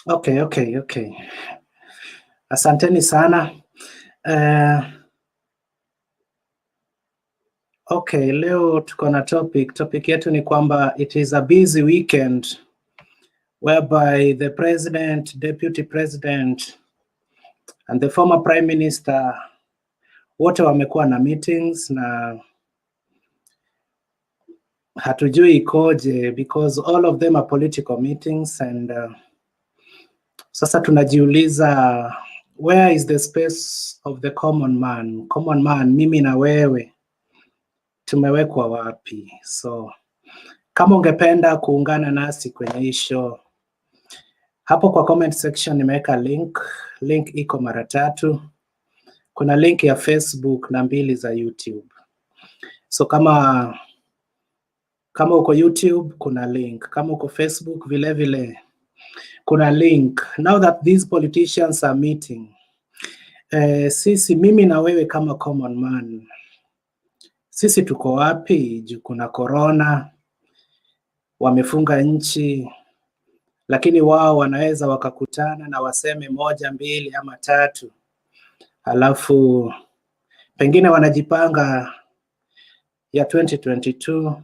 Okay. Asanteni sana. Okay, leo tuko na topic yetu ni kwamba it is a busy weekend whereby the president, deputy president and the former prime minister wote wamekuwa na meetings na hatujui ikoje because all of them are political meetings and sasa tunajiuliza where is the space of the common man? Common man, mimi na wewe tumewekwa wapi? So kama ungependa kuungana nasi kwenye hii show, hapo kwa comment section nimeweka link iko mara 3. Kuna link ya Facebook na 2 za YouTube. So kama uko YouTube kuna link, kama uko Facebook vile kuna link. Now that these politicians are meeting, sisi mimi na wewe kama common man, sisi tuko wapi? Juu kuna corona, wamefunga nchi, lakini wao wanaweza wakakutana na waseme 1, 2 ama 3, alafu pengine wanajipanga ya 2022,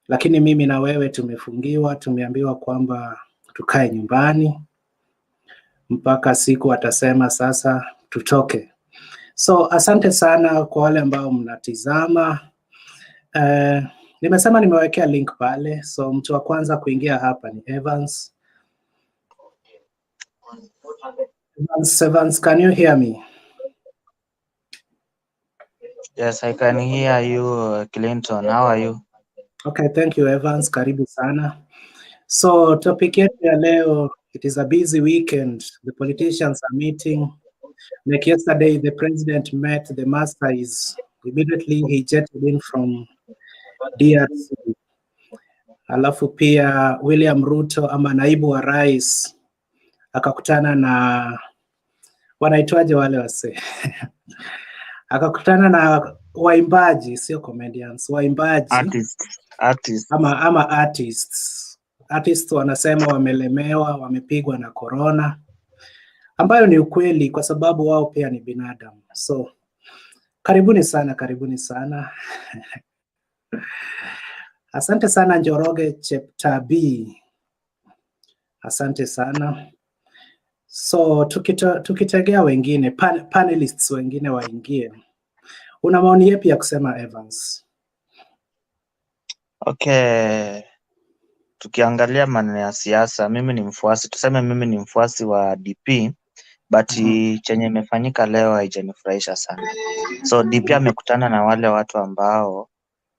lakini mimi na wewe tumefungiwa, tumeambiwa kwamba tukae nyumbani mpaka siku watasema sasa tutoke. So asante sana kwa wale ambao mnatizama. Nimesema nimewekea link pale, so mtu wa kwanza kuingia hapa ni Evans. Evans, can you hear me? Yes, I can hear you, Clinton. How are you? Okay, thank you Evans, karibu sana. So topic yetu ya leo, it is a busy weekend. The politicians are meeting. Like yesterday, the president met the Maasais. Immediately he jetted in from DRC. Alafu pia William RUTO ama naibu wa rais akakutana na wanaitwaje wale wase akakutana na waimbaji, sio comedians, waimbaji artists. ama artists wanasema wamelemewa, wamepigwa na corona, ambayo ni ukweli kwa sababu wao pia ni binadamu. So karibuni sana asante sana Njoroge Cheptabi, asante sana. So tukitegea wengine panelists wengine waingie, una maoni yapi ya kusema Evans? Okay, tukiangalia maneno ya siasa, mimi ni mfuasi wa DP, but chenye imefanyika leo haijanifurahisha sana. So DP amekutana na wale watu ambao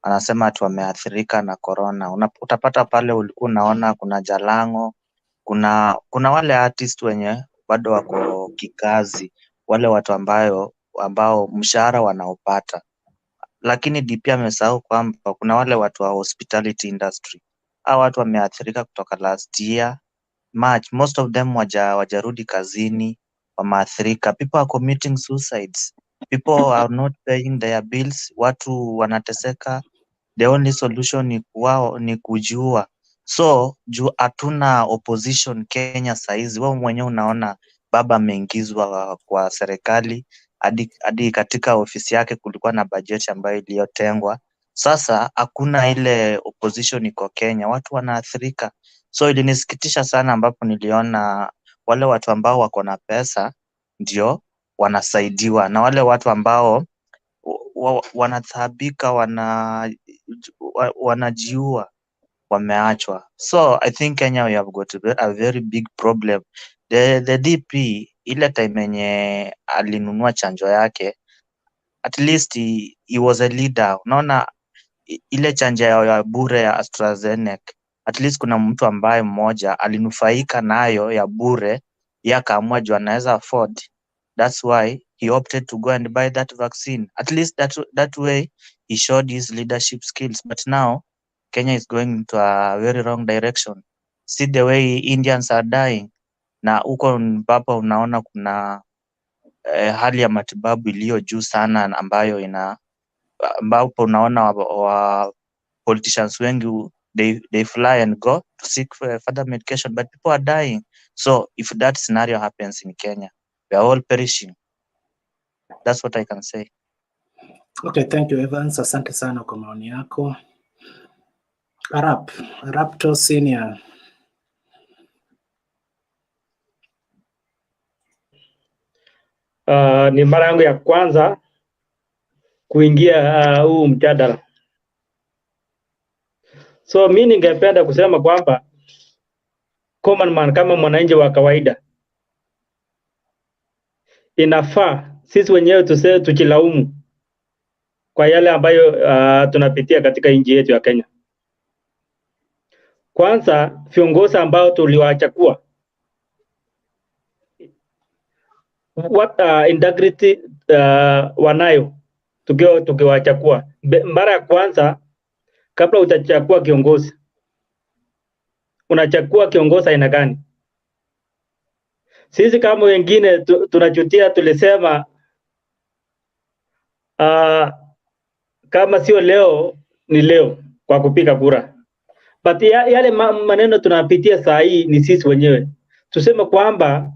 anasema ati wameathirika na corona. Utapata pale ulikuwa unaona kuna Jalango, kuna wale artist wenye bado wako kikazi, wale watu ambao mshahara wanaopata, lakini DP amesahau kwamba kuna wale watu wa hospitality industry. Hao watu wameathirika kutoka last year March, most of them wajarudi kazini, wameathirika. People are committing suicides, people are not paying their bills, watu wanateseka. The only solution ni kujiua. So juu hatuna opposition Kenya saizi, wewe mwenyewe unaona baba ameingizwa kwa serikali, hadi katika ofisi yake kulikuwa na bajeti ambayo iliyotengwa. Sasa hakuna ile opposition iko Kenya, watu wanaathirika. So ilinisikitisha sana ambapo niliona wale watu ambao wako na pesa ndio wanasaidiwa na wale watu ambao wanathabika, wanajiua, wameachwa. So I think Kenya we have got a very big problem. The DP ile time yenye alinunua chanjo yake, at least he was a leader. Unaona ile chanjo ya bure ya AstraZeneca, at least kuna mtu ambaye mmoja alinufaika nayo ya bure, yeye akaamua juu anaweza afford. That's why he opted to go and buy that vaccine. At least that way he showed his leadership skills. But now Kenya is going into a very wrong direction. See the way Indians are dying. Na huko ambapo unaona kuna hali ya matibabu iliyo juu sana, ambapo unaona wa politicians wengi they fly and go to seek further medication, but people are dying. So if that scenario happens in Kenya, we are all perishing. That's what I can say. Okay, thank you Evans, asante sana kwa maoni yako. RUTO Senior. Ni mara yangu ya kwanza kuingia huu mjadala. So mimi ningependa kusema kwamba common man kama mwananchi wa kawaida, inafaa sisi wenyewe tujilaumu kwa yale ambayo tunapitia katika nchi yetu ya Kenya. Kwanza viongozi ambao tuliwachagua, what integrity wanayo tukiwachagua. Mara ya kwanza, kabla utachagua kiongozi, unachagua kiongozi aina gani? Sisi kama wengine tunajutia, tulisema kama sio leo ni leo kwa kupiga kura. But yale maneno tunapitia saa hii ni sisi wenyewe. Tuseme kwamba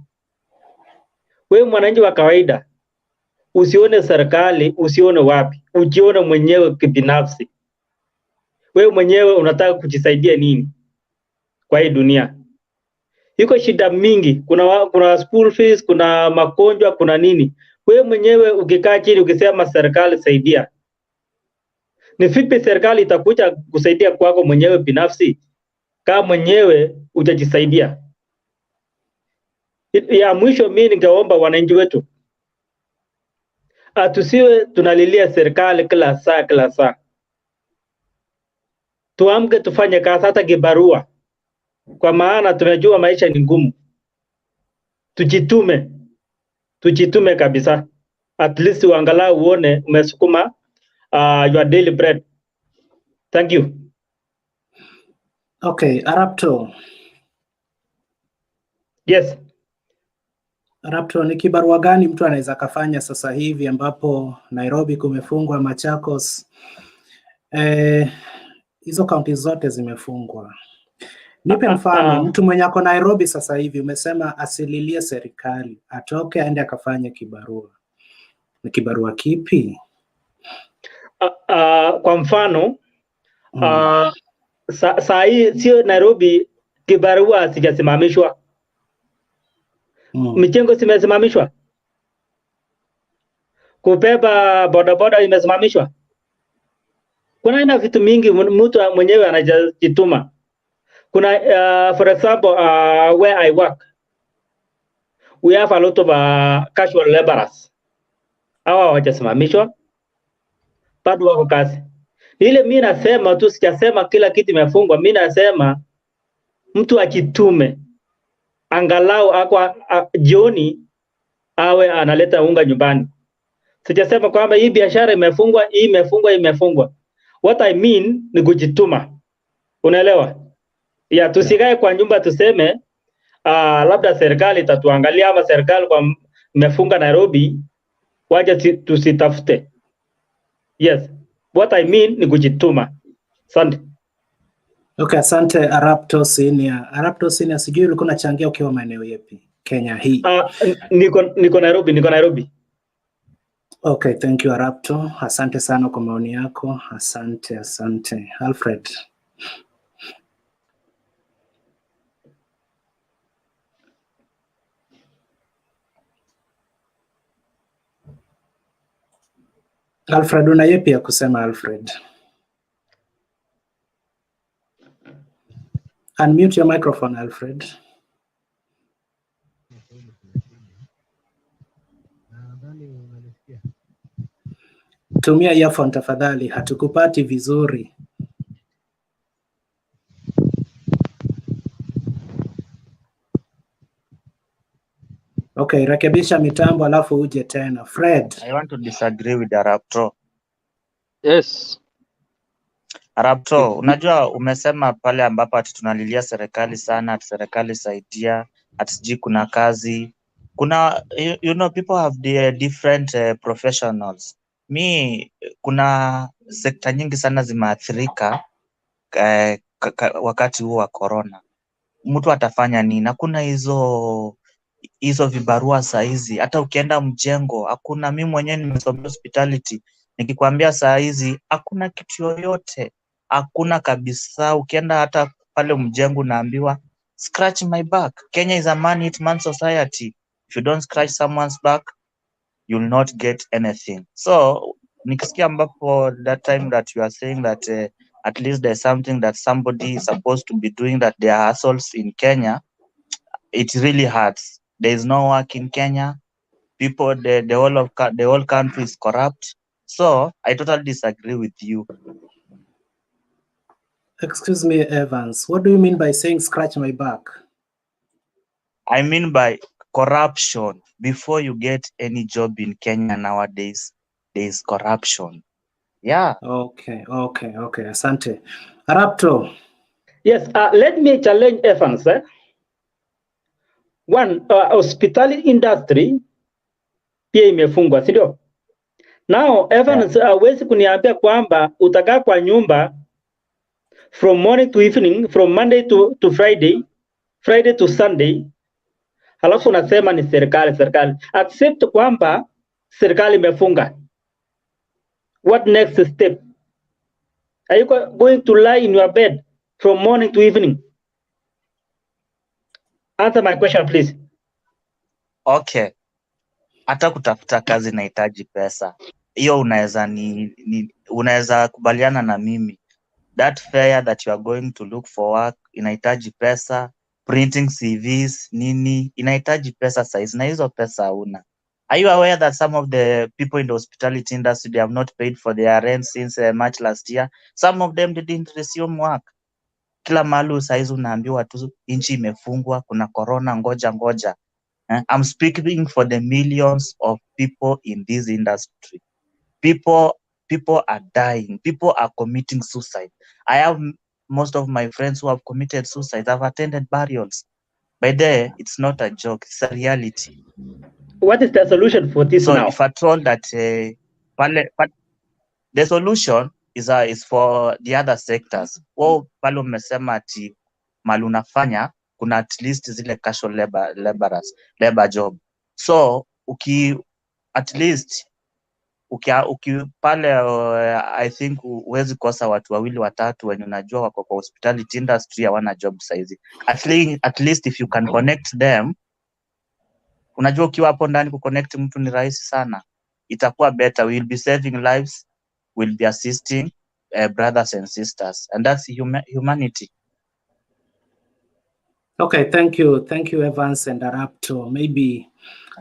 wewe mwananchi wa kawaida, usione serikali, usione wapi, ujione mwenyewe kibinafsi. Wewe mwenyewe unataka kujisaidia nini kwa hii dunia? Iko shida mingi, kuna school fees, kuna magonjwa, kuna nini. Wewe mwenyewe ukikaa chini ukisema serikali saidia, ni vipi serikali itakuja kusaidia kwako mwenyewe binafsi kama mwenyewe hujajisaidia? Ya mwisho, mimi ningeomba wananchi wetu tusiwe tunalilia serikali kila saa. Tuamke tufanye kazi hata kibarua, kwa maana tunajua maisha ni ngumu. Tujitume kabisa, at least uangalau uone umesukuma your daily bread. Thank you. Okay, RUTO. Yes. RUTO, ni kibarua gani mtu anaweza kafanya sasa hivi ambapo Nairobi kumefungwa, Machakos, hizo kaunti zote zimefungwa? Nipe mfano, mtu mwenye ako Nairobi sasa hivi, umesema asililie serikali, atoke aende akafanye kibarua. Ni kibarua kipi? Kwa mfano, saa hii sio Nairobi kibarua sijasimamishwa. Michengo simesimamishwa. Kubeba bodaboda imesimamishwa. Kuna aina vitu mingi mtu mwenyewe anajituma. Kuna for example where I work, we have a lot of casual laborers. Hawa hawajasimamishwa, bado wako kazi. Ile mimi nasema tu, sijasema kila kitu imefungwa. Mimi nasema mtu ajitume, angalau akwa jioni awe analeta unga nyumbani. Sijasema kwamba hii biashara imefungwa, hii imefungwa. What I mean ni kujituma. Unaelewa? Ya tusikae kwa nyumba tuseme labda serikali itatuangalia ama serikali kwa imefunga Nairobi, waje tusitafute. Yes. What I mean ni kujituma. Asante. Okay, asante RUTO Senior. RUTO Senior, sijui ulikuwa unachangia ukiwa maeneo yapi Kenya hii? Niko Nairobi. Okay, thank you RUTO. Asante sana kwa maoni yako. Asante. Alfred. Alfred, una yepi ya kusema Alfred? Unmute your microphone, Alfred. Tumia earphone tafadhali, hatukupati vizuri. Okay, rekebisha mitambo alafu uje tena. Fred. I want to disagree with RUTO. Yes. RUTO, unajua umesema pale ambapo ati tunalilia serikali sana, ati serikali saidia, ati sijui kuna kazi. Kuna you know people have the different professionals. Kuna sekta nyingi sana zimeathirika wakati huo wa corona, mtu atafanya nini? Hakuna hizo vibarua saizi. Hata ukienda mjengo hakuna. Mimi mwenyewe nimesomea hospitality, nikikwambia saa hizi hakuna kitu yoyote, hakuna kabisa. Ukienda hata pale mjengo naambiwa scratch my back. Kenya is a man eat man society. If you don't scratch someone's back, you'll not get anything. So nikisikia ambapo that time that you are saying that at least there's something that somebody is supposed to be doing, that there are hustles in Kenya, it really hurts. There is no work in Kenya. People, the whole country is corrupt. So I totally disagree with you. Excuse me, Evans. What do you mean by saying scratch my back? I mean by corruption. Before you get any job in Kenya nowadays, there is corruption. Yeah. Okay. Asante. RUTO. Yes, let me challenge Evans. One, hospitality industry pia imefungwa, si ndio? Now, Evans, hawezi kuniambia kwamba utakaa kwa nyumba from morning to evening, from Monday to Friday, Friday to Sunday, halafu unasema ni serikali. Accept kwamba serikali imefunga. What next step? Are you going to lie in your bed from morning to evening? Answer my question, please. Okay. Hata kutafuta kazi inahitaji pesa. Hiyo unaweza kubaliana na mimi. That fair that you are going to look for work inahitaji pesa, printing CVs nini inahitaji pesa size, na hizo pesa hauna. Are you aware that some of the people in the hospitality industry, they have not paid for their rent since March last year? Some of them didn't resume work. Kila mahali saizi unaambiwa tu nchi imefungwa, kuna corona, ngoja. I'm speaking for the millions of people in this industry. People are dying. People are committing suicide. I have most of my friends who have committed suicide. I've attended burials. By there, it's not a joke. It's a reality. What is the solution for this now? So if I told that the solution is for the other sectors. Pale umesema ati mali unafanya kuna at least zile casual labor job. So at least pale I think huwezi kosa watu wawili watatu wenye unajua wako kwa hospitality industry hawana job saizi. At least if you can connect them, unajua ukiwa hapo ndani kuconnect mtu ni rahisi sana, itakuwa better. We'll be saving lives, we'll be assisting brothers and sisters, and that's humanity. Okay, thank you Evans and RUTO. Maybe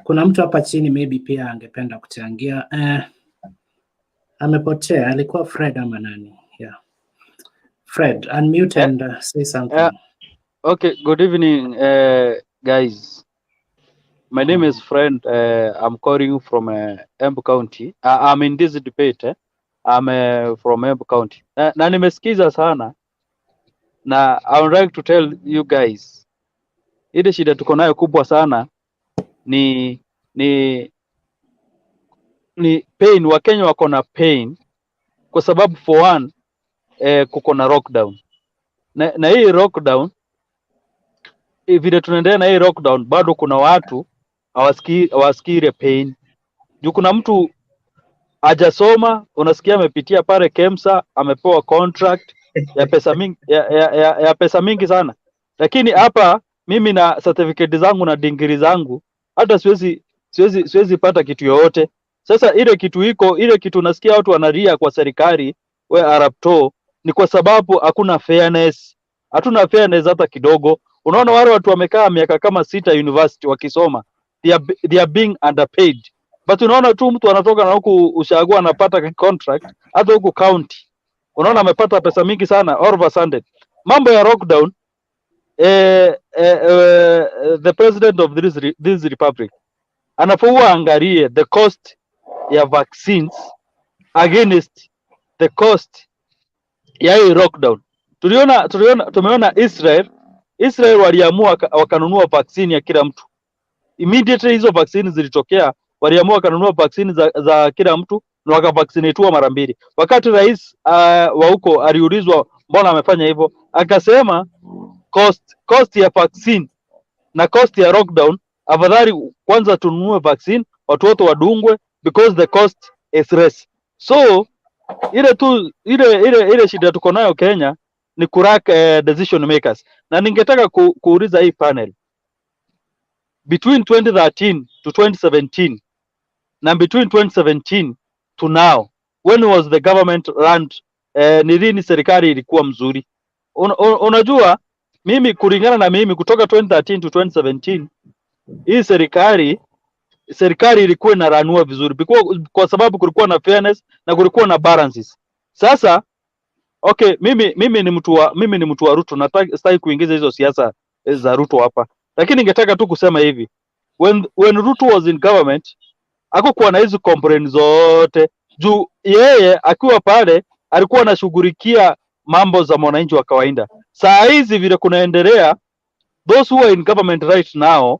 kuna mtu hapa chini maybe pia angependa kuchangia. Amepotea, alikuwa Fred ama nani? Yeah. Fred, unmute and say something. Okay, good evening guys. My name is Fred. I'm calling you from Embu County. I'm in this debate. I'm from Embu County. Na nimesikiza sana na I would like to tell you guys, ile shida tuko nayo kubwa sana ni pain. Wakenya wako na pain kwa sababu for one kuko na lockdown na hii lockdown, vile tunaendelea na hii lockdown bado kuna watu hawasikii ile pain. Juu kuna mtu hajasoma, unasikia amepitia pale KEMSA, amepewa contract ya pesa mingi ya pesa mingi sana, lakini hapa mimi na certificate zangu na degree zangu hata siwezi pata kitu yoyote. Sasa ile kitu unasikia watu wanalia kwa serikali RUTO ni kwa sababu hakuna fairness. Hatuna fairness hata kidogo. Unaona wale watu wamekaa miaka kama 6 university wakisoma, they are being underpaid. But unaona tu mtu anatoka na huku ushagua anapata contract hata huku county, unaona amepata pesa mingi sana all of a sudden. Mambo ya lockdown, the president of this republic anafaa angalie the cost ya vaccines against the cost ya hii lockdown. Tumeona Israel waliamua wakanunua vaccine ya kila mtu. Immediately hizo vaccine zilitokea, waliamua wakanunua vaccine za kila mtu na wakavaccinate mara mbili. Wakati rais wa huko aliulizwa mbona amefanya hivyo? Akasema cost ya vaccine na cost ya lockdown, afadhali kwanza tununue vaccine, watu wote wadungwe, because the cost is less. So ile shida tuko nayo Kenya ni crack decision makers, na ningetaka kuuliza hii panel, between 2013 to 2017 na between 2017 to now, when was the government run, ni lini serikali ilikuwa mzuri? Unajua mimi, kulingana na mimi, kutoka 2013 to 2017 hii serikali ilikuwa inaranua vizuri, kwa sababu kulikuwa na fairness na kulikuwa na balances. Sasa okay, mimi ni mtu wa Ruto, nataka kuingiza hizo siasa za Ruto hapa, lakini ningetaka tu kusema hivi, when Ruto was in government hakukuwa na hizo complaints zote, juu yeye akiwa pale alikuwa anashughulikia mambo za mwananchi wa kawaida. Saa hizi vile kunaendelea, those who are in government right now,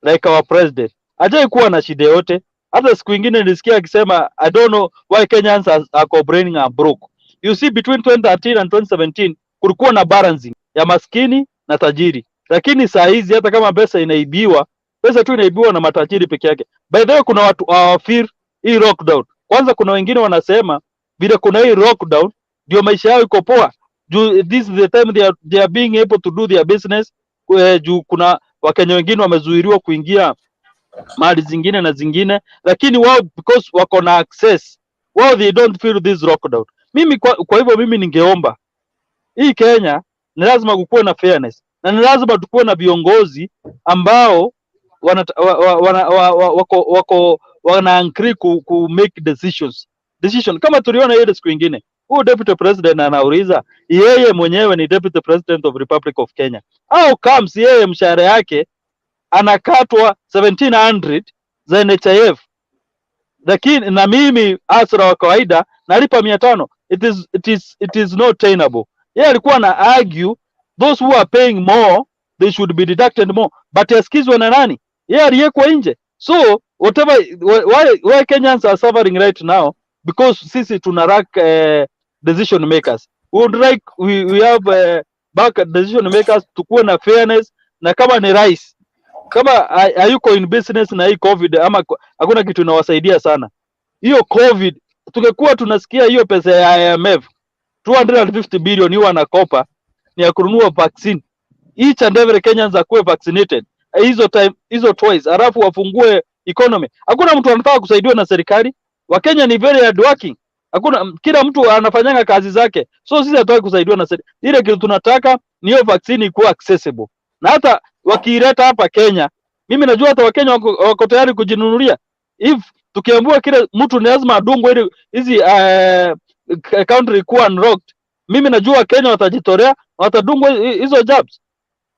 like our president, hajai kuwa na shida yote. Hata siku nyingine nilisikia akisema I don't know why Kenyans are complaining are broke. You see, between 2013 and 2017 kulikuwa na balancing ya maskini na tajiri, lakini saa hizi hata kama pesa inaibiwa, pesa tu inaibiwa na matajiri peke yake. By the way, kuna watu fear hii lockdown. Kwanza kuna wengine wanasema vile kuna hii lockdown ndio maisha yao iko poa, this is the time they are being able to do their business. Juu kuna Wakenya wengine wamezuiliwa kuingia mali zingine na zingine, lakini wao because wako na access, wao they don't feel this lockdown. Mimi kwa hivyo mimi ningeomba hii Kenya ni lazima kukuwe na fairness, na ni lazima tukuwe na viongozi ambao wana agree ku make decision kama tuliona ile siku nyingine. Huyu deputy president anauliza, yeye mwenyewe ni deputy president of Republic of Kenya, au comes yeye mshahara yake anakatwa 1700 za NHIF, lakini na mimi asra wa kawaida nalipa 500. It is not tenable. Yeye alikuwa na argue those who are paying more, they should be deducted more, but yasikizwe na nani? Yeye aliyekuwa nje. So whatever, why Kenyans are suffering right now, because sisi tuna lack decision makers. We would like we have back decision makers, tukuwe na fairness, na kama ni rais, kama hayuko in business na hii COVID ama hakuna kitu inawasaidia sana, hiyo COVID tungekuwa tunasikia hiyo pesa ya IMF 250 billion hiyo anakopa ni ya kununua vaccine, each and every Kenyans akuwe vaccinated hizo twice, alafu wafungue economy. Hakuna mtu anataka kusaidiwa na serikali. Wakenya ni very hard working, hakuna, kila mtu anafanyanga kazi zake. So sisi hatutaki kusaidiwa na serikali. Ile kitu tunataka ni hiyo vaccine ikuwa accessible, na hata wakileta hapa Kenya, mimi najua hata Wakenya wako tayari kujinunulia. If tukiambiwa kila mtu ni lazima adungwe ili hizi country kuwa unlocked, mimi najua Kenya watajitolea, watadungwa hizo jabs.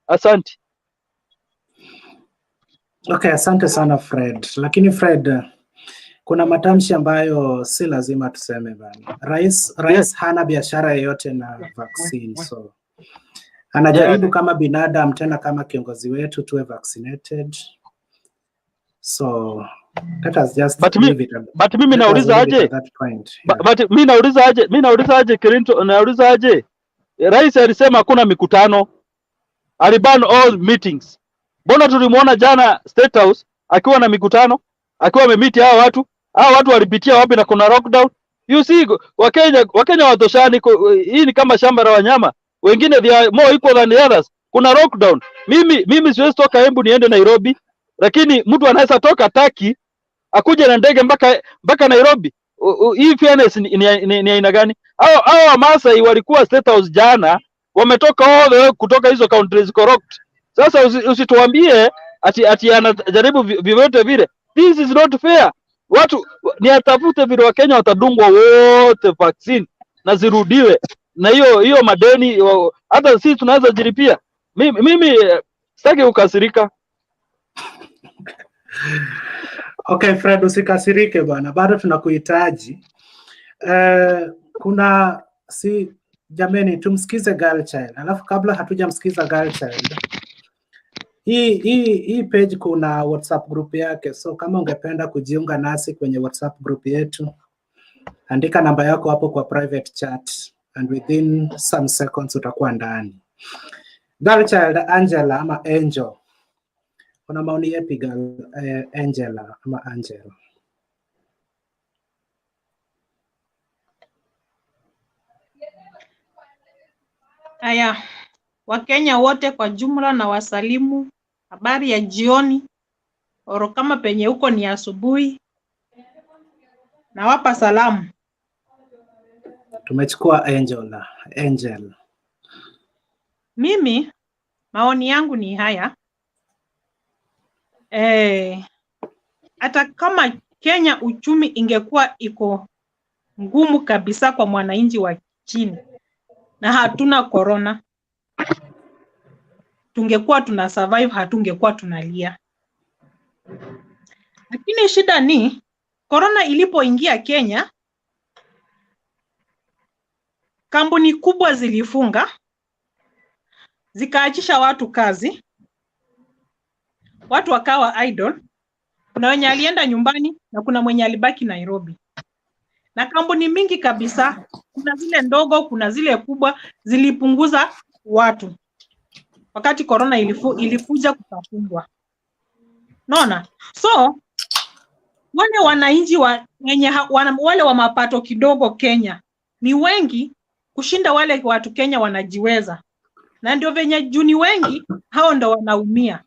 Asante. Okay, asante sana Fred. Lakini Fred, kuna matamshi ambayo si lazima tuseme bana. Rais hana biashara yoyote na vaccine, so anajaribu kama binadamu, tena kama kiongozi wetu tuwe vaccinated. So let us just leave it. But mimi nauliza aje? But mimi nauliza aje Kirinto, nauliza aje? Rais alisema hakuna mikutano, aliban all meetings. Mbona tulimuona jana State House akiwa na mikutano, akiwa amemeet hao watu walipitia wapi na kuna lockdown? You see, Wakenya watoshani, hii ni kama shamba la wanyama. Wengine they are more equal than the others. Kuna lockdown. Mimi siwezi toka Embu niende Nairobi, lakini mtu anaweza toka Taki akuje na ndege mpaka Nairobi. Hii fairness ni aina gani? Hao Wamasai walikuwa State House jana, wametoka all the way kutoka hizo countries corrupt. Sasa usituambie ati anajaribu vyovyote vile. This is not fair. Watu ni atafute vile Wakenya watadungwa wote vaccine na zirudiwe, na hiyo madeni hata sisi tunaweza jiripia. Mimi sitaki ukasirika. Okay Fred, usikasirike bwana, bado tunakuhitaji. Kuna jameni, tumsikize Girl Child. Alafu kabla hatujamsikiza Girl Child, hii page kuna WhatsApp group yake, so kama ungependa kujiunga nasi kwenye WhatsApp group yetu, andika namba yako hapo kwa private chat, and within some seconds utakuwa ndani. Girl child Angela ama Angel, kuna maoni yapi girl Angela ama Angel? Haya, Wakenya wote kwa jumla na wasalimu, habari ya jioni, oro kama penye huko ni asubuhi, nawapa salamu. Tumechukua Angel. Mimi maoni yangu ni haya, hata kama Kenya uchumi ingekuwa iko ngumu kabisa kwa mwananchi wa chini na hatuna corona, tungekuwa tuna survive, hatungekuwa tunalia. Lakini shida ni corona ilipoingia Kenya, kampuni kubwa zilifunga, zikaachisha watu kazi, watu wakawa idle. Kuna wenye alienda nyumbani na kuna mwenye alibaki Nairobi. Na kampuni mingi kabisa, kuna zile ndogo, kuna zile kubwa, zilipunguza watu wakati corona ilikuja kutafungwa. Naona? So wale wananchi wale wa mapato kidogo Kenya ni wengi kushinda wale watu Kenya wanajiweza. Na ndio venye juni wengi hao ndo wanaumia.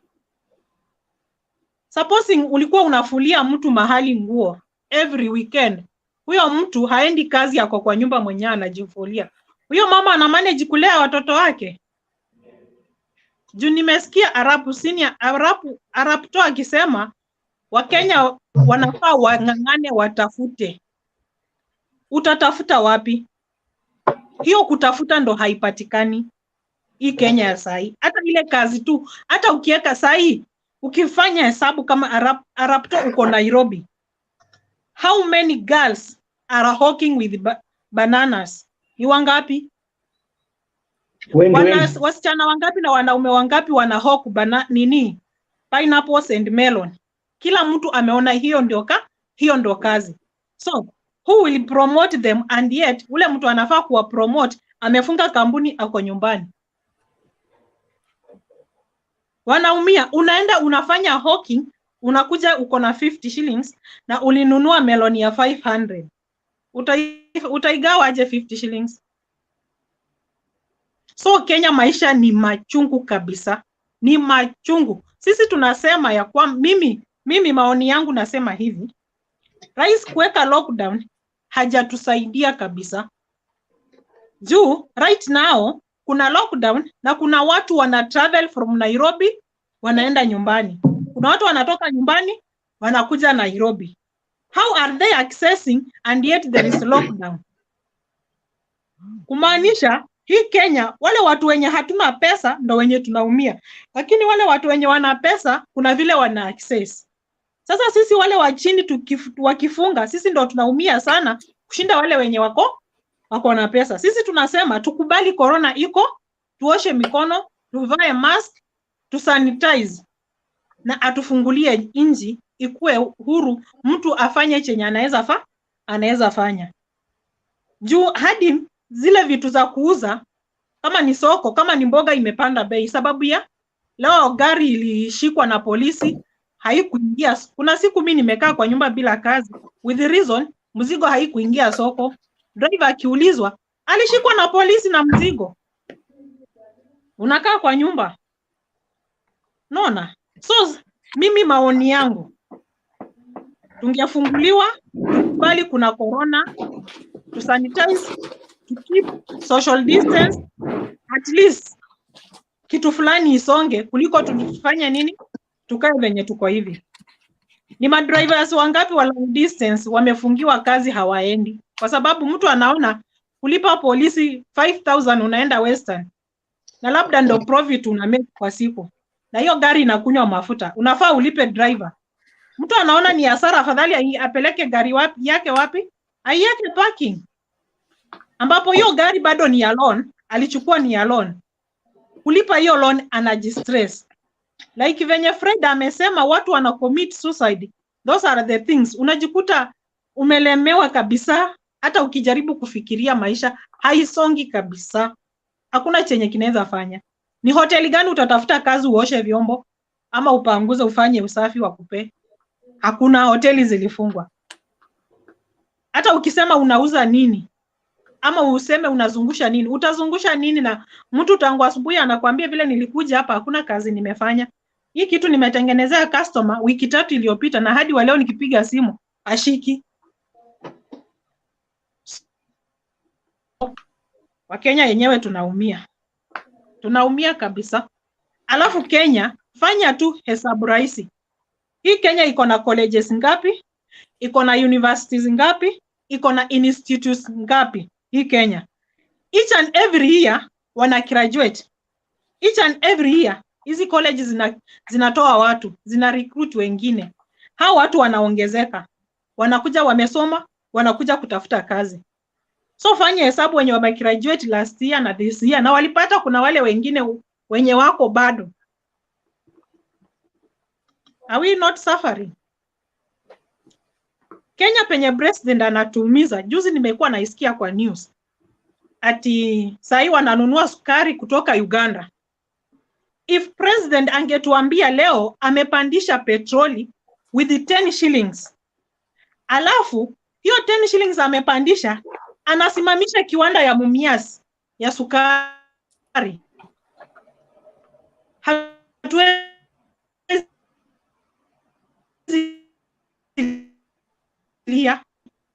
Supposing ulikuwa unafulia mtu mahali nguo every weekend, huyo mtu haendi kazi, yako kwa nyumba mwenyewe anajifulia. Huyo mama ana manage kulea watoto wake. Juu nimesikia RUTO akisema Wakenya wanafaa wang'ang'ane watafute. Utatafuta wapi? Hiyo kutafuta ndo haipatikani hii Kenya ya sahi. Hata ile kazi tu, hata ukiweka sahi, ukifanya hesabu kama RUTO uko Nairobi, how many girls are hawking with bananas? Ni wangapi? Wasichana wangapi na wanaume wangapi wana hawk pineapples and melon? Kila mtu ameona hiyo ndio kazi. So who will promote them? And yet ule mtu anafaa kuwa promote amefunga kampuni, ako nyumbani. Wanaumia. Unaenda unafanya hawking, unakuja uko na 50 shillings na ulinunua melon ya 500. Utaigawa aje 50 shillings? So Kenya maisha ni machungu kabisa. Ni machungu. Sisi tunasema ya kwa mimi maoni yangu nasema hivi. Rais kuweka lockdown hajatusaidia kabisa. Juu right now kuna lockdown na kuna watu wana travel from Nairobi wanaenda nyumbani. Kuna watu wanatoka nyumbani wanakuja Nairobi. How are they accessing and yet there is lockdown? Kumaanisha hii Kenya wale watu wenye hatuna pesa ndo wenye tunaumia. Lakini wale watu wenye wana pesa kuna vile wana access. Sasa sisi wale wa chini wakifunga sisi ndo tunaumia sana kushinda wale wenye wako na pesa. Sisi tunasema tukubali corona iko, tuoshe mikono, tuvae mask, tusanitize na atufungulie nchi ikue huru, mtu afanye chenye anaweza fanya. Juu hadi zile vitu za kuuza kama ni soko, kama ni mboga imepanda bei sababu ya leo gari ilishikwa na polisi haikuingia. Kuna siku mimi nimekaa kwa nyumba bila kazi with the reason mzigo haikuingia soko. Driver akiulizwa alishikwa na polisi na mzigo. Unakaa kwa nyumba. Naona. So mimi maoni yangu tungefunguliwa, bali kuna corona, to sanitize, to keep social distance, at least kitu fulani isonge kuliko tufanye nini tukae venye tuko hivi. Ni madrivers wangapi wa long distance wamefungiwa kazi hawaendi kwa sababu mtu anaona kulipa polisi 5,000 unaenda Western na labda ndo profit unamake kwa siku, na hiyo gari inakunywa mafuta, unafaa ulipe driver. Mtu anaona ni hasara, afadhali apeleke gari yake wapi? Aiweke parking, ambapo hiyo gari bado ni ya loan, alichukua ni ya loan. Kulipa hiyo loan anajistress. Like venye Fred amesema watu wana commit suicide. Those are the things. Unajikuta umelemewa kabisa, hata ukijaribu kufikiria maisha haisongi kabisa. Hakuna chenye kinaweza fanya. Ni hoteli gani utatafuta kazi uoshe vyombo ama upanguze ufanye usafi wa kupe? Hakuna, hoteli zilifungwa. Hata ukisema unauza nini ama useme unazungusha nini, utazungusha nini? Na mtu tangu asubuhi anakuambia vile nilikuja hapa hakuna kazi nimefanya. Hii kitu nimetengenezea customer wiki 3 iliyopita na hadi wa leo nikipiga simu ashiki. Wakenya yenyewe tunaumia. Tunaumia kabisa. Alafu Kenya, fanya tu hesabu rahisi. Hii Kenya iko na colleges ngapi? Iko na universities ngapi? Iko na institutes ngapi? Hii Kenya. Each and every year wana graduate. Each and every year hizi colleges zinatoa watu, zina recruit wengine. Hao watu wanaongezeka. Wanakuja wamesoma, wanakuja kutafuta kazi. So fanya hesabu wenye wame graduate last year na this year na walipata, kuna wale wengine wenye wako bado. Are we not suffering? Kenya penye president anatuumiza. Juzi nimekuwa naisikia kwa news ati sahi wananunua sukari kutoka Uganda. If president angetuambia leo amepandisha petroli with 10 shillings, alafu hiyo 10 shillings amepandisha, anasimamisha kiwanda ya Mumias ya sukari, hatuwezi lia.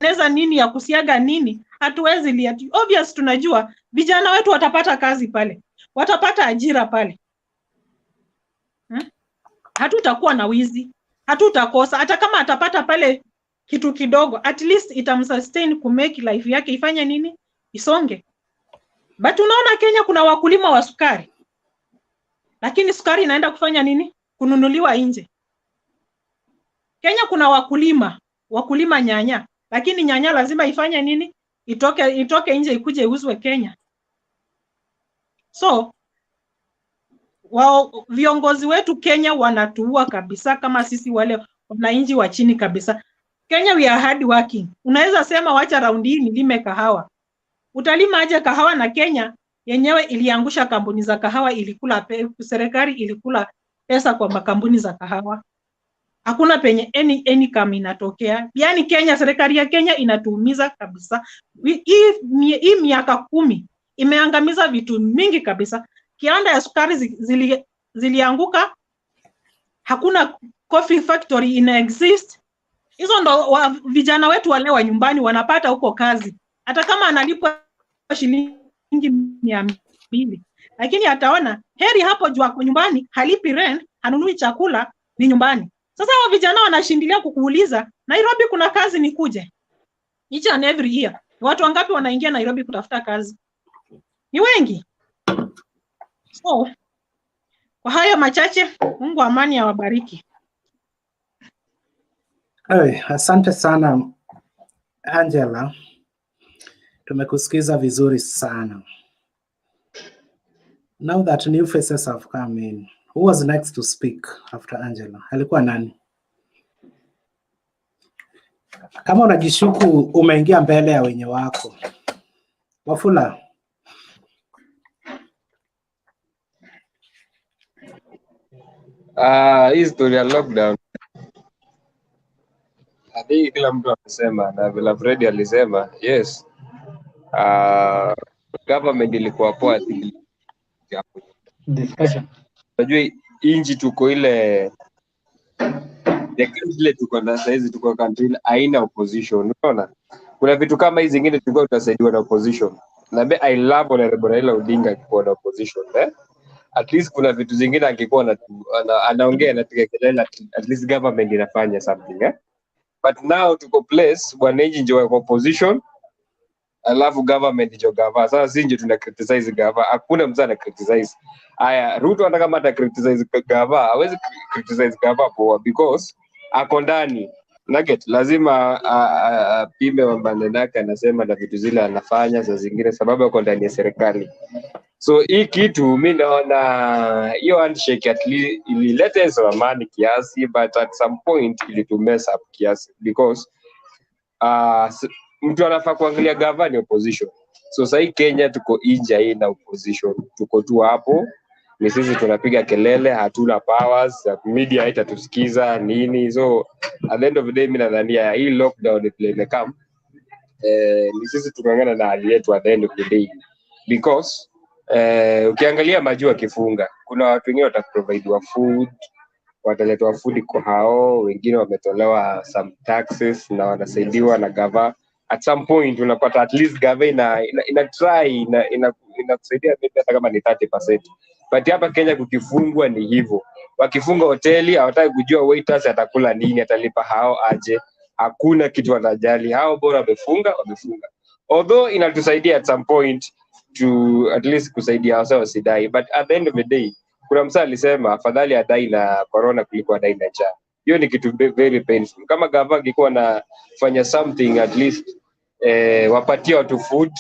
Neza nini ya kusiaga nini? Hatuwezi lia. Obvious tunajua vijana wetu watapata kazi pale, watapata ajira pale. Hatutakuwa na wizi, hatutakosa. Hata kama atapata pale kitu kidogo, at least itamsustain kumake life yake ifanye nini? Isonge. But unaona Kenya kuna wakulima wa sukari, lakini sukari inaenda kufanya nini? Kununuliwa nje. Kenya kuna wakulima nyanya, lakini nyanya lazima ifanye nini? Itoke nje ikuje iuzwe Kenya. So viongozi wetu Kenya wanatuua kabisa, kama sisi wale wananchi wa chini kabisa. Kenya we are hard working. Unaweza sema wacha raundi hii nilime kahawa. Utalima aje kahawa na Kenya yenyewe iliangusha kampuni za kahawa, ilikula serikali ilikula pesa kwa makampuni za kahawa. Hakuna penye any income inatokea. Yaani Kenya, serikali ya Kenya inatuumiza kabisa. Hii miaka 10 imeangamiza vitu mingi kabisa. Kiwanda ya sukari zilianguka. Hakuna coffee factory ina exist. Hizo ndo vijana wetu wale wa nyumbani wanapata huko kazi. Hata kama analipwa shilingi 200, lakini ataona heri hapo juu kwa nyumbani, halipi rent, hanunui chakula, ni nyumbani. Sasa hao vijana wanashindilia kukuuliza, Nairobi kuna kazi nikuje? Each and every year. Watu wangapi wanaingia Nairobi kutafuta kazi? Ni wengi. So, kwa hayo machache, Mungu amani awabariki. Asante sana Angela. Tumekusikiza vizuri sana. Now that new faces have come in, who was next to speak after Angela? Alikuwa nani? Kama unajishuku umeingia mbele ya wenye wako. Wafula. Hii story ya lockdown, hadi kila mtu amesema, na vile Fred alisema, yes, government ilikuwa poa discussion. Unajua inji tuko ile tuko na saizi, tuko country haina opposition. Unaona kuna vitu kama hizi zingine tulikuwa tutasaidiwa na opposition. Na I love Honorable Raila Odinga akikuwa na opposition, at least kuna vitu zingine angekuwa anaongea na piga kelele, at least government inafanya something, But now tuko place wananchi ndio wako opposition, alafu government ndio gava. Sasa sisi ndio tuna criticize gava, hakuna mtu ana criticize. Haya, Ruto hata kama ata criticize gava, hawezi criticize gava poa because ako ndani. Nugget lazima pime maneno yake, anasema na vitu zile anafanya za zingine sababu ako ndani ya serikali. So hii kitu mimi naona hiyo handshake at least ilileta amani kiasi, but at some point ilitumess up kiasi because mtu anafaa kuangalia gava ni opposition. So sasa hii Kenya tuko nje hii na opposition, tuko tu hapo, ni sisi tunapiga kelele, hatuna powers, media haitatusikiza nini. So at the end of the day mimi nadhania hii lockdown vile imekam, ni sisi tukangana na hali yetu at the end of the day, because ukiangalia majua kifunga, kuna watu wengine wataprovidewa food, wataletwa food kwa hao, wengine wametolewa some taxes na wanasaidiwa na gava. At some point unapata at least gava ina try inakusaidia hata kama ni 30%. But hapa Kenya kukifungwa ni hivyo. Wakifunga hoteli hawataki kujua waiters atakula nini, atalipa hao aje. Hakuna kitu wanajali. Hao bora wamefunga. Although inatusaidia at some point to at least kusaidia wao wasidai, but at the end of the day kuna msa alisema afadhali adai na corona kuliko adai na njaa. Hiyo ni kitu very painful. Kama gava ingekuwa na fanya something at least wapatia watu food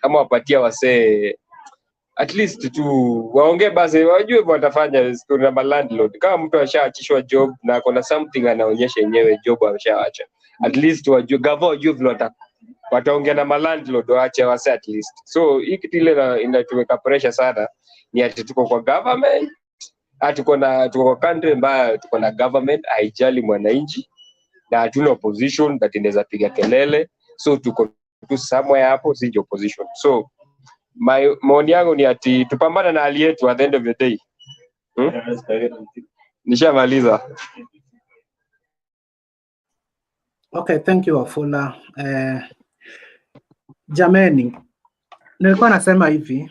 ama wapatia wasee at least tu waongee basi, wajue watafanya. Kuna landlord kama mtu ashaachishwa job na akona something anaonyesha yenyewe job ameshaacha, at least wajue gava wajue vile wataongea na landlord waache wase at least. So hii kitu ile inatuweka pressure sana ni ati tuko kwa government, tuko kwa country ambayo tuko na government haijali mwananchi na hatuna opposition that inaweza piga kelele. So tuko tu somewhere hapo, si opposition. So maoni yangu ni ati tupambana na hali yetu at the end of the day. Nishamaliza. Okay, thank you Wafula. Jameni, nilikuwa nasema hivi.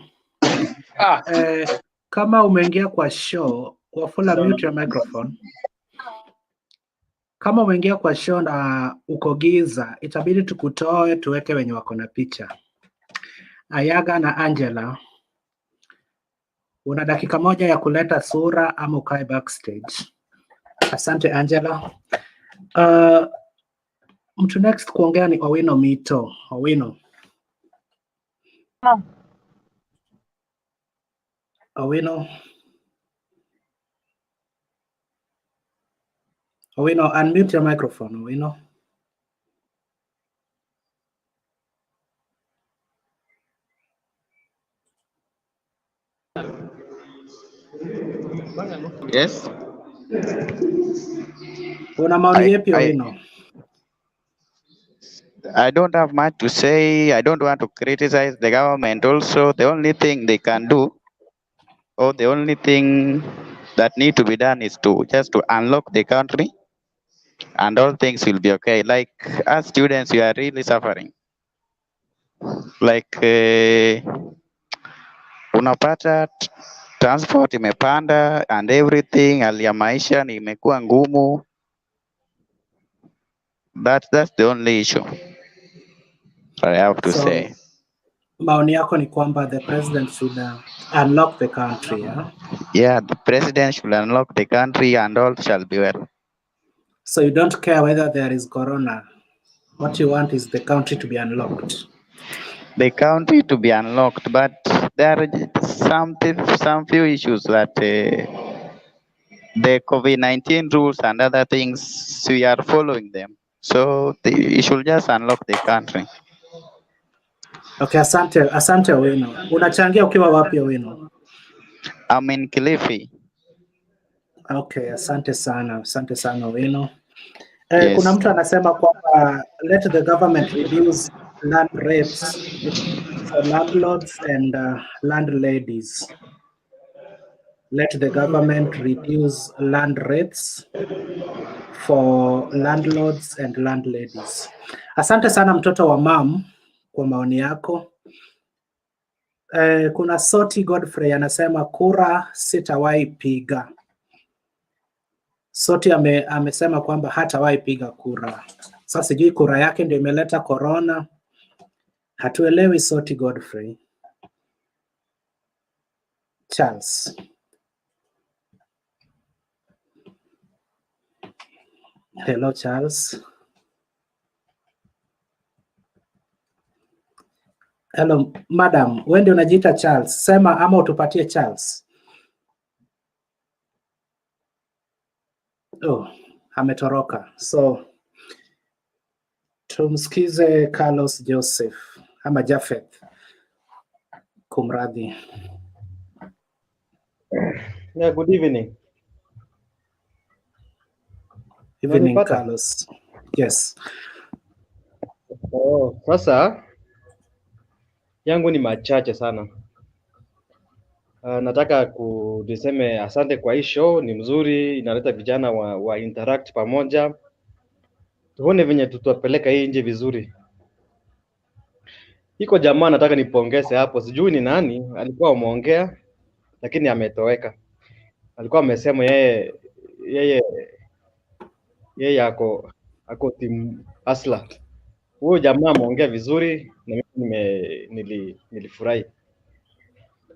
Kama umeingia kwa show, Wafula mute your microphone. Kama umeingia kwa show na uko giza, itabidi tukutoe tuweke wenye wako na picha. Ayaga na Angela, una dakika moja ya kuleta sura ama ukae backstage. Asante Angela. Mtu next kuongea ni Owino Mito. Owino. Owino, unmute your microphone, Owino. Yes. Una maoni yepi Owino? I don't have much to say. I don't want to criticize the government also. The only thing they can do, or the only thing that need to be done is to just to unlock the country and all things will be okay. Like as students, we are really suffering. Like unapata transport imepanda and everything, hali ya maisha imekuwa ngumu. That's the only issue I have to say. Maoni yako ni kwamba the president should unlock the country, yeah? Yeah, the president should unlock the country and all shall be well. So you don't care whether there is corona. What you want is the country to be unlocked. The country to be unlocked, but there are some few issues that the COVID-19 rules and other things, we are following them. So you should just unlock the country. Okay, asante Owino. Unachangia ukiwa wapi Owino? I'm in Kilifi. Okay, asante sana Owino. Yes. Kuna mtu anasema kwamba let the government reduce land rates for landlords and landladies. Let the government reduce land rates for landlords and landladies. Asante sana mtoto wa mam kwa maoni yako. Kuna Soti Godfrey anasema kura sitawahi piga. Soti amesema kwamba hatawahi piga kura. Sasa sijui kura yake ndio imeleta corona. Hatuelewi Soti Godfrey. Charles. Hello Charles. Hello madam, wewe ndio unajiita Charles. Sema ama utupatie Charles. Oh, ametoroka. So Tumsikize Carlos Joseph ama Jafeth. Kumradhi. Yeah, good evening. Evening, Unanipata? Carlos. Yes. Oh, sasa yangu ni machache sana. Nataka niseme asante kwa hii show, ni mzuri, inaleta vijana wa interact pamoja, tuone venye tutapeleka hii nje vizuri. Iko jamaa nataka nipongeze hapo, sijui ni nani alikuwa ameongea lakini ametoweka. Alikuwa amesema yeye ako timu Asla. Huyo jamaa ameongea vizuri na mimi nilifurahi.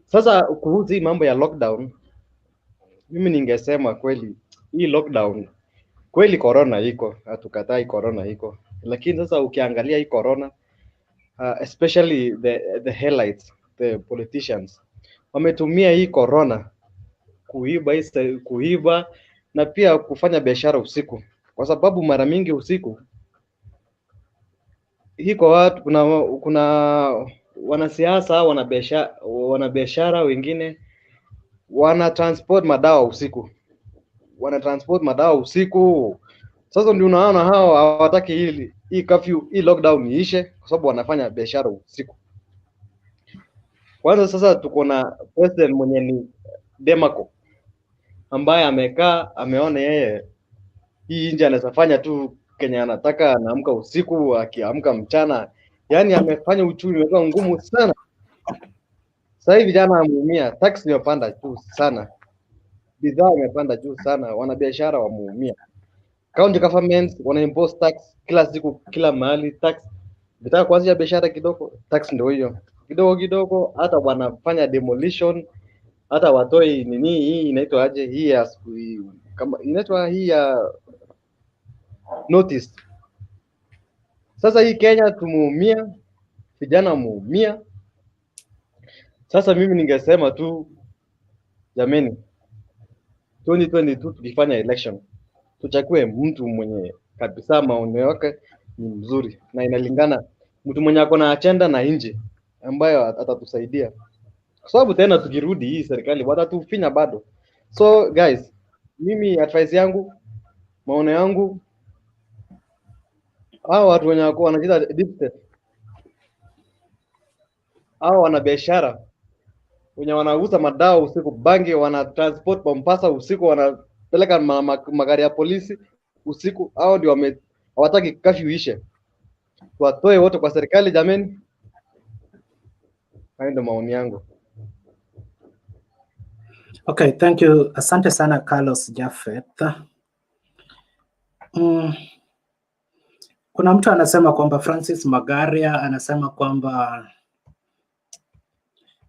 Sasa kuhusu hii mambo ya lockdown, mimi ningesema kweli hii lockdown kweli corona iko, hatukatai corona iko, lakini sasa ukiangalia hii corona especially the highlights, the politicians wametumia hii corona kuiba na pia kufanya biashara usiku, kwa sababu mara mingi usiku hiko watu kuna wanasiasa, wanabiashara wengine wana transport madawa usiku, Sasa ndio unaona hao hawataki hii curfew, hii lockdown iishe, kwa sababu wanafanya biashara usiku. Kwanza sasa tuko na president mwenye ni Demaco ambaye amekaa ameona yeye hii nje anaweza fanya tu Kenya anataka, anaamka usiku akiamka mchana, yani amefanya uchumi umekuwa ngumu sana. Sasa hivi vijana wameumia, tax imepanda juu sana, bidhaa imepanda juu sana, wanabiashara wameumia. County governments wana impose tax kila siku, kila mahali tax. Vitaka kuanzisha biashara kidogo, tax ndio hiyo kidogo, hata wanafanya demolition, hata watoi nini, hii inaitwa aje, hii kama inaitwa hii ya notice. Sasa hii Kenya tumuumia, vijana muumia. Sasa mimi ningesema tu jameni, 2022 tukifanya election tuchague mtu mwenye kabisa maono yake ni mzuri na inalingana, mtu mwenye ako na agenda na nje ambayo atatusaidia, kwa sababu tena tukirudi hii serikali watatufinya bado. So guys, mimi advice yangu, maono yangu, hao watu wenye wako wanajiita deep state, hao wana biashara wenye wanauza madawa usiku, bangi, wana transport Mombasa usiku, wanapeleka magari ya polisi usiku, hao ndio hawataki curfew ishe. Watoe wote kwa serikali jameni. Hayo ndio maoni yangu. Okay, thank you. Asante sana Carlos Jafeth. Kuna mtu anasema kwamba Francis Magaria anasema kwamba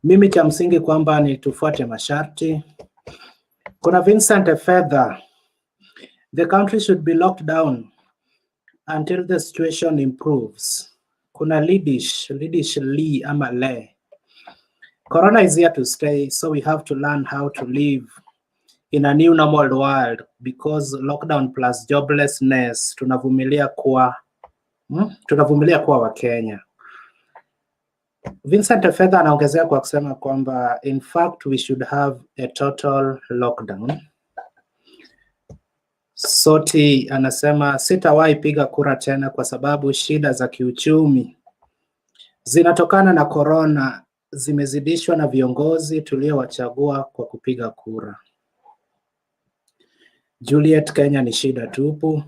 mimi cha msingi kwamba ni tufuate masharti. Kuna Vincent Fedha, the country should be locked down until the situation improves. Kuna Lidish Lee ama Le. Corona is here to stay, so we have to learn how to live in a new normal world, because lockdown plus joblessness tunavumilia kuwa Wakenya. Vincent Fedha anaongezea kwa kusema kwamba in fact we should have a total lockdown. Soti anasema sitawahi piga kura tena kwa sababu shida za kiuchumi zinatokana na corona zimezidishwa na viongozi tuliowachagua kwa kupiga kura. Juliet, Kenya ni shida tupu.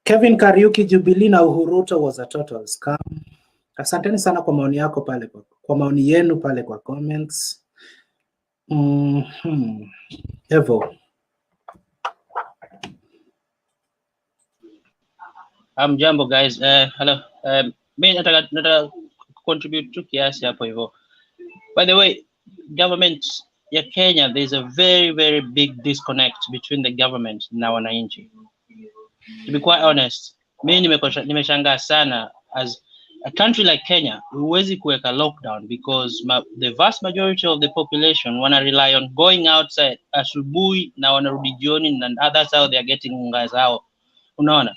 Kevin Kariuki, Jubilee na UHURU was a total scam. Asanteni sana kwa maoni yako pale, kwa maoni yenu pale kwa comments. Evo. Jambo guys, hello. Mimi nataka contribute tu kiasi hapo hivyo. By the way, government ya Kenya, there's a very very big disconnect between the government na wananchi. To be quite honest, mimi nimeshangaa sana, as a country like Kenya, huwezi kuweka lockdown because the vast majority of the population wanna rely on going outside asubuhi na wanarudi jioni, and that's how they are getting unga zao. Unaona?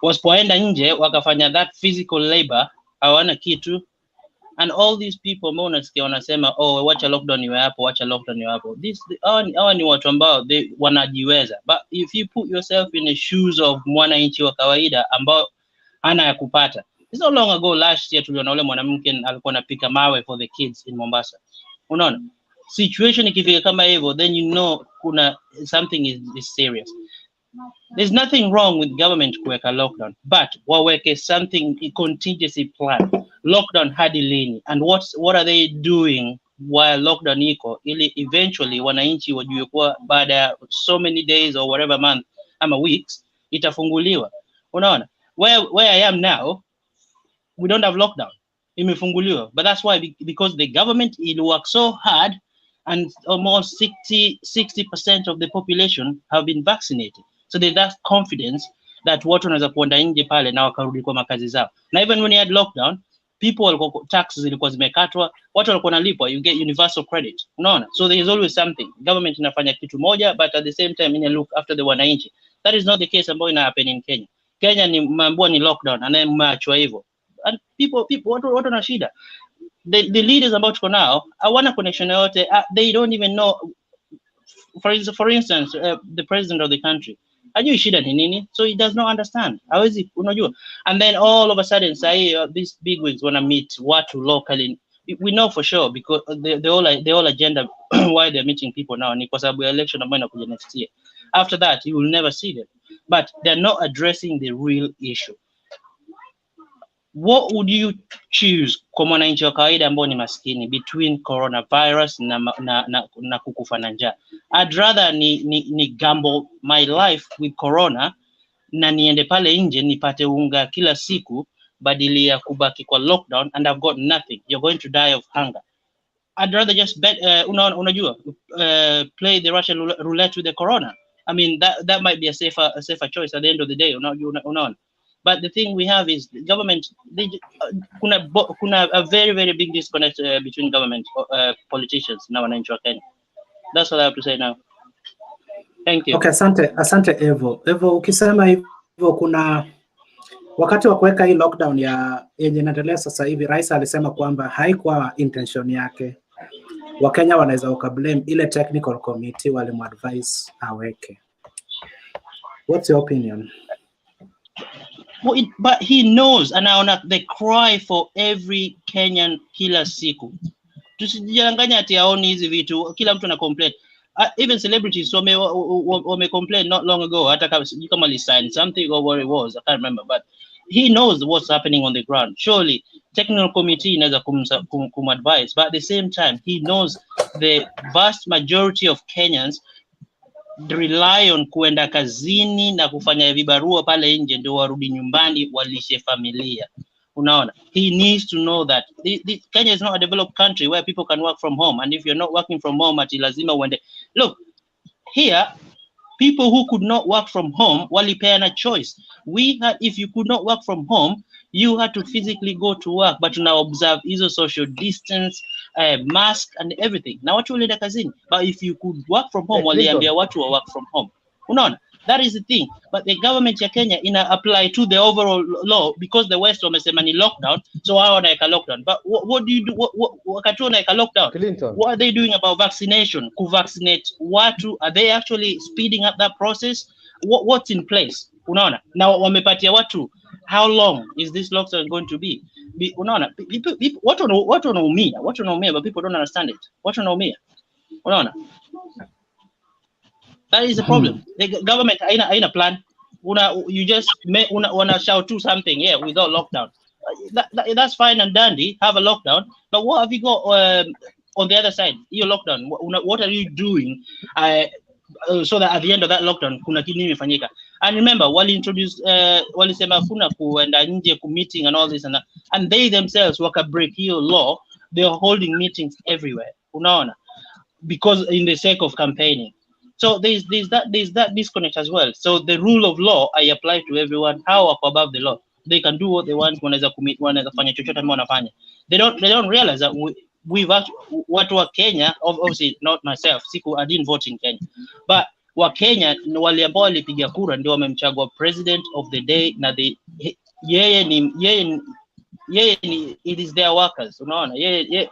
Wasipoenda nje wakafanya that physical labor, hawana kitu. And all these people ambao unasikia wanasema oh wacha lockdown iwe hapo, wacha lockdown iwe hapo. Hawa ni watu ambao wanajiweza. But if you put yourself in the shoes of mwananchi wa kawaida ambao hana ya kupata. It's not long ago last year tuliona ule mwanamke alikuwa anapika mawe for the kids in Mombasa. Unaona? Situation ikifika kama hivyo, then you know kuna something is serious. There's nothing wrong with government kuweka lockdown, but waweke something contingency plan. Lockdown hadi lini, and what are they doing while lockdown iko, ili eventually wananchi wajue kuwa baada ya so many days or whatever month ama weeks itafunguliwa. Unaona? Where I am now, we don't have lockdown. Imefunguliwa, but that's why, because the government will work so hard, and almost 60% of the population have been vaccinated. So there's that confidence that watu wanaweza kuenda nje pale na wakarudi kwa makazi zao. Na even when you had lockdown, people walikuwa taxes zilikuwa zimekatwa, watu walikuwa nalipwa, you get universal credit. Unaona? So there is always something. Government inafanya kitu moja, but at the same time ina look after the wananchi. That is not the case ambayo ina happen in Kenya. Kenya ni mambo ni lockdown, and then mmeachwa hivyo. And people watu na shida. The leaders ambao tuko nao hawana connection yote. They don't even know. For instance, the president of the country, hajui shida ni nini, so he does not understand. Hawezi, unajua. And then all of a sudden say these big wigs wanna meet watu locally. We know for sure, because the whole agenda why they're meeting people now ni kwa sababu ya election ambayo inakuja next year. After that you will never see them, but they're not addressing the real issue. What would you choose kwa mwananchi wa kawaida ambao ni maskini between coronavirus na kukufa na njaa? I'd rather ni gamble my life with corona na niende pale nje nipate unga kila siku badili ya kubaki kwa lockdown and I've got nothing. You're going to die of hunger. I'd rather just bet unajua play the Russian roulette with the corona. I mean that might be a safer choice at the end of the day. Unaona. But the thing we have is the government. Kuna a very very big disconnect between government politicians na wananchi wa Kenya. That's all I have to say now. Thank you. Okay, asante Evo. Evo, ukisema hivyo, kuna wakati wa kuweka hii lockdown yenye inaendelea sasa hivi, Rais alisema kwamba haikuwa intention yake. Wakenya wanaweza ukablame ile technical committee walimuadvise aweke. What's your opinion? Well, but he knows, and they cry for every Kenyan kila siku. Tusijanganya ati aoni hizi vitu, kila mtu ana complain. Even celebrities wame complain not long ago, hata kama li sign something or what it was, I can't remember, but he knows what's happening on the ground. Surely technical committee inaweza kumadvise, but at the same time he knows the vast majority of Kenyans rely on kuenda kazini na kufanya vibarua pale nje ndio warudi nyumbani walishe familia. Unaona? He needs to know that Kenya is not a developed country where people can work from home, and if you're not working from home ati lazima uende. Look, here people who could not work from home walipeana choice. If you could not work from home, you had to physically go to work, but now observe hizo social distance, mask and everything. Na watu walienda kazini. But if you could work from home, waliambia watu wa work from home. Unaona? That is the thing. But the government ya Kenya apply to the overall law, because the West wamesema ni lockdown, so hao wanaeka lockdown. But what do you do? Wakati wanaeka lockdown, Clinton, what are they doing about vaccination? Kuvaccinate watu, are they actually speeding up that process? What's in place? Unaona? Now wamepatia watu, how long is this lockdown going to be? Unaona? Watu wanaumia, but people don't understand it. Watu wanaumia. Unaona? That is the problem. The government haina plan. You just wanna shout to something without lockdown. That's fine and dandy. Have a lockdown, but what have you got on the other side? Your lockdown. What are you doing so that at the end of that lockdown kuna kitu imefanyika? And remember, walisema kuna kuenda nje ku meeting and all this and that, and they themselves waka break your law. They're holding meetings everywhere. Unaona? Because in the sake of campaigning. So there's that disconnect as well. So the rule of law I apply to everyone. How up above the law? They can do what they want. Wanaweza fanya chochote ambao wanafanya. They don't realize that we've watu wa Kenya, obviously not myself. I didn't vote in Kenya, but wa Kenya wale ambao walipiga kura ndio wamemchagua president of the day, na yeye ni it is their workers. Unaona, yeye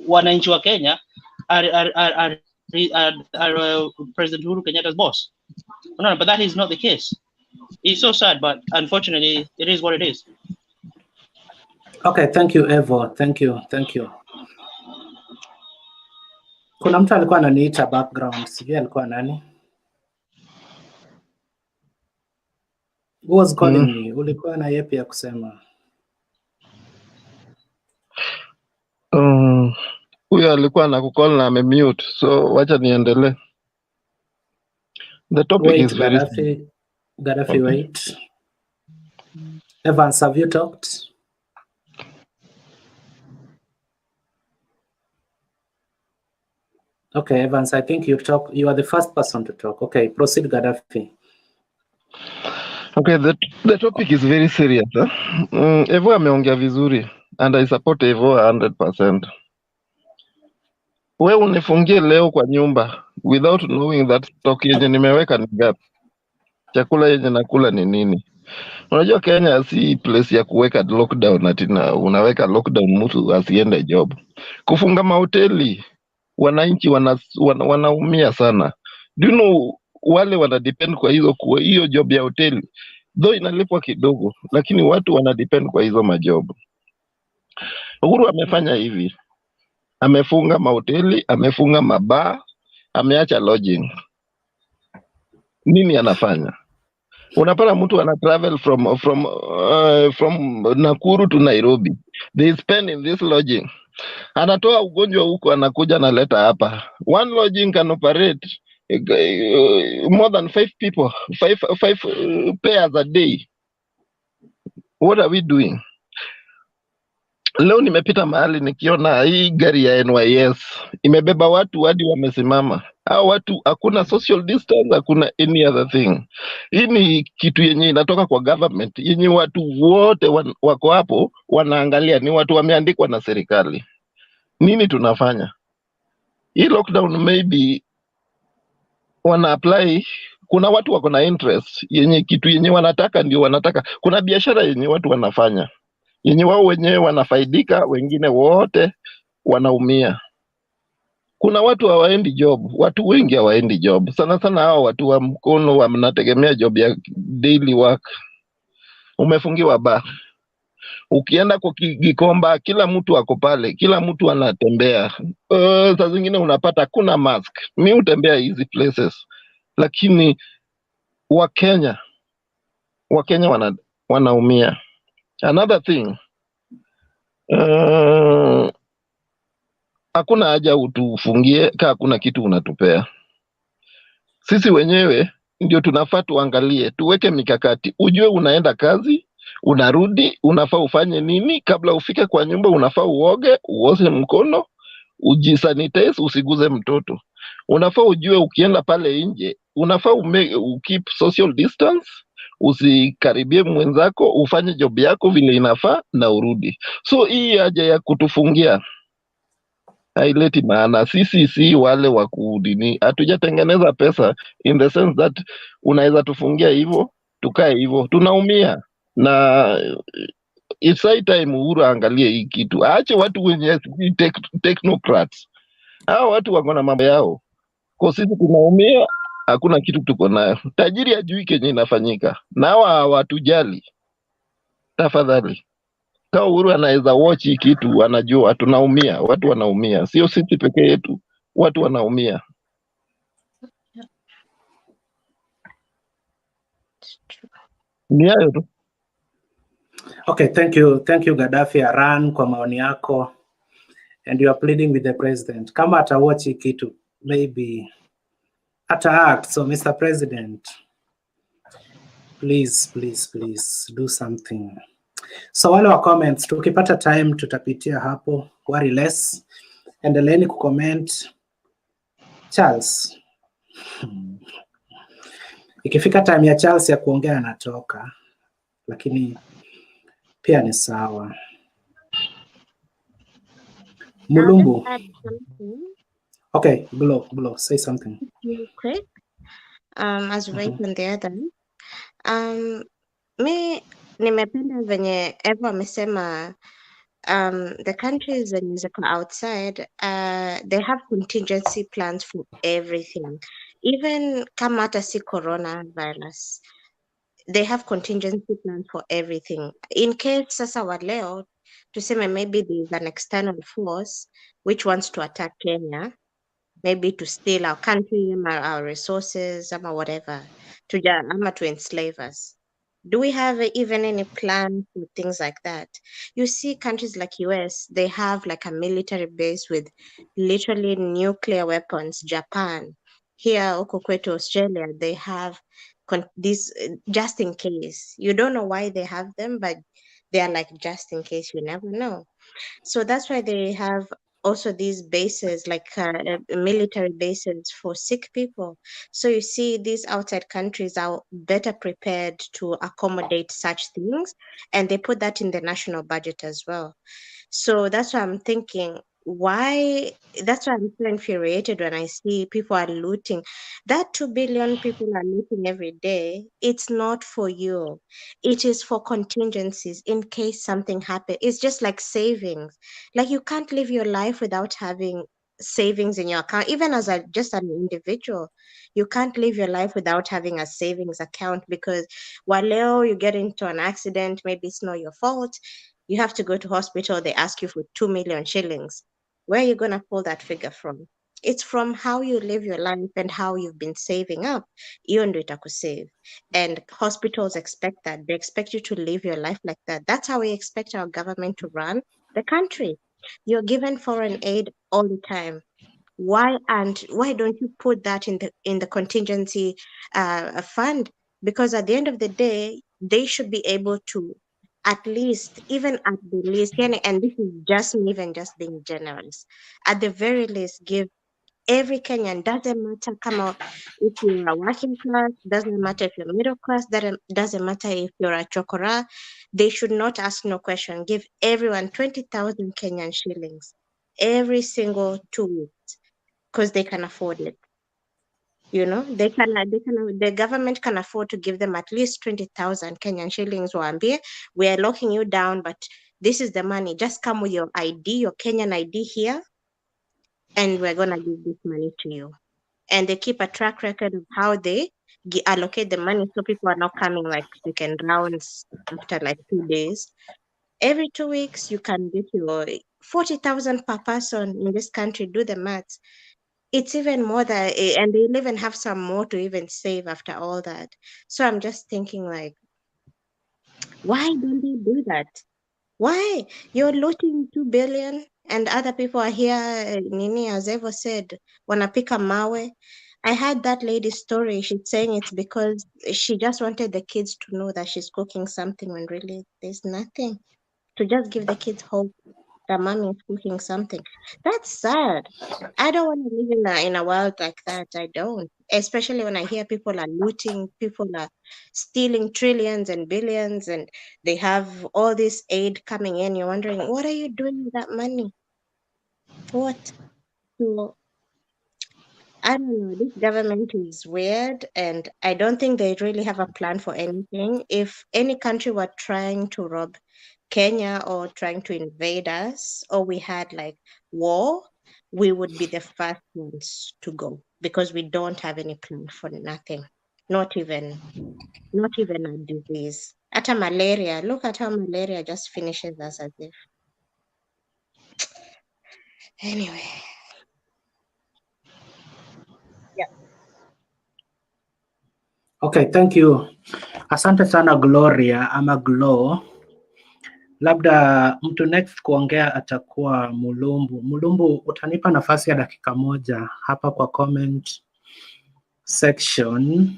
wananchi wa Kenya are President Uhuru Kenyatta's boss. No, but that is not the case. It's so sad, but unfortunately, it is what it is. Okay, thank you, Evo. Thank you. Kuna mtu alikuwa ananiita background, sijui alikuwa nani? Who was calling me? Ulikuwa na yepi ya kusema? Huyo alikuwa anakukall na amemute, so wacha niendelee. The topic Wait, is very Gaddafi, okay. Wait. Evans, have you talked? Okay, Evans, I think you are the first person to talk. Okay, proceed, Gaddafi. Okay, the topic is very serious. Evo ameongea vizuri and I support Evo 100%. We unifungie leo kwa nyumba without knowing that stock yenye nimeweka ni gapi, chakula yenye nakula ni nini. Unajua Kenya si place ya kuweka lockdown, atina unaweka lockdown mtu asiende job. Kufunga mahoteli, wananchi wanaumia sana. Do you know wale wana depend kwa hiyo job ya hoteli, though inalipwa kidogo, lakini watu wana depend kwa hizo majob. Uhuru amefanya hivi, amefunga mahoteli, amefunga mabaa, ameacha lodging. Nini anafanya? Unapata mtu ana travel from Nakuru to Nairobi. They spend in this lodging. Anatoa ugonjwa huko, anakuja analeta hapa. One lodging can operate more than 5 people, five pairs a day. What are we doing? Leo nimepita mahali nikiona hii gari ya NYS imebeba watu hadi wamesimama. Hao watu hakuna social distance, hakuna any other thing. Hii ni kitu yenye inatoka kwa government, yenye watu wote wako hapo wanaangalia, ni watu wameandikwa na serikali. Nini tunafanya? Hii lockdown maybe wana apply, kuna watu wako na interest yenye kitu yenye wanataka ndio wanataka. Kuna biashara yenye watu wanafanya yenye wao wenyewe wanafaidika, wengine wote wanaumia. Kuna watu hawaendi job, watu wengi hawaendi job. Sana sana hao watu wa mkono wanategemea job ya daily work. Umefungiwa bar. Ukienda kwa Gikomba, kila mtu ako pale, kila mtu anatembea. Saa zingine unapata kuna mask. Mimi hutembea hizi places. Lakini Wakenya wanaumia. Another thing, hakuna haja utufungie kama hakuna kitu unatupea. Sisi wenyewe ndio tunafaa tuangalie, tuweke mikakati. Ujue unaenda kazi, unarudi, unafaa ufanye nini kabla ufike kwa nyumba. Unafaa uoge, uoshe mkono, ujisanitize, usiguze mtoto. Unafaa ujue ukienda pale nje, unafaa keep social distance, usikaribie mwenzako, ufanye job yako vile inafaa na urudi. So hii haja ya kutufungia haileti maana. Sisi si wale wa kudini, hatujatengeneza pesa in the sense that unaweza tufungia hivyo tukae hivyo, tunaumia. Na it's high time Uhuru angalie hii kitu, aache watu wenye technocrats. Hao watu wako na mambo yao, kwa sisi tunaumia, hakuna kitu tuko nayo. Tajiri hajui kenye inafanyika na hawa hawatujali. Tafadhali, kama Uhuru anaweza watch hii kitu, anajua tunaumia, watu wanaumia, sio sisi peke yetu, watu wanaumia. Ni hayo tu. Okay, thank you Gaddafi Aran kwa maoni yako, and you are pleading with the president. Kama atawatch hii kitu, maybe act. So Mr. President, please do something. So wale wa comments, tukipata time tutapitia hapo, worry less. Endeleeni kucomment. Charles, ikifika time ya Charles ya kuongea anatoka, lakini pia ni sawa. Mulumbu. Okay, Glo, say something. Quick. as right on the other. Mi nimependa venye Eva amesema the countries zenye ziko outside they have contingency plans for everything, even kama hata si coronavirus, they have contingency plans for everything in case sasa wa leo tuseme maybe there's an external force which wants to attack Kenya, maybe to steal our country, our resources, or whatever, ama to enslave us. Do we have even any plan for things like that? You see countries like US, they have like a military base with literally nuclear weapons. Japan, here, huko kwetu Australia, they have this just in case. You don't know why they have them, but they are like just in case, you never know. So that's why they have also these bases, like military bases for sick people. So you see, these outside countries are better prepared to accommodate such things, and they put that in the national budget as well. So that's why I'm thinking, why? That's why I'm so infuriated when I see people are looting. That 2 billion people are looting every day. It's not for you. It is for contingencies in case something happens. It's just like savings. Like you can't live your life without having savings in your account. Even as just an individual, you can't live your life without having a savings account, because while you get into an accident, maybe it's not your fault. You have to go to hospital, they ask you for 2 million shillings. Where are you going to pull that figure from? It's from how you live your life and how you've been saving up. Hiyo ndio itakusave. And hospitals expect that. They expect you to live your life like that. That's how we expect our government to run the country. You're given foreign aid all the time. Why don't you put that in the contingency fund? Because at the end of the day, they should be able to at least, even at the least, and this is just me even just being generous, at the very least, give every Kenyan, doesn't matter if you're a working class, doesn't matter if you're middle class, doesn't matter if you're a chokora, they should not ask no question. Give everyone 20,000 Kenyan shillings every single 2 weeks, because they can afford it. You know, the government can afford to give them at least 20,000 Kenyan shillings. We are locking you down, but this is the money. Just come with your ID, your Kenyan ID here, and we're going to give this money to you. And they keep a track record of how they allocate the money, so people are not coming like second rounds after like 2 days. Every 2 weeks, you can get your 40,000 per person in this country. Do the maths. It's even more than, and they'll even have some more to even save after all that. So I'm just thinking, like, why don't they do that? Why? You're looting 2 billion and other people are here, Nini, as Evo said, wanapika mawe. I heard that lady's story. She's saying it's because she just wanted the kids to know that she's cooking something when really there's nothing. To just give the kids hope that mommy is cooking something. That's sad. I don't want to live in a world like that. I don't. Especially when I hear people are looting, people are stealing trillions and billions, and they have all this aid coming in. You're wondering, what are you doing with that money? What? So, I don't know. This government is weird, and I don't think they really have a plan for anything. If any country were trying to rob Kenya or trying to invade us, or we had like war, we would be the first ones to go, because we don't have any plan for nothing. Not even a disease. Hata malaria. Look at how malaria just finishes us as if. Anyway. Yeah. Okay, thank you. Asante sana Gloria ama Glow. Labda mtu next kuongea atakuwa Mulumbu. Mulumbu, utanipa nafasi ya dakika moja hapa kwa comment section.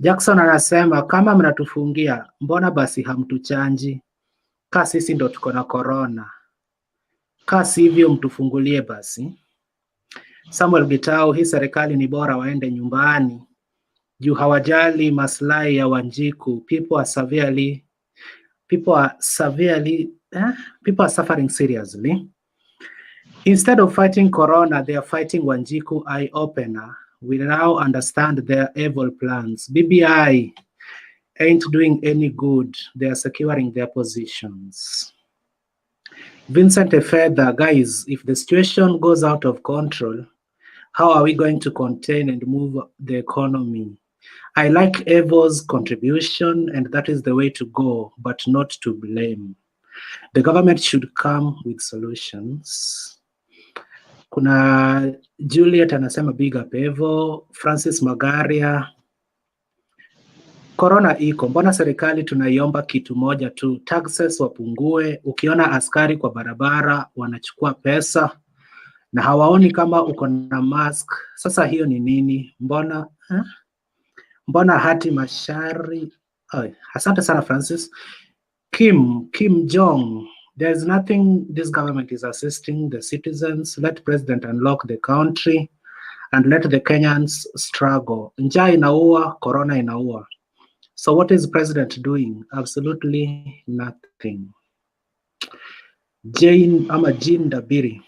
Jackson anasema kama mnatufungia, mbona basi hamtuchanji? Kaa sisi ndo tuko na corona. Kaa sivyo mtufungulie basi. Samuel Gitau, hii serikali ni bora waende nyumbani. Juu hawajali maslahi ya Wanjiku. People are suffering seriously. Instead of fighting corona, they are fighting Wanjiku eye opener. We now understand their evil plans. BBI ain't doing any good. They are securing their positions. Vincent Efedha, guys, if the situation goes out of control, how are we going to contain and move the economy? I like Evo's contribution, and that is the way to go, but not to blame. The government should come with solutions. Kuna Juliet anasema big up Evo. Francis Magaria, Corona iko, mbona serikali tunaiomba kitu moja tu, taxes wapungue. Ukiona askari kwa barabara wanachukua pesa na hawaoni kama uko na mask. Sasa hiyo ni nini? Mbona hati mashari? Asante sana Francis. Kim Jong, there's nothing this government is assisting the citizens. Let president unlock the country and let the Kenyans struggle. Njaa inaua, corona inaua. So what is president doing? Absolutely nothing. Jean Dabiri,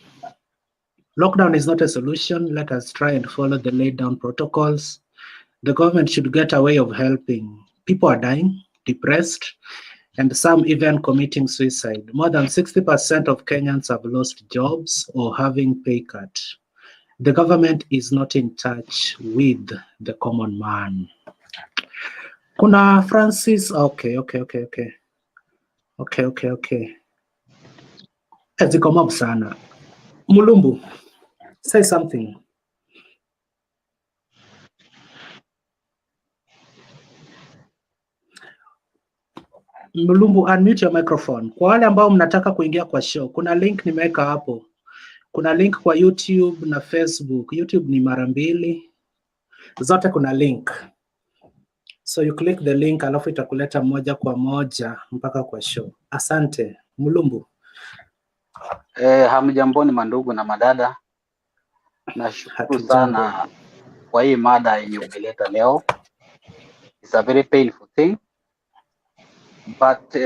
lockdown is not a solution. Let us try and follow the laid down protocols. The government should get a way of helping. People are dying, depressed, and some even committing suicide. More than 60% of Kenyans have lost jobs or having pay cut. The government is not in touch with the common man. Kuna Francis, okay. Ziko mob sana. Mulumbu, say something. Mulumbu, unmute your microphone. Kwa wale ambao mnataka kuingia kwa show, kuna link nimeweka hapo. Kuna link kwa YouTube na Facebook. YouTube ni mara 2. Zote kuna link. So you click the link alafu itakuleta moja kwa moja mpaka kwa show. Asante. Mulumbu. Hamjamboni mandugu na madada. Nashukuru sana kwa hii mada yenye umeleta leo. It's a very painful thing. But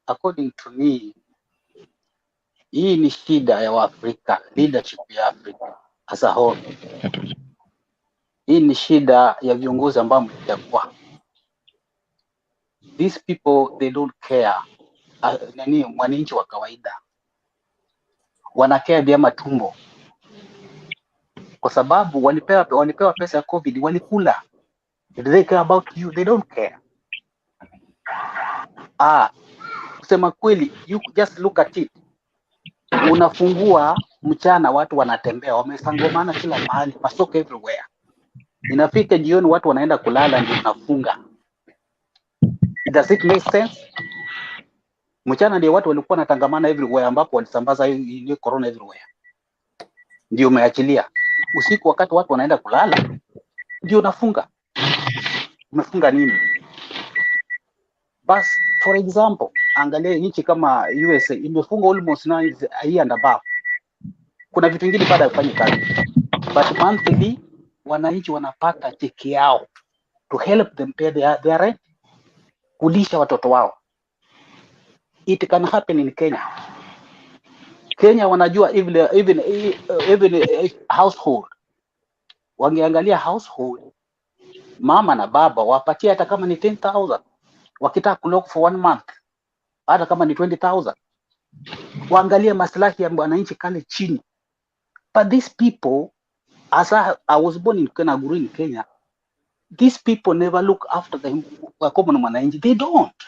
according to me, hii ni shida ya Afrika, leadership ya Afrika as a whole. Hii ni shida ya viongozi ambao mlichagua. These people, they don't care. Mwananchi wa kawaida wanakea vyama tumbo, kwa sababu walipewa pesa ya COVID, walikula. If they care about you, they don't care. Kusema kweli, you just look at it. Unafungua mchana, watu wanatembea, wamesangomana kila mahali, masoko everywhere. Inafika jioni, watu wanaenda kulala, ndio unafunga. Does it make sense? Mchana ndio watu walikuwa wanatangamana everywhere, ambapo walisambaza hii corona everywhere. Ndio umeachilia. Usiku wakati watu wanaenda kulala, ndio unafunga. Umefunga nini? Bas, for example, angalia nchi kama USA imefunga almost 9 years and above. Kuna vitu vingine baada ya kufanya kazi. But monthly wananchi wanapata cheki yao to help them pay their rent, kulisha watoto wao. It can happen in Kenya. Kenya wanajua even household. Wangeangalia household, mama na baba wapatie hata kama ni 10,000. Wakitaka kulock for 1 month, hata kama ni 20,000. Waangalie maslahi ya wananchi kale chini. But these people, as I was born in Kenaguru in Kenya, these people never look after the common mwananchi. They don't.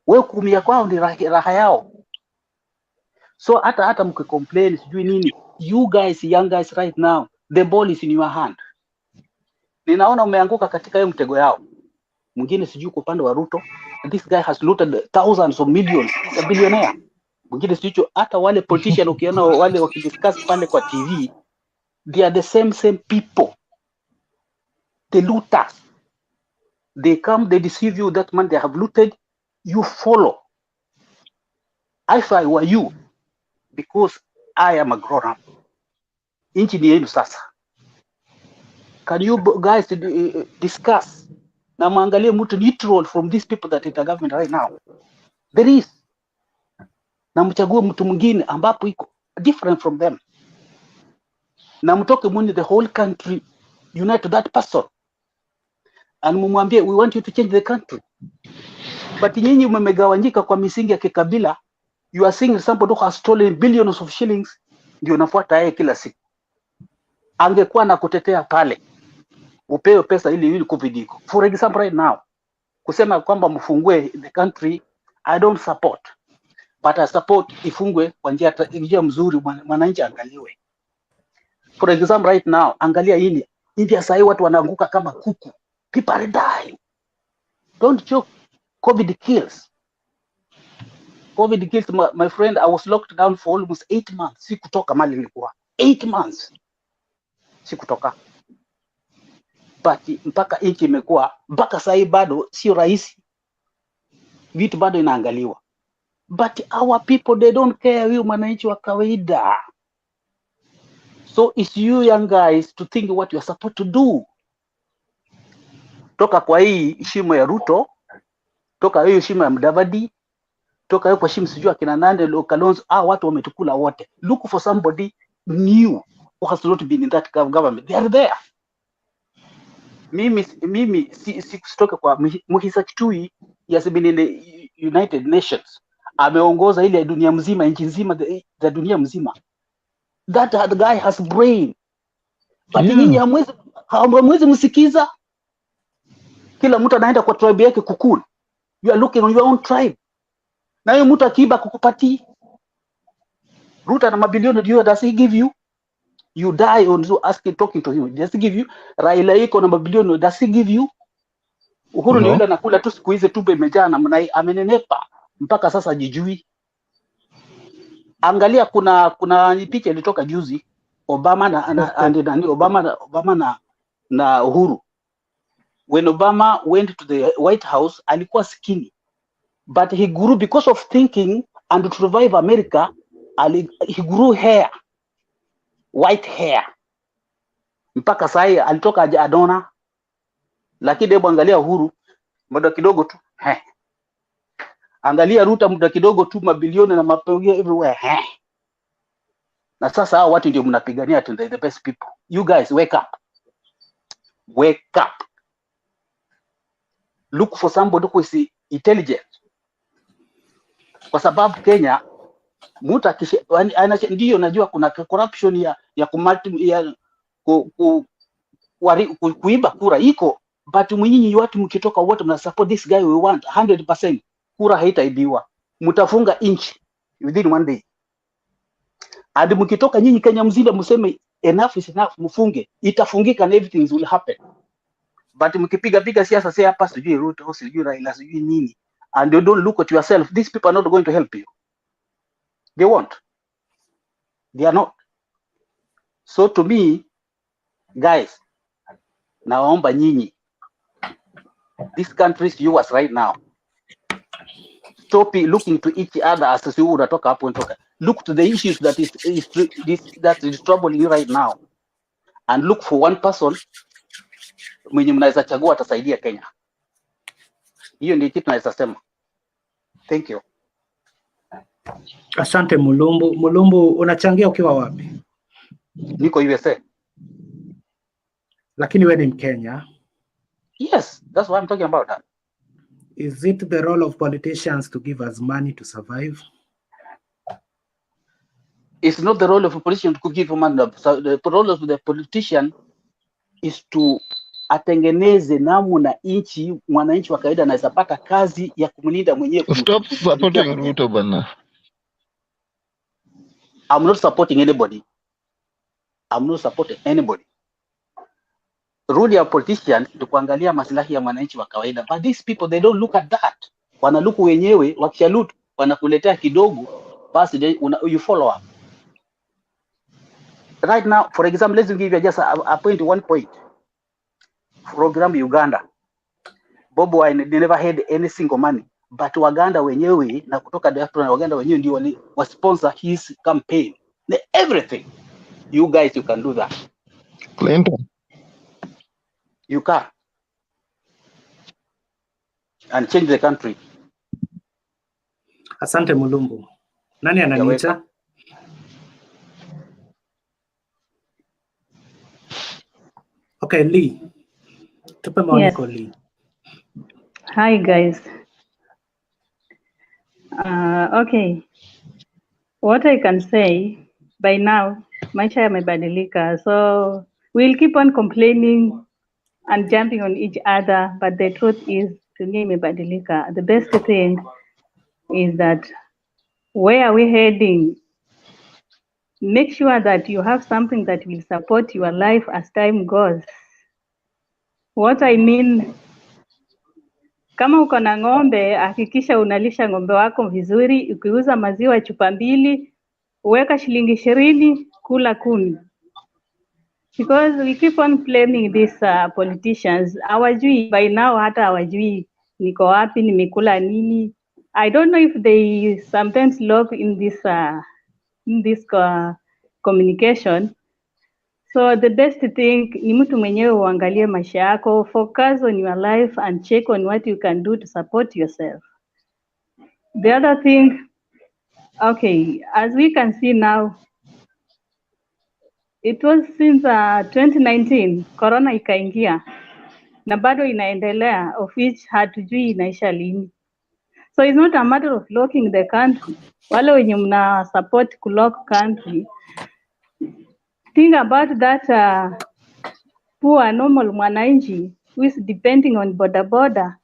Wewe kumia kwao ni raha yao. So hata mkicomplain sijui nini, you guys, young guys right now, the ball is in your hand. Ninaona umeanguka katika hiyo mtego yao. Mwingine sijui kwa upande wa RUTO, this guy has looted thousands of millions, he's a billionaire. Mwingine sijui hata wale politician ukiona wale wakidiscuss pale kwa TV, they are the same people. They loot us. They come, they deceive you, that man they have looted, you follow. If I were you, because I am a grown up, inchi ni yenu sasa. Can you guys discuss na muangalie mtu neutral from these people that in the government right now? There is. Na mchague mtu mwingine ambapo iko different from them. na mtoke muni the whole country unite to that person and mumwambie we want you to change the country. But nyinyi mmegawanyika kwa misingi ya kikabila. You are seeing somebody who has stolen billions of shillings, ndio nafuata yeye kila siku. Angekuwa na kutetea pale, upewe pesa ili COVID iko. For example right now, kusema kwamba mfungue the country, I don't support. But I support ifungwe kwa njia mzuri, mwananchi angaliwe. For example right now, angalia India sasa watu wanaanguka kama kuku. People are dying. Don't joke. COVID kills. COVID kills my friend. I was locked down for almost 8 months. Sikutoka mali nilikuwa. 8 months. Sikutoka. But mpaka inchi imekuwa mpaka sasa bado sio rahisi. Vitu bado inaangaliwa. But our people, they don't care. Huyu mwananchi wa kawaida. So it's you young guys to think what you are supposed to do. Toka kwa hii shimo ya Ruto, toka hiyo shimo ya Mudavadi, toka hiyo kwa shimo sijua kina nane Kalonzo, watu wametukula wote. Look for somebody new who has not been in that government. They are there. Mimi sitoke kwa Muhisa Kitui, he has been in the United Nations. Ameongoza ile dunia mzima, nchi nzima za dunia mzima. That guy has brain. But nyinyi hamwezi msikiza. Kila mtu anaenda kwa tribe yake kukula. You are looking on your own tribe. Na hiyo mtu akiiba kukupati. Ruto na mabilioni does he give you? You die on so asking, talking to him. Does he give you? Raila iko na mabilioni, does he give you? Uhuru ni yule anakula tu siku hizi tumbo imejaa na amenenepa. Mpaka sasa jijui. Angalia kuna picha ilitoka juzi Obama na Uhuru. When Obama went to the White House, alikuwa skinny, but he grew because of thinking and to revive America. He grew hair, white hair, mpaka sai alitoka Adona. Lakini hebu angalia Uhuru, muda kidogo tu angalia Ruto, muda kidogo tu mabilioni na mapeo everywhere na sasa hao watu ndio mnapigania the best people. You guys wake up. Wake up. Look for somebody who is intelligent. Kwa sababu Kenya mtu ndio najua kuna corruption ya kuiba kura iko, but mnyinyi watu mkitoka wote mna support this guy, we want 100% kura haitaibiwa. Mtafunga inchi within 1 day. Hadi mkitoka nyinyi Kenya mzima mseme enough is enough, mfunge, itafungika and everything will happen. But mkipiga siasa sasa hapa sijui Ruto sijui Raila sijui nini, and you don't look at yourself, these people are not going to help you. They won't. They are not. So to me, guys, naomba nyinyi, this country is yours right now. Stop looking to each other as si unatoka hapo unatoka. Look to the issues that is troubling you right now, and look for one person mwenye mnaweza chagua atasaidia Kenya. Hiyo ndio kitu naweza sema. Thank you. Asante Mulumbu. Mulumbu, unachangia ukiwa wapi? Niko USA. Lakini wewe ni Mkenya. Yes, that's what I'm talking about. That. Is it the role of politicians to give us money to survive? It's not the role of a politician to give money. So the role of the politician is to atengeneze namna nchi mwananchi wa kawaida anaweza pata kazi ya kumlinda mwenyewe. Stop supporting Ruto bana. I'm not supporting anybody. I'm not supporting anybody. Rule ya politicians ni kuangalia maslahi ya mwananchi wa kawaida. But these people, they don't look at that. Wanaluku wenyewe, wakishalutu, wanakuletea kidogo, basi you follow up. Right now, for example, let's give you just a one point. Program Uganda. Bobo I never had any single money. But Waganda wenyewe na kutoka diaspora na Waganda wenyewe ndio wa sponsor his campaign. Everything. You guys, you can do that. Clinton. You can. And change the country. Asante Mulumbu. Nani ananiita? Okay, Lee. Tupe maoni Yes. yako Lee. Hi guys. Okay. What I can say by now, maisha yamebadilika. So we'll keep on complaining and jumping on each other, but the truth is dunia imebadilika. The best thing is that where are we heading? Make sure that you have something that will support your life as time goes. What I mean, kama uko na ng'ombe, hakikisha unalisha ng'ombe wako vizuri. Ukiuza maziwa chupa 2, weka shilingi 20, kula 10. Because we keep on blaming these politicians. Hawajui by now, hata hawajui niko wapi, nimekula nini. I don't know if they sometimes log in this communication. So the best thing ni mtu mwenyewe uangalie maisha yako, focus on your life and check on what you can do to support yourself. The other thing, okay, as we can see now, it was since 2019 corona ikaingia na bado inaendelea, of which hatujui inaisha lini. So it's not a matter of locking the country. Wale wenye mna support kulock country, think about that poor normal mwananchi who is depending on bodaboda.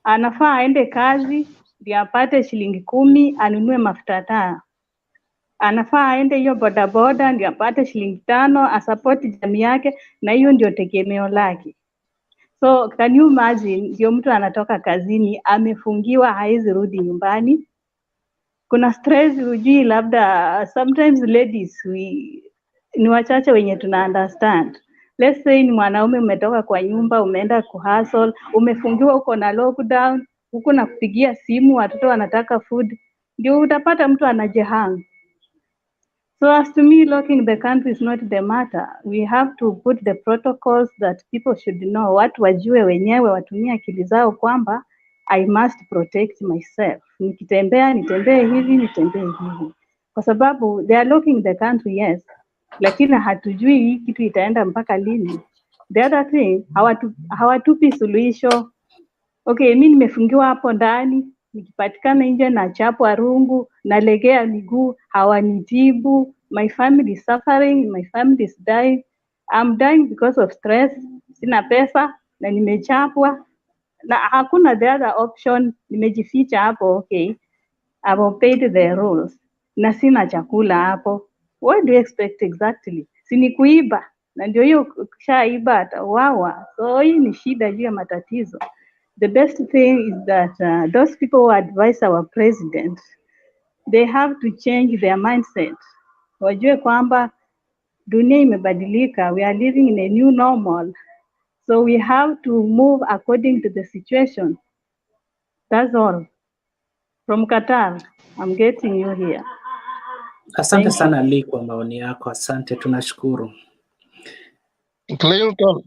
Anafaa aende kazi ndio apate shilingi 10 anunue mafuta taa. Anafaa aende hiyo bodaboda ndio apate shilingi 5 asapoti jamii yake, na hiyo ndio tegemeo lake. So can you imagine, ndio mtu anatoka kazini amefungiwa, haizi rudi nyumbani. Kuna stress, hujui labda sometimes ladies ni wachache wenye tuna understand. Let's say ni mwanaume umetoka kwa nyumba, umeenda kuhustle, umefungiwa, uko na lockdown, huko na kupigia simu, watoto wanataka food, ndio utapata mtu anajehang. So as to me, locking the country is not the matter. We have to put the protocols that people should know. Watu wajue wenyewe, watumie akili zao kwamba I must protect myself. Nikitembea, nitembee hivi, nitembee hivi. Kwa sababu they are locking the country, yes. Lakini hatujui hii kitu itaenda mpaka lini. The other thing, hawatupi suluhisho. Okay, mimi nimefungiwa hapo ndani, nikipatikana nje na chapwa rungu, nalegea miguu, hawanitibu. My family is suffering, my family is dying. I'm dying because of stress, sina pesa na nimechapwa. Na hakuna the other option, nimejificha hapo, okay. I've paid the rules. Na sina chakula hapo. What do you expect exactly? Sini kuiba. Na ndio hiyo kushaiba atauawa. So hii ni shida juu ya matatizo. The best thing is that those people who advise our president, they have to change their mindset. Wajue kwamba dunia imebadilika. We are living in a new normal. So we have to move according to the situation. That's all. From Qatar, I'm getting you here. Asante sana Lee kwa maoni yako. Asante, tunashukuru. Clinton,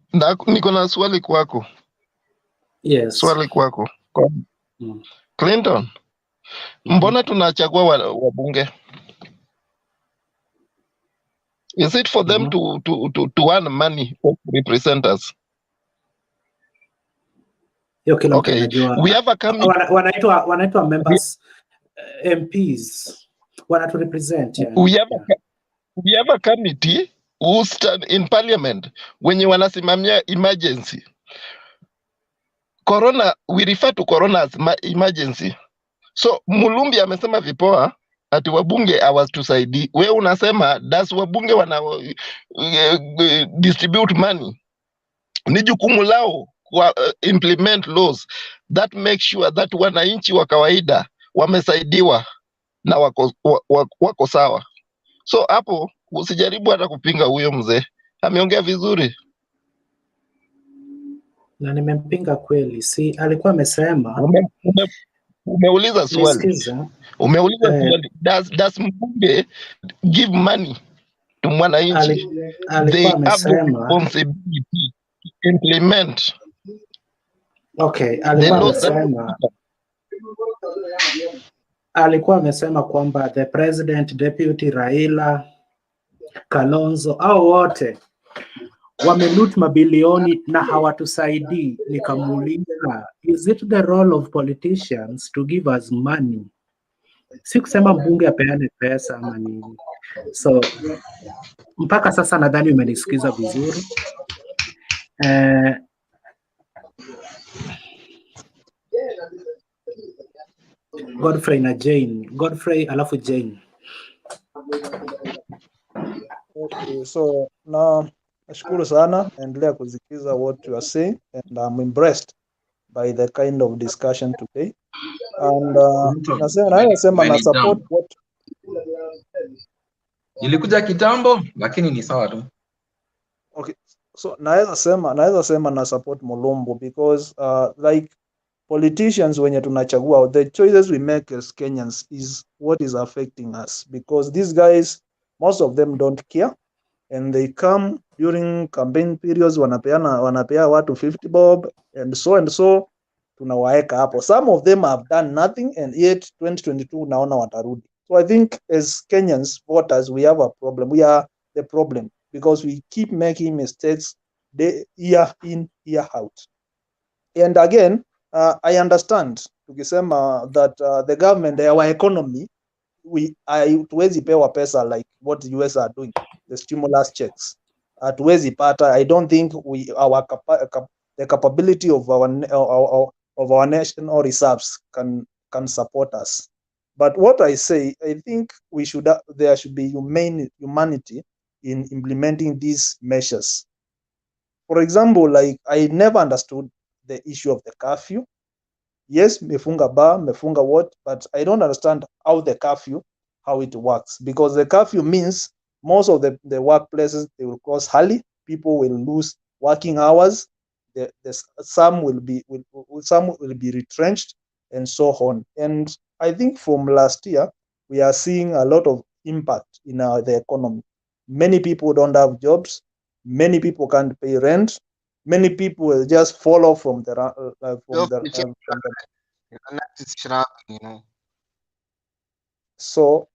niko na swali kwako. Yes. Swali kwako. Clinton, mbona tunachagua wabunge? Is it for them to earn money or represent us? Yo, kila okay. Anajua. We have a committee. Wanaitwa members, MPs. Wanatu represent. Yani. We have a committee who stand in parliament wenye wanasimamia emergency. Corona, we refer to corona as emergency. So Mulumbi amesema vipoa ati wabunge hawatusaidii. Wewe unasema das wabunge wana distribute money. Ni jukumu lao kwa implement laws that make sure that wananchi wa kawaida wamesaidiwa na wako sawa. So hapo usijaribu hata kupinga huyo mzee. Ameongea vizuri. Na nimempinga kweli. Si alikuwa amesema umeuliza swali. Umeuliza swali. Does mbunge give money to mwananchi? They have the responsibility to implement. Okay, alikuwa amesema kwamba the president, deputy Raila, Kalonzo au wote wamenut mabilioni na hawatusaidii. Nikamuuliza, is it the role of politicians to give us money? Si kusema mbunge apeane pesa ama nini. So mpaka sasa nadhani umenisikiza vizuri. Godfrey na Jane. Godfrey alafu Jane. Okay, so na nashukuru sana, endelea kusikiza what you are saying, and I'm impressed by the kind of discussion today. And naweza sema na support what ilikuja kitambo lakini ni sawa tu. Okay, so naweza sema na support Mulumbu because like politicians wenye tunachagua, the choices we make as Kenyans is what is affecting us, because these guys, most of them don't care, and they come during campaign periods, wanapea watu 50 bob and so tunawaeka hapo. Some of them have done nothing, and yet 2022 naona watarudi. So I think as Kenyans voters, we have a problem. We are the problem because we keep making mistakes year in, year out. And again, I understand tukisema that the government, our economy, hatuwezi pewa pesa like what the US are doing, the stimulus checks. Hatuwezi pata. I don't think the capability of our national reserves can support us. But what I say, I think there should be humanity in implementing these measures. For example, like I never understood the issue of the curfew. Yes, mefunga bar, mefunga what, but I don't understand how the curfew, how it works, because the curfew means most of the workplaces, they will close early, people will lose working hours, some will be retrenched, and so on. And I think from last year, we are seeing a lot of impact in the economy. Many people don't have jobs, many people can't pay rent, many people will just fall off from the you know. So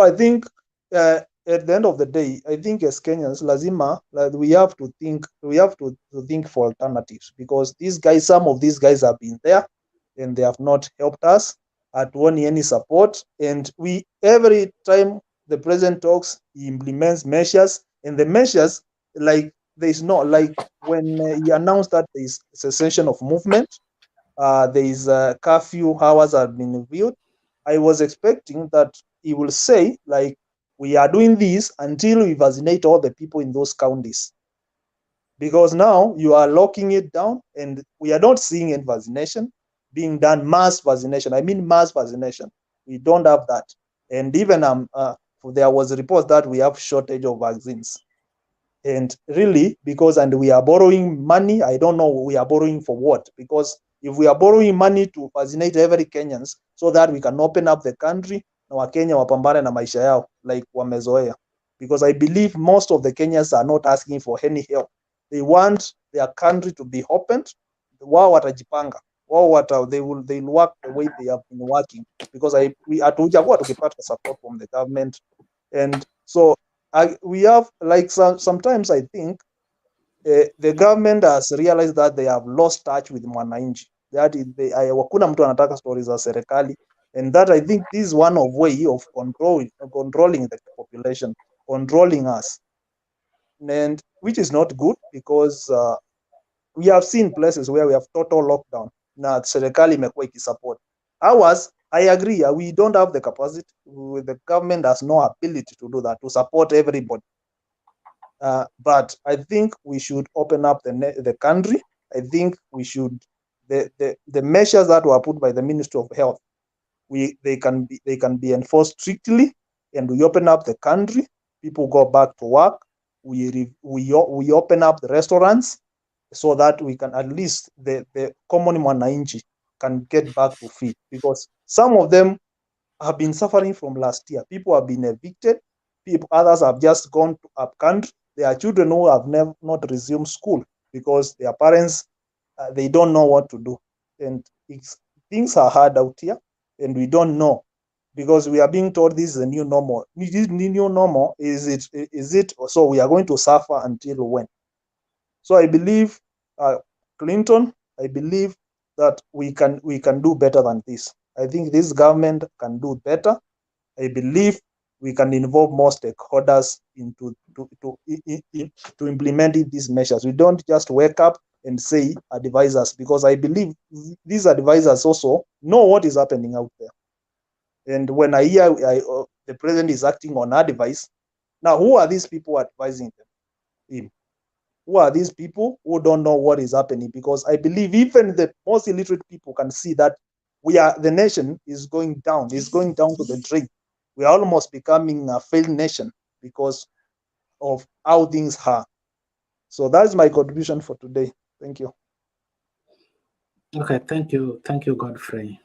I think at the end of the day, I think as Kenyans, lazima, we have to think for alternatives, because some of these guys have been there and they have not helped us at any support. And every time the president talks, he implements measures, and the measures, like there's no, like when he announced that there is cessation of movement, there is curfew hours have been reviewed. I was expecting that he will say, like, we are doing this until we vaccinate all the people in those counties, because now you are locking it down, and we are not seeing any vaccination being done, mass vaccination. I mean mass vaccination. We don't have that, and even there was a report that we have shortage of vaccines. And really, and we are borrowing money, I don't know we are borrowing for what, because if we are borrowing money to vaccinate every Kenyans so that we can open up the country, na Wakenya wapambane na maisha yao like wamezoea, because I believe most of the Kenyans are not asking for any help. They want their country to be opened. Wao watajipanga, they will work the way they have been working, because hatujakuwa tukipata support from the government. And so we have, like, sometimes I think the government has realized that they have lost touch with mwananchi, that wakuna mtu anataka stories za serikali, and that I think this is one of way of controlling the population, controlling us, and which is not good, because we have seen places where we have total lockdown na serikali imekuwa ikisupport. Ours, I agree, we don't have the capacity, the government has no ability to do that, to support everybody. But I think we should open up the country. I think we should, the measures that were put by the Ministry of Health, they can be enforced strictly, and we open up the country. People go back to work. We open up the restaurants, so that we can, at least the common mwananchi can get back to feed, because some of them have been suffering from last year. People have been evicted. Others have just gone to up country. There are children who have not resumed school because their parents, they don't know what to do, and things are hard out here, and we don't know because we are being told this is a new normal. This new normal, is it so we are going to suffer until when? So I believe, Clinton, I believe that we can do better than this. I think this government can do better. I believe we can involve more stakeholders into to implementing these measures. We don't just wake up and say advisors, because I believe these advisors also know what is happening out there. And when I hear the president is acting on advice, now who are these people advising him? Who are these people who don't know what is happening? Because I believe even the most illiterate people can see that the nation is going down. It's going down to the drain. We are almost becoming a failed nation because of how things are. So that's my contribution for today. Thank you. Okay, thank you, Godfrey.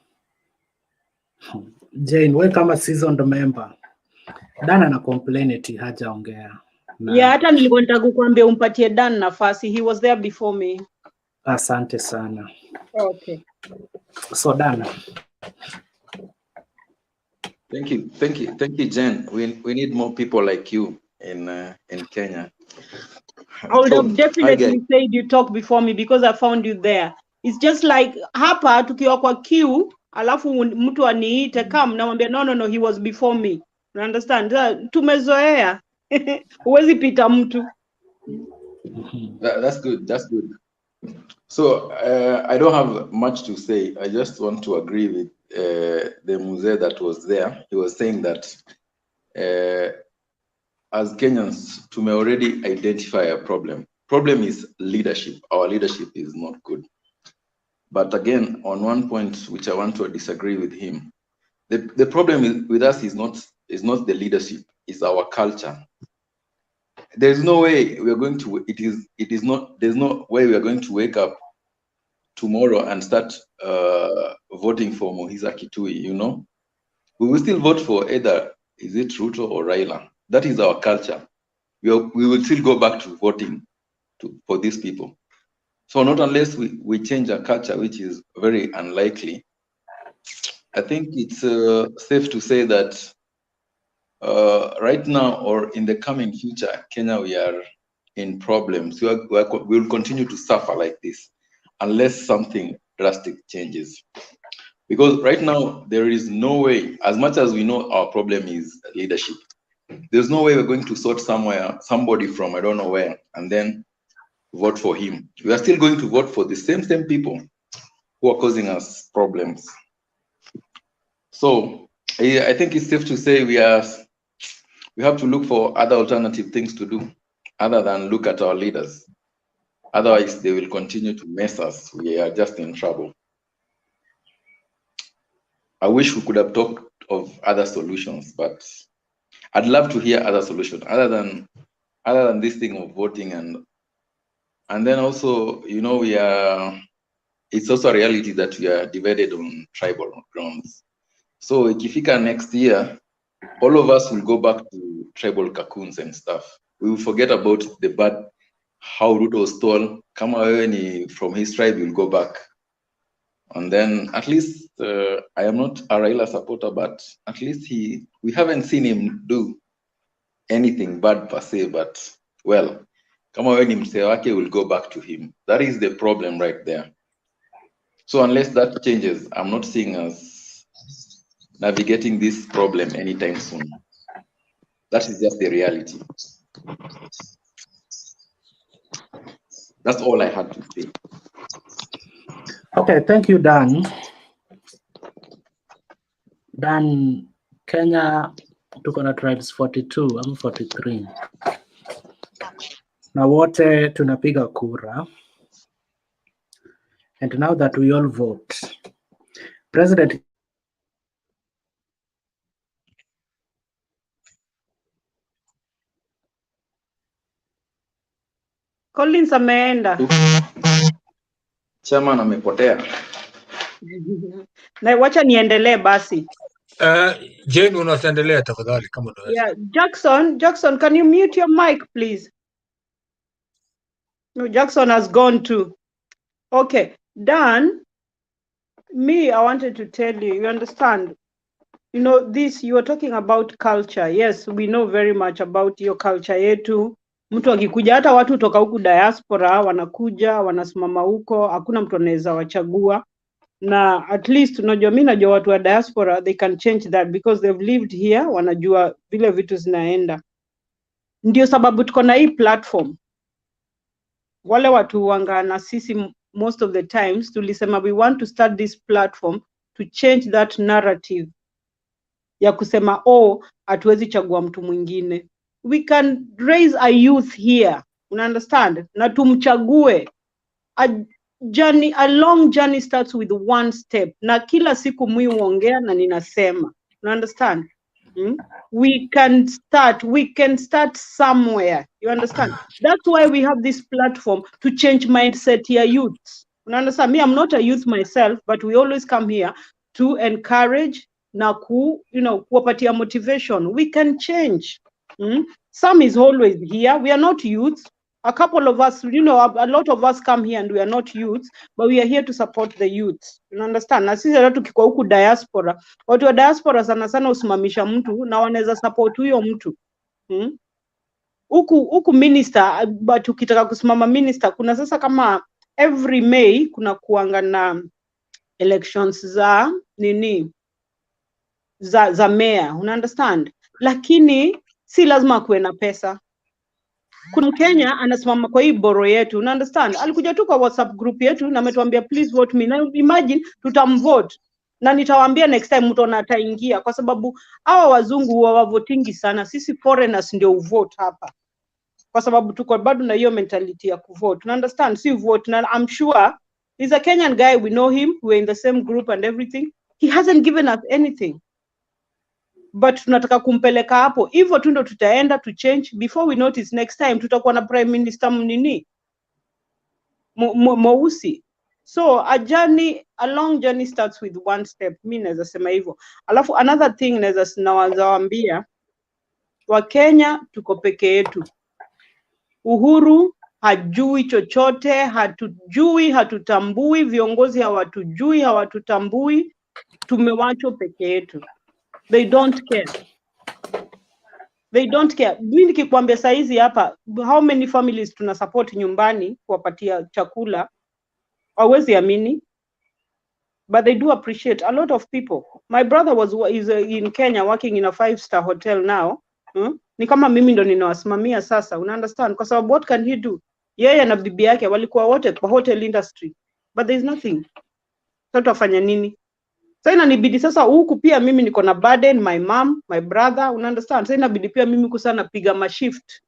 Jane, wewe kama seasoned member, Dan ana complain eti hajaongea. Yeah, hata nilikuwa nataka kukuambia umpatie Dan nafasi. He was there before me. Asante sana. Okay. So Dan. Thank you, Jen. We need more people like you in Kenya. I would have definitely said you talk before me because I found you there. It's just like hapa tukiwa kwa queue, alafu mtu aniite come namwambia no, he was before me. You understand? Tumezoea. Huwezi pita mtu. That's good. So I don't have much to say. I just want to agree with the Muse that was there. He was saying that as Kenyans, we may already identify a problem. Problem is leadership. Our leadership is not good. But again, on one point which I want to disagree with him, the problem with us is not the leadership, it's our culture. There's no way we are going to. There's no way we are going to wake up tomorrow and start voting for Mohiza Kitui. You know, we will still vote for either is it RUTO or RAILA. That is our culture. We will still go back to voting for these people. So not unless we change our culture, which is very unlikely. I think it's safe to say that right now or in the coming future, Kenya, we are in problems. We will continue to suffer like this unless something drastic changes. Because right now, there is no way, as much as we know our problem is leadership, there's no way we're going to sort somebody from I don't know where, and then vote for him. We are still going to vote for the same people who are causing us problems. So I think it's safe to say we have to look for other alternative things to do other than look at our leaders. Otherwise, they will continue to mess us. We are just in trouble. I wish we could have talked of other solutions, but I'd love to hear other solutions other than this thing of voting and then also, you know, it's also a reality that we are divided on tribal grounds. So ikifika next year, all of us will go back to tribal cocoons and stuff. We will forget about the bad, how Ruto stole. Kama wewe ni from his tribe, you'll go back. And then at least, I am not a RAILA supporter, but at least we haven't seen him do anything bad per se, but well, kama wewe ni msee wake, will go back to him. That is the problem right there. So unless that changes, I'm not seeing us navigating this problem anytime soon. That is just the reality. That's all I had to say. Okay, thank you, Dan. Dan, Kenya tuko na tribes 42 ama 43 na wote tunapiga kura, and now that we all vote, President Collins ameenda. Chairman amepotea. Na wacha niendelee basi. Jane, unaendelea tafadhali kama unaweza. Yeah, Jackson, can you mute your mic, please? No, Jackson has gone too. Okay, Dan, I wanted to tell you, you understand, you know, this, you are talking about culture. Yes, we know very much about your culture yetu. Mtu akikuja, hata watu toka huku diaspora wanakuja, wanasimama huko, hakuna mtu anaweza wachagua. Na at least unajua, mimi najua watu wa diaspora, they can change that because they've lived here, wanajua vile vitu zinaenda. Ndio sababu tuko na hii platform. Wale watu wanga na sisi most of the times tulisema we want to start this platform to change that narrative ya kusema hatuwezi chagua mtu mwingine. We can raise a youth here, una understand, na tumchague. A long journey starts with one step, na kila siku mimi huongea na ninasema, una understand. We can start somewhere, you understand. That's why we have this platform to change mindset ya youth, you understand. Me, I'm not a youth myself, but we always come here to encourage na kuwapatia motivation. We can change. Some is always here. We are not youth. A couple of us, a lot of us come here and we are not youth, but we are here to support the youth. You understand? Na sisi hata tukikuwa huku diaspora, watu wa diaspora sana sana usimamisha mtu na wanaweza support huyo mtu. Huku minister, but ukitaka kusimama minister, kuna sasa kama every May kuna kuanga na elections za nini? Za mayor, una understand? Lakini si lazima kuwe na pesa. Kuna Kenya anasimama kwa hii boro yetu, una understand? Alikuja tu kwa WhatsApp group yetu na ametuambia please vote me. Na imagine tutamvote. Na nitawaambia next time mtu ataingia kwa sababu hawa wazungu huwa votingi sana. Sisi foreigners ndio uvote hapa. Kwa sababu tuko bado na hiyo mentality ya kuvote. Una understand? Si vote, na I'm sure he's a Kenyan guy, we know him, we're in the same group and everything. He hasn't given us anything. But tunataka kumpeleka hapo. Hivyo tu ndo tutaenda to change. Before we notice, next time tutakuwa na prime minister mnini mweusi. So a long journey starts with one step. Mimi naweza sema hivyo. Alafu another thing naweza waambia, wa Kenya tuko peke yetu. Uhuru hajui chochote, hatutambui, viongozi hawatutambui, tumewachwa peke yetu. They don't care. They don't care. Mimi nikikwambia saizi hapa, how many families tuna support nyumbani kuwapatia chakula, hawezi amini. But they do appreciate a lot of people. My brother is in Kenya working in a 5-star hotel now. Ni kama mimi ndo ninawasimamia sasa, una understand? Kwa sababu what can he do? Yeye na bibi yake walikuwa wote kwa hotel industry. But there is nothing. Sasa tutafanya nini? Sasa inanibidi sasa huku pia mimi niko na burden, my mom, my brother, una understand? Sasa inabidi pia mimi kusana piga ma shift.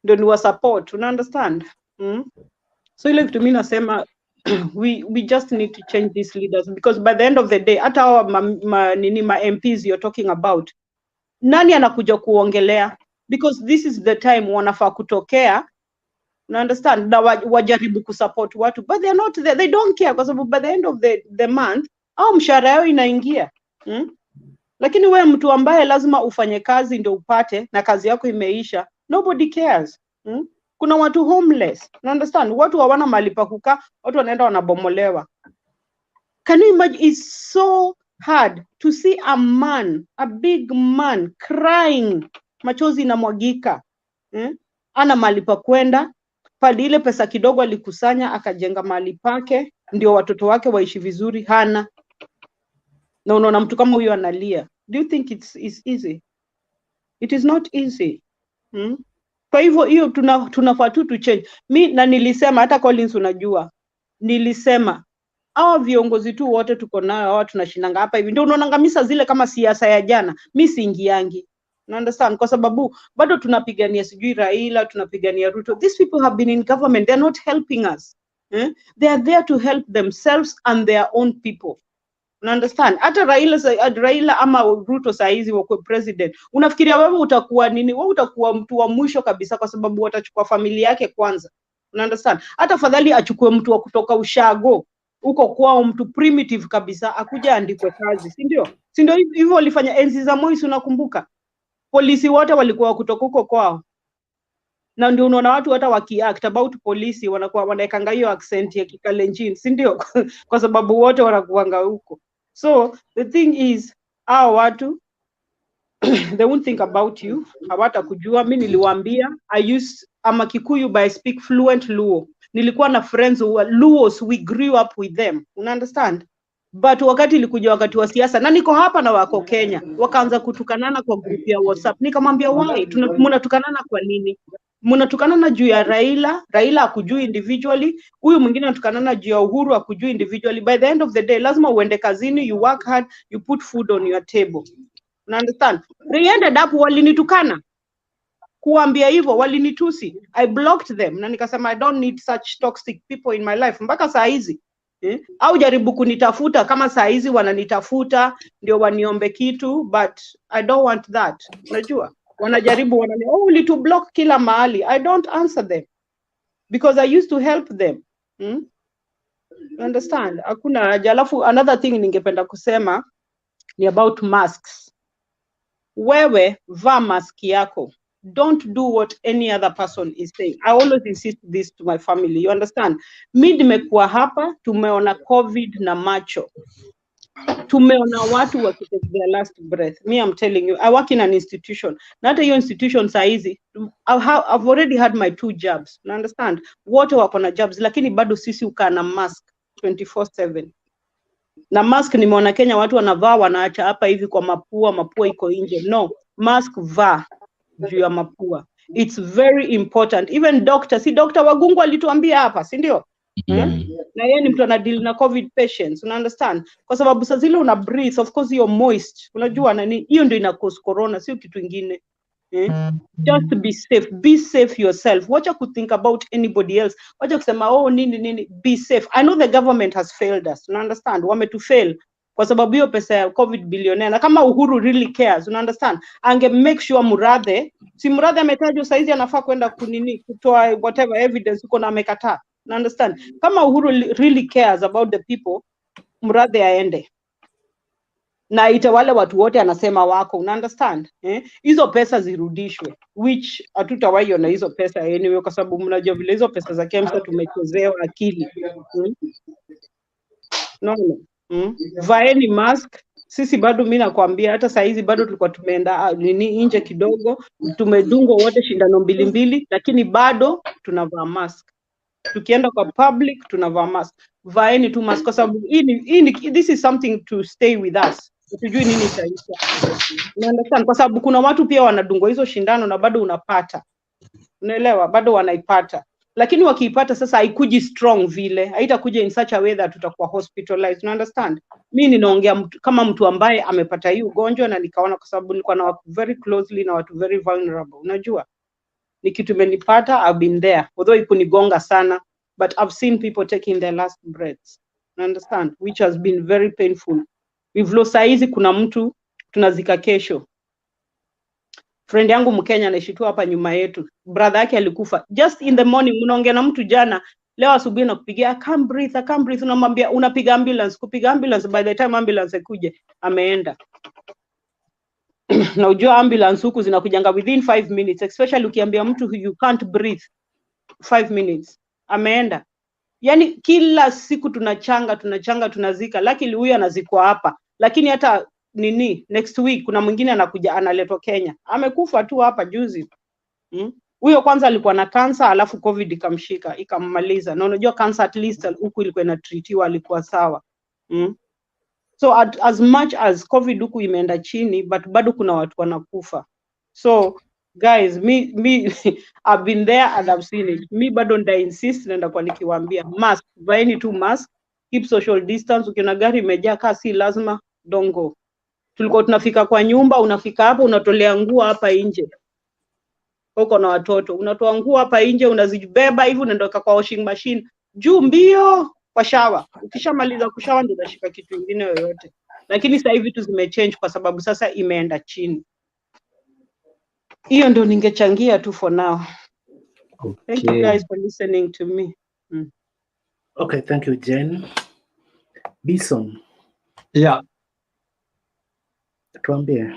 Ndio ni wa support, una understand? So ile vitu mimi nasema we just need to change these leaders, because by the end of the day hata ma MPs you're talking about, nani anakuja kuongelea? Because this is the time wanafaa kutokea, una understand, na wajaribu kusupport watu, but they are not there. They don't care because by the end of the month au mshahara yao inaingia. Lakini wewe mtu ambaye lazima ufanye kazi ndio upate na kazi yako imeisha, nobody cares. Kuna watu homeless, you understand? Watu hawana mahali pa kukaa, watu wanaenda wanabomolewa. Can you imagine? It's so hard to see a big man crying, machozi inamwagika. Ana mahali pa kwenda, pale ile pesa kidogo alikusanya akajenga mahali pake ndio watoto wake waishi vizuri, hana. Na unaona mtu kama huyo analia. Do you think it's easy? It is not easy. Kwa hivyo hiyo tunafaa tu to change. Na nilisema hata Collins, unajua, nilisema hao viongozi tu wote tuko nao, hao tunashindanga hapa hivi. Ndio unaona ngamisa zile kama siasa ya jana, mimi siingiangi. You understand? Kwa sababu bado tunapigania sijui Raila, tunapigania Ruto. These people have been in government, they're not helping us. They are there to help themselves and their own people. You understand? Hata Raila ama Ruto saizi wako president. Unafikiria wewe utakuwa nini? Wewe utakuwa mtu wa mwisho kabisa kwa sababu watachukua familia yake kwanza. You understand? Hata fadhali achukue mtu wa kutoka ushago, uko kwao, mtu primitive kabisa, akuja andikwe kazi, si ndio? Si ndio hivyo walifanya enzi za Moi, unakumbuka? Polisi wote walikuwa kutoka huko kwao. Na ndio unaona watu hata wakiact about polisi wanakuwa wanaekanga hiyo accent ya Kikalenjin, si ndio? Kwa sababu wote wanakuanga huko. So the thing is, Hao watu they won't think about you, hawatakujua. Mimi niliwaambia I'm a Kikuyu but I speak fluent Luo. Nilikuwa na friends who were Luos, we grew up with them, una understand? But wakati ilikuja wakati wa siasa, na niko hapa na wako Kenya, wakaanza kutukanana kwa group ya WhatsApp. Nikamwambia why? Mnatukanana kwa nini? Mnatukanana juu ya Raila akujui individually, huyu mwingine anatukanana juu ya Uhuru akujui individually. By the end of the day, lazima uende kazini, you work hard, you put food on your table. You understand? They ended up walinitukana. Kuambia hivyo walinitusi. I blocked them. Na nikasema I don't need such toxic people in my life. Mpaka saa hizi. Au jaribu kunitafuta kama saa hizi wananitafuta ndio waniombe kitu, but I don't want that. Unajua? Wanajaribu to block kila mahali. I don't answer them because I used to help them. You understand? Hakuna haja. Alafu another thing ningependa kusema ni about masks. Wewe vaa mask yako. Don't do what any other person is saying. I always insist this to my family. You understand? Mi nimekuwa hapa, tumeona COVID na macho. Tumeona watu wakitake their last breath. Me, I'm telling you, I work in an institution. Na hata hiyo institution saa hizi, I've already had my 2 jabs. You understand? Wote wako na jabs, lakini bado sisi ukaa na mask 24/7. Na mask nimeona Kenya watu wanavaa wanaacha hapa hivi kwa mapua iko nje. No, mask vaa juu ya mapua. It's very important. Even Dr. Wagungu alituambia hapa, si ndio? Na yeye ni mtu ana deal na COVID patients, una understand? Kwa sababu saa zile una breathe, of course you're moist. Unajua nani? Hiyo ndio ina cause corona, sio kitu kingine. Just be safe yourself. Wacha ku think about anybody else. Wacha kusema nini. Be safe. I know the government has failed us. You understand? Wametufail kwa sababu hiyo pesa ya COVID billionaire. Na kama Uhuru really cares, you understand? Ange make sure Murathe ametajwa saizi anafaa kwenda kutoa whatever evidence uko na amekataa. You understand? Kama Uhuru really cares about the people, Murathe aende. Na ite wale watu wote anasema wako, una understand? Hizo pesa zirudishwe, which hatutawahi na hizo pesa anyway, kwa sababu mnajua vile hizo pesa za KEMSA tumechezewa akili. No. Vaeni mask. Sisi bado mimi nakwambia hata saa hizi bado tulikuwa tumeenda nje kidogo, tumedungwa wote shindano 2, lakini bado tunavaa mask. Tukienda kwa public tunavaa mask. Vaeni tu mask kwa sababu this is something to stay with us. Tujui nini itaisha. Unaelewa? Kwa sababu kuna watu pia wanadungwa hizo shindano na bado unapata. Unaelewa? Bado wanaipata. Lakini wakiipata sasa haikuji strong vile. Haitakuja in such a way that tutakuwa hospitalized. You understand? Mimi ninaongea kama mtu ambaye amepata hii ugonjwa na nikaona kwa sababu nilikuwa na watu very closely na watu very vulnerable. Unajua? Ni kitu imenipata, I've been there. Although ikunigonga sana, but I've seen people taking their last breaths. You understand? Which has been very painful. We've lost saizi kuna mtu tunazika kesho. Friend yangu Mkenya anaishi tu hapa nyuma yetu. Brother yake alikufa. Just in the morning unaongea na mtu jana, leo asubuhi nakupigia I can't breathe, unamwambia unapiga ambulance, kupiga ambulance, by the time ambulance ikuje ameenda. Na ujua ambulance huku zinakujanga within 5 minutes, especially ukiambia mtu you can't breathe 5 minutes ameenda. Yani kila siku tunazika, luckily huyu anazikwa hapa, lakini hata next week kuna mwingine anakuja analetwa Kenya, amekufa tu hapa juzi. Huyo kwanza alikuwa na cancer, alafu COVID ikamshika ikammaliza. Na unajua cancer at least huku ilikuwa inatreatiwa, alikuwa sawa. So as much as COVID huku imeenda chini, but bado kuna watu wanakufa. So guys, me I've been there and I've seen it. Me bado nda insist na ndakuwa nikiwaambia mask, vaeni tu mask, keep social distance. Ukiona gari imejaa kasi lazima don't go. Tulikuwa tunafika kwa nyumba, unafika hapa unatolea nguo hapa nje. Uko na watoto, unatoa nguo hapa nje, unazibeba hivi unaondoka kwa washing machine, juu mbio kwa shower. Ukishamaliza kushawa ndio unashika kitu kingine yoyote. Lakini sasa hivi vitu zimechange kwa sababu sasa imeenda chini. Hiyo ndio ningechangia tu for now. Okay. Thank you guys for listening to me. Okay, thank you Jane. Bison. Yeah. Tuambie.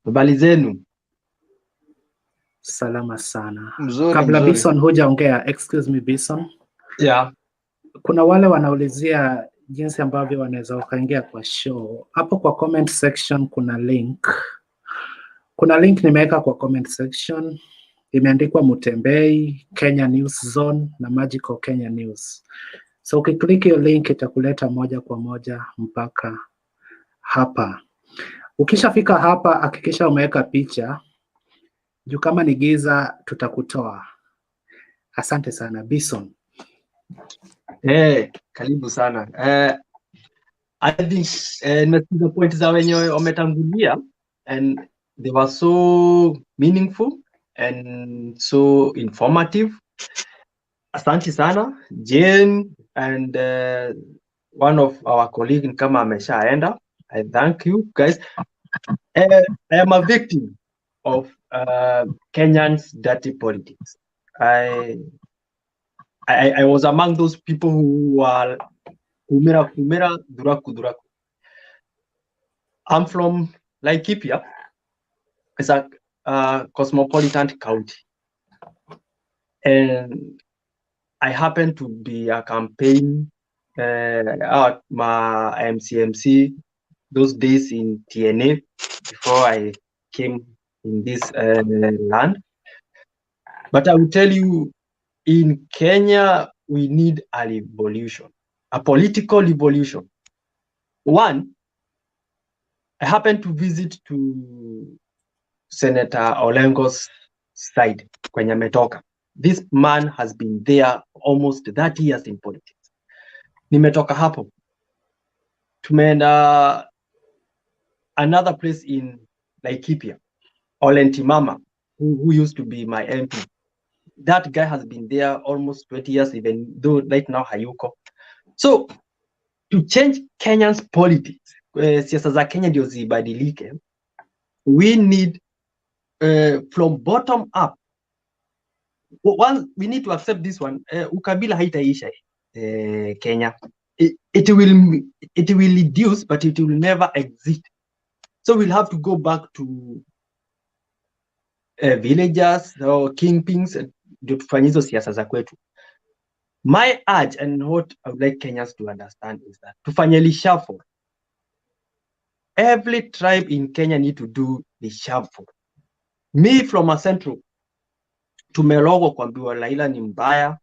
Habari zenu? Salama sana. Mzuri, Kabla mzuri. Bison hujaongea, excuse me Bison. Yeah. Kuna wale wanaulizia jinsi ambavyo wanaweza wakaingia kwa show. Hapo kwa comment section kuna link. Kuna link nimeweka kwa comment section, imeandikwa Mutembei, Kenya News Zone na Magical Kenya News. So ukiklik hiyo link itakuleta moja kwa moja mpaka hapa. Ukishafika hapa hakikisha umeweka picha, juu kama ni giza tutakutoa. Asante sana Bison. Karibu sana. I think nimesikiza point za wenye wametangulia and they were so meaningful and so informative. Asante sana Jane and one of our colleagues kama ameshaenda. I thank you guys. I am a victim of Kenyans' dirty politics. I was among those people who are kumera duraku. I'm from Laikipia. It's a cosmopolitan county, and I happen to be a campaign at my MCMC those days in TNA before I came in this land. But I will tell you, in Kenya, we need a revolution, a political revolution. One, I happened to visit to Senator Olengo's side, kwenye ametoka. This man has been there almost 30 years in politics. Nimetoka hapo. Tumeenda another place in Laikipia, Olentimama, who used to be my MP. That guy has been there almost 20 years, even though right now hayuko. So to change Kenyan's politics, siasa za Kenya ndio zibadilike, we need from bottom up. One, we need to accept this one. Ukabila haitaisha Kenya. It will reduce, but it will never exist. So we'll have to go back to villagers or kingpins ndio tufanye hizo siasa za kwetu. My urge and what I would like Kenyans to understand is that tufanye reshuffle. Every tribe in Kenya need to do reshuffle. Me from a central, tumelogwa kuambiwa Raila ni mbaya.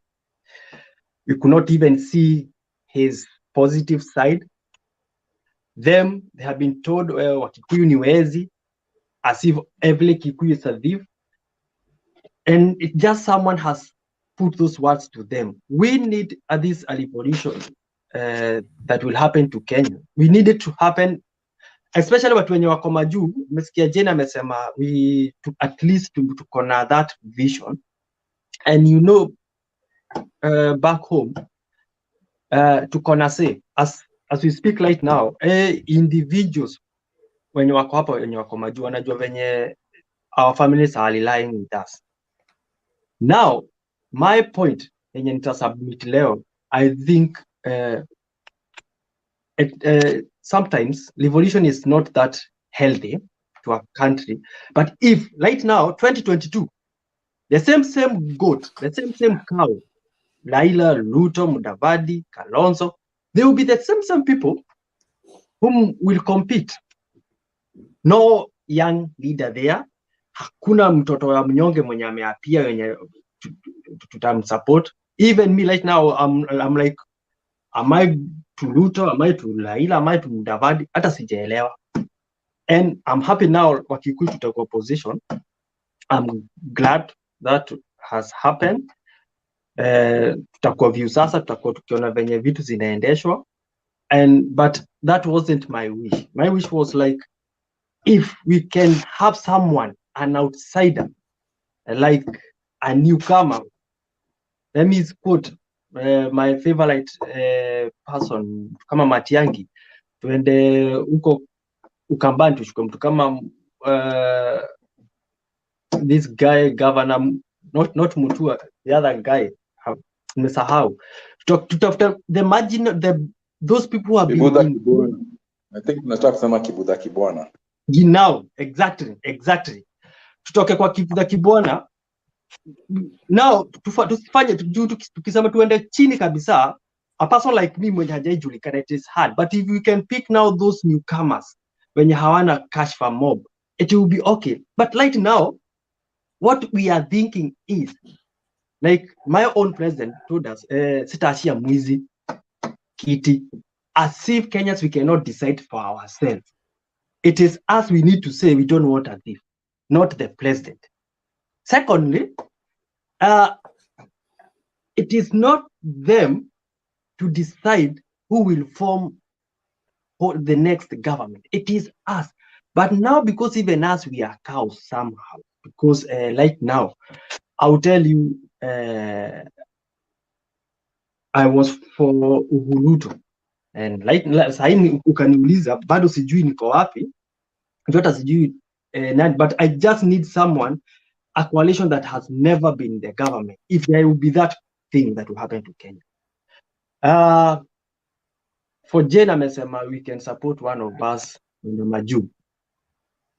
We could not even see his positive side. Them, they have been told Wakikuyu ni wezi, as if every Kikuyu is a thief. And it just someone has put those words to them. We need this revolution that will happen to Kenya. We need it to happen, especially watu wenye wako majuu. Umesikia Jane amesema we to at least tuko na that vision. And you know, back home, tuko na say, as we speak right now, individuals wenye wako hapa wenye wako majuu wanajua venye our families are relying with us. Now, my point yenye nitasubmit leo, I think sometimes revolution is not that healthy to a country. But if right now, 2022, the same goat, the same cow, Raila, RUTO, Mudavadi, Kalonzo, they will be the same people whom will compete. No young leader there. Hakuna mtoto wa mnyonge mwenye ameapia wenye tutamsupport. Even me right now, I'm like, am I to RUTO? Am I to Raila? Am I to Mudavadi? Hata sijaelewa. And I'm happy now Wakikuyu tutakuwa position. I'm glad that has happened. Tutakuwa view sasa, tutakuwa tukiona venye vitu zinaendeshwa. But that wasn't my wish. My wish was like, if we can have someone, an outsider, like a newcomer. Let me quote my favorite person kama Matiangi, tuende huko Ukambani tuchukue mtu kama this guy governor, not Mutua, the other guy, nimesahau. Tutafuta the margin, those people who have been I think tunataka kusema Kibudha Kibwana. Now, exactly. Tutoke kwa Kibudha Kibwana. Now, tusifanye tukisema tuende chini kabisa, a person like me mwenye hajaijulikana, it is hard. But if we can pick now those newcomers wenye hawana cash for mob, it will be okay. But right now, what we are thinking is, like my own president told us, sitaashia mwizi kiti, as if Kenyans we cannot decide for ourselves. It is us we need to say we don't want a thief, not the president. Secondly, it is not them to decide who will form the next government. It is us. But now, because even us, we are cows somehow. Because like now, I'll tell you, I was for RUTO. And like sahi ukaniuliza bado sijui niko wapi, hata sijui but I just need someone, a coalition that has never been in the government, if there will be that thing that will happen to Kenya. For Jane amesema we can support one of us in the Maju.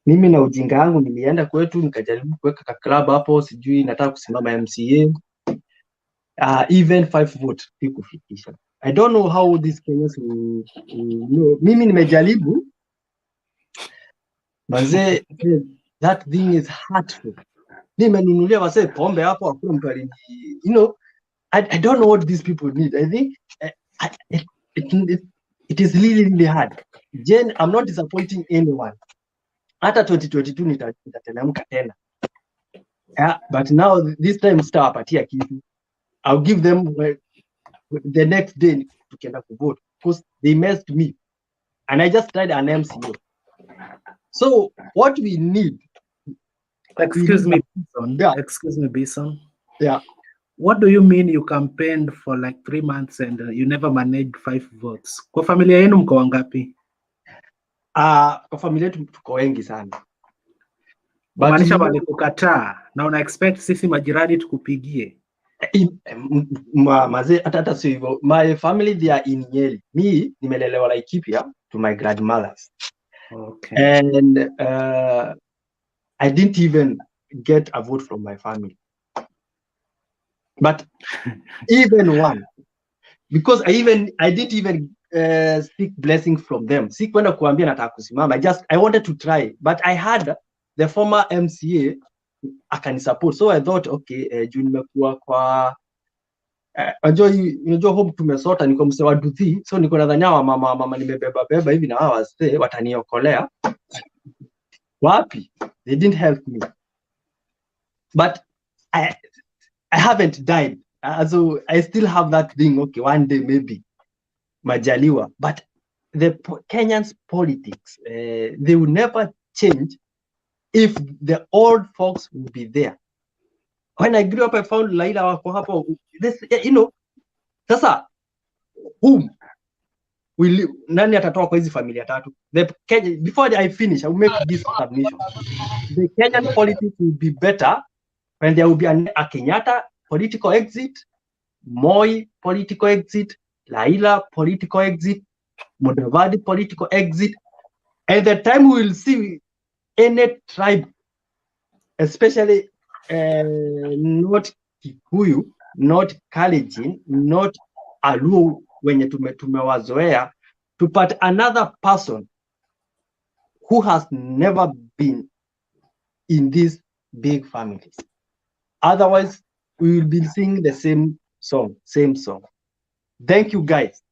Mimi na ujinga yangu nilienda kwetu nikajaribu kuweka club hapo, sijui nataka kusimama MCA. Even 5 vote sikufikisha. I don't know how these Kenyans will know. Mimi nimejaribu. Manze, that thing is hurtful. Nimenunulia wase pombe hapo, hakuna mtu alini, you know, I don't know what these people need. I think it is really, really hard. Jen, I'm not disappointing anyone. Hata 2022 nitateremka tena. But now this time sitawapatia kitu. I'll give them the next day tukienda kuvote because they messed me. And I just tried an MCA. So what we need. Excuse me, Bison. Yeah. Excuse me, Bison. Yeah. What do you mean you campaigned for like 3 months and you never managed 5 votes? Kwa familia yenu mko wangapi? Kwa familia yetu tuko wengi sana. Maanisha walikukataa na una expect sisi majirani tukupigie? Maze hata sio hivyo. My family they are in Nyeri. Me nimelelewa Laikipia to my grandmothers. Okay. And I didn't even get a vote from my family. But even one, because I didn't even seek blessings from them. Sikwenda kuambia nataka kusimama. I wanted to try, but I had the former MCA akanisupport. So I thought, okay, juu nimekuwa kwa unajua home tumesota, niko mse wa Duthi, so niko nadhani mama nimebeba hivi na hawa wase wataniokolea. Wapi? They didn't help me. But I haven't died. So I still have that thing, okay, one day maybe majaliwa. But the Kenyans politics, they will never change if the old folks will be there. When I grew up, I found Laila wako hapo. This, you know, sasa whom will nani atatoa kwa hizi familia tatu? Before I finish, I will make this submission. The Kenyan politics will be better when there will be a Kenyatta political exit, Moi political exit, Laila political exit, Mudavadi political exit. And the time we will see any tribe, especially not Kikuyu, not Kalenjin, not Aluo, wenye tumewazoea, to put another person who has never been in these big families. Otherwise, we will be singing the same song. Thank you, guys.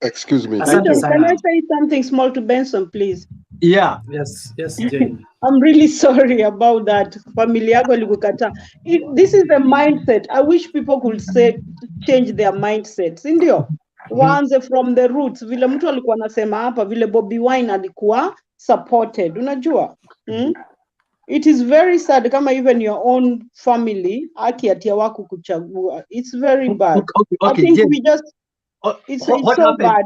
Excuse me. Can I say something small to Benson, please? Yeah. Yes, Jane. I'm really sorry about that. Familia yako ilikukata. This is the mindset. I wish people could change their mindsets. Ndio. Waanze from the roots. Vile mtu alikuwa anasema hapa, vile Bobby Wine alikuwa supported. Unajua? It is very sad kama even your own family akiatia wako kuchagua. It's very bad. Okay, I think Jane. we just it's so happened? bad.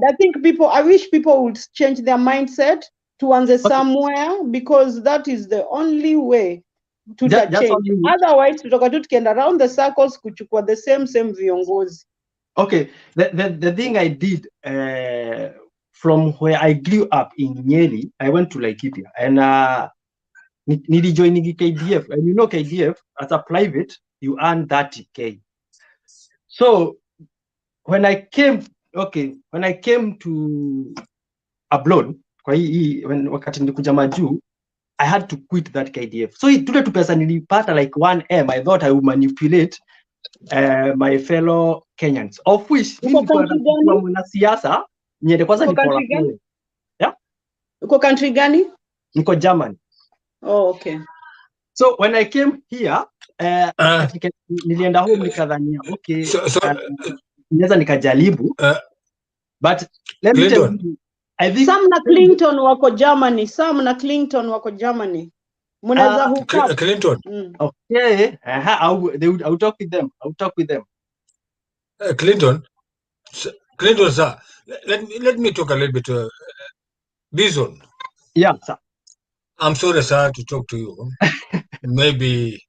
I wish people would change their mindset to answer somewhere, because that is the only way to change. Otherwise, tutakuwa tu tukienda around the circles kuchukua the same viongozi. Okay, the thing I did from where I grew up in Nyeri, I went to Laikipia and nilijoin KDF, and you know KDF as a private you earn 30K. So when I came to abroad, kwa hii wakati nilikuja majuu, I had to quit that KDF. So tule tu pesa nilipata like 1M, I thought I would manipulate my fellow Kenyans, of which mimi nilikuwa mwanasiasa niende kwanza ni pola pole. Yeah? Uko country gani? Niko Germany. Oh, okay. So when I came here, nilienda home nikadhania okay, naweza nikajaribu, but let me tell you, I think Sam na Clinton wako Germany. Mnaweza hook up. Clinton. Okay. I'll talk with them. Clinton, sir. Let me talk a little bit. Bison. Yeah, sir. I'm sorry, sir, to talk to you. Maybe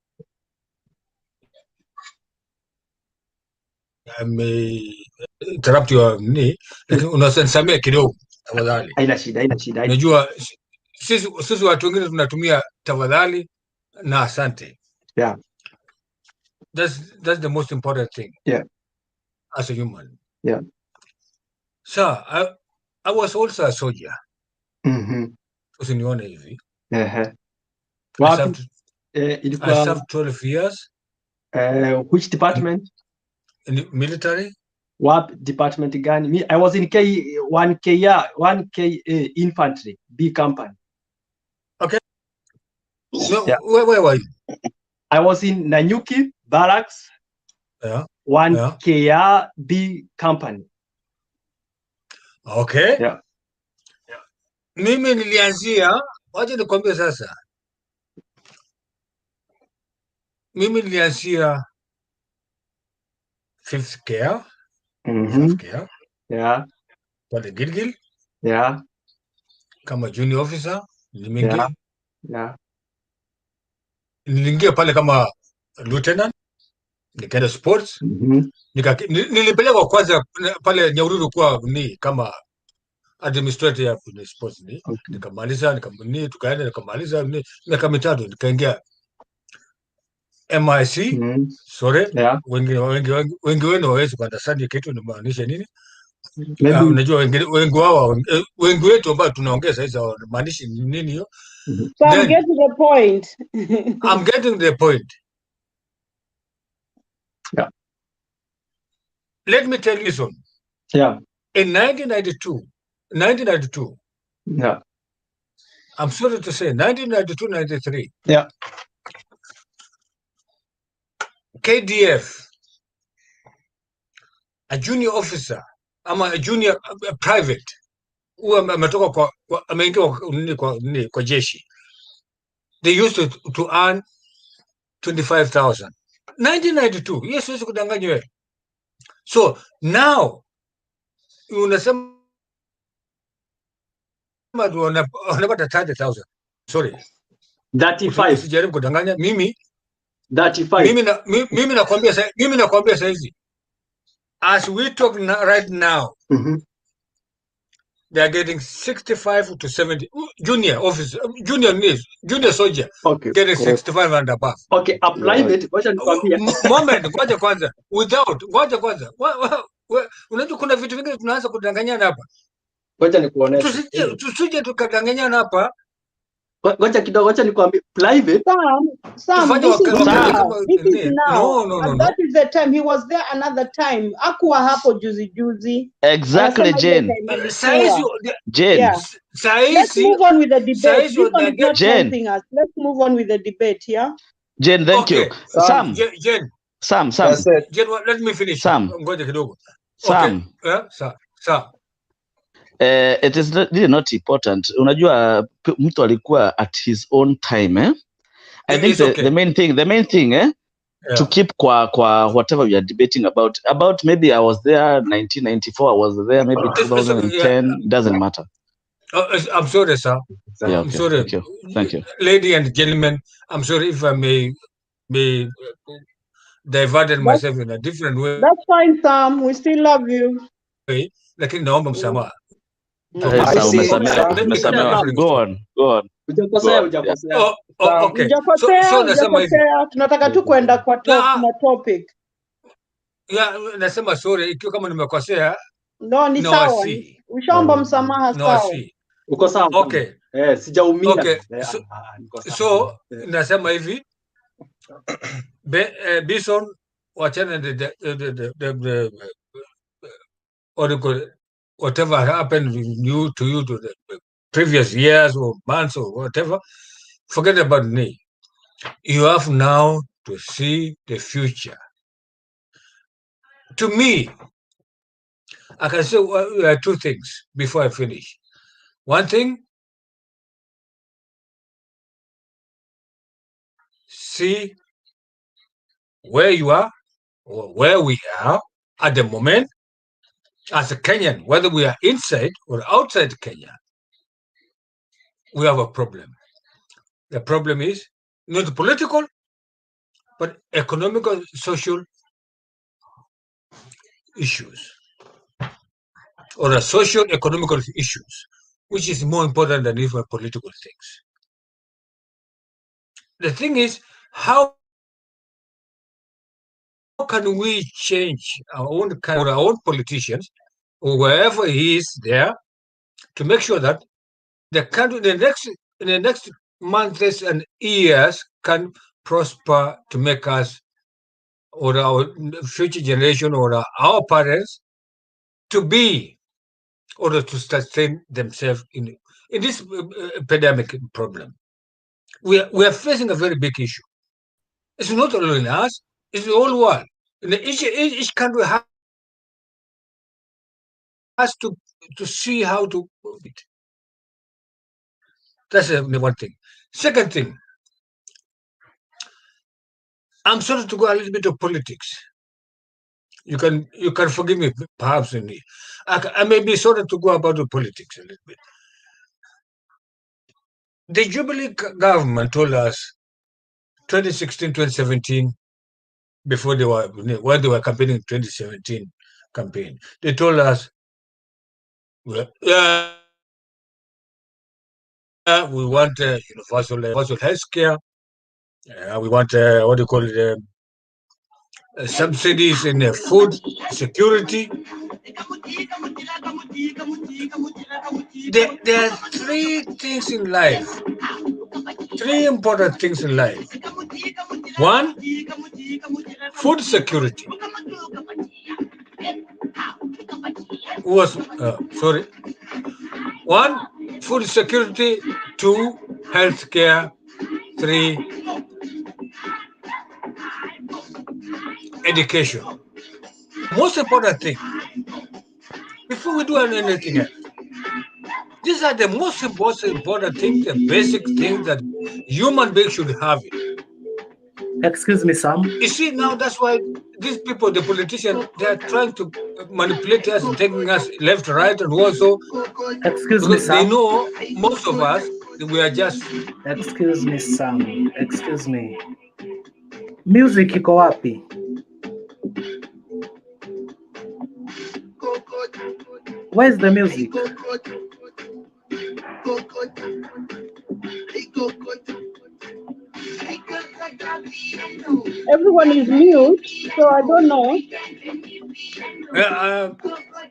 I may interrupt your knee. Lakini unasanisamia kidogo tafadhali. Haina shida. Unajua sisi watu wengine tunatumia tafadhali na asante. Yeah. That's the most important thing. Yeah. As a human. Yeah. Sir, I was also a soldier. Usinione hivi. I served 12 years. Which department? In the military. What department gani? I was in K1K infantry, B company. Okay. No, yeah. Where were you? I was in Nanyuki barracks. Yeah. 1K B company. Okay. Yeah. Mimi nilianzia, wacha nikwambie sasa. Mimi nilianzia 5th care. Care. Yeah. Pale Gilgil. Yeah. Kama junior officer, niliingia. Yeah. Niliingia pale kama lieutenant, nikaenda sports. Nilipelekwa kwanza pale Nyahururu kwa ni kama administrator ya kwenye sports ni. Nikamaliza, tukaenda nikamaliza miaka mitatu nikaingia MIC. Sorry. Yeah. Wengi wenu hawezi kuunderstand kitu nimaanisha nini? Unajua wengi wetu ambao tunaongea sasa maanishi nini hiyo? So I'm getting the point. I'm getting the point. Yeah. Let me tell you something. Yeah. In 1992. Yeah. I'm sorry to say, 1992-93. Yeah. KDF, a junior officer, a junior private, who ametoka ameingia kwa jeshi. They used to earn 25,000. 1992. Yes, siwezi kudanganya wewe. So now unasema wanapata 30,000. Sorry. 35. Sijaribu kudanganya mimi. 35. Mimi nakwambia saizi. As we talk right now, they are getting 65 to 70 junior officer, junior soldier, getting 65 and above. Okay, apply it. Moment, ngoja kwanza. Ngoja kwanza. Unajua kuna vitu vingi tunaanza kudanganyana hapa. Ngoja nikuoneshe. Tusije tukadanganyana hapa. Ngoja kidogo, acha nikwambie private. Sam, this is now. No. That is the time he was there another time. Akuwa hapo juzi. Exactly, Jane. Yeah. Let's move on with the debate. Let's move on with the debate, yeah? Jane, thank you. Sam. Sam. Jane, let me finish. Sam. Ngoja kidogo. Sam. Sam. It is really not important. Unajua mtu alikuwa at his own time, I think the main thing yeah. To keep kwa whatever we are debating about maybe I was there 1994, I was there maybe 2010, it doesn't matter. I'm sorry, sir. Yeah, I'm sorry. Thank you. Lady and gentlemen, I'm sorry if I may diverted myself in a different way. That's fine, Sam. We still love you. Lakini naomba msamaha. Go on. Hujakosea. Tunataka tu kwenda kwa topic. Yeah, nasema sorry ikiwa kama nimekosea. No, ni No, sawa. si. Ushaomba msamaha No, sawa. si. Uko sawa. Okay. Sijaumia. Okay. Niko sawa. So nasema hivi. Bison wachana the what do you call it? Whatever happened to you to the previous years or months or whatever, forget about me. You have now to see the future. To me, I can say two things before I finish. One thing, see where you are or where we are at the moment as a Kenyan, whether we are inside or outside Kenya, we have a problem. The problem is not political, but economical, social issues or a social economical issues, which is more important than even political things. The thing is, how can we change our own politicians or wherever he is there to make sure that the country in the next months and years can prosper to make us or our future generation or our parents to be or to sustain themselves in this pandemic problem. We are facing a very big issue. It's not only in us, it's the whole world. Each country has to see how to do it. That's one thing. Second thing, I'm sorry to go a little bit of politics. You can forgive me, perhaps. I may be sorry to go about the politics a little bit. The Jubilee government told us 2016, 2017, before when they were campaigning 2017 campaign, they told us, well, we want universal health care. We want what do you call it? Subsidies in food security. There are three things in life, three important things in life. One, food security. Sorry. One, food security. Two, healthcare. Three, education. Most important thing, before we do anything else, these are the most important things, the basic things that human beings should have it. Excuse me, Sam. You see, now that's why these people, the politicians, they are trying to manipulate us, taking us left, right, and also. Excuse me, Because they Sam. know most of us, we are just. Excuse me, Sam. Excuse me. Music iko wapi? Where's the music? Everyone is mute, so I don't know.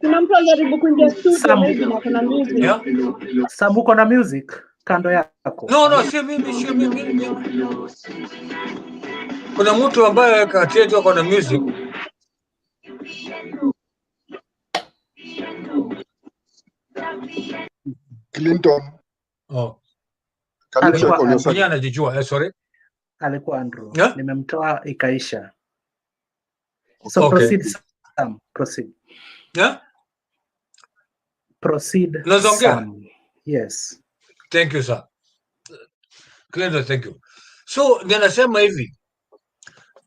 Kuna mtu alijaribu kuingia studio maybe na kuna music. Sam, uko na music kando yako? No, sio mimi. Kuna mtu ambaye kati yetu ako na music. Clinton. Oh. Can you check on your side? Anajijua, sorry. Alikuwa Andrew. Yeah? Nimemtoa ikaisha. So Okay. proceed, Sam. Proceed. Yeah? Proceed, Sam. Yes. Thank you, sir. Clinton, thank you. So, ninasema hivi.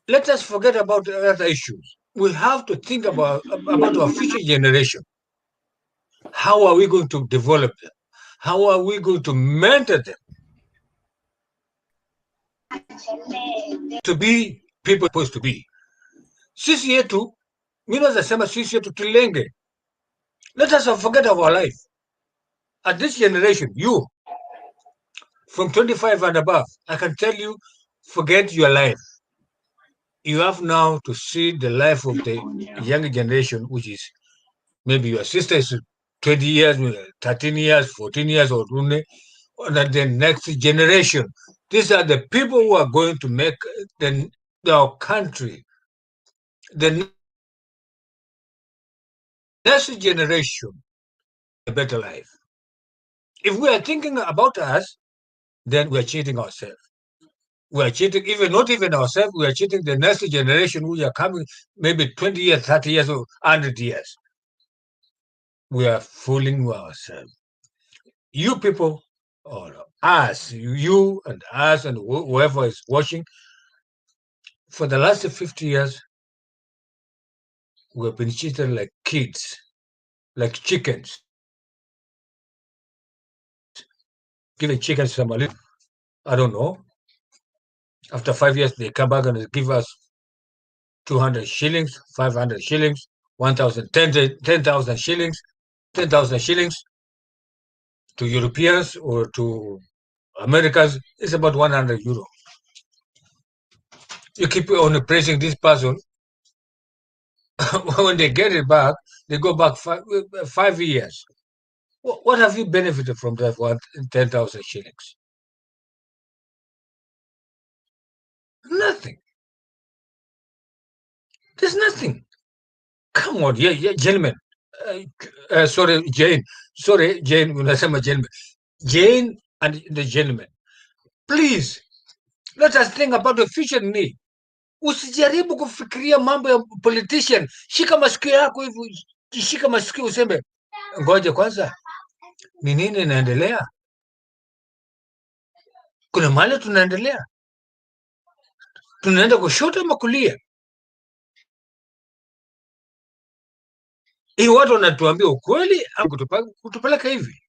Let us forget about other issues. We have to think about our future generation. How are we going to develop them? How are we going to mentor them to be people supposed to be? Sisi yetu, mimi nasema sisi yetu tulenge. Let us forget our life. At this generation, you, from 25 and above, I can tell you, forget your life. you have now to see the life of the younger generation, which is maybe your sister is 20 years, 13 years, 14 years, or the next generation. These are the people who are going to make our country, the next generation, a better life. If we are thinking about us, then we are cheating ourselves. We are cheating, not even ourselves, we are cheating the next generation who are coming, maybe 20 years, 30 years, or 100 years. We are fooling ourselves. You people, or us, you and us and whoever is watching, for the last 50 years, we have been treated like kids, like chickens. Giving chickens some, I don't know. After 5 years, they come back and give us 200 shillings, 500 shillings, 1,000, 10,000 shillings, 10,000 shillings. To Europeans or to Americans, it's about 100 euro. You keep on praising this person. When they get it back, they go back 5 years. What have you benefited from that 10,000 shillings? Nothing. There's nothing. Come on, yeah, gentlemen. Sorry, Jane. Sorry, Jane. Unasema gentlemen. Jane and the gentleman. Please, let us think about the future need. Usijaribu kufikiria mambo ya politician. Shika masikio yako hivi, shika masikio useme, ngoja kwanza, ni nini inaendelea? Kuna mahali tunaendelea, tunaenda kushoto ama kulia? Hii watu wanatuambia ukweli au kutupeleka hivi?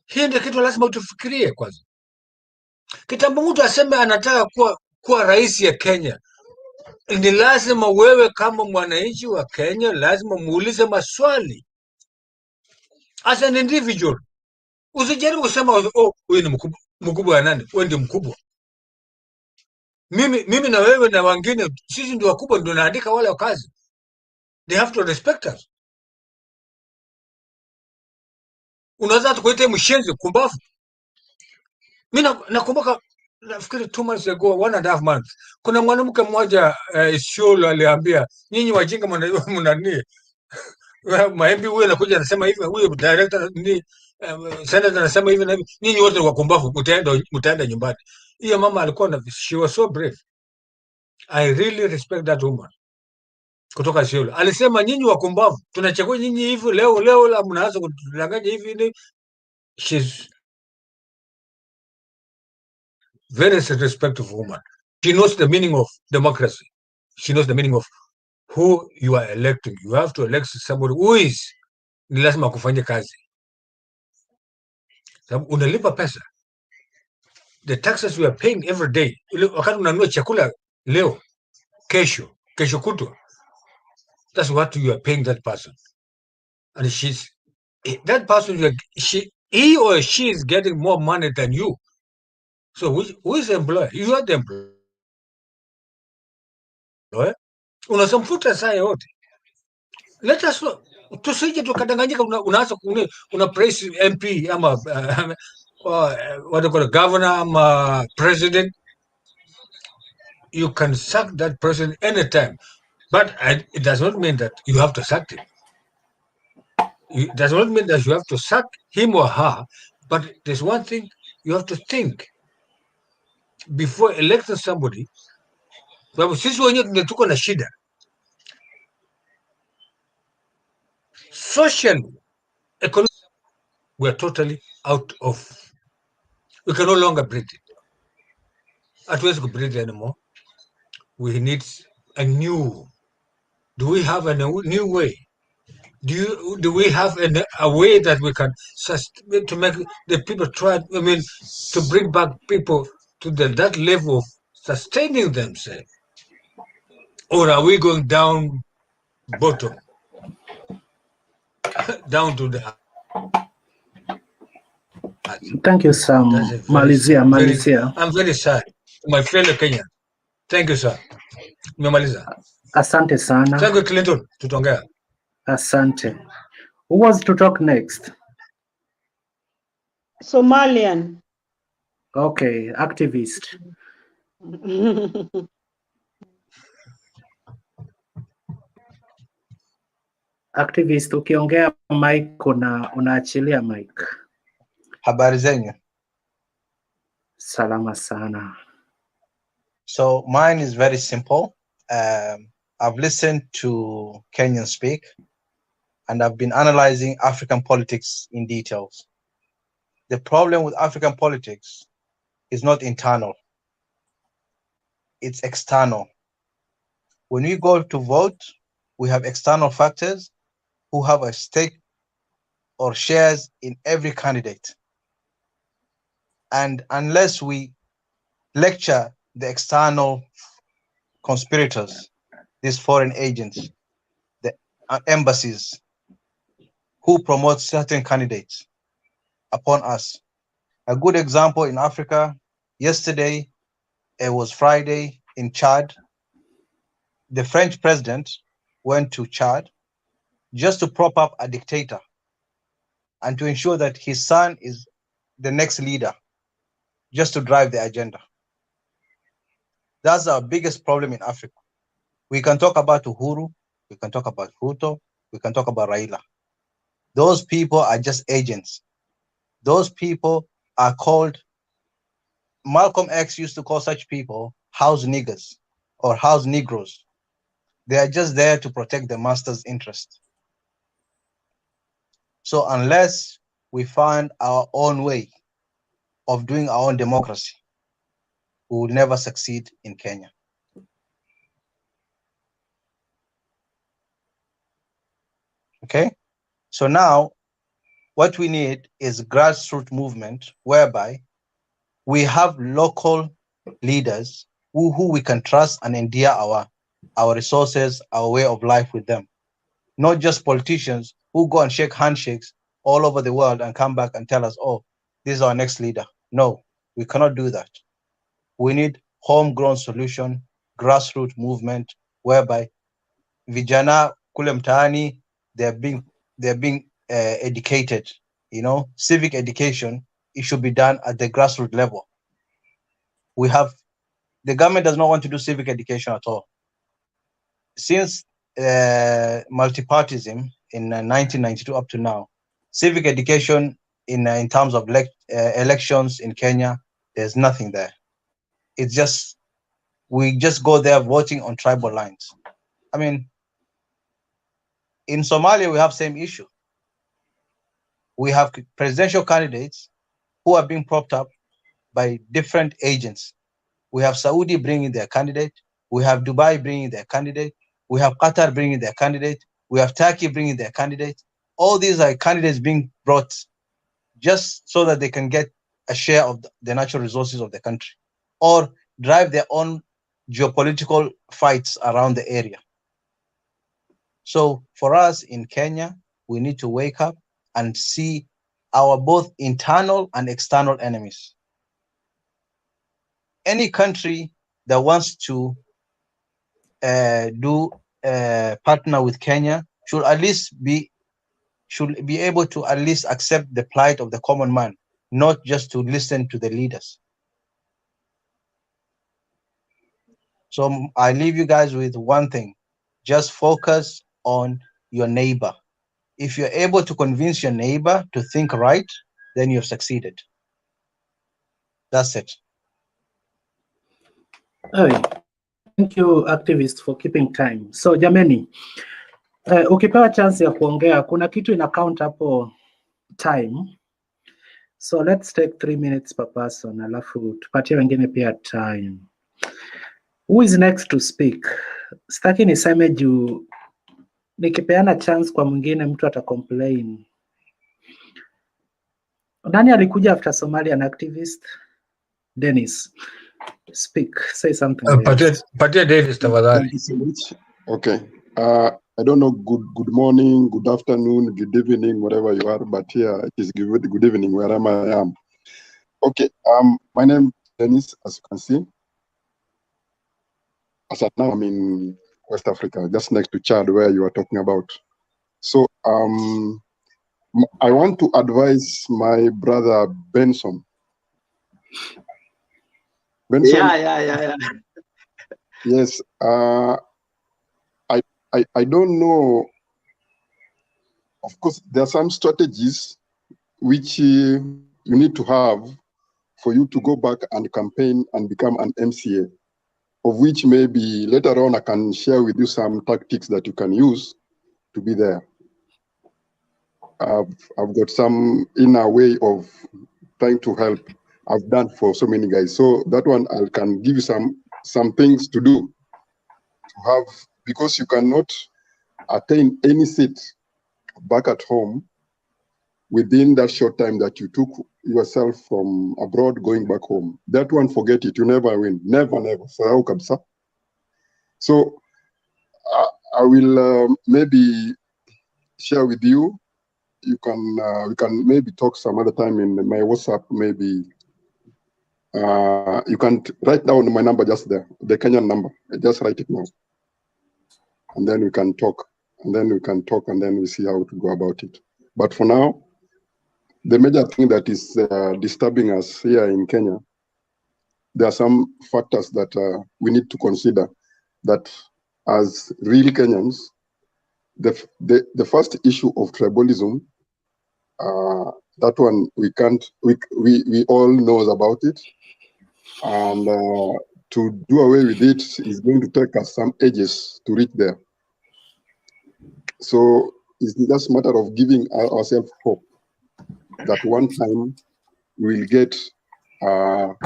Hii ndio kitu lazima utufikirie kwanza. Kitambo mtu aseme anataka kuwa rais ya Kenya, ni lazima wewe kama mwananchi wa Kenya lazima muulize maswali as an individual. Usijaribu kusema huyu ni mkubwa ya nani? Wewe ndio mkubwa. Mimi na wewe na wengine sisi ndio wakubwa, ndio naandika wale wa kazi. They have to respect us. Unaweza tukuite mshenzi, kumbafu. Mimi nakumbuka nafikiri 2 months ago, 1.5 months, kuna mwanamke mmoja shule aliambia, nyinyi wajinga mnani maembi, huyu anakuja anasema hivi, huyu director ni senator anasema hivi na hivi, nyinyi wote wa kumbafu, mtaenda nyumbani. Hiyo mama alikuwa she was so brave. I really respect that woman. Kutoka shule alisema, nyinyi wa kumbavu, tunachagua nyinyi hivi leo la mnaanza kudanganya hivi ni. She's very respectful woman. She knows the meaning of democracy. She knows the meaning of who you are electing. You have to elect somebody who is, ni lazima kufanya kazi. Sababu unalipa pesa. The taxes we are paying every day. Wakati unanunua chakula leo, kesho kutwa. That's what you are paying that person. And that person, he or she is getting more money than you. So who is the employer? You are the employer. Unasamfuta saa yote. Let us know. Tusije tukadanganyika, unaanza una praise MP ama what do you call it, governor ama president. You can sack that person anytime, but it does not mean that you have to sack him. It does not mean that you have to sack him or her, but there's one thing you have to think before electing somebody. Sababu sisi wenyewe tuko na shida. Socially, economically, we are totally out of. We can no longer breathe it. Hatuwezi breathe anymore. We need a new. Do we have a new way? Do we have a way that we can to make the people try? I mean, to bring back people to that level of sustaining themselves, or are we going down bottom, down to the? Thank you, Sam. Malizia. I'm very sad, my fellow Kenyan. Thank you sir. Nimemaliza. Asante sana. Thank you Clinton. Tutaongea. Asante. Who wants to talk next? Somalian. Okay, activist. Activist, ukiongea mic unaachilia mic. Habari zenyu. Salama sana. So mine is very simple. I've listened to Kenyan speak, and I've been analyzing African politics in details. The problem with African politics is not internal, it's external. When we go to vote, we have external factors who have a stake or shares in every candidate. And unless we lecture the external conspirators, these foreign agents, the embassies, who promote certain candidates upon us. A good example in Africa, yesterday, it was Friday in Chad. The French president went to Chad just to prop up a dictator and to ensure that his son is the next leader, just to drive the agenda. That's our biggest problem in Africa. We can talk about UHURU, we can talk about RUTO, we can talk about RAILA. Those people are just agents. Those people are called, Malcolm X used to call such people house niggers or house Negroes. They are just there to protect the master's interest. So unless we find our own way of doing our own democracy, we will never succeed in Kenya. Okay? So now what we need is grassroots movement whereby we have local leaders who we can trust and endear our resources, our way of life with them. Not just politicians who go and shake handshakes all over the world and come back and tell us, oh, this is our next leader. No, we cannot do that. We need homegrown solution, grassroots movement, whereby vijana kule mtaani, they're being educated. You know, civic education, it should be done at the grassroots level. The government does not want to do civic education at all. Since multipartyism in 1992 up to now, civic education in terms of elections in Kenya, there's nothing there. It's just, we just go there voting on tribal lines. I mean, in Somalia, we have same issue. We have presidential candidates who are being propped up by different agents. We have Saudi bringing their candidate. We have Dubai bringing their candidate. We have Qatar bringing their candidate. We have Turkey bringing their candidate. All these are candidates being brought just so that they can get a share of the natural resources of the country or drive their own geopolitical fights around the area. So for us in Kenya, we need to wake up and see our both internal and external enemies. Any country that wants to partner with Kenya should be able to at least accept the plight of the common man, not just to listen to the leaders. So I leave you guys with one thing: just focus on your neighbor. If you're able to convince your neighbor to think right, then you've succeeded. That's it. Hey, thank you activists for keeping time. So jameni, ukipewa chance ya kuongea, kuna kitu ina count hapo time. So let's take 3 minutes per person, alafu tupatie wengine pia time. Who is next to speak? Sitaki niseme juu nikipeana chance kwa mwingine mtu ata complain. Nani alikuja after Somalian activist? Dennis, speak, say something. Patia Davis tafadhali. Thank you so much. Okay. I don't know, good morning, good afternoon, good evening, wherever you are, but here it is good evening wherever I am. Okay, my name is Dennis, as you can see. as of now, I'm in West Africa, just next to Chad, where you are talking about. So I want to advise my brother Benson. Benson. Yeah. Yes. I don't know. Of course, there are some strategies which you need to have for you to go back and campaign and become an MCA, of which maybe later on I can share with you some tactics that you can use to be there. I've got some inner way of trying to help. I've done for so many guys. So that one I can give you some things to do to have, because you cannot attain any seat back at home within that short time that you took yourself from abroad going back home. That one, forget it. You never win. Never. So I will maybe share with you. You can we can maybe talk some other time in my WhatsApp. Maybe you can write down my number just there, the Kenyan number. Just write it now, and then we can talk. And then we see how to go about it. But for now, the major thing that is disturbing us here in Kenya, there are some factors that we need to consider. That as real Kenyans, the first issue of tribalism, that one we all knows about it, and to do away with it is going to take us some ages to reach there. So it's just a matter of giving ourselves hope that one time we'll get the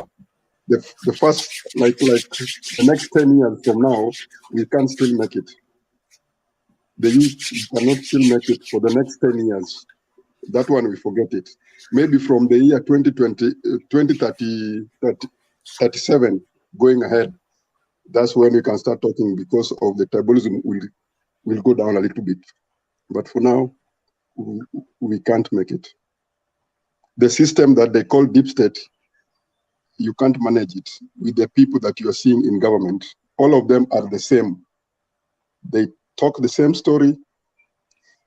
first, like the next 10 years from now, we can still make it. The youth cannot still make it for the next 10 years. That one, we forget it. Maybe from the year 2037 going ahead, that's when we can start talking, because of the tribalism will go down a little bit. But for now, we can't make it. The system that they call deep state, you can't manage it with the people that you are seeing in government. All of them are the same. They talk the same story,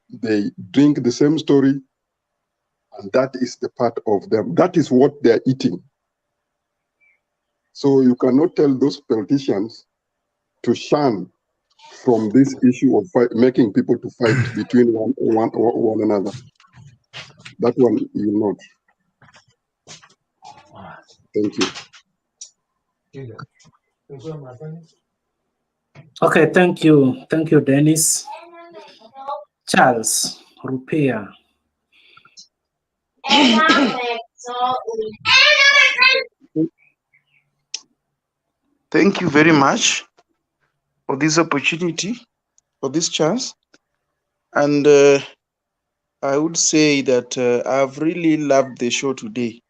they drink the same story, and that is the part of them. That is what they're eating. So you cannot tell those politicians to shun from this issue of making people to fight between one another. That one you will not. Thank you. Okay, thank you, Dennis. Charles Rupia. Thank you very much for this opportunity, for this chance. And I would say that I've really loved the show today,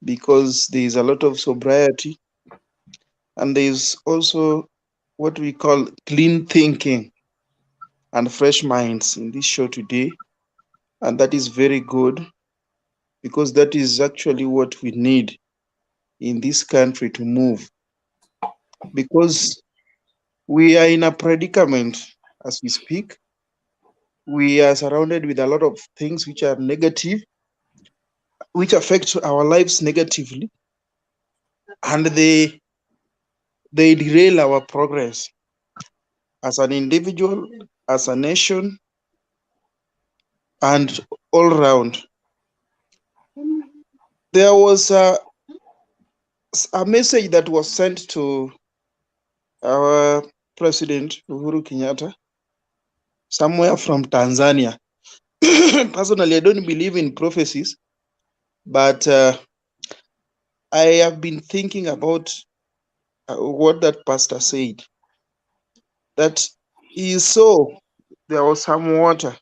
because there is a lot of sobriety, and there is also what we call clean thinking and fresh minds in this show today. And that is very good, because that is actually what we need in this country to move, because we are in a predicament as we speak. We are surrounded with a lot of things which are negative, which affect our lives negatively, and they derail our progress as an individual, as a nation, and all around. There was a message that was sent to our President Uhuru Kenyatta somewhere from Tanzania. Personally, I don't believe in prophecies, but I have been thinking about what that pastor said, that he saw there was some water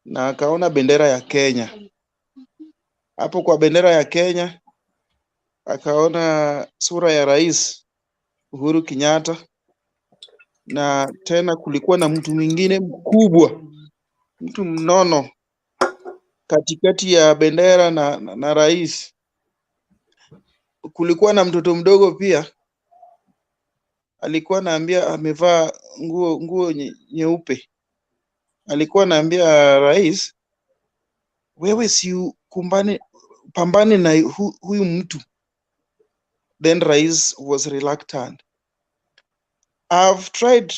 na akaona bendera ya Kenya. Hapo kwa bendera ya Kenya akaona sura ya Rais Uhuru Kenyatta, na tena kulikuwa na mtu mwingine mkubwa, mtu mnono katikati ya bendera na rais. Kulikuwa na mtoto mdogo pia alikuwa anaambia amevaa nguo nyeupe, alikuwa anaambia rais, wewe si pambane na huyu mtu. Then rais was reluctant. I've tried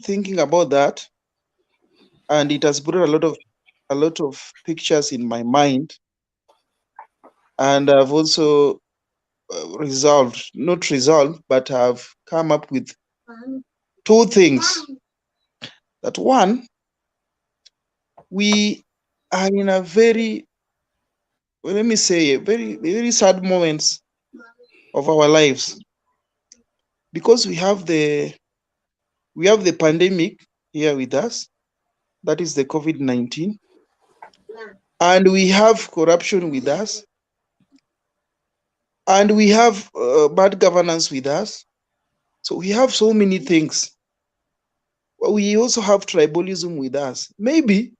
thinking about that, and it has brought a lot of pictures in my mind, and I've also not resolved, but I've come up with two things. That one, we are in a very, let me say, very sad moments of our lives, because we have the pandemic here with us, that is the COVID-19, and we have corruption with us, and we have bad governance with us. So we have so many things. We also have tribalism with us. Maybe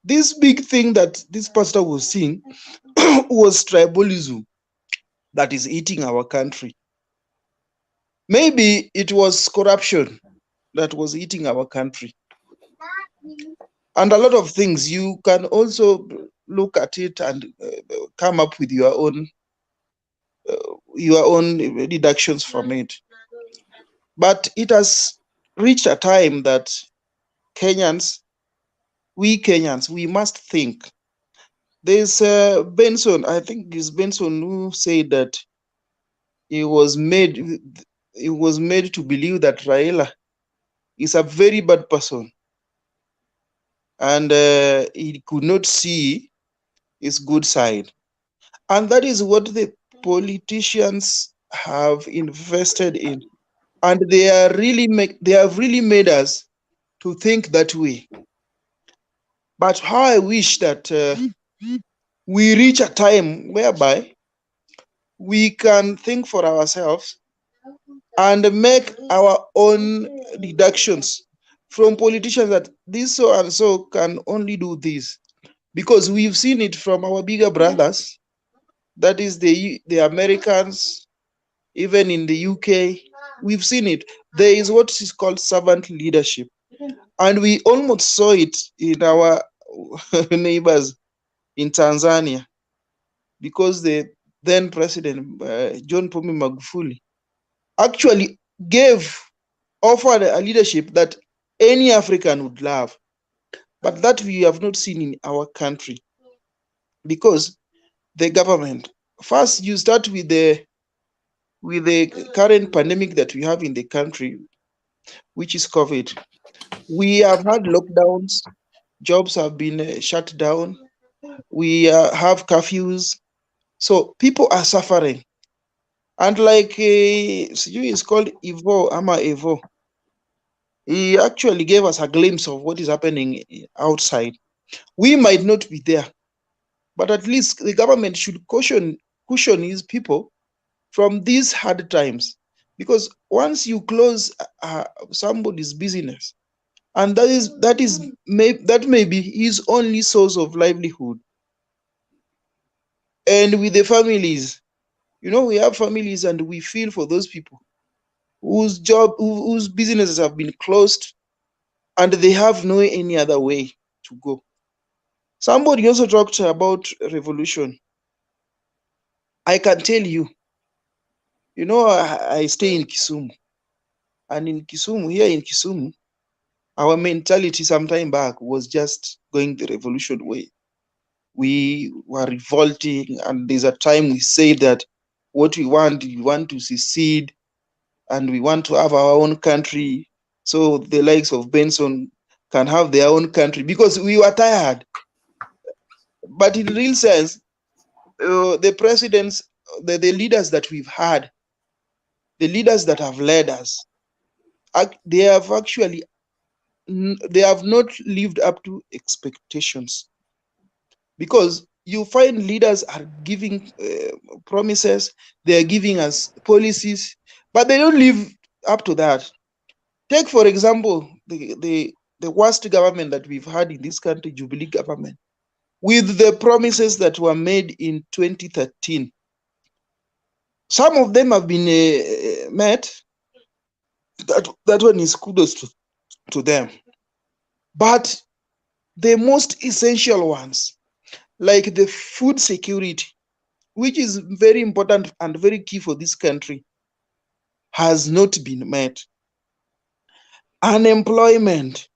this big thing that this pastor was seeing was tribalism that is eating our country. Maybe it was corruption that was eating our country. And a lot of things, you can also look at it and come up with your own deductions from it. But it has reached a time that we must think. There's Benson, I think it's Benson who said that he was made to believe that Raila is a very bad person, and he could not see his good side. And that is what the politicians have invested in, and they have really made us to think that way. But how I wish that we reach a time whereby we can think for ourselves and make our own deductions from politicians, that this so and so can only do this, because we've seen it from our bigger brothers, that is the Americans, even in the UK, we've seen it. There is what is called servant leadership, and we almost saw it in our neighbors in Tanzania, because the then president John Pombe Magufuli actually offered a leadership that any African would love, but that we have not seen in our country, because the government, first you start with the current pandemic that we have in the country, which is COVID. We have had lockdowns, jobs have been shut down, we have curfews, so people are suffering. And like it's called Evo, he actually gave us a glimpse of what is happening outside. We might not be there, but at least the government should caution his people from these hard times, because once you close somebody's business, and that may be his only source of livelihood, and with the families, we have families, and we feel for those people whose businesses have been closed, and they have no any other way to go. Somebody also talked about revolution. I can tell you, I stay in Kisumu, and here in Kisumu, our mentality some time back was just going the revolution way. We were revolting, and there's a time we say that what we want to secede, and we want to have our own country, so the likes of Benson can have their own country, because we were tired. But in real sense, the presidents, the leaders that we've had, the leaders that have led us, they have not lived up to expectations, because you find leaders are giving promises, they are giving us policies, but they don't live up to that. Take, for example, the worst government that we've had in this country, Jubilee government, with the promises that were made in 2013. Some of them have been met, that one is kudos to them. But the most essential ones, like the food security, which is very important and very key for this country, has not been met. Unemployment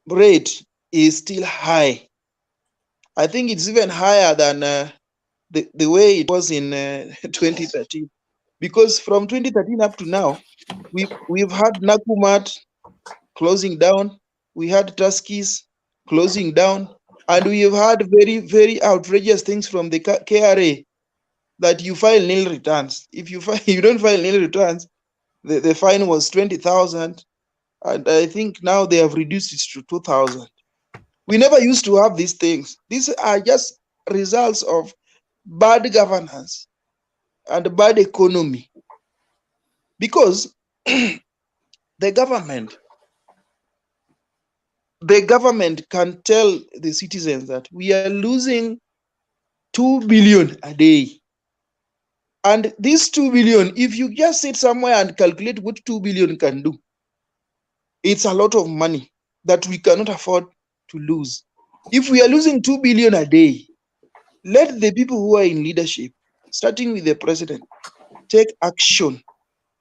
rate is still high. I think it's even higher than the way it was in 2013. Because from 2013 up to now, we've had Nakumat closing down, we had Tuskies closing down, and we have had very, very outrageous things from the KRA that you file nil returns. If you don't file nil returns, the fine was 20,000, and I think now they have reduced it to 2,000. We never used to have these things. These are just results of bad governance and bad economy. Because the government can tell the citizens that we are losing 2 billion a day. And this 2 billion, if you just sit somewhere and calculate what 2 billion can do, it's a lot of money that we cannot afford to lose. If we are losing 2 billion a day, let the people who are in leadership, starting with the president, take action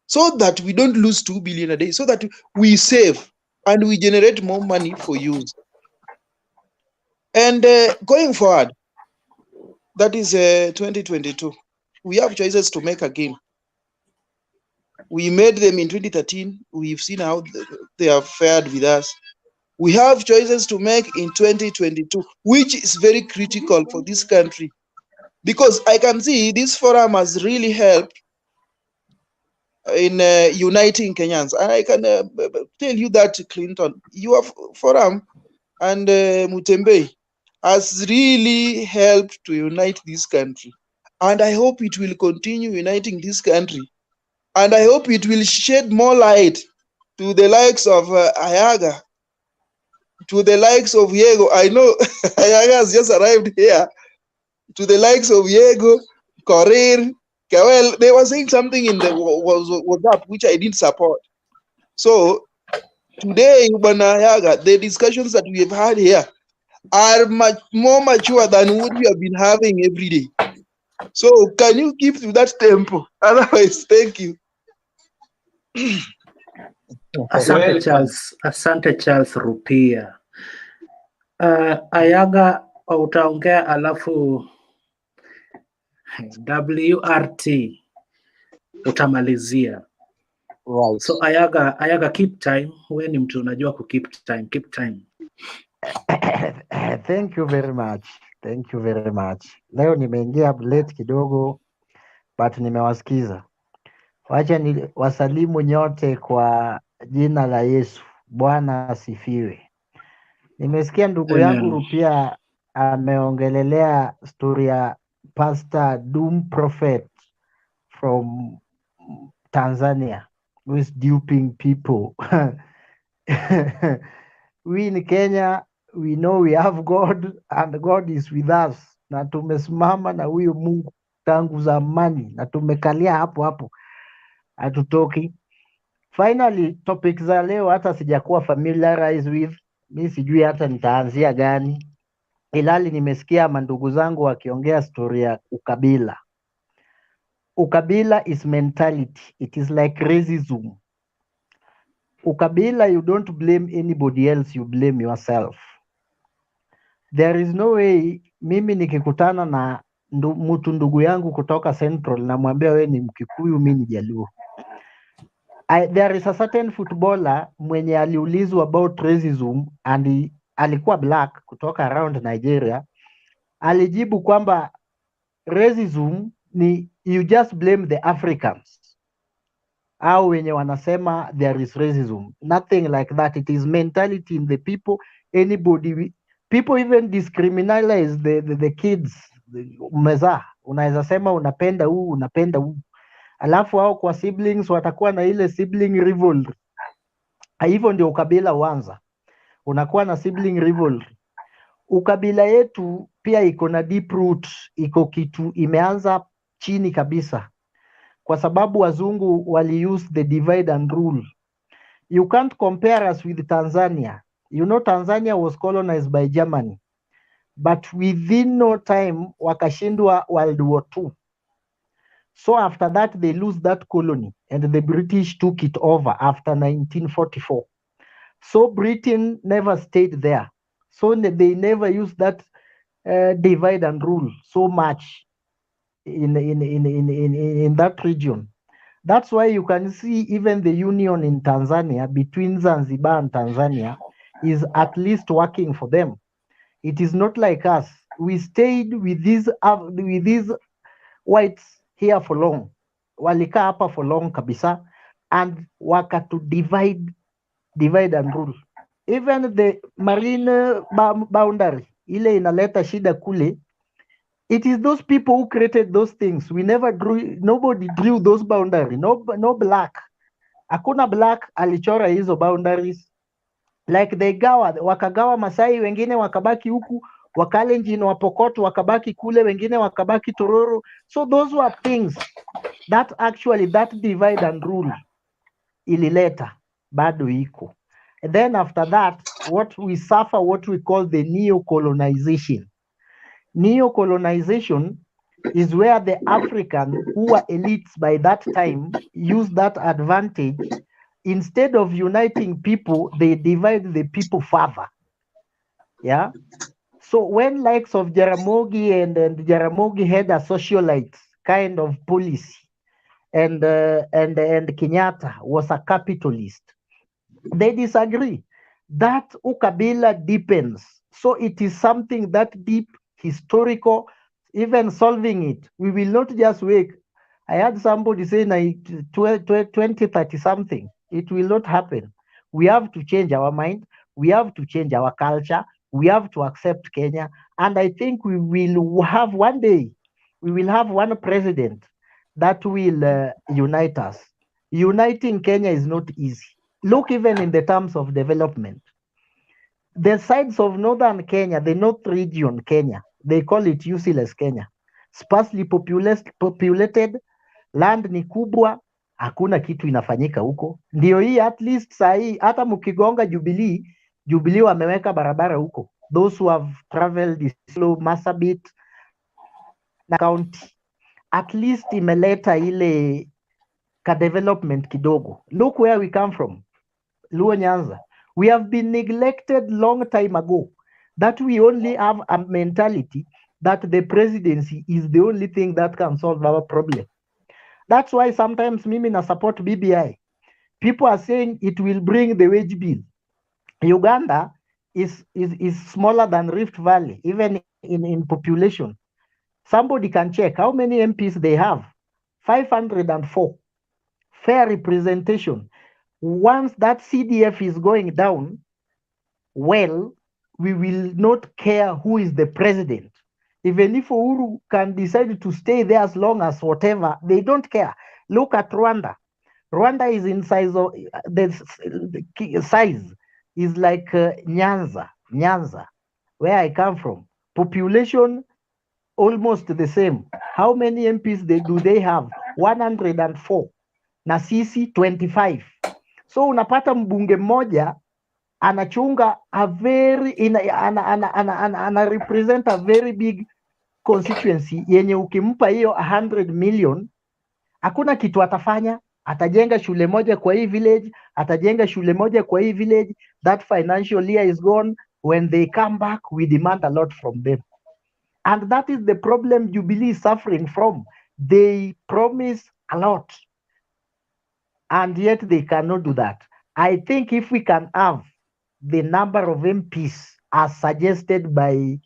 so that we don't lose 2 billion a day, so that we save and we generate more money for use. And going forward, that is 2022, we have choices to make again. We made them in 2013. We've seen how they have fared with us. We have choices to make in 2022, which is very critical for this country. Because I can see this forum has really helped in uniting Kenyans. And I can tell you that, Clinton, your forum and Mutembe has really helped to unite this country. And I hope it will continue uniting this country. And I hope it will shed more light to the likes of Ayaga, to the likes of Yego. I know Ayaga has just arrived here. To the likes of Yego, Korir, Kawel, they were saying something in the WhatsApp which I didn't support. So today, Ayaga, the discussions that we have had here are much more mature than what we have been having every day. So can you keep to that tempo? Otherwise, thank you. Asante Charles Rupia. Ayaga utaongea alafu WRT utamalizia. Right. So Ayaga keep time. Wewe ni mtu unajua ku keep time. Thank you very much. Thank you very much. Leo nimeingia late kidogo but nimewasikiza. Wacha ni wasalimu nyote kwa jina la Yesu. Bwana asifiwe. Nimesikia ndugu yangu Rupia ameongelelea story ya Pastor Doom Prophet from Tanzania who is duping people. We in Kenya, we know we have God and God is with us. Na tumesimama na huyo Mungu tangu zamani na tumekalia hapo hapo. Hatutoki. Finally, topic za leo hata sijakuwa familiarized with. Mi sijui hata nitaanzia gani. Ilali nimesikia mandugu zangu wakiongea story ya ukabila. Ukabila is mentality. It is like racism. Ukabila, you don't blame anybody else, you blame yourself. There is no way mimi nikikutana na mtu ndugu yangu kutoka Central na mwambia we ni Mkikuyu, mimi ni Jaluo. There is a certain footballer mwenye aliulizwa about racism and alikuwa black kutoka around Nigeria. Alijibu kwamba racism ni you just blame the Africans. Au wenye wanasema there is racism. Nothing like that. It is mentality in the people. People even discriminalize the kids. Umezaa, unaweza sema unapenda huu, unapenda huu. Alafu hao kwa siblings watakuwa na ile sibling rivalry. Hivyo ndio ukabila huanza. Unakuwa na sibling rivalry. Ukabila yetu pia iko na deep root, iko kitu imeanza chini kabisa. kwa sababu wazungu wali use the divide and rule. You can't compare us with Tanzania. You know, Tanzania was colonized by Germany, but within no time wakashindwa World War II. So after that, they lose that colony and the British took it over after 1944. So Britain never stayed there. So they never used that divide and rule so much in that region. That's why you can see even the union in Tanzania between Zanzibar and Tanzania is at least working for them. It is not like us. We stayed with these whites here for long. Walikaa hapa for long kabisa, and wakatu divide and rule. Even the marine boundary ile inaleta shida kule, it is those people who created those things. We never drew, nobody drew those boundaries. No black. Hakuna black alichora hizo boundaries. Like they wakagawa Masai, wengine wakabaki huku, Wakalenjin, Wapokot wakabaki kule, wengine wakabaki Tororo. So those were things that actually that divide and rule ilileta bado iko. And then after that, what we suffer, what we call the neo-colonization. Neo-colonization is where the African who were elites by that time use that advantage. Instead of uniting people, they divide the people further. Yeah. So when likes of Jaramogi and Jaramogi had a socialite kind of policy, and Kenyatta was a capitalist, they disagree. That ukabila deepens. So it is something that deep, historical, even solving it. We will not just wait. I had somebody say 2030 something. It will not happen. We have to change our mind. We have to change our culture. We have to accept Kenya. And I think we will have one day, we will have one president that will unite us. Uniting Kenya is not easy. Look, even in the terms of development, the sides of northern Kenya, the north region Kenya, they call it useless Kenya. Sparsely populated, land ni kubwa, hakuna kitu inafanyika huko. Ndio hii at least saa hii hata mkigonga Jubilee wameweka barabara huko. Those who have traveled slow Marsabit na county, at least imeleta ile ka development kidogo. Look where we come from. Luo Nyanza. We have been neglected long time ago, that we only have a mentality that the presidency is the only thing that can solve our problem. That's why sometimes mimi na support BBI. People are saying it will bring the wage bill. Uganda is smaller than Rift Valley, even in population. Somebody can check how many MPs they have. 504. Fair representation. Once that CDF is going down, well, we will not care who is the president. Even if Uhuru can decide to stay there as long as whatever, they don't care. Look at Rwanda. Rwanda is in size of the size is like Nyanza, where I come from. Population almost the same. How many MPs do they have? 104. Na sisi 25. So unapata mbunge mmoja anachunga a very ana represent a very big constituency yenye ukimpa hiyo 100 million hakuna kitu atafanya. Atajenga shule moja kwa hii village, atajenga shule moja kwa hii village. That financial year is gone. When they come back, we demand a lot from them. And that is the problem Jubilee is suffering from. They promise a lot, and yet they cannot do that. I think if we can have the number of MPs as suggested by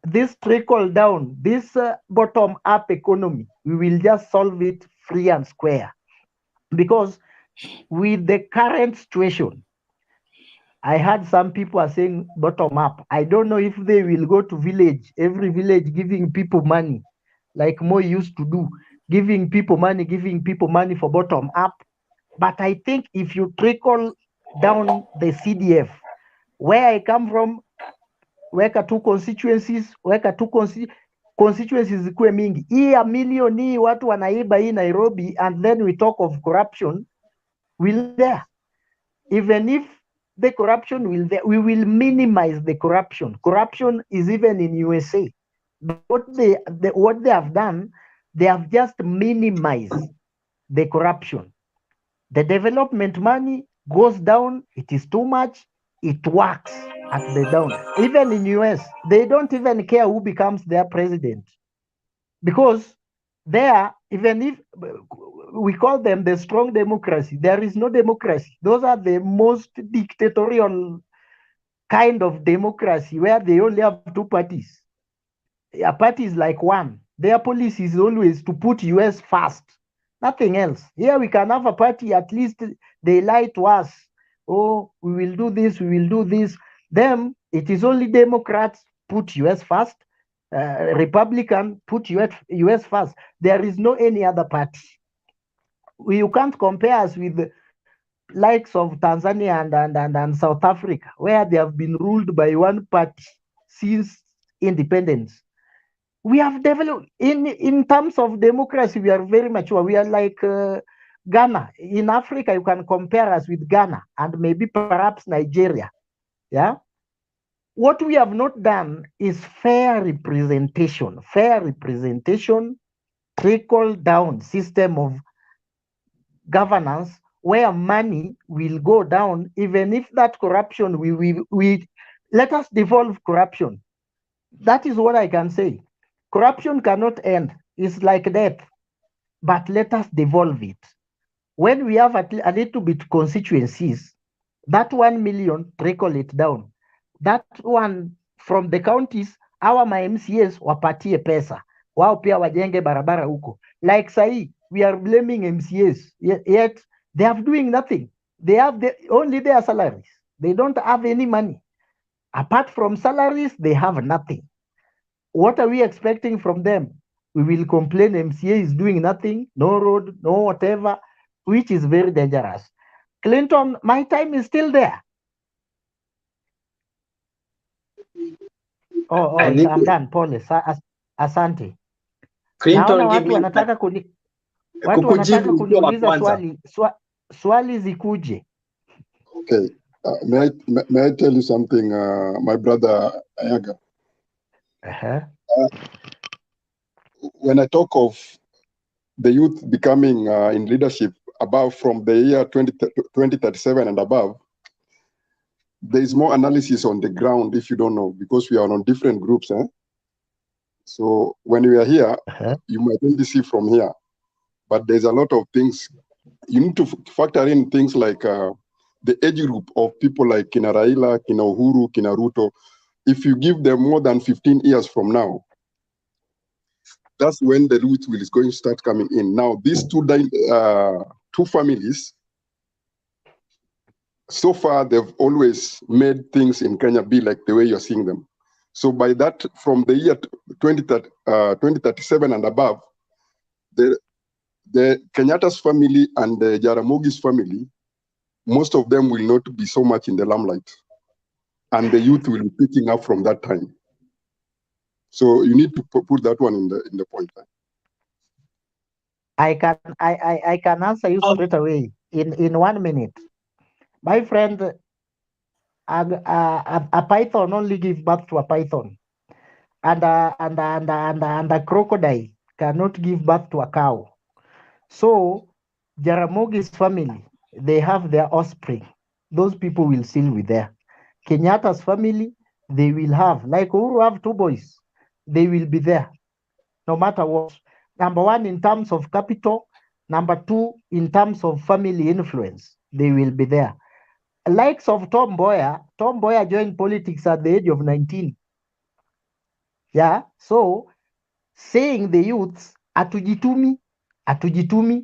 this trickle down, this bottom up economy, we will just solve it free and square. Because with the current situation, I heard some people are saying bottom up. I don't know if they will go to village, every village giving people money, like Mo used to do, giving people money for bottom up. But I think if you trickle down the CDF, where I come from, weka two constituencies, constituencies zikuwe mingi. Hii ya million hii watu wanaiba hii Nairobi, and then we talk of corruption will there. Even if the corruption will there, we will minimize the corruption. Corruption is even in USA. What they have done, they have just minimized the corruption. The development money goes down, it is too much, it works at the down. Even in US, they don't even care who becomes their president. Because there, even if we call them the strong democracy, there is no democracy. Those are the most dictatorial kind of democracy where they only have two parties. A party is like one. Their policy is always to put US first, nothing else. Here we can have a party, at least they lie to us. Oh, we will do this, we will do this. Them, it is only Democrats put US first, Republican put US first. There is no any other party. You can't compare us with the likes of Tanzania and South Africa, where they have been ruled by one party since independence. We have developed, in terms of democracy, we are very mature. We are like Ghana. In Africa, you can compare us with Ghana and maybe perhaps Nigeria. Yeah. What we have not done is fair representation, trickle down system of governance where money will go down, even if that corruption, we let us devolve corruption. That is what I can say. Corruption cannot end. It's like death, but let us devolve it. When we have a little bit constituencies, that 1 million, trickle it down. That one from the counties, our MCAs wapatie pesa. Wao pia wajenge barabara huko. Like sahi, we are blaming MCAs, yet they are doing nothing. They have only their salaries. They don't have any money. Apart from salaries, they have nothing. What are we expecting from them? We will complain MCA is doing nothing, no road, no whatever, which is very dangerous. Clinton, my time is still there. Oh, I'm done, Paul. Asante. Naona watu wanataka kuniuliza swali zikuje. Okay. May I tell you something, my brother Ayaga? When I talk of the youth becoming in leadership above from the year 2037 and above, there is more analysis on the ground if you don't know, because we are on different groups. So when we are here, you might only see from here, but there's a lot of things. You need to factor in things like the age group of people like Kina RAILA, Kina UHURU, Kina RUTO. If you give them more than 15 years from now, that's when the root is going to start coming in. Now, these two families, so far, they've always made things in Kenya be like the way you're seeing them. So by that, from the year 2037 and above, the Kenyatta's family and the Jaramogi's family, most of them will not be so much in the limelight. And the youth will be picking up from that time. So you need to put that one in the point. I can answer you straight away in 1 minute. My friend, a python only gives birth to a python, and a crocodile cannot give birth to a cow. So Jaramogi's family, they have their offspring. Those people will still be there. Kenyatta's family, they will have, like Uhuru have 2 boys, they will be there, no matter what. Number 1, in terms of capital. Number 2, in terms of family influence, they will be there. Likes of Tom Mboya joined politics at the age of 19. Yeah, so saying the youths, atujitumi,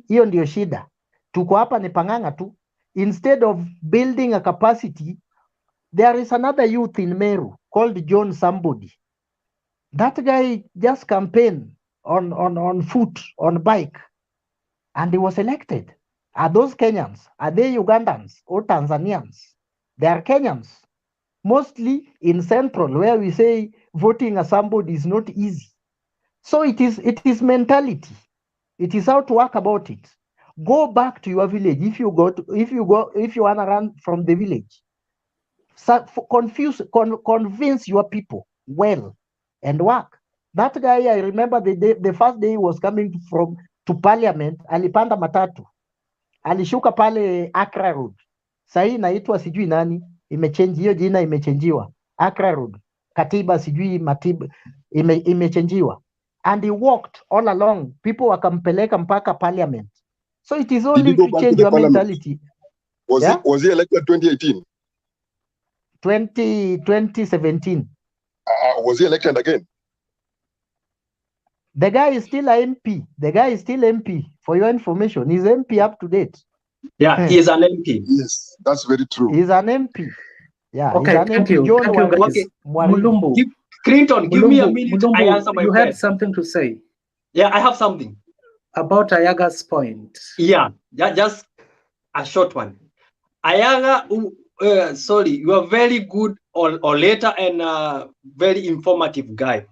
hiyo ndio shida. Tuko hapa ni panganga tu. Instead of building a capacity, there is another youth in Meru called John somebody. That guy just campaigned on foot, on bike, and he was elected. Are those Kenyans? Are they Ugandans or Tanzanians? They are Kenyans. Mostly in Central, where we say voting as somebody is not easy. So it is mentality. It is how to work about it. Go back to your village. If you wanna run from the village, convince your people well and work. That guy, I remember the first day he was coming to parliament, alipanda matatu, alishuka pale Accra Road. Sahii inaitwa sijui nani, imechange, hiyo jina imechenjiwa, Accra Road, Katiba sijui Matiba, imechenjiwa, and he walked all along, people wakampeleka mpaka parliament. So it is only to change your mentality. Was he elected 2018? 2017. Was he elected again? The guy is still a MP. The guy is still MP. For your information, he's MP up to date. Yeah, he is an MP. Yes, that's very true. He's an MP. Yeah, Okay, he's an thank MP. you. John Thank you, guys. Okay. Mulumbu. Clinton, give me a minute. Mulumbu, I answer my you friend. had something to say. Yeah, I have something. About Ayaga's point. Yeah, just a short one. Ayaga, sorry, you are very good or later and very informative guy.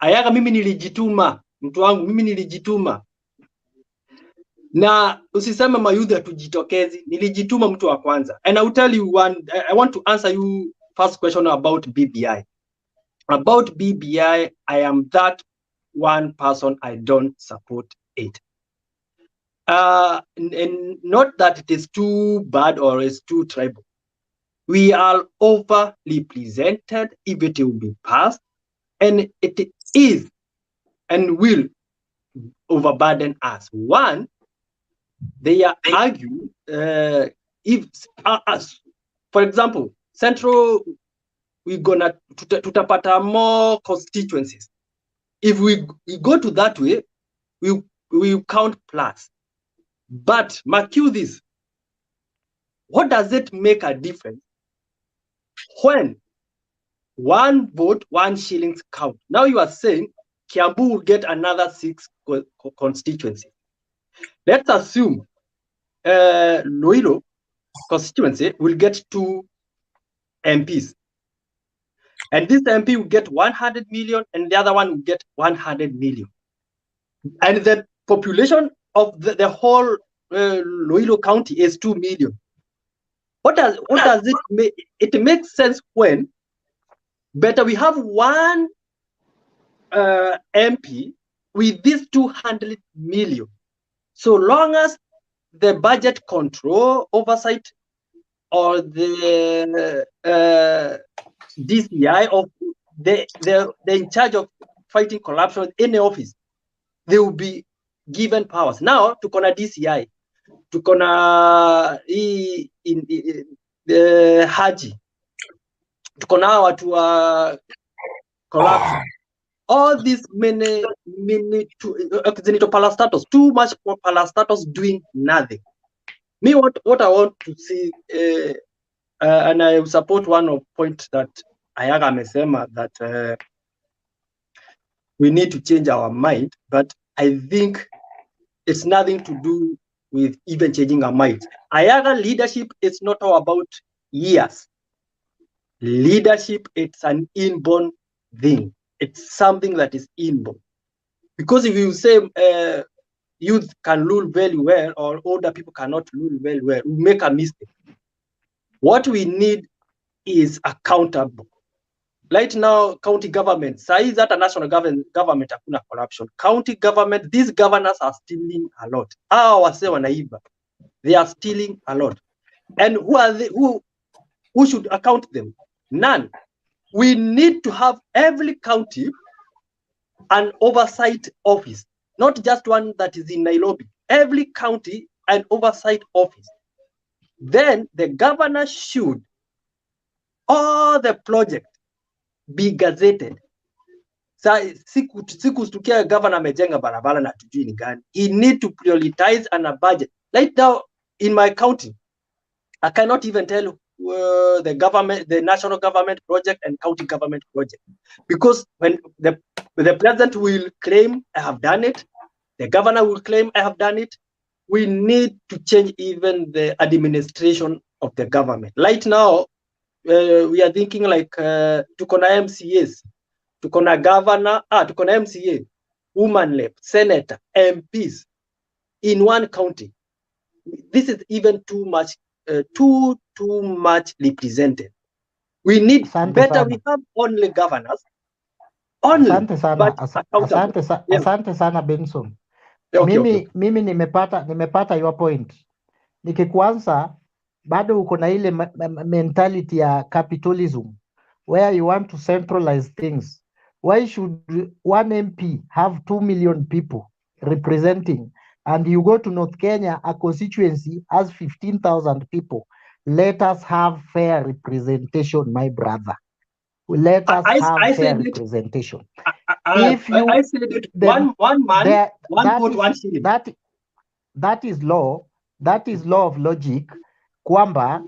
Ayaga, mimi nilijituma, mtu wangu, mimi nilijituma. Na usiseme mayouth hatujitokezi, nilijituma mtu wa kwanza. And I will tell you one, I want to answer you first question about BBI. About BBI, I am that one person, I don't support it. And not that it is too bad or it's too tribal. We are over-represented if it will be passed, and it is and will overburden us. One, they are arguing if, for example, Central, we're gonna tutapata more constituencies. If we go to that way, we count plus. But mark you this, what does it make a difference when one vote, 1 shillings count? Now you are saying Kiambu will get another 6 constituencies. Let's assume Loilo constituency will get 2 MPs. And this MP will get 100 million and the other one will get 100 million. And the population of the whole Loilo County is 2 million. What does it make? It makes sense when better we have 1 MP with this 200 million. So long as the budget control oversight or the DCI of they're in charge of fighting corruption in the office, they will be given powers. Now tuko na DCI, tuko na the Haji, tuko na watu wa corruption. All these many parastatus, too much parastatus doing nothing. Me, what I want to see, and I support one of point that Ayaga amesema that we need to change our mind, but I think it's nothing to do with even changing our mind. Ayaga leadership is not all about years. Leadership, it's an inborn thing. It's something that is inborn. Because if you say youth can rule very well or older people cannot rule very well, we make a mistake. What we need is accountable. Right now, county government, size that a national government hakuna corruption. County government, these governors are stealing a lot. They are stealing a lot. And who are they? Who should account them? None. We need to have every county an oversight office, not just one that is in Nairobi. Every county an oversight office. Then the governor should all the project be gazetted. Siku stukia governor amejenga barabara na tujui ni gani. He need to prioritize and a budget. Right now in my county, I cannot even tell the government, the national government project and county government project, because when the president will claim I have done it, the governor will claim I have done it. We need to change even the administration of the government. Right now, we are thinking like tuko na MCAs, tuko na governor, tuko na MCA, woman rep, senator, MPs in one county. This is even too much, too much represented. We need better. We have only governors. Only, Asante sana, but accountable. asante sana Benson. Okay. Mimi nimepata your point. Nikikuanza bado uko na ile mentality ya capitalism where you want to centralize things. Why should one MP have 2 million people representing, and you go to North Kenya, a constituency has 15,000 people? Let us have fair representation, my brother. Let us have fair representation. If you, I said it, one man, one vote, one shilling. That is law. That is law of logic. Kwamba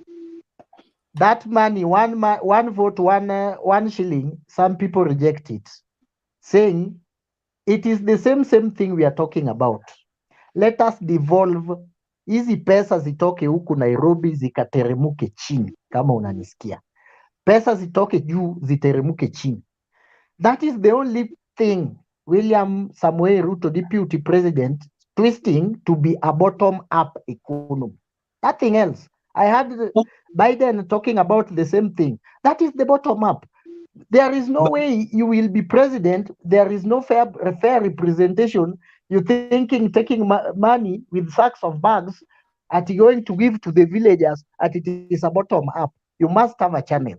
that money, one vote, one shilling. Some people reject it, saying it is the same thing we are talking about. Let us devolve hizi pesa zitoke huku Nairobi zikateremuke chini, kama unanisikia. Pesa zitoke juu ziteremuke chini. That is the only thing William Samoei Ruto, Deputy President, twisting to be a bottom-up economy. Nothing else. I had Biden talking about the same thing. That is the bottom-up. There is no way you will be president. There is no fair representation. You're taking money with sacks of bags at going to give to the villagers at it is a bottom-up. You must have a channel.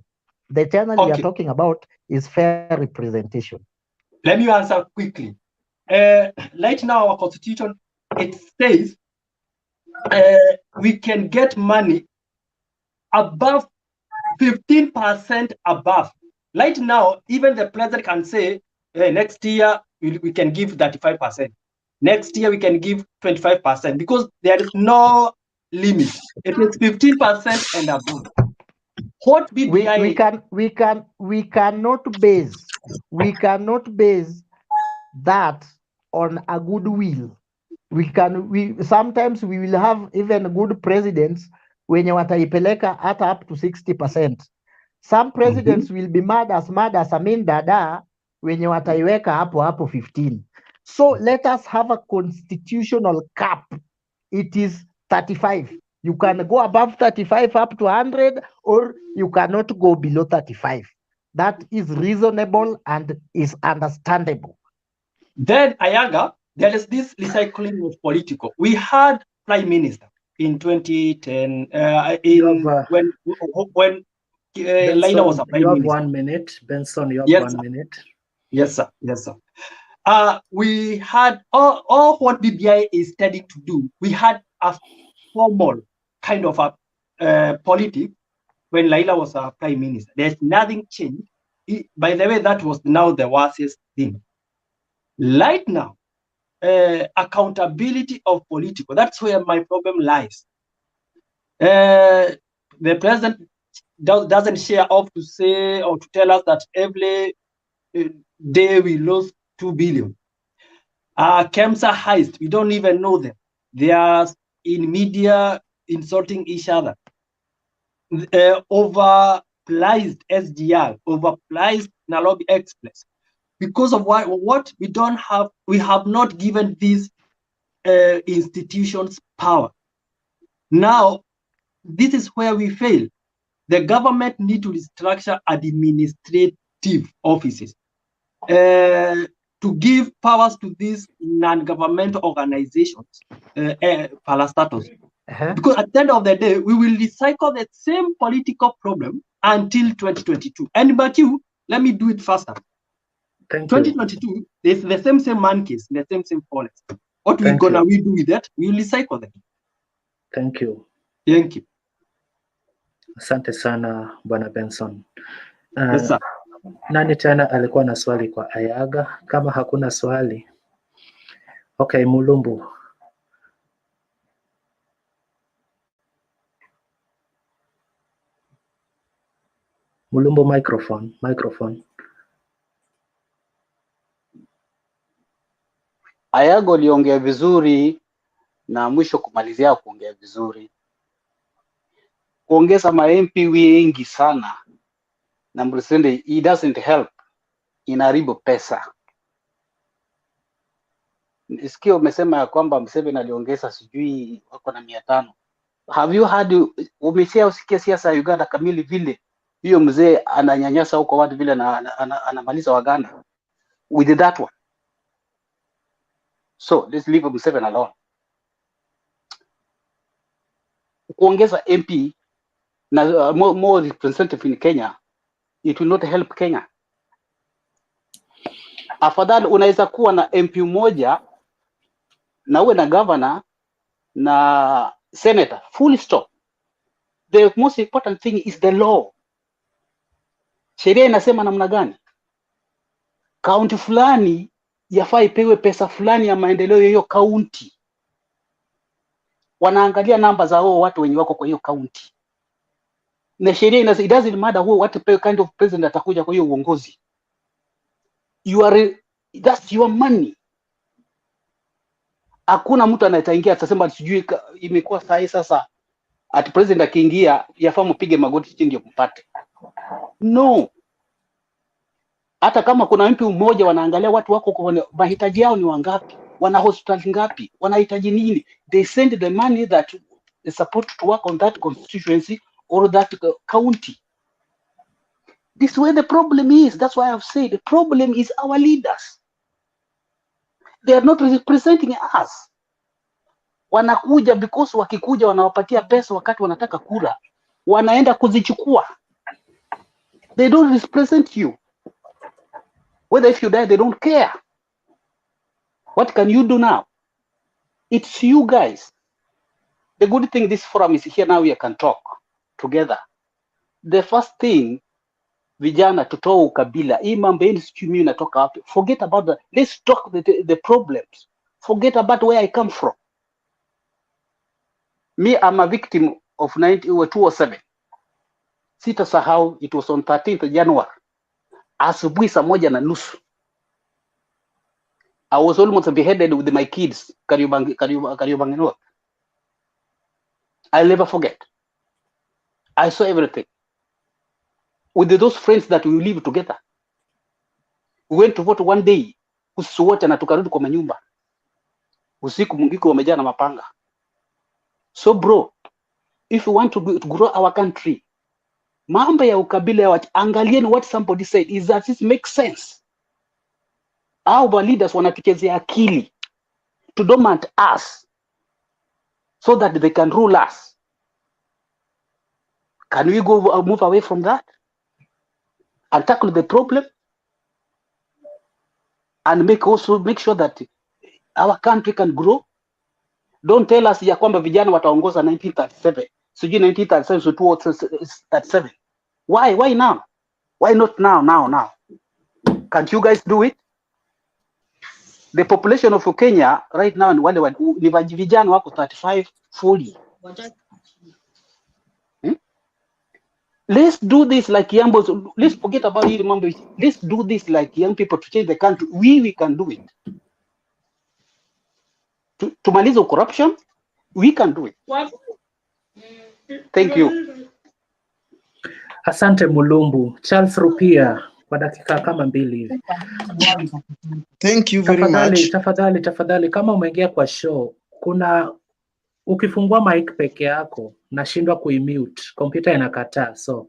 The channel we are talking about is fair representation. Let me answer quickly. Right now, our constitution, it says we can get money above 15% above. Right now, even the president can say next year we can give 35%. Next year we can give 25% because there is no limit. It is 15% and above. What BBI we cannot base that on a goodwill. Sometimes we will have even good presidents wenye wataipeleka hata up to 60%. Some presidents will be mad as Amin Dada wenye wataiweka hapo 15. So let us have a constitutional cap. It is 35. You can go above 35 up to 100, or you cannot go below 35. That is reasonable and is understandable. Then, Ayaga, there is this recycling of political. We had prime minister in 2010 when Laila was a prime minister. You have 1 minute. Benson, you have 1 minute. Yes, sir. Yes, sir. We had all what BBI is studying to do. We had a formal kind of a politics when Laila was a prime minister. There's nothing changed. By the way, that was now the worstest thing. Right now, accountability of political, that's where my problem lies. The president doesn't share off to say or to tell us that every day we lose 2 billion. KEMSA heist, we don't even know them. They are in media insulting each other. Overpriced SGR, overpriced Nairobi Express. Because of what we don't have, we have not given these institutions power. Now, this is where we fail. The government need to restructure administrative offices to give powers to these non-governmental organizations, parastatals. Because at the end of the day, we will recycle the same political problem until 2022. And but let me do it faster. 2022, there's the same monkeys, the same forest. What we do with that? We will recycle them. Thank you. Thank you. Asante sana Bwana Benson. Yes, sir. Nani tena alikuwa na swali kwa Ayaga? Kama hakuna swali. Okay, Mulumbu. Mulumbu, microphone. Ayago uliongea vizuri na mwisho kumalizia kuongea vizuri. Kuongeza ma-MP wengi sana na president, it doesn't help, inaharibu pesa. Sikio umesema ya kwamba Museveni aliongeza sijui wako na 500. Have you heard, umesikia usikia siasa ya Uganda kamili vile hiyo mzee ananyanyasa huko watu vile anamaliza Waganda with that one. So let's leave Museveni alone. Kuongeza MP na more representative in Kenya, it will not help Kenya. Afadhali unaweza kuwa na MP moja na uwe na governor na senator, full stop. The most important thing is the law. Sheria inasema namna gani? Kaunti fulani yafaa ipewe pesa fulani ya maendeleo ya hiyo kaunti. Wanaangalia namba za hao watu wenye wako kwa hiyo kaunti. Na sheria it doesn't matter who what kind of president atakuja kwa hiyo uongozi. That's your money. Hakuna mtu anayetaingia atasema sijui imekuwa sahi sasa ati president akiingia yafaa mpige magoti chini ndio mpate. No. Hata kama kuna MP mmoja wanaangalia watu wako kwa mahitaji yao ni wangapi, wana hospitali ngapi, wanahitaji nini. They send the money that is supposed to work on that constituency or that county. This is where the problem is. That's why I've said the problem is our leaders. They are not representing us. Wanakuja because wakikuja wanawapatia pesa wakati wanataka kura, wanaenda kuzichukua. They don't represent you. Whether if you die, they don't care. What can you do now? It's you guys. The good thing this forum is here now, we can talk together. The first thing, vijana tutoe ukabila. Hii mambo yenu sijui mimi natoka wapi. Forget about that. Let's talk the problems. Forget about where I come from. Me, I'm a victim of 207. Sitasahau, it was on 13th January. Asubuhi saa 1:30. I was almost beheaded with my kids. Kariobangi North. I'll never forget. I saw everything. With those friends that we live together. We went to vote one day. Usiku wote na tukarudi kwa manyumba. Usiku mwingine wamejaa na mapanga. So bro, if you want to grow our country, mambo ya ukabila ya watu, angalieni what somebody said, is that it makes sense. Our leaders wanatuchezea akili to dominate us so that they can rule us. Can we move away from that and tackle the problem and make sure that our country can grow? Don't tell us ya kwamba vijana wataongoza 1937. Sijui 1937 so 237. Why now? Why not now? Can't you guys do it? The population of Kenya right now wale ni vijana wako 35, 40. Let's do this like young. Let's forget about it. Let's do this like young people to change the country. We can do it. To manage the corruption, we can do it. Thank you. Asante Mulumbu. Charles Rupia kwa dakika kama 2 hivi. Thank you very much. Tafadhali kama umeingia kwa show, kuna ukifungua mic peke yako nashindwa kuimute, kompyuta inakataa. So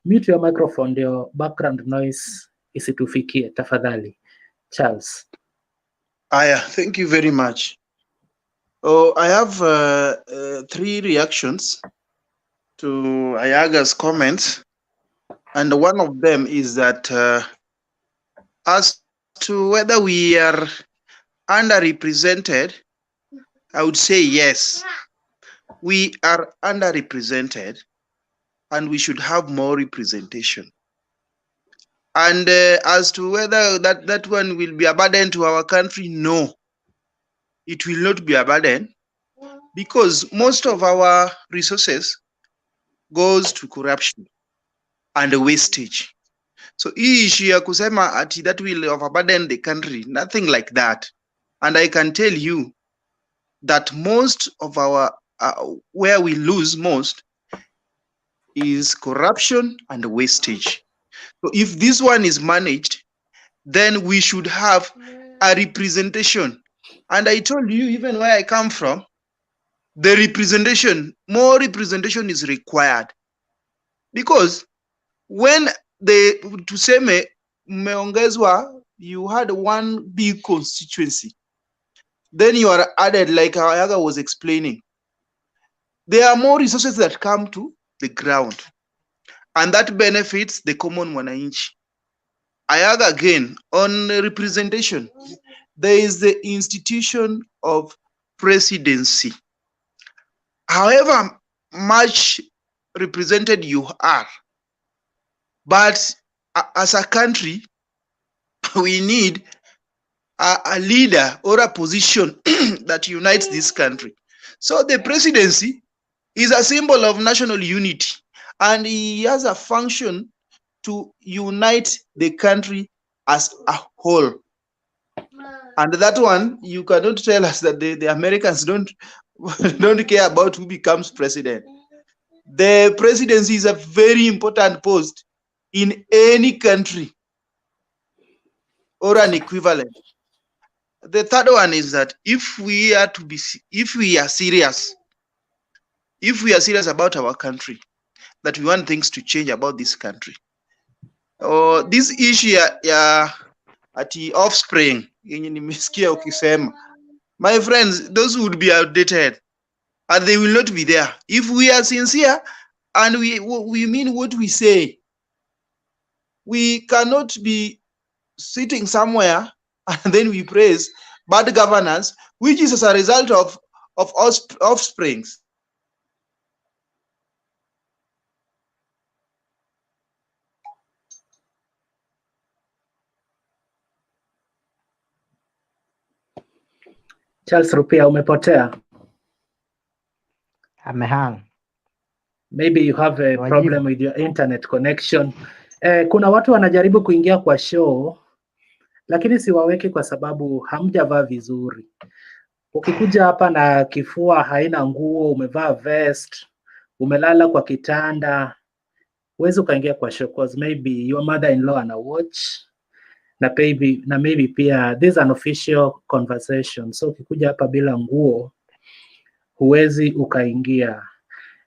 mute your microphone ndio background noise isitufikie tafadhali. Charles. Aya, thank you very much. I have 3 reactions to Ayaga's comments, and one of them is that as to whether we are underrepresented, I would say yes, we are underrepresented and we should have more representation. And as to whether that one will be a burden to our country, no, it will not be a burden, because most of our resources goes to corruption and wastage. So hii issue ya kusema ati that will overburden the country, nothing like that. And I can tell you that most of our where we lose most is corruption and wastage. So if this one is managed, then we should have a representation And I told you, even where I come from, the representation, more representation is required. Because when they, tuseme, mmeongezwa, you had one big constituency. Then you are added, like Ayaga was explaining. There are more resources that come to the ground. And that benefits the common wananchi. Ayaga again, on representation, there is the institution of presidency. However much represented you are, but as a country, we need a leader or a position that unites this country. So the presidency is a symbol of national unity, and he has a function to unite the country as a whole. And that one, you cannot tell us that the Americans don't care about who becomes president. The presidency is a very important post in any country or an equivalent. The third one is that if we are serious about our country, that we want things to change about this country, or this issue ati offspring yenye nimesikia ukisema, my friends, those would be outdated and they will not be there. If we are sincere and we mean what we say, we cannot be sitting somewhere and then we praise bad governance, which is as a result of offsprings. Charles Rupia, umepotea. Amehang. Maybe you have a problem with your internet connection. Kuna watu wanajaribu kuingia kwa show, lakini siwaweki kwa sababu hamjavaa vizuri. Ukikuja hapa na kifua haina nguo, umevaa vest, umelala kwa kitanda, huwezi ukaingia kwa show because maybe your mother-in-law ana watch, na maybe pia this is an official conversation. So ukikuja hapa bila nguo, huwezi ukaingia.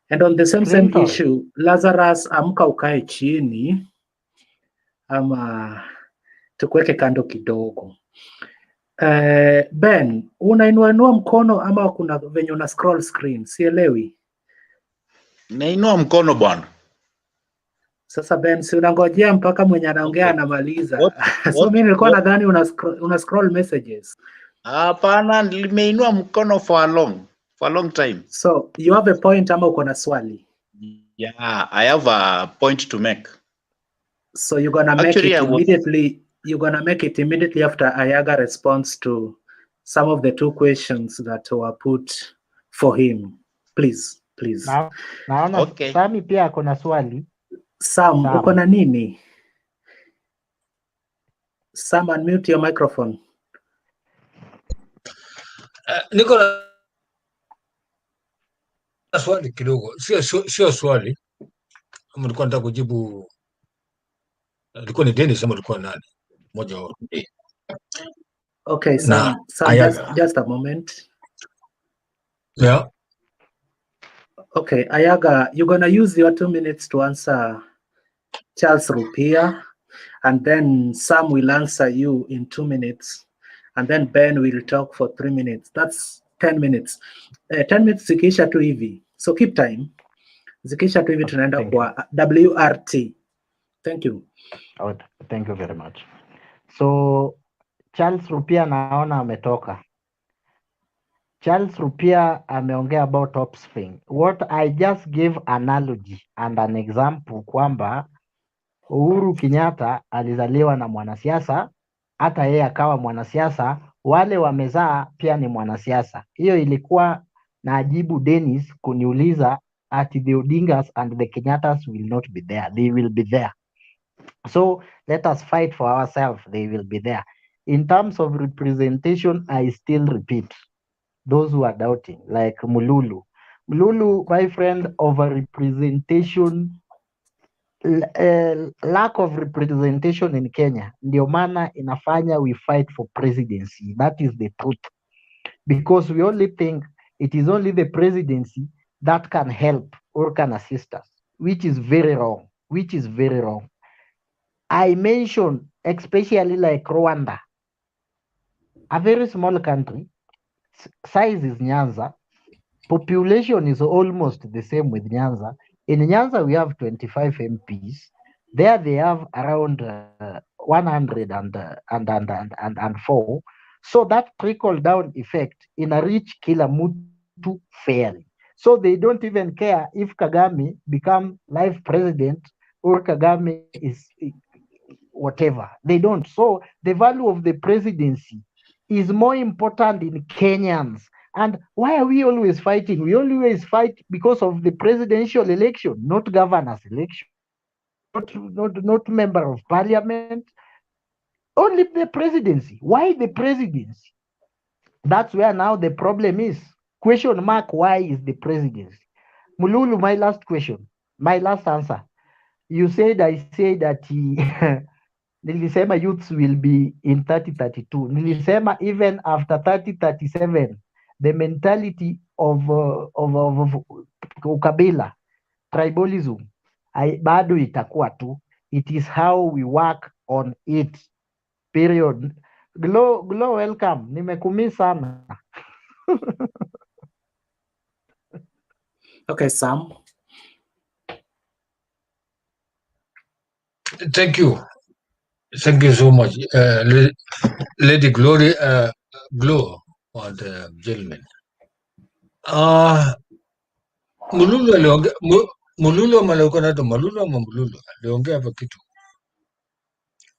And on the same issue, Lazarus, amka ukae chini ama tukuweke kando kidogo. Ben, unainuanua mkono ama kuna venye una scroll screen? Sielewi. Nainua mkono bwana. Sasa Ben, si unangojea mpaka mwenye anaongea anamaliza. So mimi nilikuwa nadhani una scroll messages. Hapana, nimeinua mkono for a long time. So you have a point ama uko na swali? Yeah, I have a point to make. So you're gonna make it immediately. You're gonna make it immediately after Ayaga responds to some of the two questions that were put for him. Please. Naona okay. Sami pia ako na swali. Sam, uko na nini? Sam, unmute your microphone. Niko na swali kidogo. Sio swali. Mlikuwa nataka kujibu. Ilikuwa ni Dennis ama ilikuwa nani? Moja wao. Okay, Sam, just a moment. Yeah. Okay, Ayaga, you're gonna use your 2 minutes to answer Charles Rupia, and then Sam will answer you in 2 minutes, and then Ben will talk for 3 minutes. That's 10 minutes. 10 minutes zikisha tu hivi. So keep time. Zikisha tu hivi tunaenda kwa WRT. Thank you. Thank you very much. So Charles Rupia naona ametoka. Charles Rupia ameongea about offspring. What I just gave analogy and an example kwamba Uhuru Kenyatta alizaliwa na mwanasiasa, hata yeye akawa mwanasiasa, wale wamezaa pia ni mwanasiasa. Hiyo ilikuwa na ajibu Dennis kuniuliza ati the Odingas and the Kenyattas will not be there. They will be there. So let us fight for ourselves. They will be there. In terms of representation, I still repeat, those who are doubting, like Mululu. Mululu, my friend, over-representation, lack of representation in Kenya, ndio maana inafanya we fight for presidency. That is the truth. because we only think it is only the presidency that can help or can assist us, which is very wrong. I mentioned especially like Rwanda, a very small country, size is Nyanza, population is almost the same with Nyanza. In Nyanza, we have 25 MPs. There they have around 104. So that trickle down effect in a reach kila mtu fairly. So they don't even care if Kagame become life president or Kagame is whatever. They don't. So the value of the presidency is more important in Kenyans. And why are we always fighting? We always fight because of the presidential election, not governor's election, not member of parliament, only the presidency. Why the presidency? That's where now the problem is. Question mark, why is the presidency? Mululu, my last question, my last answer. You said I say that nilisema youths will be in 3032. Nilisema even after 3037, the mentality of ukabila, tribalism, bado itakuwa tu. It is how we work on it. Period. Glow, welcome. Nimekumiss sana. Okay, Sam. Thank you. Thank you so much, Lady Glory, Glow, or the gentleman. Mululu aliongea, Mululu ama alikuwa anaitwa Malulu ama Mululu aliongea hapa kitu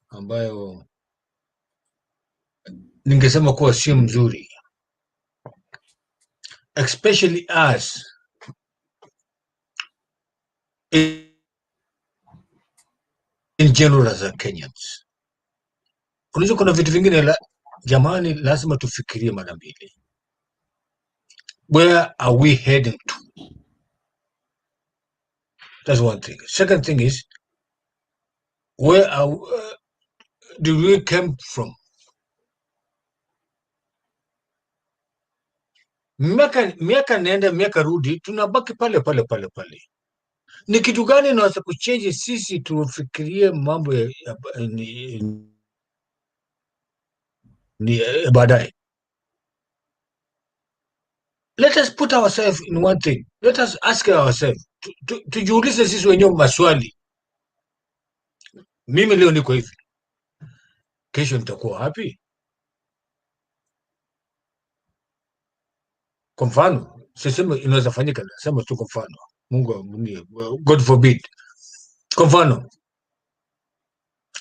ambayo ningesema kuwa sio mzuri, especially us in general as a Kenyans. Unajua kuna vitu vingine jamani, lazima tufikirie mara mbili. Where are we heading to? That's one thing. Second thing is, where do we come from? Miaka nenda miaka rudi, tunabaki pale. Ni kitu gani naweza kuchange sisi tufikirie mambo ni baadaye? Let us put ourselves in one thing. Let us ask ourselves. Tujiulize sisi wenyewe maswali. Mimi leo niko hivi, kesho nitakuwa wapi? Kwa mfano, sisema inaweza fanyika, nasema tu kwa mfano. Mungu God forbid. Kwa mfano,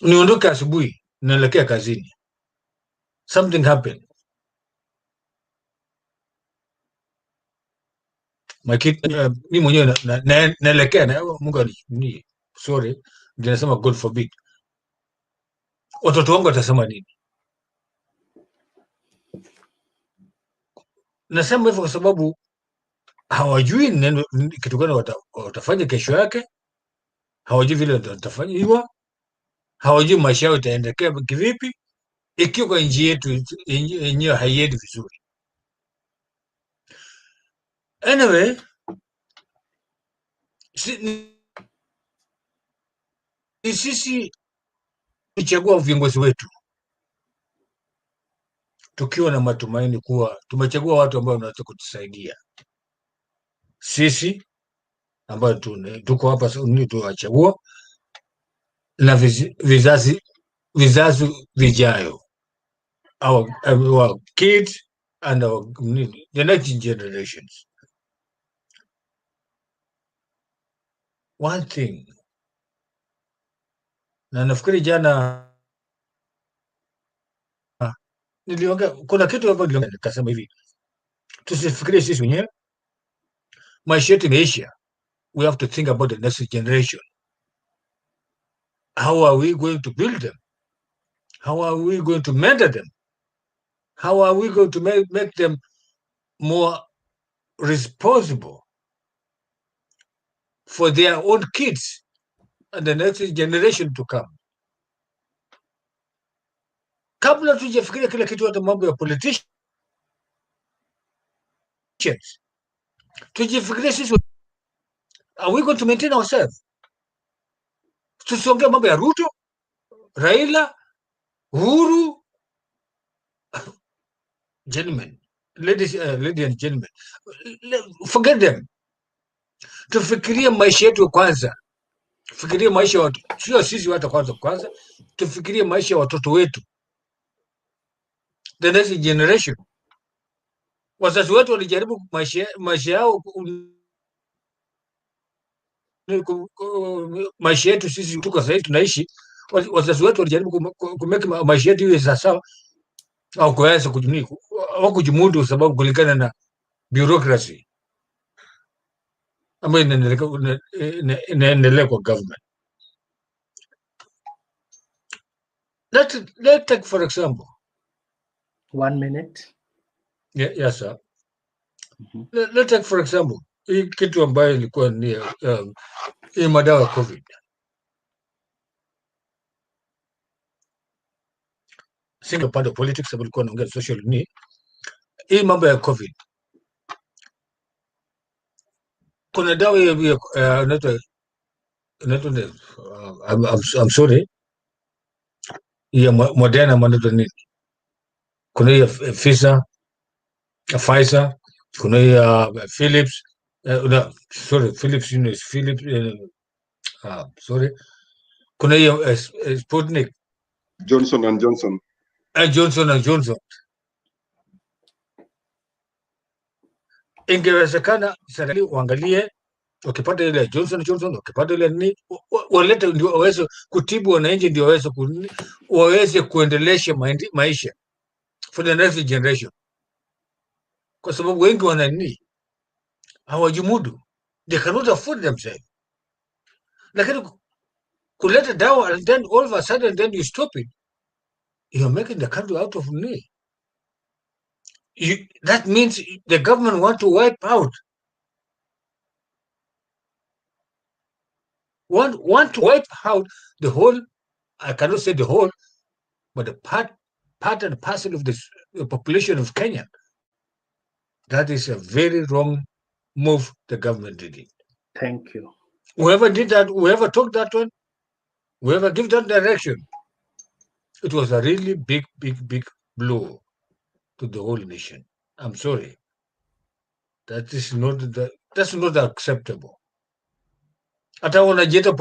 niondoke asubuhi, naelekea kazini. Something happened. Mimi mwenyewe naelekea na Mungu ni sorry, ndio nasema God forbid. Watoto wangu watasema nini? Nasema hivyo kwa sababu hawajui kitu gani watafanya kesho yake, hawajui vile watafanya, hawajui maisha yao itaendekea kivipi ikiwa kwa nchi yetu yenyewe haiendi vizuri. Anyway, sisi tuchagua viongozi wetu tukiwa na matumaini kuwa tumechagua watu ambao wanaweza kutusaidia sisi ambao tuko hapa tuwachagua na vizazi vijayo, our kids and the next generations. One thing, na nafikiri jana niliongea, kuna kitu hapo nikasema hivi, tusifikirie sisi wenyewe, maisha yetu imeisha. We have to think about the next generation. How are we going to build them? How are we going to mentor them? How are we going to make them more responsible for their own kids and the next generation to come? Kabla tujafikiria kila kitu, hata mambo ya politician, Tujifikirie sisi, are we going to maintain ourselves? Tusiongee mambo ya Ruto, Raila, Uhuru. Gentlemen, ladies and gentlemen, forget them. Tufikirie maisha yetu kwanza. Tufikirie maisha ya watu, sio sisi watu kwanza. Tufikirie maisha ya watoto wetu, the next generation. Wazazi wetu walijaribu maisha yao, maisha yetu sisi tuko sasa tunaishi. Wazazi wetu walijaribu kumeki maisha yetu iwe sawa, au kuweza kujimudu, sababu kulingana na bureaucracy ambayo inaendelea kwa government. Let's take for example. 1 minute. Yes, sir. Let's take for example, hii kitu ambayo ilikuwa ni hii madawa ya COVID. Single part of politics, sababu ilikuwa naongea social ni hii mambo ya COVID. Kuna dawa inaitwa I'm sorry, ya Moderna manato nini. Kuna hii Pfizer, kuna hii Philips, sorry, kuna hii Sputnik, Johnson and Johnson. Johnson and Johnson. Ingewezekana serikali uangalie, ukipata ile Johnson Johnson, ukipata ile nini, walete ndio waweze kutibu wananchi, ndio waweze kuendelesha maisha for the next generation, kwa sababu wengi wana nini, hawajimudu, they cannot afford themselves. Lakini kuleta dawa and then all of a sudden then you stop it, you're making the country out of need. That means the government want to wipe out, want to wipe out the whole, I cannot say the whole, but the part and parcel of the population of Kenya. That is a very wrong move the government did it. Thank you. Whoever did that, whoever took that one, whoever gave that direction, it was a really big blow to the whole nation. I'm sorry. That's not acceptable. Hata wanajiita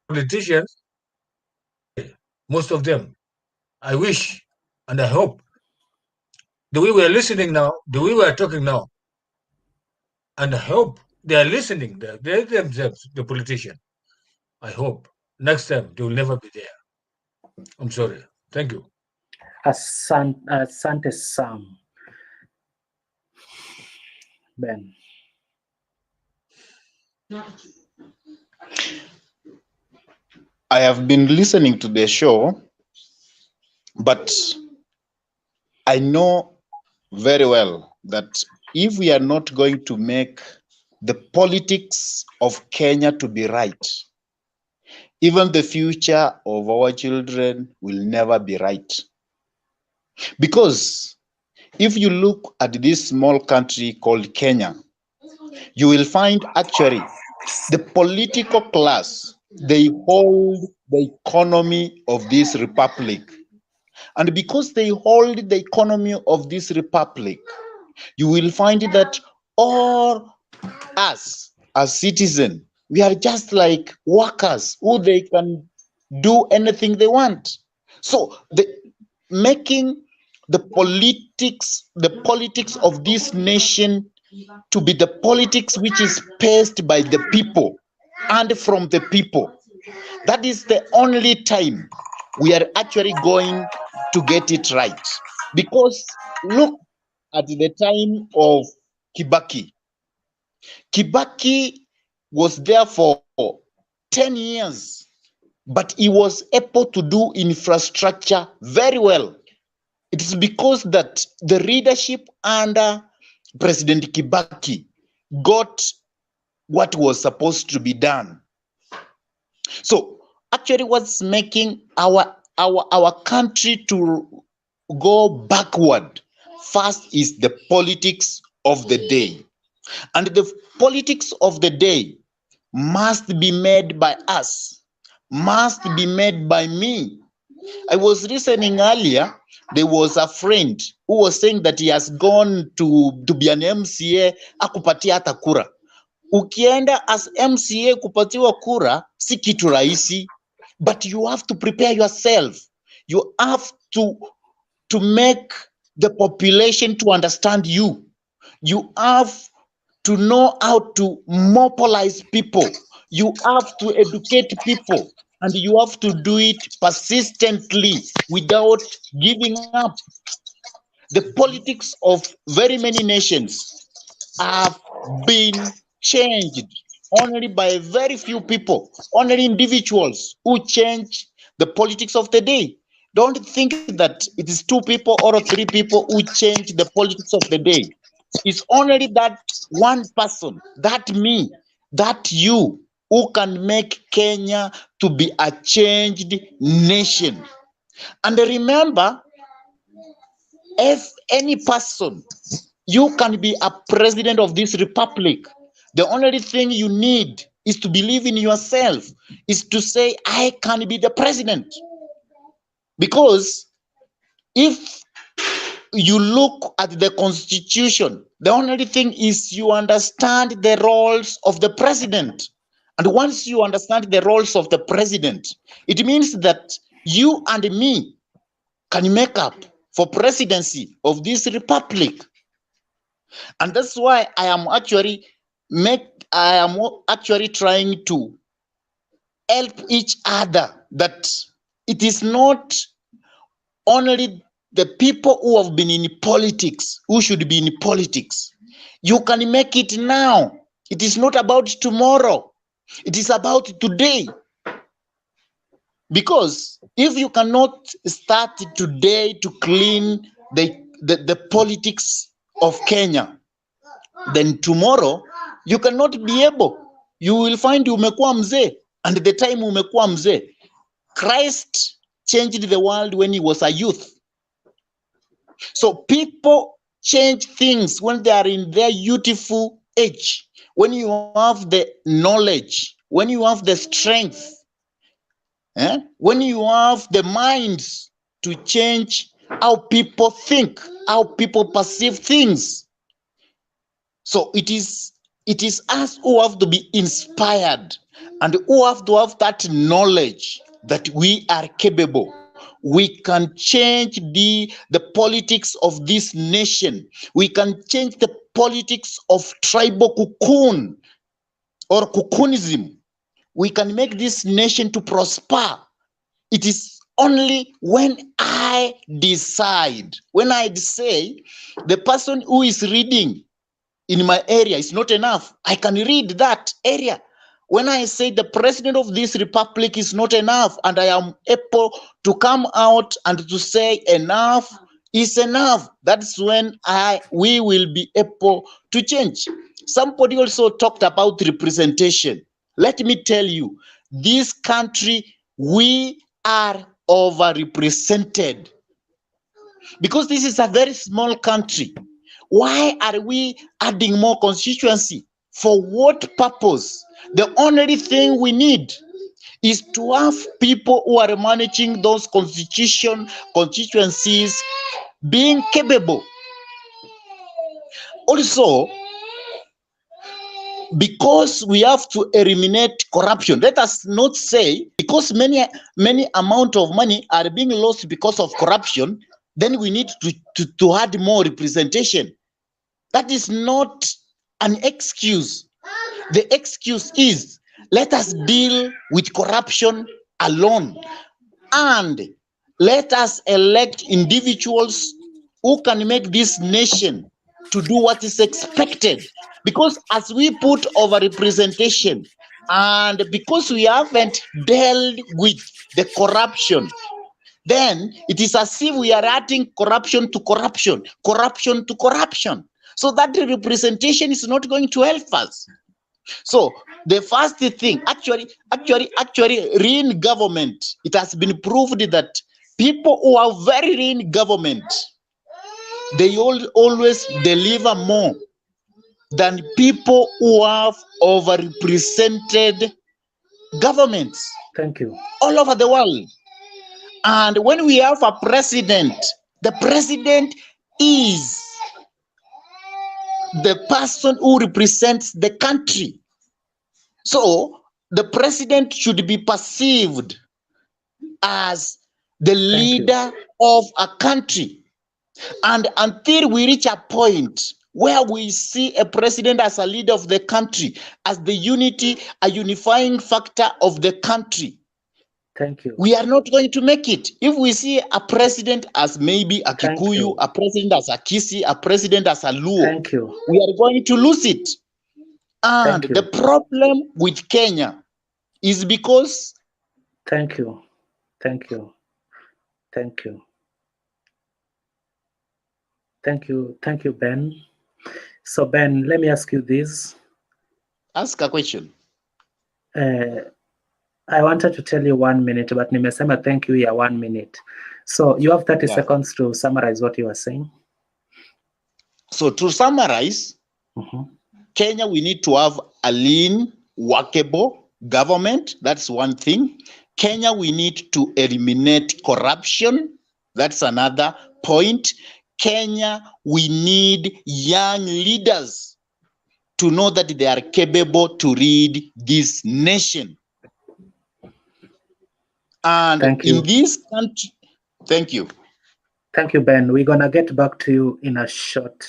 politicians, most of them, I wish and I hope the way we are listening now, the way we are talking now, and I hope they are listening, they themselves, the politician. I hope next time they will never be there. I'm sorry. Thank you. Asante Sam. Ben. I have been listening to the show, but I know very well that if we are not going to make the politics of Kenya to be right, even the future of our children will never be right. Because if you look at this small country called Kenya, you will find actually the political class, they hold the economy of this republic. And because they hold the economy of this republic, you will find that all us as citizens, we are just like workers who they can do anything they want. So making the politics of this nation to be the politics which is paced by the people and from the people, that is the only time we are actually going to get it right. Because look at the time of Kibaki. Kibaki was there for 10 years, but he was able to do infrastructure very well. It is because that the leadership under President Kibaki got what was supposed to be done. So actually what's making our country to go backward First is the politics of the day. And the politics of the day must be made by us, must be made by me. I was listening earlier, there was a friend who was saying that he has gone to be an MCA, akupatia hata kura. Ukienda as MCA kupatiwa kura, si kitu rahisi, but you have to prepare yourself. You have to make the population to understand you. You have to know how to mobilize people. You have to educate people, and you have to do it persistently without giving up. The politics of very many nations have been changed only by very few people, only individuals who change the politics of the day. Don't think that it is 2 people or 3 people who change the politics of the day. It's only that one person, that me, that you, who can make Kenya to be a changed nation. And remember, if any person, you can be a president of this republic. The only thing you need is to believe in yourself, is to say, I can be the president. Because if you look at the constitution, the only thing is you understand the roles of the president. And once you understand the roles of the president, it means that you and me can make up for presidency of this republic. And that's why I am actually trying to help each other, that it is not only the people who have been in politics who should be in politics. You can make it now. It is not about tomorrow. It is about today. Because if you cannot start today to clean the politics of Kenya, then tomorrow you cannot be able. You will find umekuwa mzee, and the time umekuwa mzee. Christ changed the world when he was a youth. So people change things when they are in their youthful age. When you have the knowledge, when you have the strength, when you have the minds to change how people think, how people perceive things. So it is us who have to be inspired and who have to have that knowledge that we are capable. We can change the politics of this nation. We can change the politics of tribal cocoon or cocoonism. We can make this nation to prosper. It is only when I decide, when I say the person who is reading in my area is not enough, I can read that area. When I say the president of this republic is not enough, and I am able to come out and to say enough is enough, that's when we will be able to change. Somebody also talked about representation. Let me tell you, this country, we are overrepresented because this is a very small country. Why are we adding more constituency? For what purpose? The only thing we need is to have people who are managing those constituencies being capable. Also, because we have to eliminate corruption, let us not say because many amount of money are being lost because of corruption, then we need to add more representation. That is not an excuse. The excuse is, let us deal with corruption alone and let us elect individuals who can make this nation to do what is expected. Because as we put over representation and because we haven't dealt with the corruption, then it is as if we are adding corruption to corruption, corruption to corruption. So that representation is not going to help us. So the first thing, actually, in government, it has been proved that people who are very in government, they always deliver more than people who have overrepresented governments Thank you. all over the world. And when we have a president, the president is the person who represents the country. So the president should be perceived as the leader of a country. And until we reach a point where we see a president as a leader of the country, as the unity, a unifying factor of the country, Thank you. we are not going to make it. If we see a president as maybe a Thank Kikuyu, you. a president as a Kisi, a president as a Luo, Thank you. we are going to lose it. And Thank you. the problem with Kenya is because... Thank you. Thank you. Thank you. Thank you. Thank you, Ben. So, Ben, let me ask you this. Ask a question. I wanted to tell you 1 minute, but nimesema thank you ya 1 minute. So you have 30 seconds to summarize what you are saying. So to summarize, Kenya, we need to have a lean, workable government. That's one thing. Kenya, we need to eliminate corruption. That's another point. Kenya, we need young leaders to know that they are capable to lead this nation. And in this country, thank you. Thank you, Ben. We're gonna get back to you in a short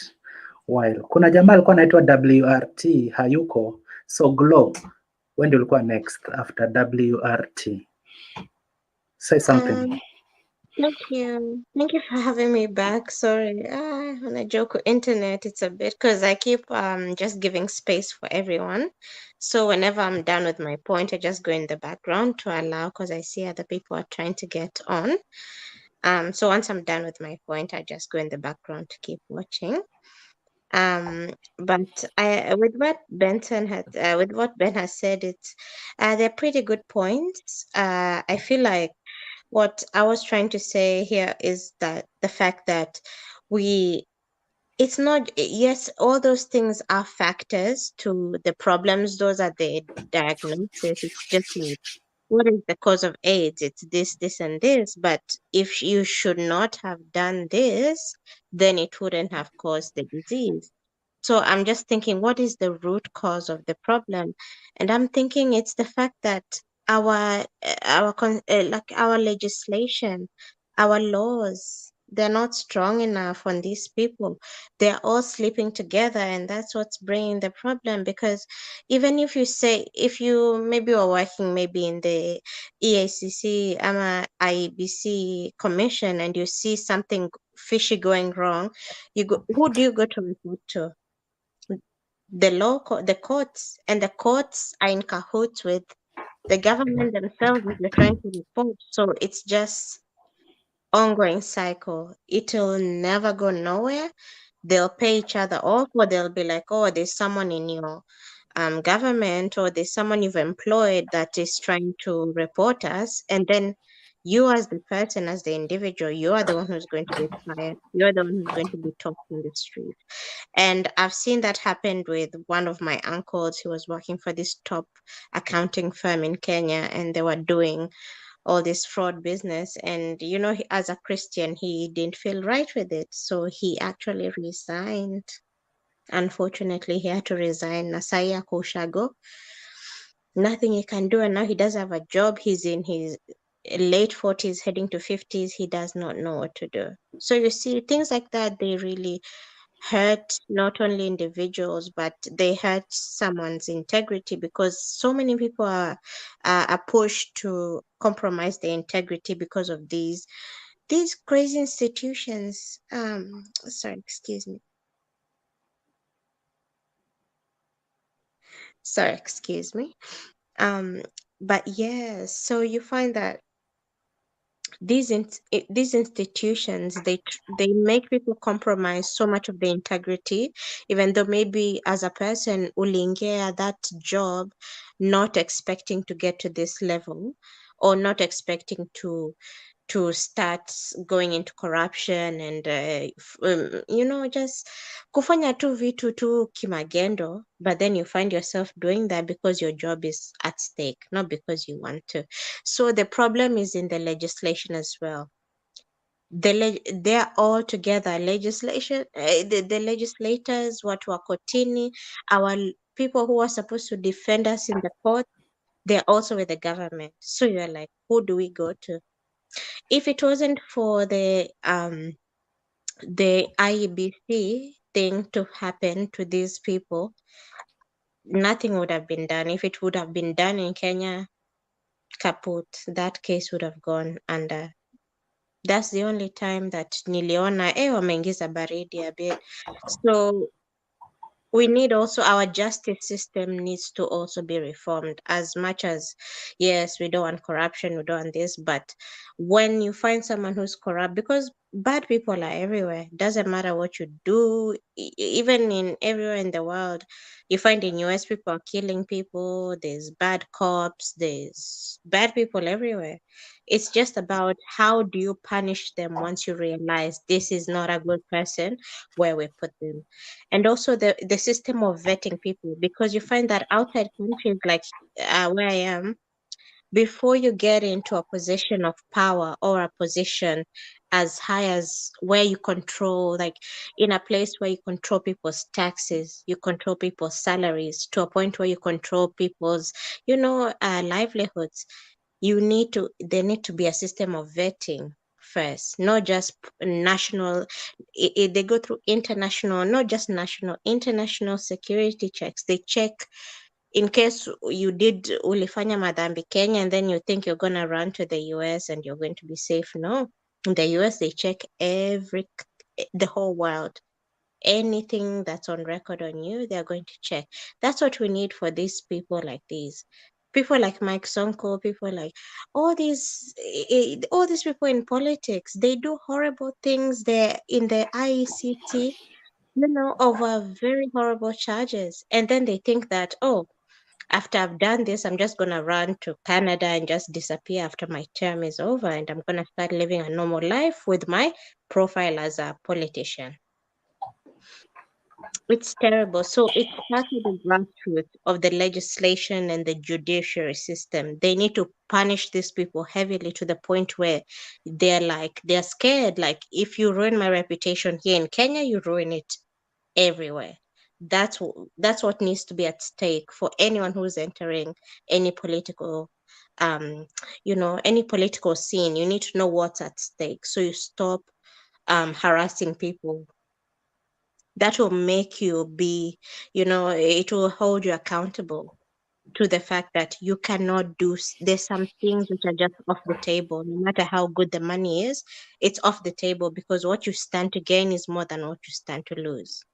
while. Kuna jamaa alikuwa anaitwa WRT, hayuko. So Glow, when do you go next after WRT? Say something. Thank you. Thank you for having me back. Sorry, on a joke with internet, it's a bit because I keep just giving space for everyone. So whenever I'm done with my point, I just go in the background to allow because I see other people are trying to get on. So once I'm done with my point, I just go in the background to keep watching. But with what Benson had, with what Ben has said, they're pretty good points. I feel like what I was trying to say here is that the fact that it's not, yes, all those things are factors to the problems. Those are the diagnosis. It's just like, what is the cause of AIDS? It's this, this, and this. But if you should not have done this, then it wouldn't have caused the disease. So I'm just thinking, what is the root cause of the problem? And I'm thinking it's the fact that our legislation, our laws, they're not strong enough on these people. They're all sleeping together, and that's what's bringing the problem. Because even if you maybe are working maybe in the EACC, IEBC commission, and you see something fishy going wrong, who do you go to report to? The courts, and the courts are in cahoots with the government themselves if they're trying to report. So it's just ongoing cycle. It'll never go nowhere. They'll pay each other off, or they'll be like, oh, there's someone in your government, or there's someone you've employed that is trying to report us, and then you as the person, as the individual, you are the one who's going to get fired. You're the one who's going to be talked in the street. And I've seen that happen with one of my uncles. He was working for this top accounting firm in Kenya, and they were doing all this fraud business. And, as a Christian, he didn't feel right with it. So he actually resigned. Unfortunately, he had to resign. Nasaya Koshago. Nothing he can do. And now he does have a job. He's in his late 40s, heading to 50s. He does not know what to do. So you see, things like that, they really hurt not only individuals, but they hurt someone's integrity, because so many people are pushed to compromise their integrity because of these crazy institutions. Sorry, excuse me. Sorry, excuse me. But yes, so you find that these institutions, they make people compromise so much of their integrity, even though maybe as a person uliingia that job not expecting to get to this level, or not expecting to start going into corruption and just kufanya tu vitu tu kimagendo, but then you find yourself doing that because your job is at stake, not because you want to. So the problem is in the legislation as well. They're all together. Legislation, the legislators, watu wa kotini, our people who are supposed to defend us in the court, they're also with the government. So you're like, who do we go to? If it wasn't for the IEBC thing to happen to these people, nothing would have been done. If it would have been done in Kenya, kaput, that case would have gone under. That's the only time that niliona wameingiza baridi a bit. So we need also, our justice system needs to also be reformed. As much as, yes, we don't want corruption, we don't want this, but when you find someone who's corrupt, because bad people are everywhere, doesn't matter what you do, even in everywhere in the world, you find in US people are killing people, there's bad cops, there's bad people everywhere. It's just about how do you punish them once you realize this is not a good person, where we put them. And also the system of vetting people, because you find that outside countries like where I am, before you get into a position of power or a position as high as where you control, like in a place where you control people's taxes, you control people's salaries, to a point where you control people's livelihoods, there need to be a system of vetting first, not just national. They go through international, not just national, international security checks. They check in case you did ulifanya madhambi Kenya and then you think you're going to run to the US and you're going to be safe. No, in the US they check the whole world. Anything that's on record on you, they're going to check. That's what we need for these people like these. People like Mike Sonko, people like all these people in politics, they do horrible things. They're in the IECT, over very horrible charges. And then they think that, oh, after I've done this, I'm just going to run to Canada and just disappear after my term is over. And I'm going to start living a normal life with my profile as a politician. It's terrible. So it starts with the grassroots of the legislation and the judiciary system. They need to punish these people heavily to the point where they're scared. Like, if you ruin my reputation here in Kenya, you ruin it everywhere. That's what needs to be at stake for anyone who's entering any political any political scene. You need to know what's at stake, so you stop harassing people. That will make you be, it will hold you accountable to the fact that you cannot do, there's some things which are just off the table. No matter how good the money is, it's off the table, because what you stand to gain is more than what you stand to lose,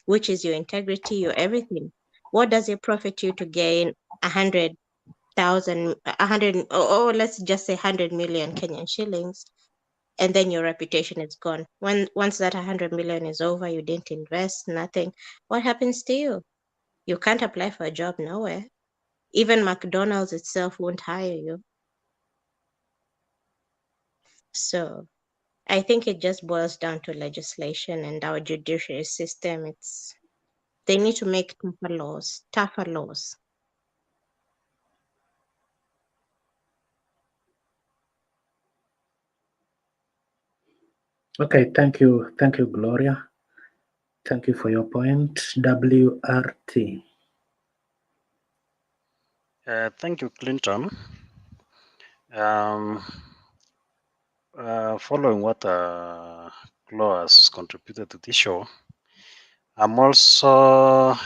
which is your integrity, your everything. What does it profit you to gain 100,000, 100, or let's just say 100 million Kenyan shillings, and then your reputation is gone? Once that 100 million is over, you didn't invest, nothing. What happens to you? You can't apply for a job nowhere. Even McDonald's itself won't hire you. So I think it just boils down to legislation and our judiciary system. They need to make tougher laws. Okay, thank you, Gloria. Thank you for your point. WRT. Thank you, Clinton. Following what Chloe has contributed to this show, I'm also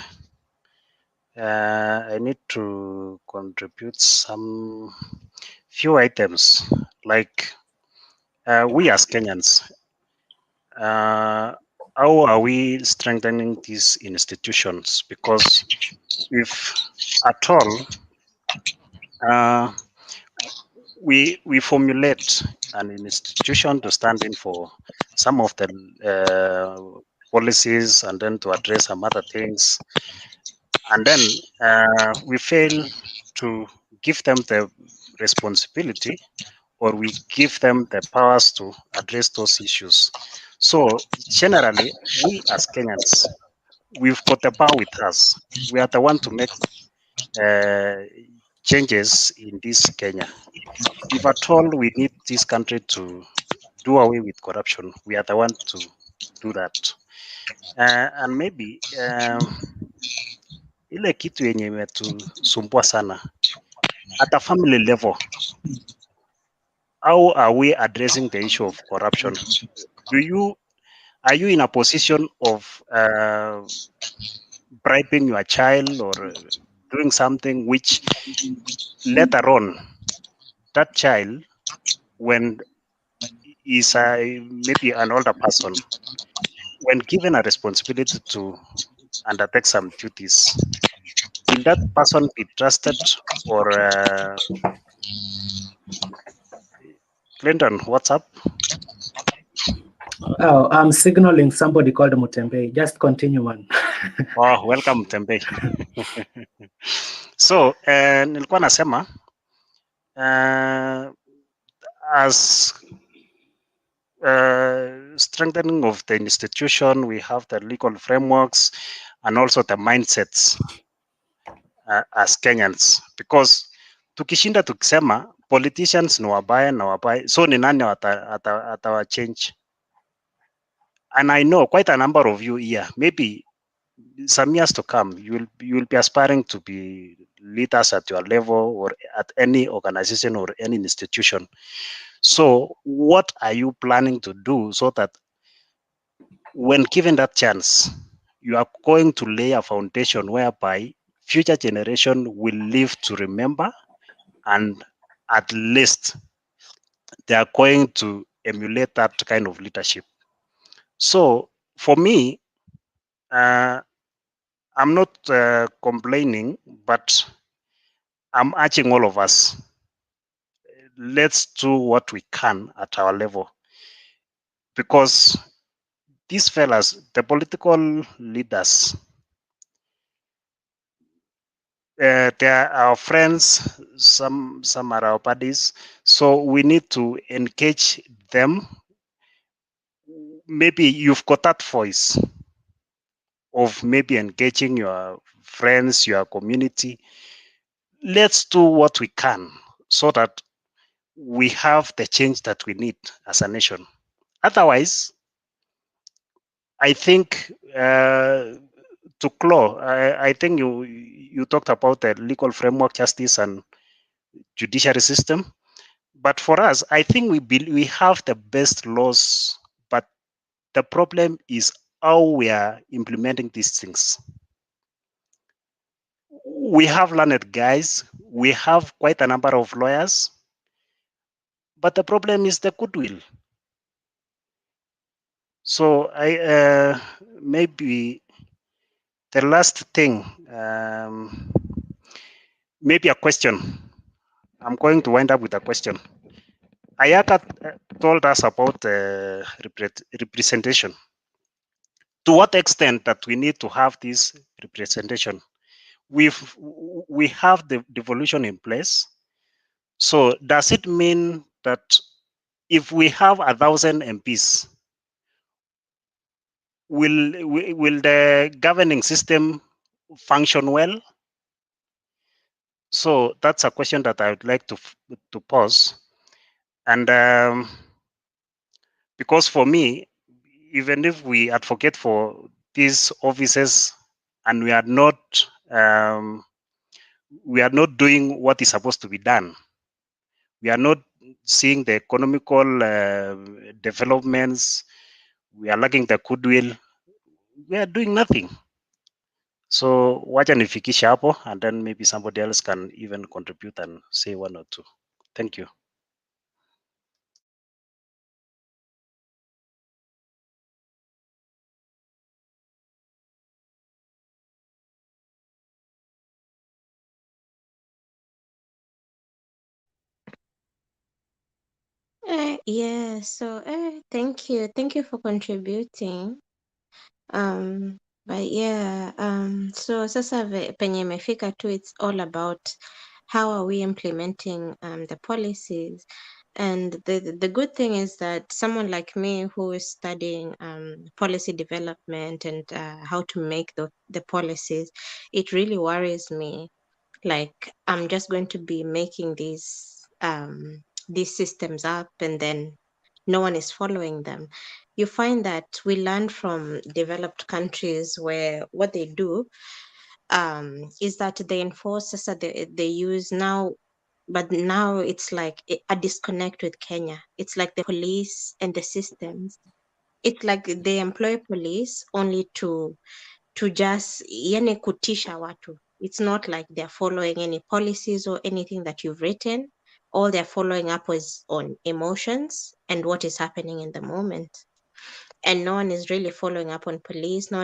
I need to contribute some few items, like we as Kenyans, how are we strengthening these institutions? Because if at all we formulate an institution to stand in for some of the policies, and then to address some other things, and then we fail to give them the responsibility, or we give them the powers to address those issues. So generally, we as Kenyans, we've got the power with us. We are the one to make changes in this Kenya. If at all we need this country to do away with corruption, we are the one to do that. And maybe ile kitu yenye imetusumbua sana at a family level, how are we addressing the issue of corruption? Are you in a position of bribing your child or doing something which later on that child, when is maybe an older person, when given a responsibility to undertake some duties, will that person be trusted or Clinton, what's up? Oh, I'm signaling somebody called Mutembe. Just continue, man. Oh, welcome Mutembe. So, nilikuwa nasema as strengthening of the institution, we have the legal frameworks and also the mindsets as Kenyans, because tukishinda tukisema politicians ni wabaya, so ni nani atawa change? And I know quite a number of you here, maybe some years to come, you will be aspiring to be leaders at your level or at any organization or any institution. So what are you planning to do so that when given that chance, you are going to lay a foundation whereby future generation will live to remember, and at least they are going to emulate that kind of leadership. So for me, I'm not complaining, but I'm urging all of us, let's do what we can at our level, because these fellas, the political leaders, they are our friends, some are our buddies, so we need to engage them. Maybe you've got that voice of maybe engaging your friends, your community. Let's do what we can so that we have the change that we need as a nation. Otherwise, I think to Claw, I think you talked about the legal framework, justice, and judiciary system. But for us, I think we have the best laws, but the problem is how we are implementing these things. We have learned guys, we have quite a number of lawyers, but the problem is the goodwill. So I maybe the last thing, maybe a question. I'm going to wind up with a question. Ayaka told us about representation. To what extent that we need to have this representation? We have the devolution in place. So does it mean that if we have 1,000 MPs, will the governing system function well? So that's a question that I would like to pose. And because for me, even if we advocate for these offices and we are not doing what is supposed to be done, we are not seeing the economical developments, we are lacking the goodwill, we are doing nothing. So wacha nifikishe hapo, and then maybe somebody else can even contribute and say one or two. Thank you. Yeah, so thank you for contributing. But yeah, so sasa penye imefika tu, it's all about how are we implementing the policies? And the good thing is that someone like me who is studying policy development and how to make the policies, it really worries me. Like, I'm just going to be making these systems up, and then no one is following them. You find that we learn from developed countries where what they do is that they enforce, so they use now, but now it's like a disconnect with Kenya. It's like the police and the systems. It's like they employ police only to just yani kutisha watu. It's not like they're following any policies or anything that you've written. All they're following up is on emotions and what is happening in the moment. And no one is really following up on police. No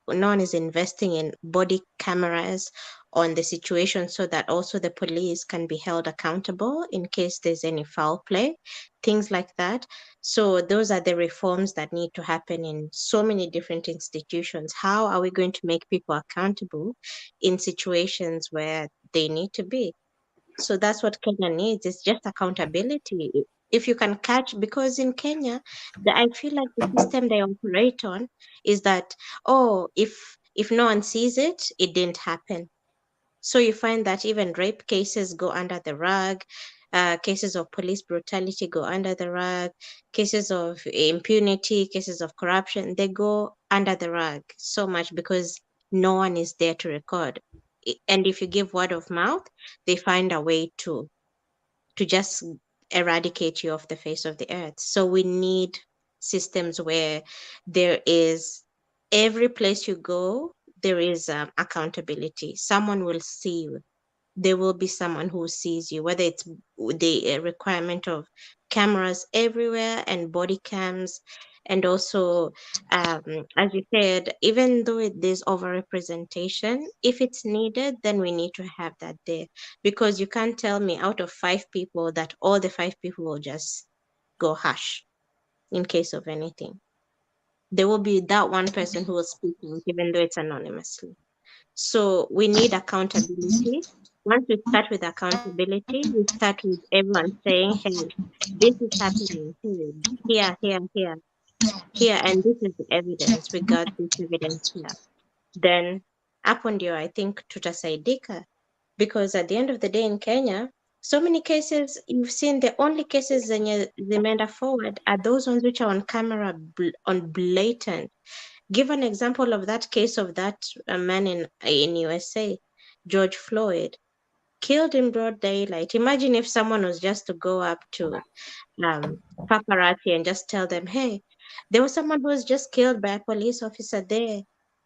one is investing in body cameras on the situation so that also the police can be held accountable in case there's any foul play, things like that. So those are the reforms that need to happen in so many different institutions. How are we going to make people accountable in situations where they need to be? So that's what Kenya needs. It's just accountability. If you can catch, because in Kenya, I feel like the system they operate on is that, oh, if no one sees it, it didn't happen. So you find that even rape cases go under the rug, cases of police brutality go under the rug, cases of impunity, cases of corruption, they go under the rug so much because no one is there to record. And if you give word of mouth, they find a way to just eradicate you off the face of the earth. So we need systems where there is, every place you go, there is accountability. Someone will see you. There will be someone who sees you, whether it's the requirement of cameras everywhere and body cams. And also, as you said, even though there's overrepresentation, if it's needed, then we need to have that there. Because you can't tell me out of 5 people that all the 5 people will just go hush in case of anything. There will be that one person who will speak out, even though it's anonymously. So we need accountability. Once we start with accountability, we start with everyone saying, hey, this is happening here, here, and this is the evidence. We got this evidence here. Then hapo ndio I think tutasaidika, because at the end of the day in Kenya, so many cases you've seen, the only cases zenye zimeenda forward are those ones which are on camera, on blatant. Give an example of that case of that man in USA, George Floyd, killed in broad daylight. Imagine if someone was just to go up to paparazzi and just tell them, hey, there was someone who was just killed by a police officer there,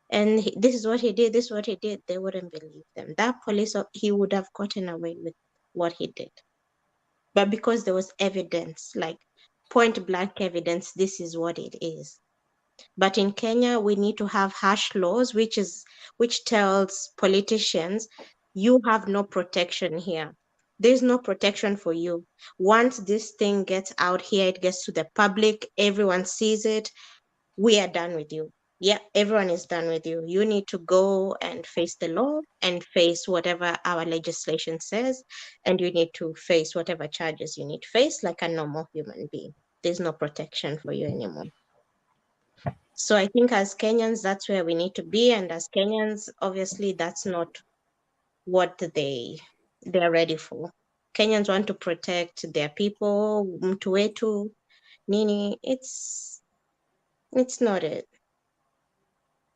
and this is what he did, this is what he did. They wouldn't believe them. That police, he would have gotten away with what he did. But because there was evidence, like point blank evidence, this is what it is. But in Kenya, we need to have harsh laws, which tells politicians, you have no protection here. There's no protection for you. Once this thing gets out here, it gets to the public, everyone sees it, we are done with you. Yeah, everyone is done with you. You need to go and face the law and face whatever our legislation says, and you need to face whatever charges you need to face like a normal human being. There's no protection for you anymore. So I think as Kenyans, that's where we need to be. And as Kenyans, obviously, that's not what they're ready for. Kenyans want to protect their people, mtu wetu, nini. It's not it.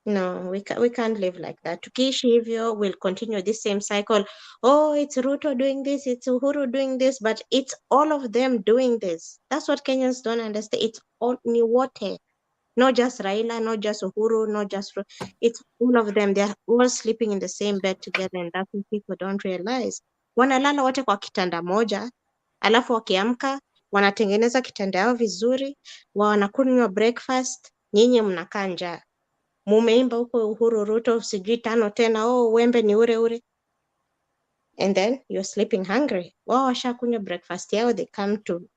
No, we can't live like that. Tukiishi hivyo, we'll continue this same cycle. Oh, it's Ruto doing this, it's Uhuru doing this, but it's all of them doing this. That's what Kenyans don't understand. It's all ni wote. Not just Raila, not just Uhuru, not just it's all of them. They're all sleeping in the same bed together, and that's what people don't realize. Wanalala wote kwa kitanda moja, alafu wakiamka wanatengeneza kitanda yao vizuri, wanakunywa breakfast, nyinyi mnakaa njaa. Mumeimba huko Uhuru Ruto sijui tano tena, oh wembe ni ure ure. And then you're sleeping hungry. Wao washakunywa breakfast yao, they come to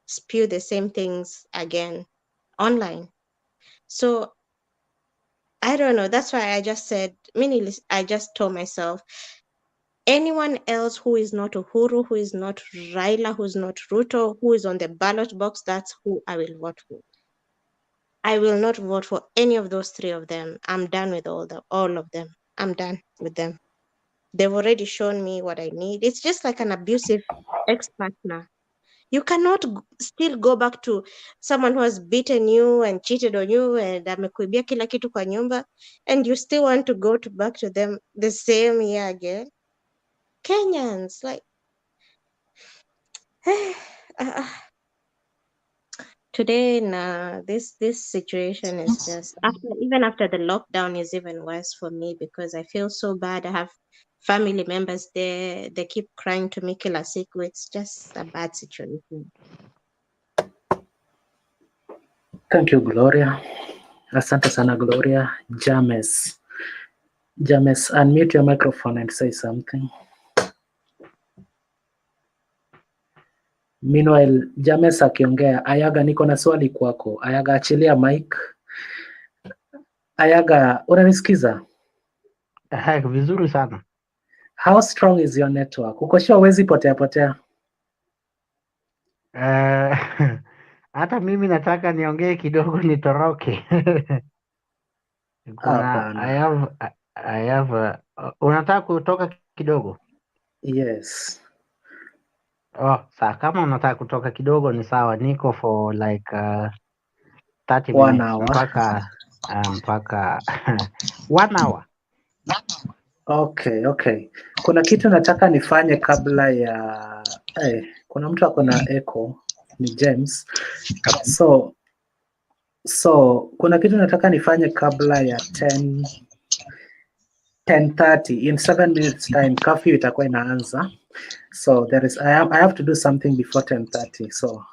spew the same things again online. So I don't know. That's why I just said, I just told myself, Anyone else who is not Uhuru, who is not Raila, who is not Ruto, who is on the ballot box, that's who I will vote for. I will not vote for any of those three of them. I'm done with all of them. I'm done with them. They've already shown me what I need. It's just like an abusive ex-partner. You cannot still go back to someone who has beaten you and cheated on you and amekuibia kila kitu kwa nyumba, and you still want to go back to them the same year again. Kenyans, like, today, nah, this situation is just even after the lockdown is even worse for me because I feel so bad. I have family members there. They keep crying to me kila siku. It's just a bad situation. Thank you, Gloria. Asante sana, Gloria. James, unmute your microphone and say something. Meanwhile, James akiongea, Ayaga, niko na swali kwako. Ayaga, achilia mic. Ayaga, unanisikiza? Vizuri sana. How strong is your network? Uko sure huwezi potea? Hata mimi nataka niongee kidogo nitoroke. Hapana. I have unataka kutoka kidogo? Yes. Oh, saa kama unataka kutoka kidogo ni sawa, niko for like 30 1 minutes hour. mpaka 1 hour. Okay. Kuna kitu nataka nifanye kabla ya kuna mtu ako na echo, ni James. So kuna kitu nataka nifanye kabla ya 10:30. In 7 minutes time curfew itakuwa inaanza. So I have to do something before 10:30. So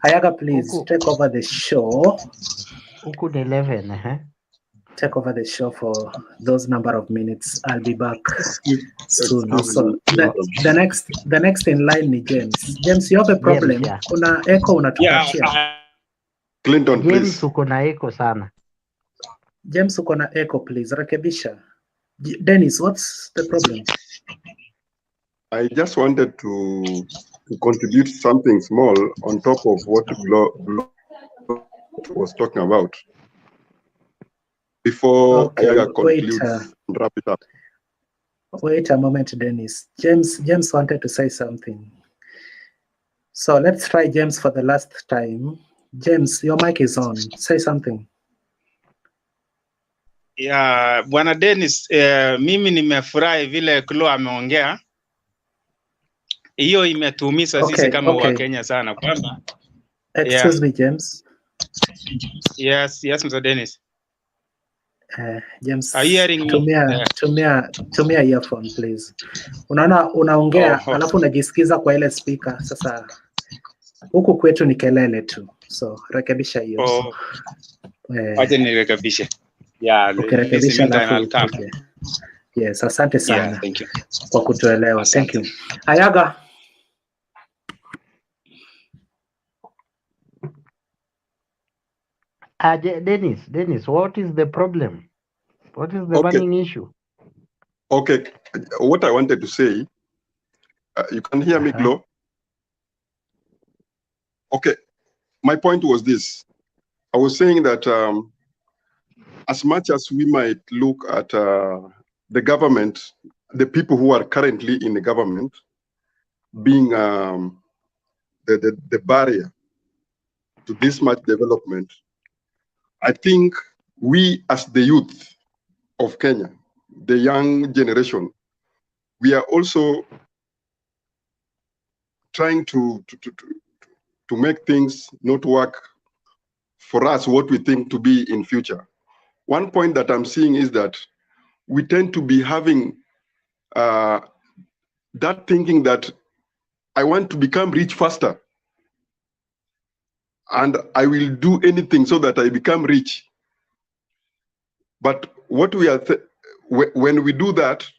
Ayaga, please take over the show. Huku ni 11, Take over the show for those number of minutes. I'll be back soon. So the next in line ni James. James, you have a problem. James, yeah. Kuna echo unatupatia. Clinton, James, please. uko na echo sana. James, uko na echo, please. Rekebisha. Dennis, what's the problem? I just wanted to contribute something small on top of what Glo was talking about before Ayaga concludes and wrap it up. Wait a moment, Dennis. James wanted to say something. So let's try James for the last time. James, your mic is on. Say something. Yeah, Bwana Dennis, mimi nimefurahi vile Klo ameongea. Hiyo imetuumiza sisi kama Wakenya sana kwamba. Excuse me, James. Yes, Mr. Dennis. James, are you hearing me? tumia earphone please. Unaona unaongea alafu unajisikiza kwa ile speaker. Sasa huku kwetu ni kelele tu, so rekebisha hiyo. Acha nirekebishe. Yeah, ukirekebisha alafu yes, asante sana. Yeah, thank you. Kwa kutuelewa. Thank you. Ayaga. Dennis, what is the problem? What is the burning issue? Okay, what I wanted to say, you can hear me, Glo? Okay, my point was this. I was saying that as much as we might look at the government, the people who are currently in the government being the barrier to this much development, I think we as the youth of Kenya, the young generation, we are also trying to make things not work for us what we think to be in future. One point that I'm seeing is that we tend to be having that thinking that I want to become rich faster and I will do anything so that I become rich. But what we are when we do that,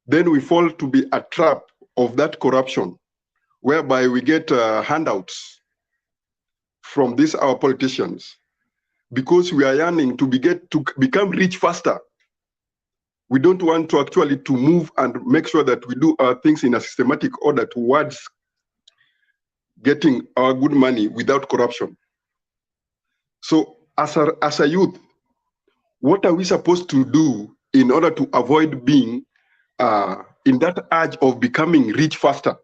then we fall to be a trap of that corruption, whereby we get handouts from these our politicians because we are yearning to become rich faster. We don't want to actually to move and make sure that we do our things in a systematic order towards getting our good money without corruption. So as a youth, what are we supposed to do in order to avoid being in that urge of becoming rich faster?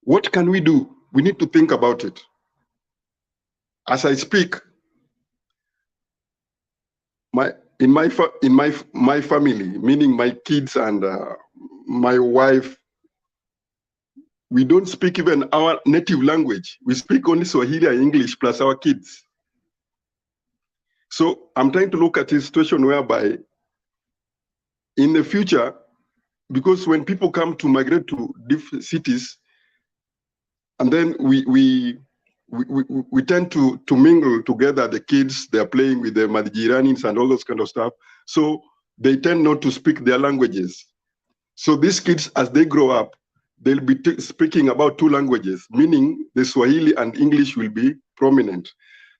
What can we do? We need to think about it. As I speak, in my family, meaning my kids and my wife, we don't speak even our native language. We speak only Swahili and English plus our kids. So I'm trying to look at a situation whereby in the future, because when people come to migrate to different cities, and then we tend to mingle together, the kids, they're playing with the Madjiranis and all those kind of stuff. So they tend not to speak their languages. So these kids, as they grow up, they'll be speaking about two languages, meaning the Swahili and English will be prominent.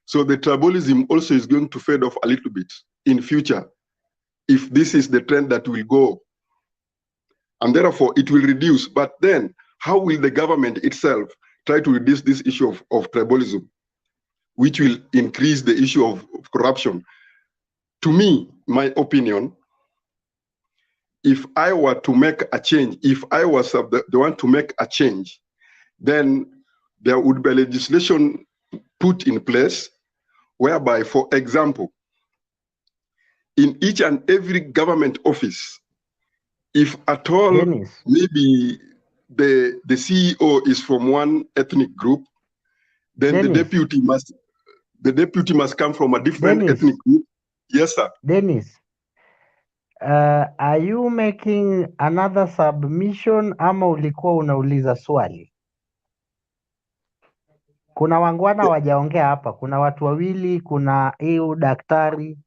So the tribalism also is going to fade off a little bit in future, if this is the trend that will go. And therefore it will reduce. But then how will the government itself try to reduce this issue of tribalism, which will increase the issue of corruption? To me, my opinion, if I were to make a change, if I was the one to make a change, then there would be legislation put in place whereby, for example, in each and every government office, if at all maybe the CEO is from one ethnic group, then the deputy must come from a different ethnic group. Yes, sir. Dennis, are you making another submission ama ulikuwa unauliza swali? Kuna wangwana wajaongea hapa, kuna watu wawili, kuna EU daktari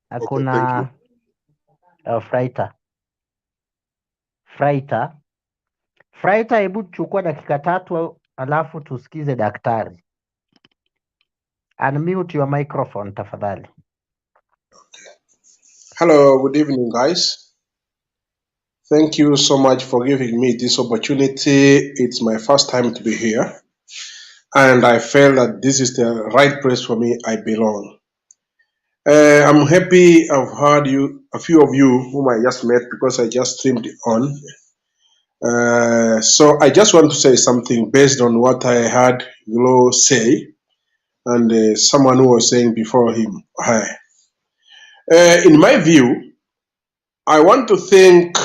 na kuna Fraita, hebu chukua dakika 3 alafu tusikize daktari. Unmute your microphone tafadhali. Hello, good evening, guys. Thank you so much for giving me this opportunity. It's my first time to be here, and I feel that this is the right place for me. I belong. I'm happy I've heard a few of you whom I just met because I just streamed on. So I just want to say something based on what I heard Glo say and someone who was saying before him. In my view, I want to think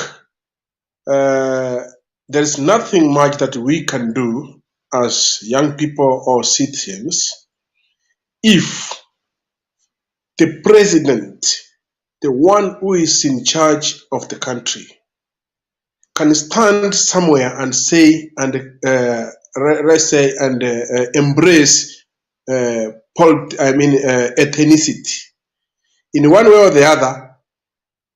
there's nothing much that we can do as young people or citizens if the president, the one who is in charge of the country, can stand somewhere and say and embrace ethnicity in one way or the other.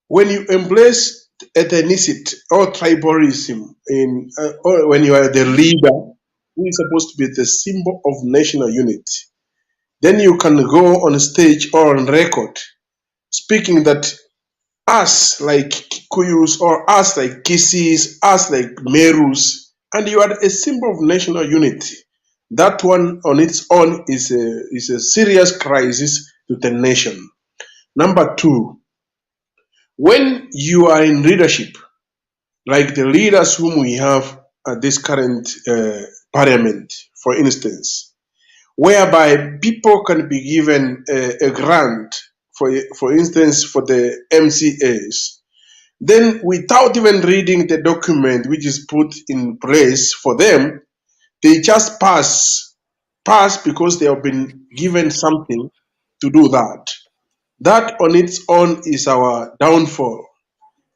When you embrace ethnicity or tribalism or when you are the leader who is supposed to be the symbol of national unity, then you can go on stage or on record speaking that us like Kikuyus or us like Kisis, us like Merus, and you are a symbol of national unity. That one on its own is a serious crisis to the nation. Number 2, when you are in leadership, like the leaders whom we have at this current parliament, for instance, whereby people can be given a grant, for instance, for the MCAs, then without even reading the document which is put in place for them, they just pass because they have been given something to do that. That on its own is our downfall.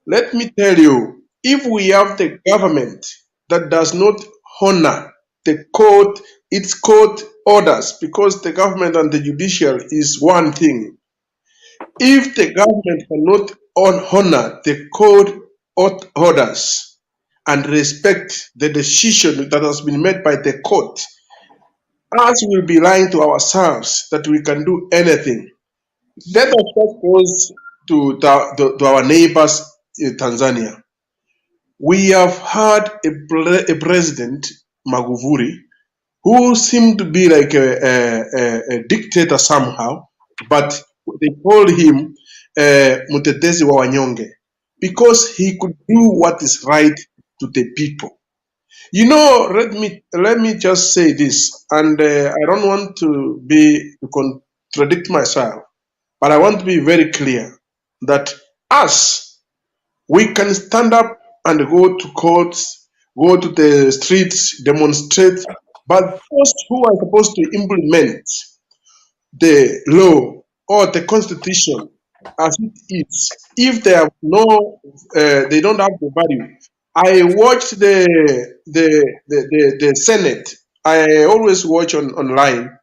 Let me tell you, if we have the government that does not honor the court, its court orders, because the government and the judiciary is one thing. If the government cannot honor the court orders and respect the decision that has been made by the court, us will be lying to ourselves that we can do anything. Let us first pause to our neighbors in Tanzania. We have had a president, Magufuli, who seemed to be like a dictator somehow, but they called him Mutetezi wa Wanyonge because he could do what is right to the people. You know, let me just say this, and I don't want to contradict myself, but I want to be very clear that we can stand up and go to courts, go to the streets, demonstrate, but those who are supposed to implement the law or the constitution as it is, if they have they don't have the value. I watched the Senate. I always watch online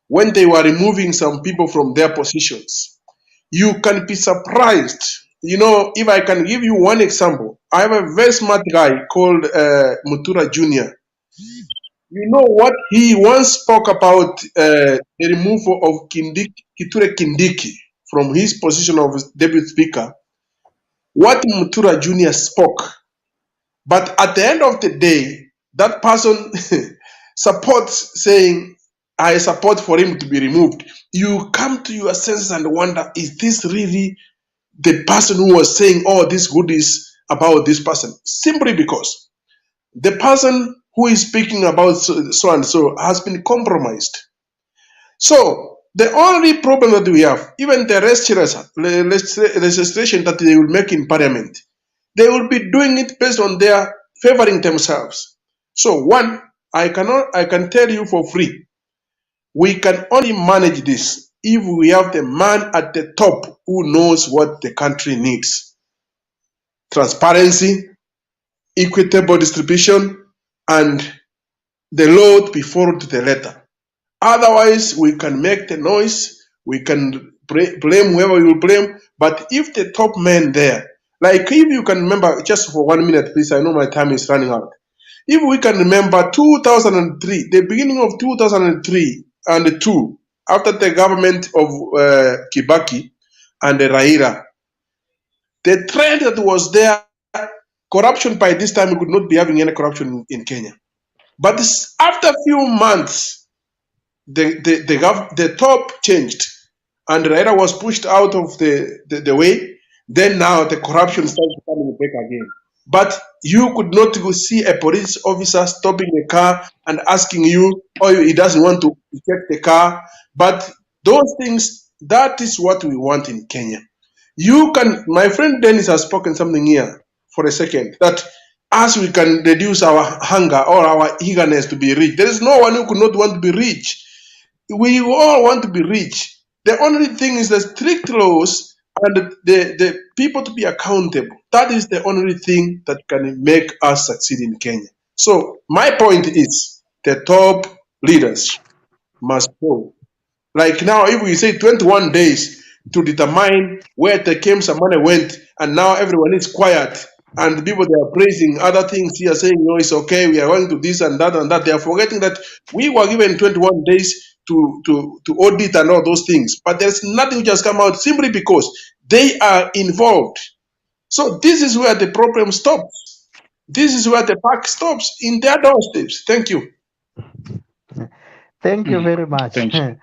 when they were removing some people from their positions. You can be surprised. You know, if I can give you one example, I have a very smart guy called Mutura Jr. You know what he once spoke about the removal of Kiture Kindiki from his position of deputy speaker. What Mutura Jr. spoke, but at the end of the day, that person supports saying, I support for him to be removed. You come to your senses and wonder, is this really the person who was saying all these goodies about this person? Simply because the person who is speaking about so and so has been compromised. So the only problem that we have, even the legislation that they will make in parliament, they will be doing it based on their favoring themselves. So one, I can tell you for free, we can only manage this if we have the man at the top who knows what the country needs. Transparency, equitable distribution, and the law to be followed to the letter. Otherwise, we can make the noise, we can blame whoever we will blame, but if the top man there, like if you can remember, just for 1 minute, please, I know my time is running out. If we can remember 2003, the beginning of 2003 and 2, after the government of Kibaki and RAILA, the trend that was there, corruption by this time, we could not be having any corruption in Kenya. But after a few months, the top changed and Raila was pushed out of the way. Then now the corruption started coming back again. But you could not see a police officer stopping a car and asking you, oh, he doesn't want to check the car. But those things, that is what we want in Kenya. You can, my friend Dennis has spoken something here for a second, that as we can reduce our hunger or our eagerness to be rich, there is no one who could not want to be rich. We all want to be rich. The only thing is the strict laws and the people to be accountable. That is the only thing that can make us succeed in Kenya. So my point is the top leaders must go. Like now, if we say 21 days to determine where the some money went, and now everyone is quiet, and the people they are praising other things here, saying, no, it's okay, we are going to this and that and that. They are forgetting that we were given 21 days to audit and all those things. But there's nothing which has come out simply because they are involved. So this is where the problem stops. This is where the buck stops, in their doorsteps. Thank you. Thank you very much. Thank you.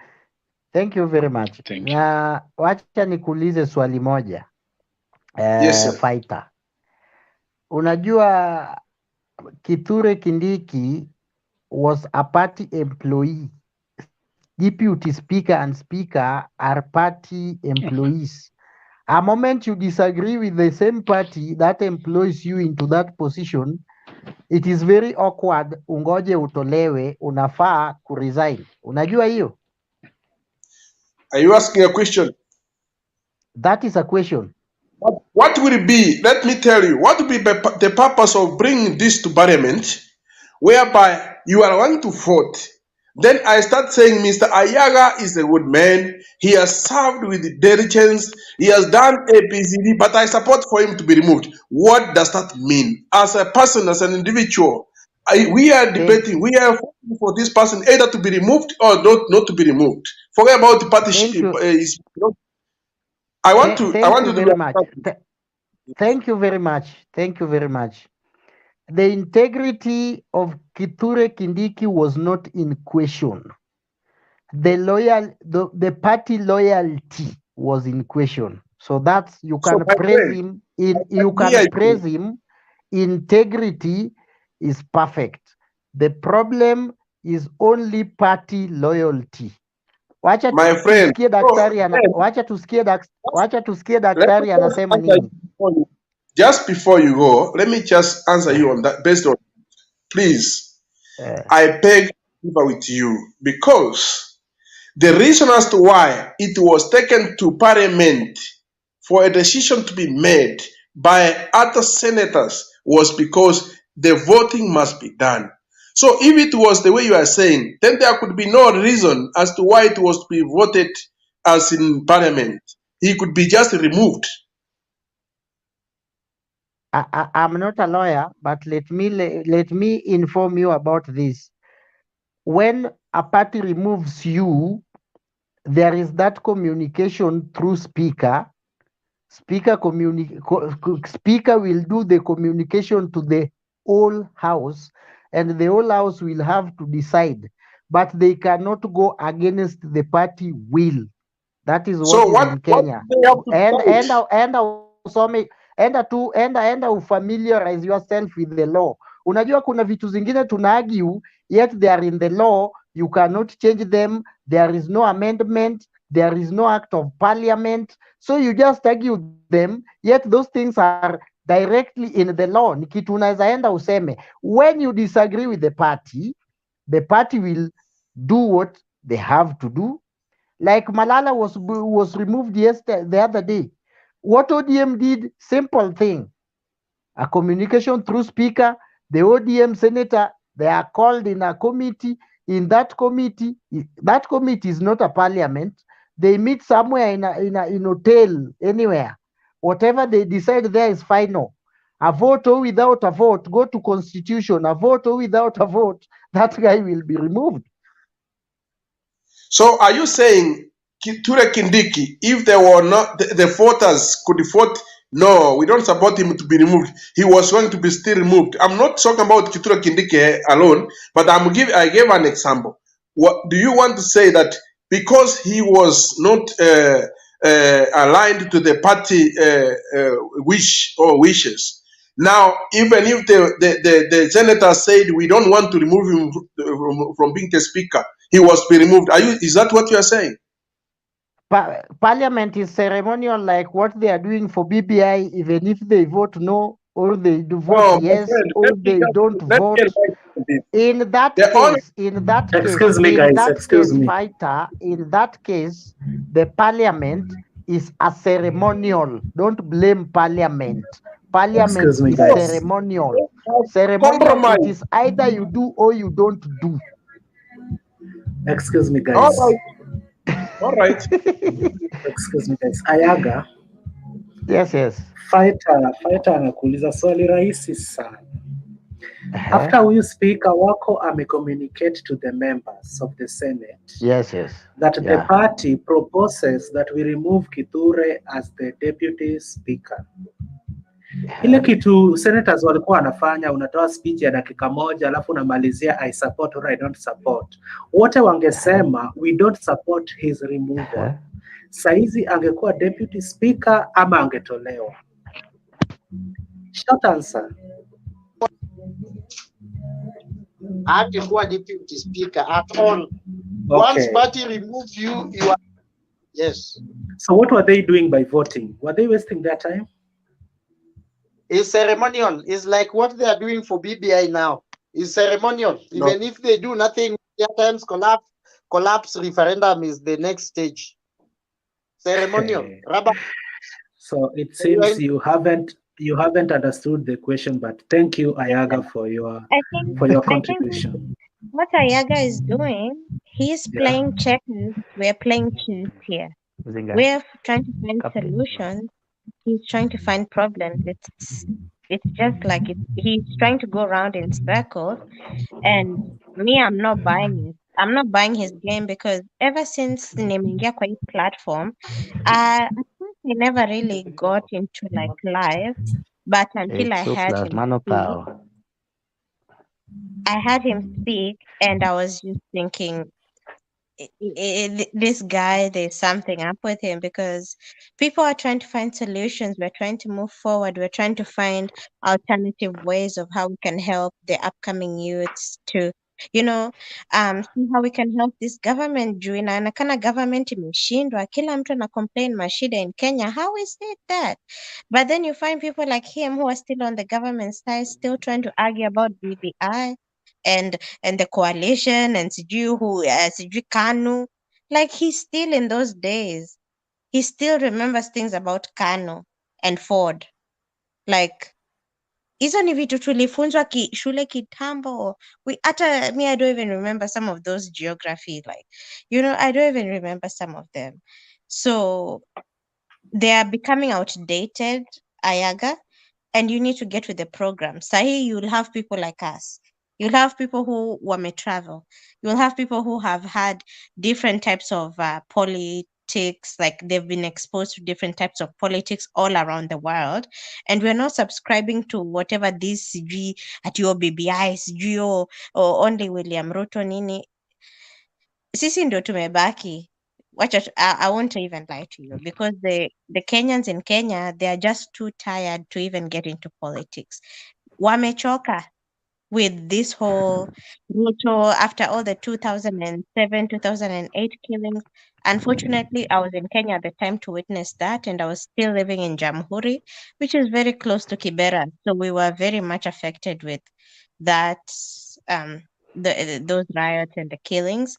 Thank you very much. Thank you. Na wacha nikuulize swali moja. Yes, sir. Fighter. Unajua Kithure Kindiki was a party employee. Deputy Speaker and Speaker are party employees. A moment you disagree with the same party that employs you into that position, it is very awkward, ungoje utolewe, unafaa kuresign. Unajua hiyo? Are you asking a question? That is a question. What will it be? Let me tell you, what will be the purpose of bringing this to parliament, whereby you are going to vote? Then I start saying, Mr. Ayaga is a good man. He has served with diligence. He has done ABCD, but I support for him to be removed. What does that mean? As a person, as an individual, we are debating, we are voting for this person either to be removed or not to be removed. Forget about the party. I want to Thank you do very much. Thank you very much. Thank you very much. The integrity of Kithure Kindiki was not in question. The party loyalty was in question. So that's you So can my praise friend, him in integrity is perfect. The problem is only party loyalty. Wacha my friend, tusikie daktari wacha tusikie daktari anasema nini. Just before you go, let me just answer you on that based on, please, I beg to differ with you because the reason as to why it was taken to parliament for a decision to be made by other senators was because the voting must be done. So if it was the way you are saying, then there could be no reason as to why it was to be voted as in parliament. He could be just removed. I'm not a lawyer, but let me inform you about this. When a party removes you, there is that communication through speaker. Speaker will do the communication to the whole house, and the whole house will have to decide. But they cannot go against the party will. That is what is in Kenya. Familiarize yourself with the law. Unajua kuna vitu zingine tuna argue, yet they are in the law. You cannot change them. There is no amendment. There is no act of parliament. So you just argue them, yet those things are directly in the law. Ni kitu unaweza enda useme. When you disagree with the party will do what they have to do. Like Malala was removed the other day. What ODM did, simple thing. A communication through speaker, the ODM senator, they are called in a committee. In that committee is not a parliament. They meet somewhere in hotel, anywhere. Whatever they decide there is final. A vote or without a vote, go to constitution. A vote or without a vote, that guy will be removed. So are you saying Kithure Kindiki, if there were not the voters could vote no, we don't support him to be removed, he was going to be still removed? I'm not talking about Kithure Kindiki alone, but I gave an example. What do you want to say that because he was not aligned to the party wish or wishes? Now, even if the senator said we don't want to remove him from being the speaker, he was to be removed. Is that what you are saying? Parliament is ceremonial, like what they are doing for BBI, even if they vote no, or they do vote yes, or they don't vote. In that case, the parliament is a ceremonial. Don't blame parliament. Parliament is ceremonial. Ceremonial, it is either you do or you don't do. Excuse me, guys. All right. Excuse me, guys. Ayaga. Yes. Fighter anakuuliza swali rahisi sana. After huyu speaker wako communicate to the members of the Senate. Yes. That the party proposes that we remove Kithure as the deputy speaker. Ile kitu senators walikuwa wanafanya, unatoa speech ya dakika moja alafu unamalizia I support or I don't support. Wote wangesema we don't support his removal. Saizi angekuwa deputy speaker ama angetolewa? Short answer. Angekuwa deputy speaker at all. Once party remove you are yes. So what were they doing by voting? Were they wasting their time? It's ceremonial. It's like what they are doing for BBI now. It's ceremonial. No. Even if they do nothing, their times collapse referendum is the next stage. Ceremonial. So it seems you haven't understood the question, but thank you, Ayaga, for your contribution. What Ayaga is doing, he's playing checkers. We're playing chess here. We're trying to find solutions. He's trying to find problems. It's just like he's trying to go around in circles. And me, I'm not buying it. I'm not buying his game because ever since nimeingia kwa hii platform, at first I never really got into like live, but until I H2 heard plus him speak, manpower. I heard him speak, and I was just thinking, this guy, there's something up with him because people are trying to find solutions. We're trying to move forward. We're trying to find alternative ways of how we can help the upcoming youths to, see how we can help this government juu inaonekana government imeshindwa. Kila mtu ana complain mashida in Kenya. How is it that? But then you find people like him who are still on the government side, still trying to argue about BBI and the coalition and sijui Kanu. Like he's still in those days. He still remembers things about Kanu and Ford. Like hizo ni vitu tulifunzwa shule kitambo. Hata me, I don't even remember some of those geography. Like, I don't even remember some of them. So they are becoming outdated, Ayaga, and you need to get with the program. Sahi, you'll have people like us. You'll have people who may travel. You'll have people who have had different types of politics, like they've been exposed to different types of politics all around the world. And we're not subscribing to whatever this CG at your BBI, CG or only William Ruto nini. Sisi ndo tumebaki. I won't even lie to you because the Kenyans in Kenya, they are just too tired to even get into politics. Wamechoka with this whole RUTO after all the 2007, 2008 killings. Unfortunately, I was in Kenya at the time to witness that, and I was still living in Jamhuri, which is very close to Kibera. So we were very much affected with that, those riots and the killings.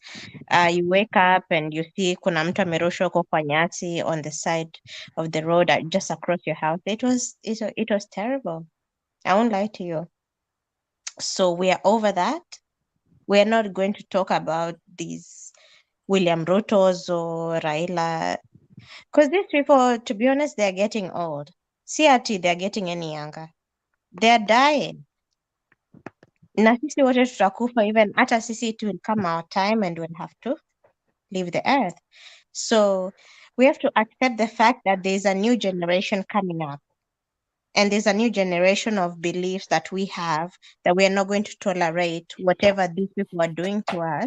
You wake up and you see kuna mtu amerushwa huko kwa nyasi on the side of the road just across your house. It was terrible. I won't lie to you. So we are over that. We are not going to talk about these William Rutos or Raila, because these people, to be honest, they are getting old. CRT, they are getting any younger. They are dying. Na sisi wote tutakufa, even hata sisi it will come our time and we'll have to leave the earth. So we have to accept the fact that there's a new generation coming up. And there's a new generation of beliefs that we have that we are not going to tolerate whatever these people are doing to us.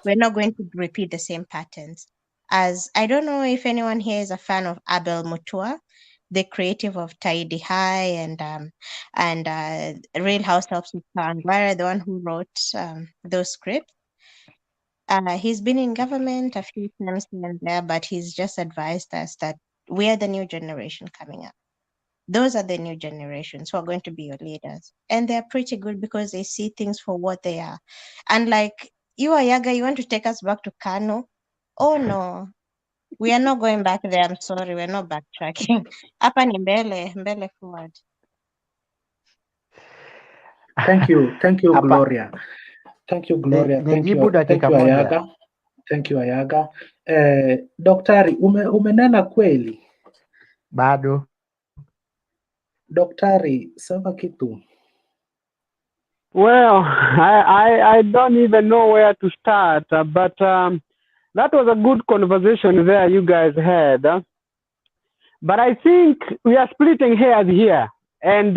We're not going to repeat the same patterns. As I don't know if anyone here is a fan of Abel Mutua, the creative of Tidy High and Real House Helps with Kawangware, the one who wrote those scripts. He's been in government a few times here and there, but he's just advised us that we are the new generation coming up. Those are the new generations who are going to be your leaders. And they're pretty good because they see things for what they are. And like you, Ayaga, you want to take us back to Kano? Oh no, we are not going back there. I'm sorry, we're not backtracking. Hapa ni mbele forward. Thank you, Gloria. Thank you, Gloria. Thank you, Ayaga. Thank you, Ayaga. Daktari, umenena kweli? Bado. Daktari, sema kitu. Well, I don't even know where to start, but that was a good conversation there you guys had. But I think we are splitting hairs here. And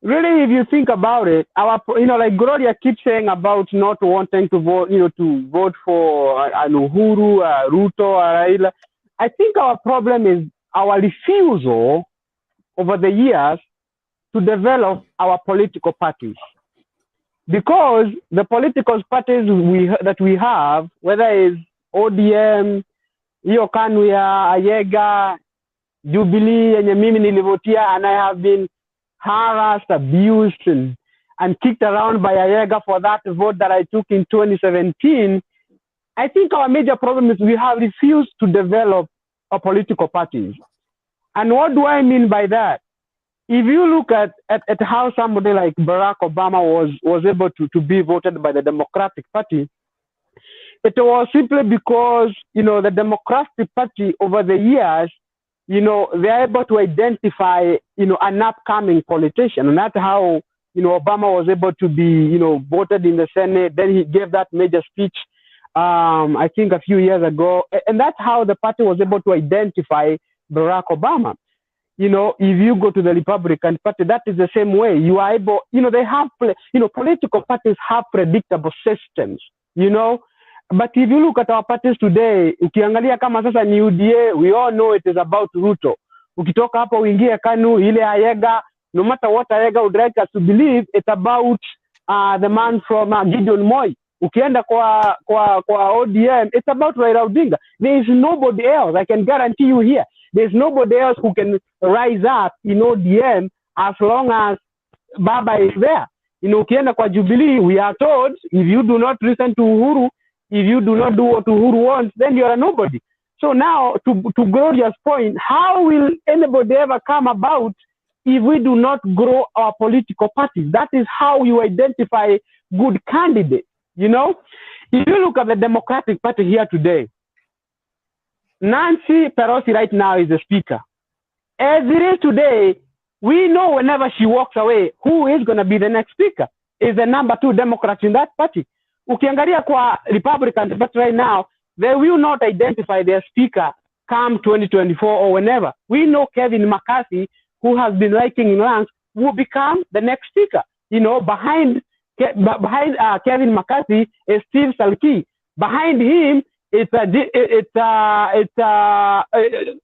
really, if you think about it, like Gloria keeps saying about not wanting to vote, to vote for an UHURU, RUTO, RAILA. I think our problem is our refusal over the years to develop our political parties. Because the political parties that we have, whether it's ODM, hiyo KANU ya Ayega, Jubilee yenye mimi nilivotia, and I have been harassed, abused, and kicked around by Ayega for that vote that I took in 2017. I think our major problem is we have refused to develop our political parties. And what do I mean by that? If you look at how somebody like Barack Obama was able to be voted by the Democratic Party, it was simply because, the Democratic Party over the years, they're able to identify, an upcoming politician. And that's how, Obama was able to be, voted in the Senate. Then he gave that major speech I think a few years ago, and that's how the party was able to identify Barack Obama. You know, if you go to the Republican Party, that is the same way. You are able, you know, they have, you know, political parties have predictable systems, you know. But if you look at our parties today, ukiangalia kama sasa ni UDA, we all know it is about Ruto. Ukitoka hapo uingie KANU, ile Ayega, no matter what Ayega would like us to believe, it's about the man from Gideon Moi. Ukienda kwa ODM, it's about Raila Odinga. There is nobody else, I can guarantee you here. There's nobody else who can rise up in ODM as long as Baba is there. You know, ukienda kwa Jubilee, we are told, if you do not listen to Uhuru, if you do not do what Uhuru wants, then you are a nobody. So now, to Gloria's point, how will anybody ever come about if we do not grow our political parties? That is how you identify good candidates, you know? If you look at the Democratic Party here today, Nancy Pelosi right now is the speaker. As it is today, we know whenever she walks away, who is going to be the next speaker? Is the number 2 Democrat in that party. Ukiangalia kwa Republican Party right now, they will not identify their speaker come 2024 or whenever. We know Kevin McCarthy, who has been liking in ranks, will become the next speaker. You know, behind Kevin McCarthy is Steve Salki. Behind him, it's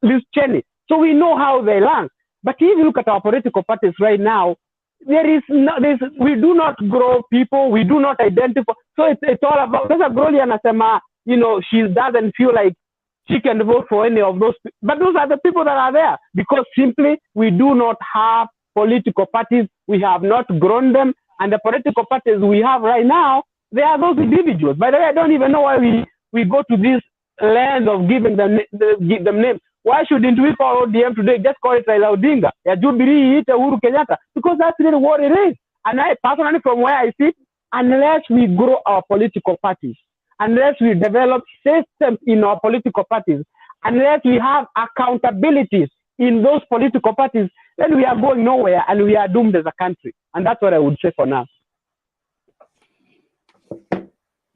Liz Cheney. So we know how they land. But if you look at our political parties right now, we do not grow people, we do not identify. So it's all about, Professor Gloria anasema, you know, she doesn't feel like she can vote for any of those. But those are the people that are there because simply we do not have political parties. We have not grown them. And the political parties we have right now, they are those individuals. By the way, I don't even know why we go to this land of giving them names. Why shouldn't we call ODM today? Just call it Raila Odinga. Yeah, Jubilee, it Uhuru Kenyatta. Because that's really what it is. And I personally, from where I sit, unless we grow our political parties, unless we develop systems in our political parties, unless we have accountabilities in those political parties, then we are going nowhere and we are doomed as a country. And that's what I would say for now.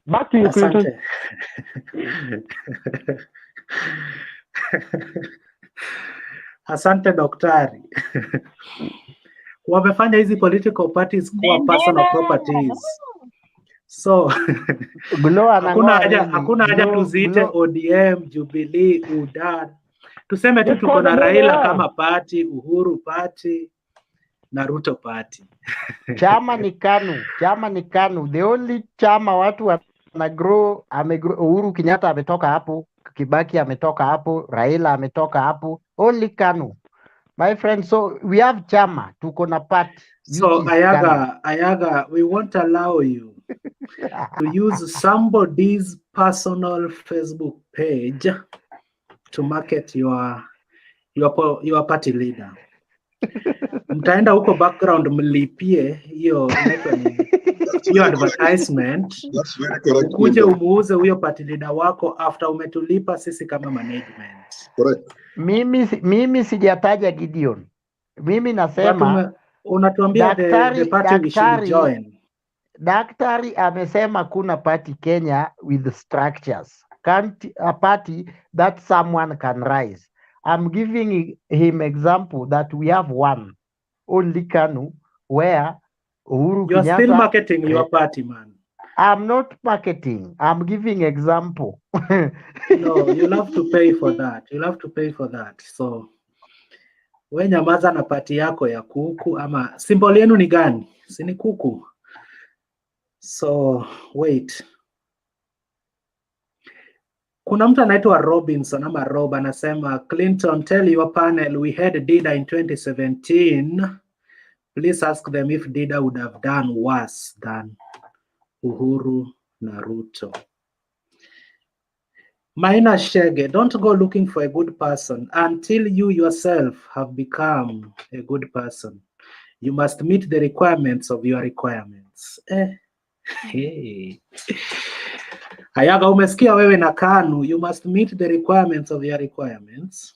Back to you, Clinton. Asante daktari. Wamefanya hizi political parties kuwa personal properties. So hakuna haja tuziite ODM, Jubilee, UDA. Tuseme tu tuko na Raila kama party, Uhuru party na Ruto party. Chama ni KANU. The only chama watu wana Uhuru Kenyatta ametoka hapo, Kibaki ametoka hapo, Raila ametoka hapo, only KANU. My friend, so we have chama, tuko na party. So Ayaga, we won't allow you to use somebody's personal Facebook page to market your party leader. Mtaenda huko background mlipie hiyo advertisement. Ukuje umuuze huyo party leader wako after umetulipa sisi kama management. Correct. Mimi sijataja Gideon. Mimi nasema unatuambia the party we should join. Daktari amesema kuna party Kenya with structures. Can't a party that someone can rise. I'm giving him example that we have one, only KANU, where Uhuru Kenyatta... You're still marketing your party, man. I'm not marketing. I'm giving example. No, you'll have to pay for that. So, we nyamaza na party yako ya kuku, ama symbol yenu ni gani? Si ni kuku. So, wait. Kuna mtu anaitwa Robinson ama Rob anasema, Clinton, tell your panel we had Dida in 2017. Please ask them if Dida would have done worse than Uhuru na Ruto. Maina Shege, don't go looking for a good person until you yourself have become a good person. You must meet the requirements of your requirements. Hey. Ayaga, umesikia wewe na KANU, you must meet the requirements of your requirements.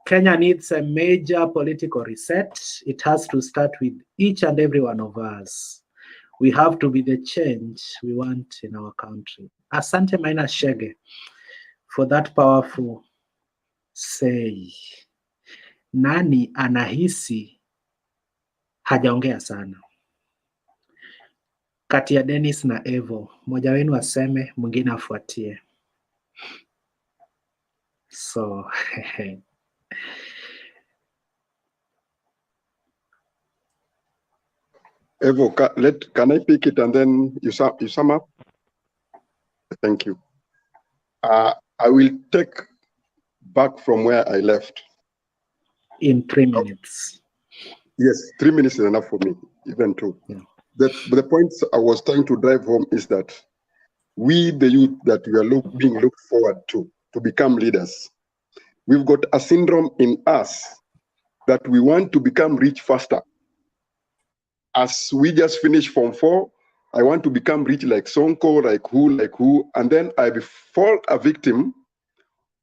Kenya needs a major political reset. It has to start with each and every one of us. We have to be the change we want in our country. Asante Maina Shege for that powerful say. Nani anahisi hajaongea sana? Kati ya Dennis na Evo, mmoja wenu aseme, mwingine afuatie. So Evo, can I pick it and then you sum up? Thank you. I will take back from where I left. In 3 minutes. Yes, 3 minutes is enough for me, even 2. Yeah. The point I was trying to drive home is that we, the youth that we are being looked forward to become leaders, we've got a syndrome in us that we want to become rich faster. As we just finished Form 4, I want to become rich like Sonko, like who, and then I fall a victim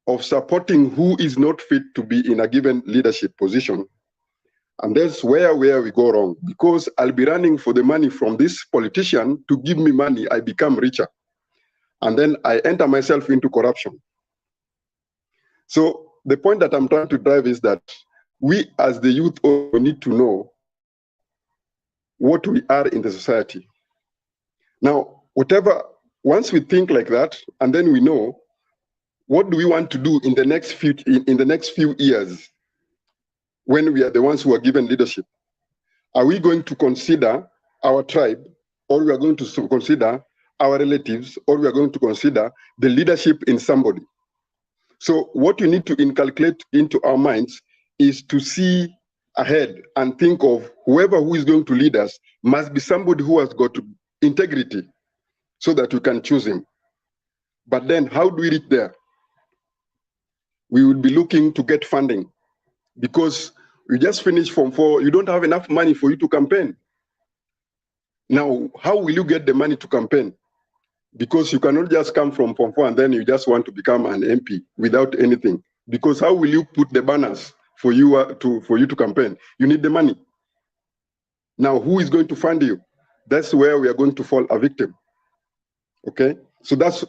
of supporting who is not fit to be in a given leadership position. And that's where we go wrong, because I'll be running for the money from this politician to give me money, I become richer. And then I enter myself into corruption. So the point that I'm trying to drive is that we as the youth also need to know what we are in the society. Now, once we think like that, and then we know, what do we want to do in the next few years when we are the ones who are given leadership? Are we going to consider our tribe, or we are going to consider our relatives, or we are going to consider the leadership in somebody? So what we need to inculcate into our minds is to see ahead and think of whoever who is going to lead us must be somebody who has got integrity so that we can choose him. But then how do we reach there? We would be looking to get funding, because you just finished Form 4, you don't have enough money for you to campaign. Now, how will you get the money to campaign? Because you cannot just come from Form 4 and then you just want to become an MP without anything. Because how will you put the banners for you to campaign? You need the money. Now, who is going to fund you? That's where we are going to fall a victim. Okay, so that's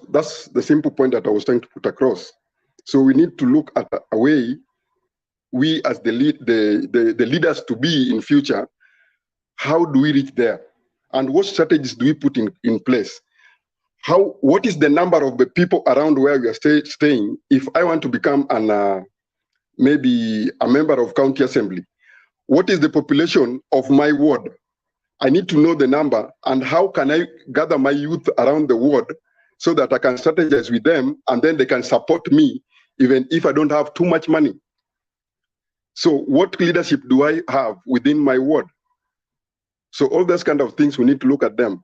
the simple point that I was trying to put across. So we need to look at a way, we as the leaders to be in future, how do we reach there? And what strategies do we put in place? What is the number of the people around where we are staying? If I want to become maybe a member of county assembly, what is the population of my ward? I need to know the number, and how can I gather my youth around the ward so that I can strategize with them, and then they can support me even if I don't have too much money. So what leadership do I have within my ward? So all those kind of things, we need to look at them.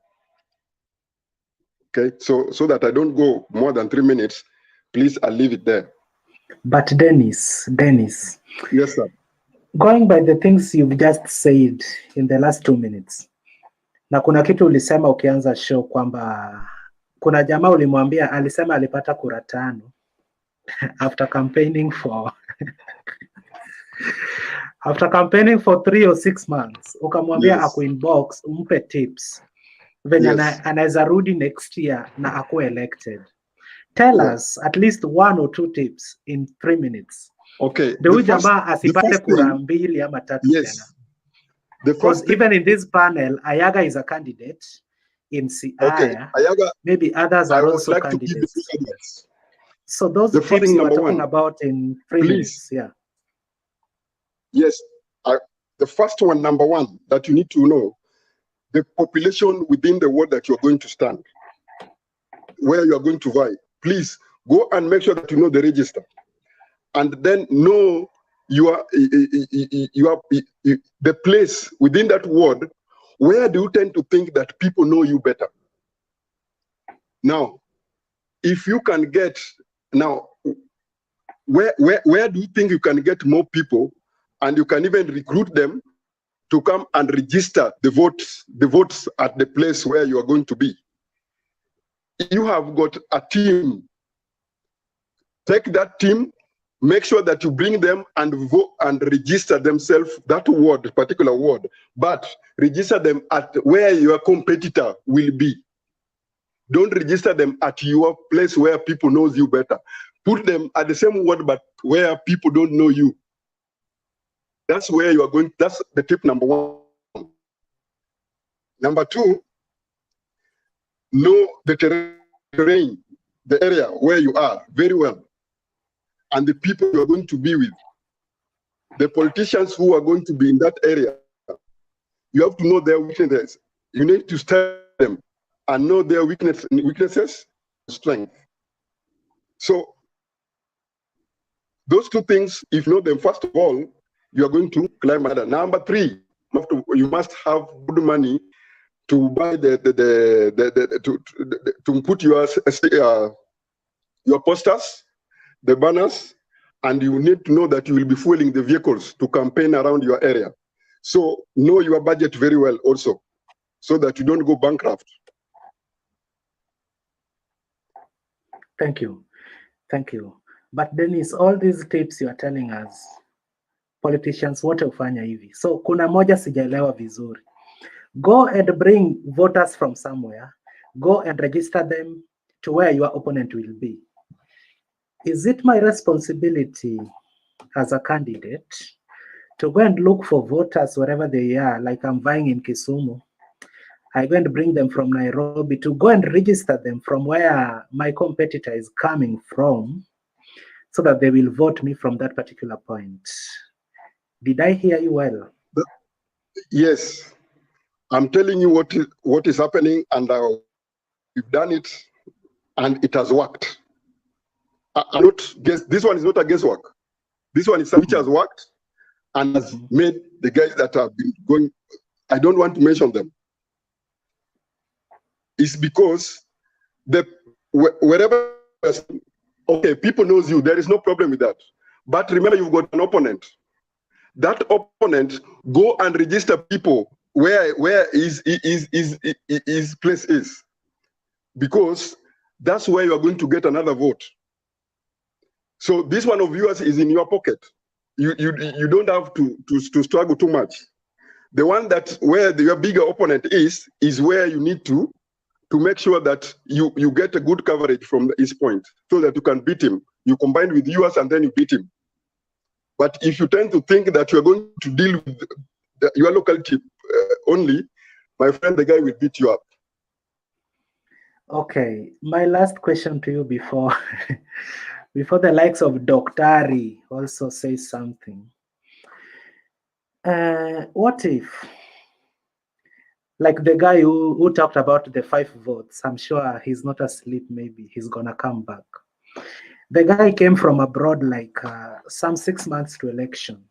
Okay, so that I don't go more than 3 minutes, please, I'll leave it there. But Dennis. Yes, sir. Going by the things you've just said in the last 2 minutes, na kuna kitu ulisema ukianza show kwamba kuna jamaa ulimwambia alisema alipata kura 5 after campaigning for 3 or 6 months, ukamwambia Yes. aku inbox umpe tips venye Yes. anaweza rudi next year na akuwe elected. Tell us at least 1 or 2 tips in 3 minutes. Okay. Ndio huyu jamaa asipate kura 2 ama 3 tena. Because even in this panel, Ayaga is a candidate in Siaya. Okay, Ayaga, maybe others are also like candidates. So those the tips you are talking 1, about in 3 minutes, yeah. Yes, the first one, number 1, that you need to know, the population within the ward that you're going to stand, where you are going to vie. Please go and make sure that you know the register, and then know the place within that ward. Where do you tend to think that people know you better? Now, if you can get where do you think you can get more people, and you can even recruit them to come and register the votes at the place where you are going to be? You have got a team. Take that team, make sure that you bring them and vote and register themselves, that ward, particular ward, but register them at where your competitor will be. Don't register them at your place where people knows you better. Put them at the same ward, but where people don't know you. That's where you are going. That's the tip number one. Number two, know the terrain, the area where you are very well, and the people you are going to be with. The politicians who are going to be in that area, you have to know their weaknesses. You need to study them and know their weaknesses, strength. So those two things, if you know them, first of all, you are going to climb ladder. Number three, you must have good money to buy to put your posters, the banners, and you need to know that you will be fueling the vehicles to campaign around your area. So know your budget very well also, so that you don't go bankrupt. Thank you. Thank you. But Dennis, all these tips you are telling us, politicians wote hufanya hivi. So kuna moja sijaelewa vizuri. Go and bring voters from somewhere. Go and register them to where your opponent will be. Is it my responsibility as a candidate to go and look for voters wherever they are, like I'm vying in Kisumu? I go and bring them from Nairobi to go and register them from where my competitor is coming from, so that they will vote me from that particular point. Did I hear you well? Yes, I'm telling you what is happening, and we've done it, and it has worked. I'm not guess. This one is not a guesswork. This one is something which has worked and has made the guys that have been going. I don't want to mention them. It's because wherever, okay, people knows you. There is no problem with that. But remember, you've got an opponent. That opponent, go and register people where his place is, because that's where you are going to get another vote. So this one of yours is in your pocket. You don't have to struggle too much. The one that where your bigger opponent is where you need to make sure that you get a good coverage from his point, so that you can beat him. You combine with yours and then you beat him. But if you tend to think that you're going to deal with your locality only, my friend, the guy will beat you up. Okay, my last question to you before before the likes of Doctari also say something. What if, like the guy who talked about the 5 votes, I'm sure he's not asleep, maybe he's gonna come back. The guy came from abroad like some 6 months to election.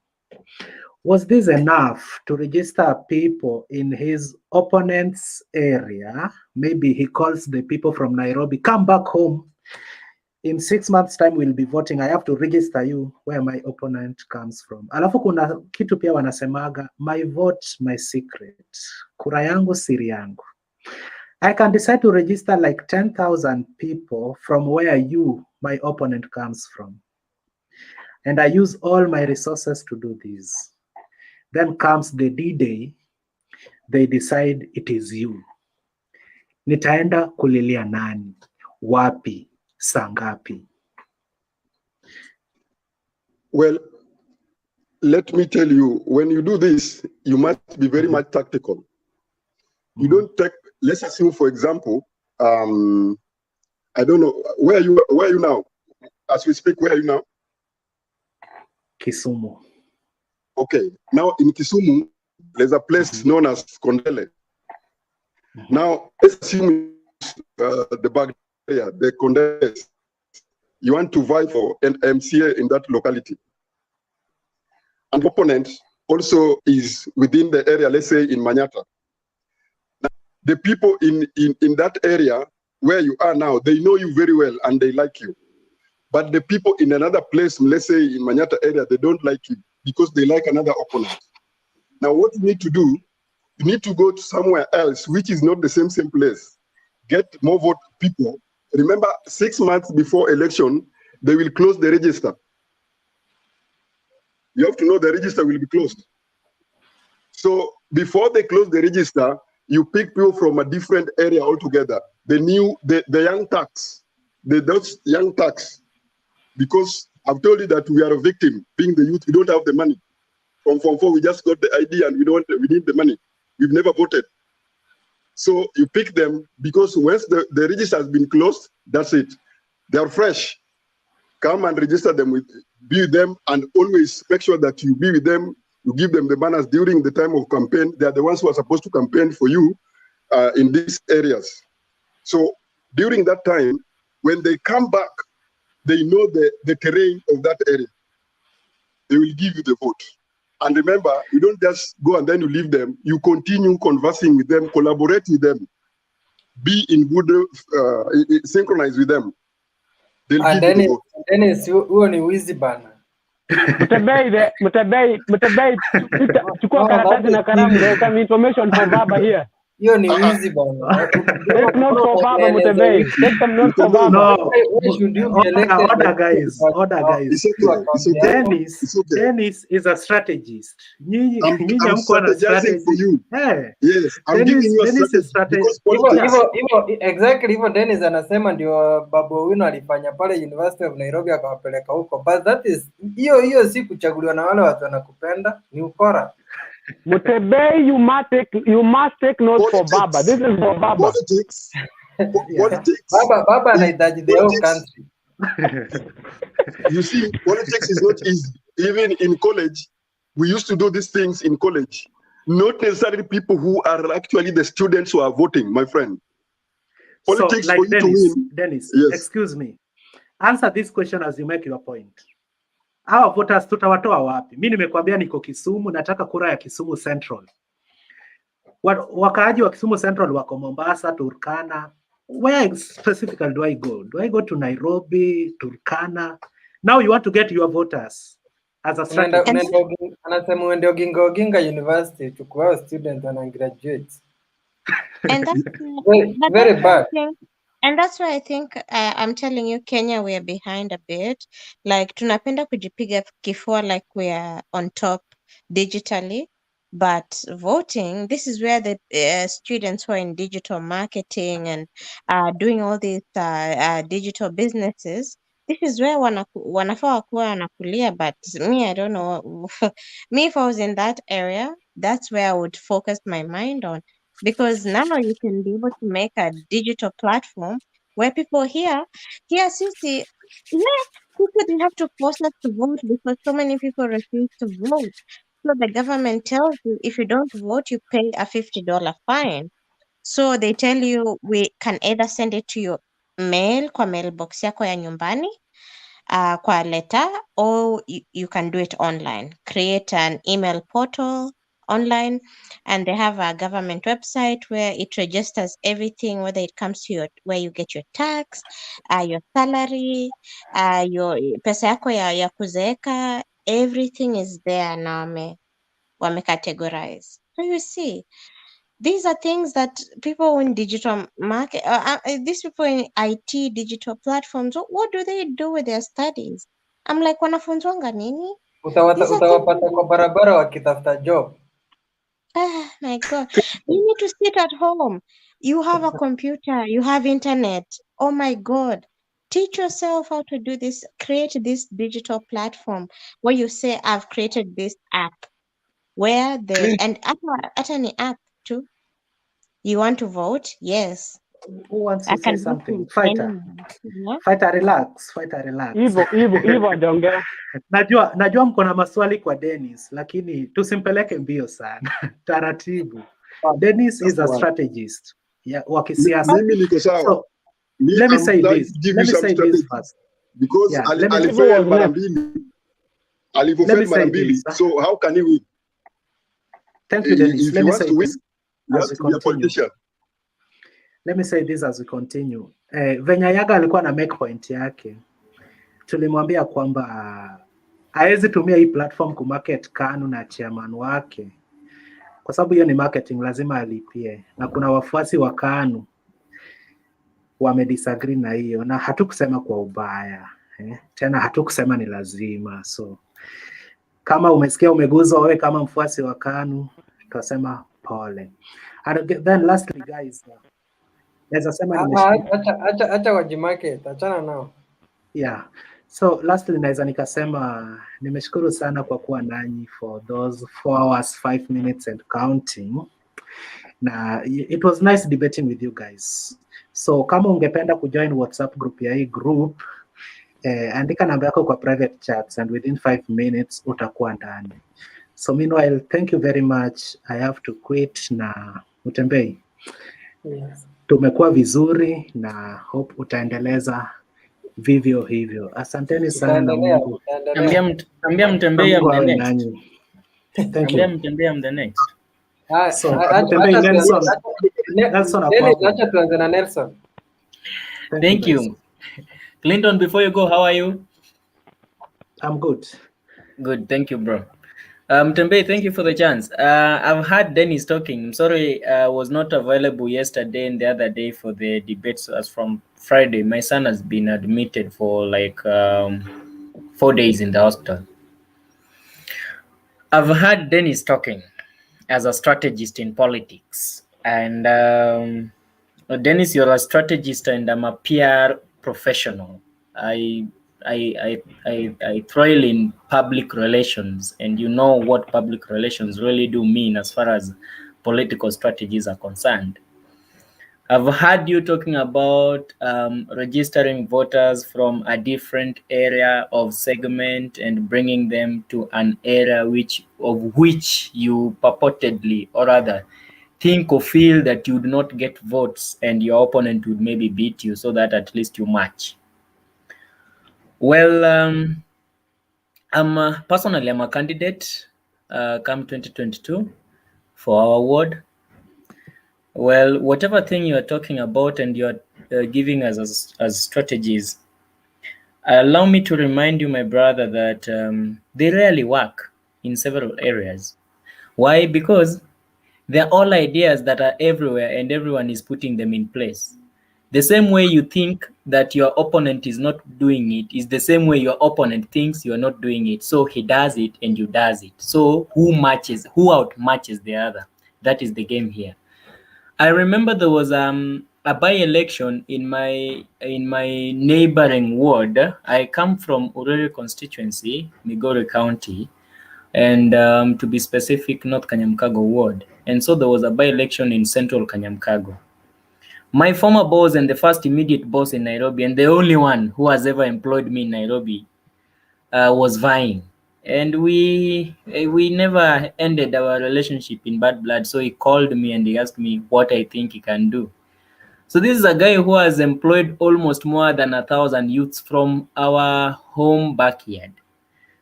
Was this enough to register people in his opponent's area? Maybe he calls the people from Nairobi, come back home. In 6 months time we'll be voting. I have to register you where my opponent comes from. Alafu kuna kitu pia wanasemaga, my vote, my secret. Kura yangu, siri yangu. I can decide to register like 10,000 people from where you, my opponent, comes from. And I use all my resources to do this. Then comes the D-Day, they decide it is you. Nitaenda kulilia nani? Wapi? Sangapi? Well, let me tell you, when you do this, you must be very much tactical. You don't take, let's assume, for example, I don't know, where are you now? As we speak, where are you now? Kisumu. Okay, now in Kisumu, there's a place known as Kondele. Now, let's assume the bag area, the Kondele. You want to vie for an MCA in that locality. An opponent also is within the area, let's say in Manyata. Now, the people in that area where you are now, they know you very well and they like you. But the people in another place, let's say in Manyata area, they don't like you because they like another opponent. Now, what you need to do, you need to go to somewhere else, which is not the same place. Get more vote people. Remember, 6 months before election, they will close the register. you have to know the register will be closed. So before they close the register, you pick people from a different area altogether. The young tax, those young tax, because I've told you that we are a victim, being the youth, we don't have the money. From Form 4, we just got the ID and we need the money. We've never voted. So you pick them because once the register has been closed, that's it. They are fresh. Come and register them, be with them, and always make sure that you be with them. You give them the banners during the time of campaign. They are the ones who are supposed to campaign for you in these areas. So during that time, when they come back, they know the terrain of that area. They will give you the vote. And remember, you don't just go and then you leave them. You continue conversing with them, collaborate with them, be in good, synchronize with them. They'll give you the vote. Dennis, huo ni wizi bana. Mutebei, chukua karatasi na kalamu. There's some information for Baba here. Hiyo ni wizi bana. Take notes for Baba, Mutebei. Take some notes for Baba. No, order guys. Dennis is a strategist. I'm strategizing for you. Hey. Yes, I'm giving you a strategy. Exactly, hivyo Dennis anasema ndio Babu Owino alifanya pale University of Nairobi akawapeleka huko. But that is hiyo si kuchaguliwa na wale watu wanakupenda, ni ukora. Mutebei, you must take notes for Baba. This is for Baba. Politics. Baba anahitaji the whole country. You see, politics is not easy. Even in college, we used to do these things in college. Not necessarily people who are actually the students who are voting, my friend. Politics so, like for you Dennis, to win. Dennis, yes. Excuse me. Answer this question as you make your point. Hawa voters tutawatoa wapi? Mimi nimekuambia niko Kisumu, nataka kura ya Kisumu Central. Wakaaji wa Kisumu Central wako Mombasa, Turkana. Where specifically do I go? Do I go to Nairobi, Turkana? Now you want to get your voters as a strategy. Anasema uende Oginga University chukua student and graduate. And that's very bad. And that's why I think I'm telling you, Kenya, we are behind a bit. Like tunapenda kujipiga kifua like we are on top digitally, but voting, this is where the students who are in digital marketing and doing all these digital businesses, this is where wanafaa wakuwa wanakulia. But me, I don't know. Me, if I was in that area, that's where I would focus my mind on. Because now you can be able to make a digital platform where people sisi, people didn't have to force us to vote because so many people refuse to vote. So the government tells you if you don't vote, you pay a $50 fine. So they tell you we can either send it to your mail, kwa mailbox yako ya nyumbani, kwa letter, or you can do it online. Create an email portal online, and they have a government website where it registers everything, whether it comes to where you get your tax, your salary, your pesa yako ya kuzeeka, everything is there now. Wame categorize. So you see, these are things that people in digital market, these people in IT digital platforms, what do they do with their studies? I'm like, wanafunzwanga nini? Utawapata kwa barabara wakitafuta job. My God, you need to sit at home. You have a computer, you have internet. Oh my God. Teach yourself how to do this. Create this digital platform where you say, I've created this app. Where and at any app too. You want to vote? Yes. Who wants to say something? Fighter. Fighter, relax. Hivyo dongea. Najua mko na maswali kwa Dennis, lakini tusimpeleke mbio sana. Taratibu. Dennis is a strategist. Yeah, wa kisiasa. Mimi niko sawa. So, let me say this first. Because alifeli mara mbili. So how can he win? Thank you, Dennis. If he wants to win, he has to be a politician. Let me say this as we continue. Venye Yaga alikuwa na make point yake, tulimwambia kwamba haezi tumia hii platform ku market KANU na chairman wake, kwa sababu hiyo ni marketing, lazima alipie, na kuna wafuasi wa KANU wamedisagree na hiyo, na hatukusema kwa ubaya tena hatukusema ni lazima. So Kama umesikia umeguzwa wewe kama mfuasi wa KANU, tutasema pole. And then lastly guys, naweza sema nimeshukuru. Acha wajimarket, achana nao. Yeah. So lastly naweza nikasema nimeshukuru sana kwa kuwa nanyi for those 4 hours 5 minutes and counting. Na it was nice debating with you guys. So kama ungependa kujoin WhatsApp group ya hii group, andika namba yako kwa private chats and within 5 minutes utakuwa ndani. So meanwhile, thank you very much. I have to quit na Mutembei. Yes. Tumekuwa vizuri na hope utaendeleza vivyo hivyo. Asanteni sana na Mungu. Ambia Mtembei am the next. Nanyi. Thank Ambia you. Mtembei am the next. So, Mtembei Nelson. Nelson hapo. Acha tuanze na Nelson. Thank you. Clinton, before you go, how are you? I'm good. Good, thank you, bro. Mtembei, thank you for the chance. I've heard Dennis talking. I'm sorry I was not available yesterday and the other day for the debates as from Friday. My son has been admitted for like 4 days in the hospital. I've heard Dennis talking as a strategist in politics. And Dennis, you're a strategist and I'm a PR professional. I thrill in public relations, and you know what public relations really do mean as far as political strategies are concerned. I've heard you talking about registering voters from a different area of segment and bringing them to an area of which you purportedly or rather think or feel that you would not get votes and your opponent would maybe beat you so that at least you match. Well, personally, I'm a candidate come 2022 for our ward. Well, whatever thing you are talking about and you are giving us as strategies, allow me to remind you, my brother, that they rarely work in several areas. Why? Because they're all ideas that are everywhere and everyone is putting them in place. The same way you think that your opponent is not doing it is the same way your opponent thinks you're not doing it. So he does it and you does it. So who outmatches the other? That is the game here. I remember there was a by-election in my neighboring ward. I come from UHURU constituency, Migori County, and to be specific, North Kanyamkago ward. And so there was a by-election in Central Kanyamkago. My former boss and the first immediate boss in Nairobi, and the only one who has ever employed me in Nairobi, was vying. And we never ended our relationship in bad blood. So he called me and he asked me what I think he can do. So this is a guy who has employed almost more than 1,000 youths from our home backyard.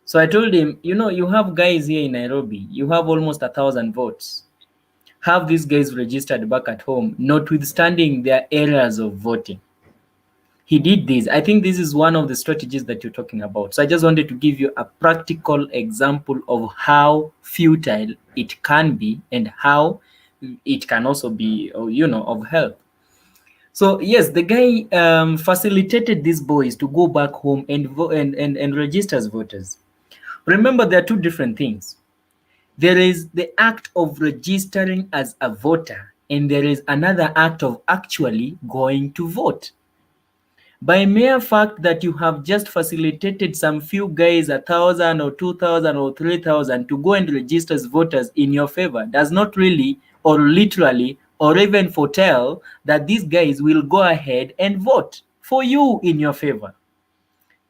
So I told him, you know, you have guys here in Nairobi, you have almost 1,000 votes. Have these guys registered back at home, notwithstanding their areas of voting. He did this. I think this is one of the strategies that you're talking about. So I just wanted to give you a practical example of how futile it can be and how it can also be, you know, of help. So yes, the guy facilitated these boys to go back home and register as voters. Remember, there are two different things. There is the act of registering as a voter, and there is another act of actually going to vote. By mere fact that you have just facilitated some few guys 1,000 or 2,000 or 3,000 to go and register as voters in your favor does not really or literally or even foretell that these guys will go ahead and vote for you in your favor.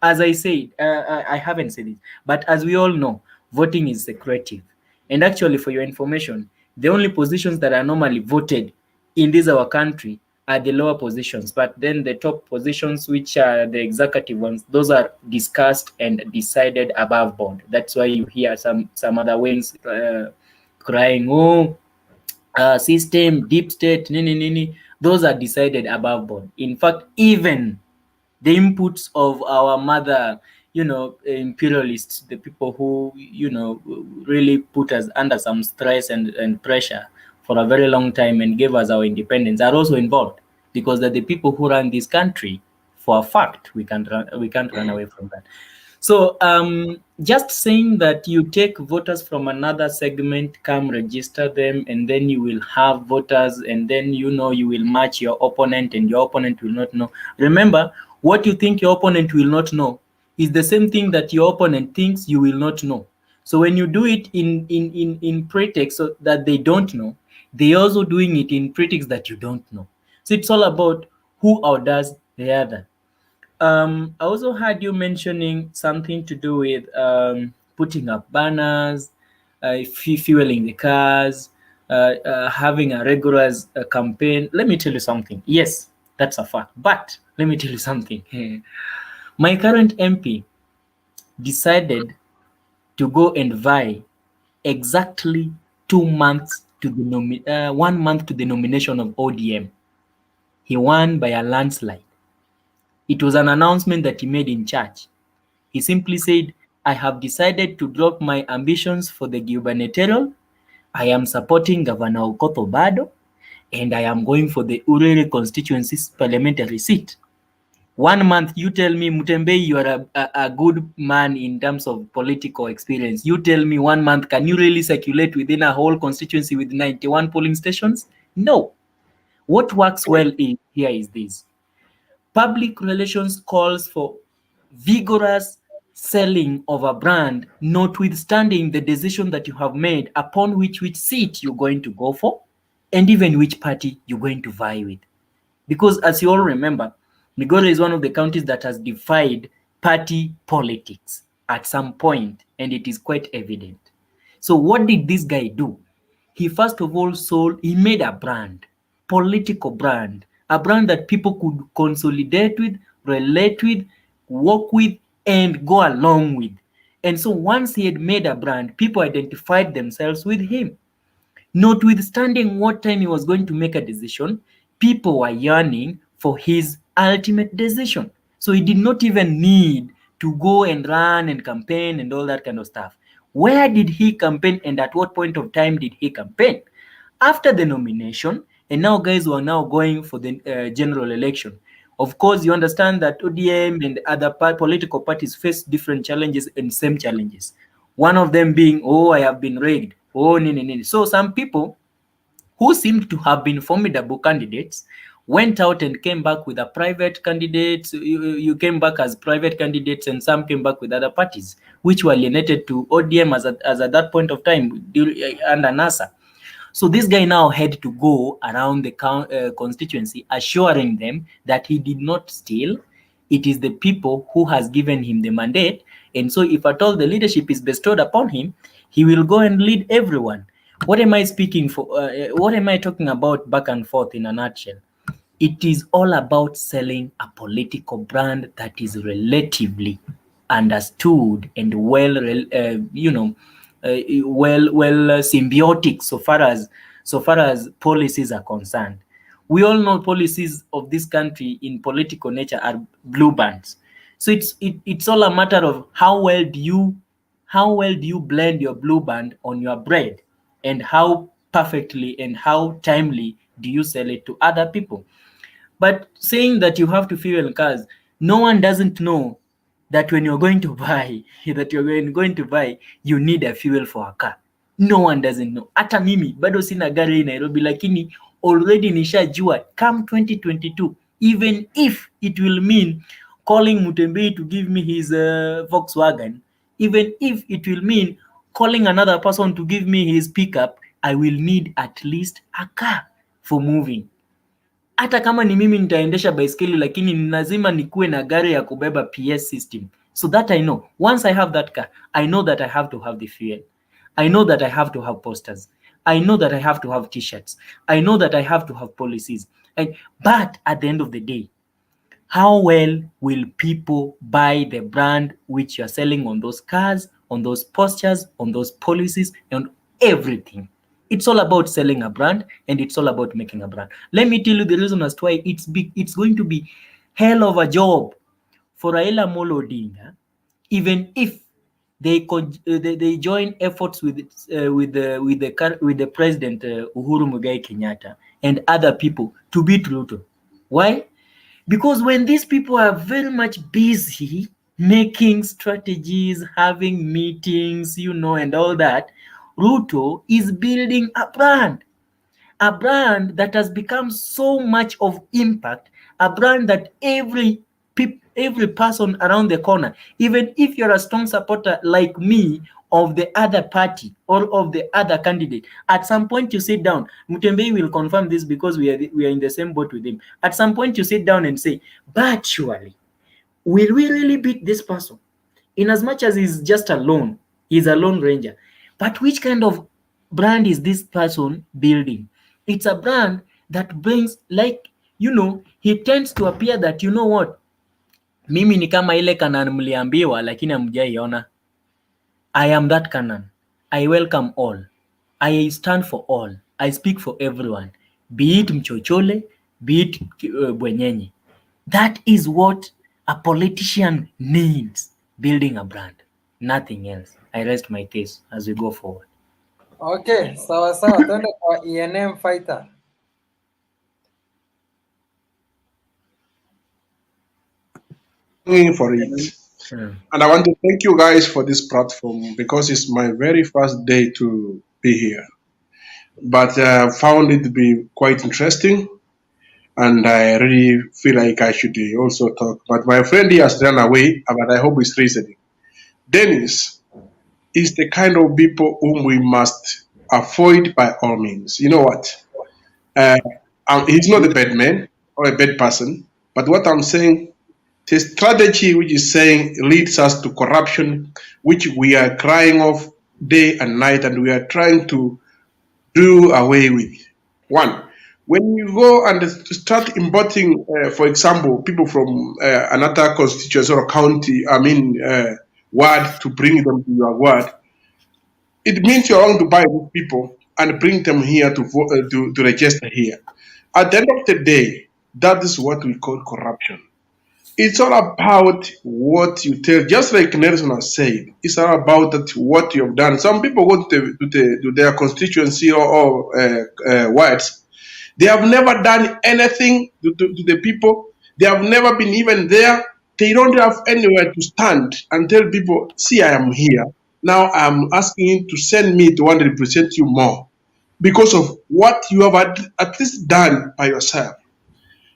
As I said, I haven't said it, but as we all know, voting is secretive. And actually, for your information, the only positions that are normally voted in this our country are the lower positions, but then the top positions, which are the executive ones, those are discussed and decided above board. That's why you hear some other wings crying, oh, system, deep state, nini. Those are decided above board. In fact, even the inputs of our mother, you know, imperialists, the people who, you know, really put us under some stress and pressure for a very long time and gave us our independence are also involved, because they're the people who run this country for a fact. We can't run away from that. So just saying that you take voters from another segment, come register them, and then you will have voters, and then you will match your opponent, and your opponent will not know. Remember, what you think your opponent will not know is the same thing that your opponent thinks you will not know. So when you do it in pretext so that they don't know, they also doing it in pretext that you don't know. So it's all about who outdoes the other. I also heard you mentioning something to do with putting up banners, fueling the cars, having a regular campaign. Let me tell you something. Yes, that's a fact. But let me tell you something. My current MP decided to go and vie exactly 2 months to the 1 month to the nomination of ODM. He won by a landslide. It was an announcement that he made in church. He simply said, I have decided to drop my ambitions for the gubernatorial. I am supporting Governor Okoth Obado, and I am going for the UHURU constituency's parliamentary seat. 1 month, you tell me, Mutembei, you are a good man in terms of political experience. You tell me 1 month, can you really circulate within a whole constituency with 91 polling stations? No. What works well here is this. Public relations calls for vigorous selling of a brand, notwithstanding the decision that you have made upon which seat you're going to go for, and even which party you're going to vie with. Because as you all remember, Migori is one of the counties that has defied party politics at some point, and it is quite evident. So what did this guy do? He first of all he made a brand, political brand, a brand that people could consolidate with, relate with, work with, and go along with. And so once he had made a brand, people identified themselves with him. Notwithstanding what time he was going to make a decision, people were yearning for his ultimate decision. So he did not even need to go and run and campaign and all that kind of stuff. Where did he campaign, and at what point of time did he campaign? After the nomination, and now guys were now going for the general election. Of course, you understand that ODM and other political parties face different challenges and same challenges. One of them being, oh, I have been rigged. Oh, no. So some people who seemed to have been formidable candidates went out and came back with a private candidates. You came back as private candidates, and some came back with other parties, which were alienated to ODM as at that point of time under NASA. So this guy now had to go around the constituency, assuring them that he did not steal. It is the people who has given him the mandate. And so if at all the leadership is bestowed upon him, he will go and lead everyone. What am I speaking for? What am I talking about back and forth in a nutshell? It is all about selling a political brand that is relatively understood and well symbiotic so far as policies are concerned. We all know policies of this country in political nature are blue bands. So it's all a matter of how well do you blend your blue band on your bread, and how perfectly and how timely do you sell it to other people. But saying that you have to fuel cars, no one doesn't know that when you're going to buy, you need a fuel for a car. No one doesn't know. Hata mimi bado sina gari Nairobi, lakini already nishajua come 2022, even if it will mean calling Mutembei to give me his Volkswagen, even if it will mean calling another person to give me his pickup, I will need at least a car for moving. Hata kama ni mimi nitaendesha baiskeli, lakini lazima nikuwe na gari ya kubeba PS system, so that I know once I have that car, I know that I have to have the fuel. I know that I have to have posters. I know that I have to have t-shirts. I know that I have to have policies. But at the end of the day, how well will people buy the brand which you're selling on those cars, on those posters, on those policies, and everything? It's all about selling a brand, and it's all about making a brand. Let me tell you the reason as to why it's going to be hell of a job for Raila Amolo Odinga, even if they join efforts with the president Uhuru Muigai Kenyatta and other people to beat Ruto. Why? Because when these people are very much busy making strategies, having meetings, you know, and all that. RUTO is building a brand that has become so much of impact, a brand that every person around the corner, even if you're a strong supporter like me of the other party or of the other candidate, at some point you sit down. Mutembei will confirm this because we are in the same boat with him. At some point you sit down and say, but surely, will we really beat this person? In as much as he's just alone, he's a lone ranger. But which kind of brand is this person building? It's a brand that brings, like, you know, he tends to appear that, you know what, mimi ni kama ile Canaan mliambiwa lakini hamjaiona. I am that Canaan. I welcome all. I stand for all. I speak for everyone. Be it mchochole, be it bwenyenye. That is what a politician needs, building a brand. Nothing else. I rest my case as we go forward. Okay, sawa sawa, twende kwa ENM fighter. For it. And I want to thank you guys for this platform because it's my very first day to be here. But I found it to be quite interesting, and I really feel like I should also talk. But my friend here has run away, but I hope he's listening. Dennis is the kind of people whom we must avoid by all means. You know what? He's not a bad man or a bad person, but what I'm saying, the strategy which is saying leads us to corruption, which we are crying of day and night, and we are trying to do away with. One, when you go and start importing, for example, people from another constituency or county, ward, to bring them to your ward, it means you're going to buy these people and bring them here to vote, to register here. At the end of the day, that is what we call corruption. It's all about what you tell, just like Nelson has said, it's all about that what you have done. Some people go to their constituency or wards. They have never done anything to the people. They have never been even there. They don't have anywhere to stand and tell people, see, I am here. Now I'm asking you to send me to want to represent you more because of what you have at least done by yourself.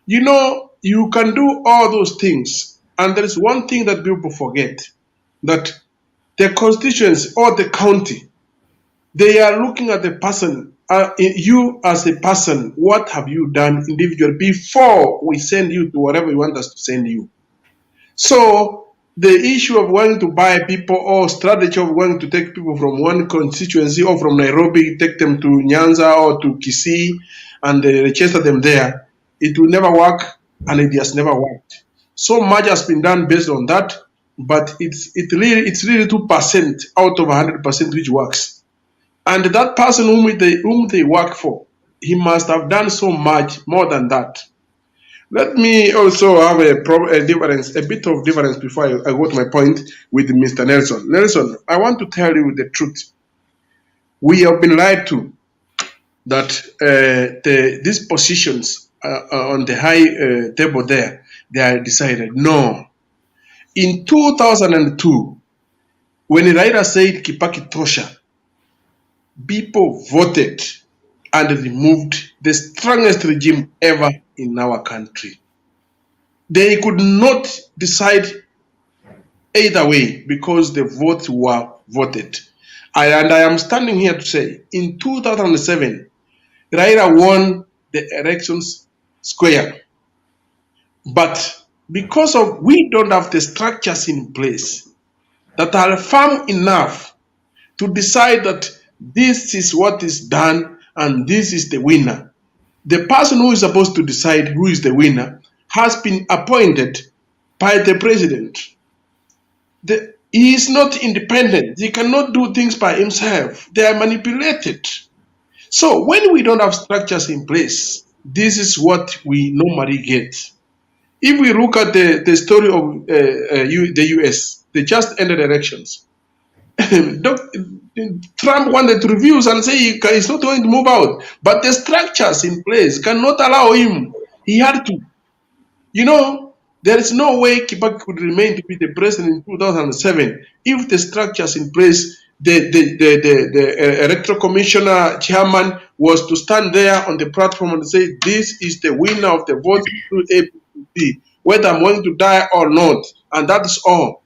You know, you can do all those things. And there is one thing that people forget, that the constituency or the county, they are looking at the person, you as a person, what have you done individually before we send you to whatever we want us to send you. So the issue of wanting to buy people or strategy of wanting to take people from one constituency or from Nairobi, take them to Nyanza or to Kisii and register them there, it will never work, and it has never worked. So much has been done based on that, but it's really 2% out of 100% which works. And that person whom they work for, he must have done so much more than that. Let me also have a bit of difference before I go to my point with Mr. Nelson. Nelson, I want to tell you the truth. We have been lied to that these positions on the high table there, they are decided. No. In 2002, when RAILA said Kibaki Tosha, people voted and removed the strongest regime ever in our country. They could not decide either way because the votes were voted. And I am standing here to say, in 2007, RAILA won the elections square. But because of we don't have the structures in place that are firm enough to decide that this is what is done and this is the winner, the person who is supposed to decide who is the winner has been appointed by the president. He is not independent. He cannot do things by himself. They are manipulated. So when we don't have structures in place, this is what we normally get. If we look at the story of the US, they just ended elections. Trump wanted to refuse and say he's not going to move out, but the structures in place cannot allow him. He had to. You know, There is no way Kibaki could remain to be the president in 2007 if the structures in place, the electoral commissioner chairman was to stand there on the platform and say, this is the winner of the vote through APC, whether I'm going to die or not. And that is all.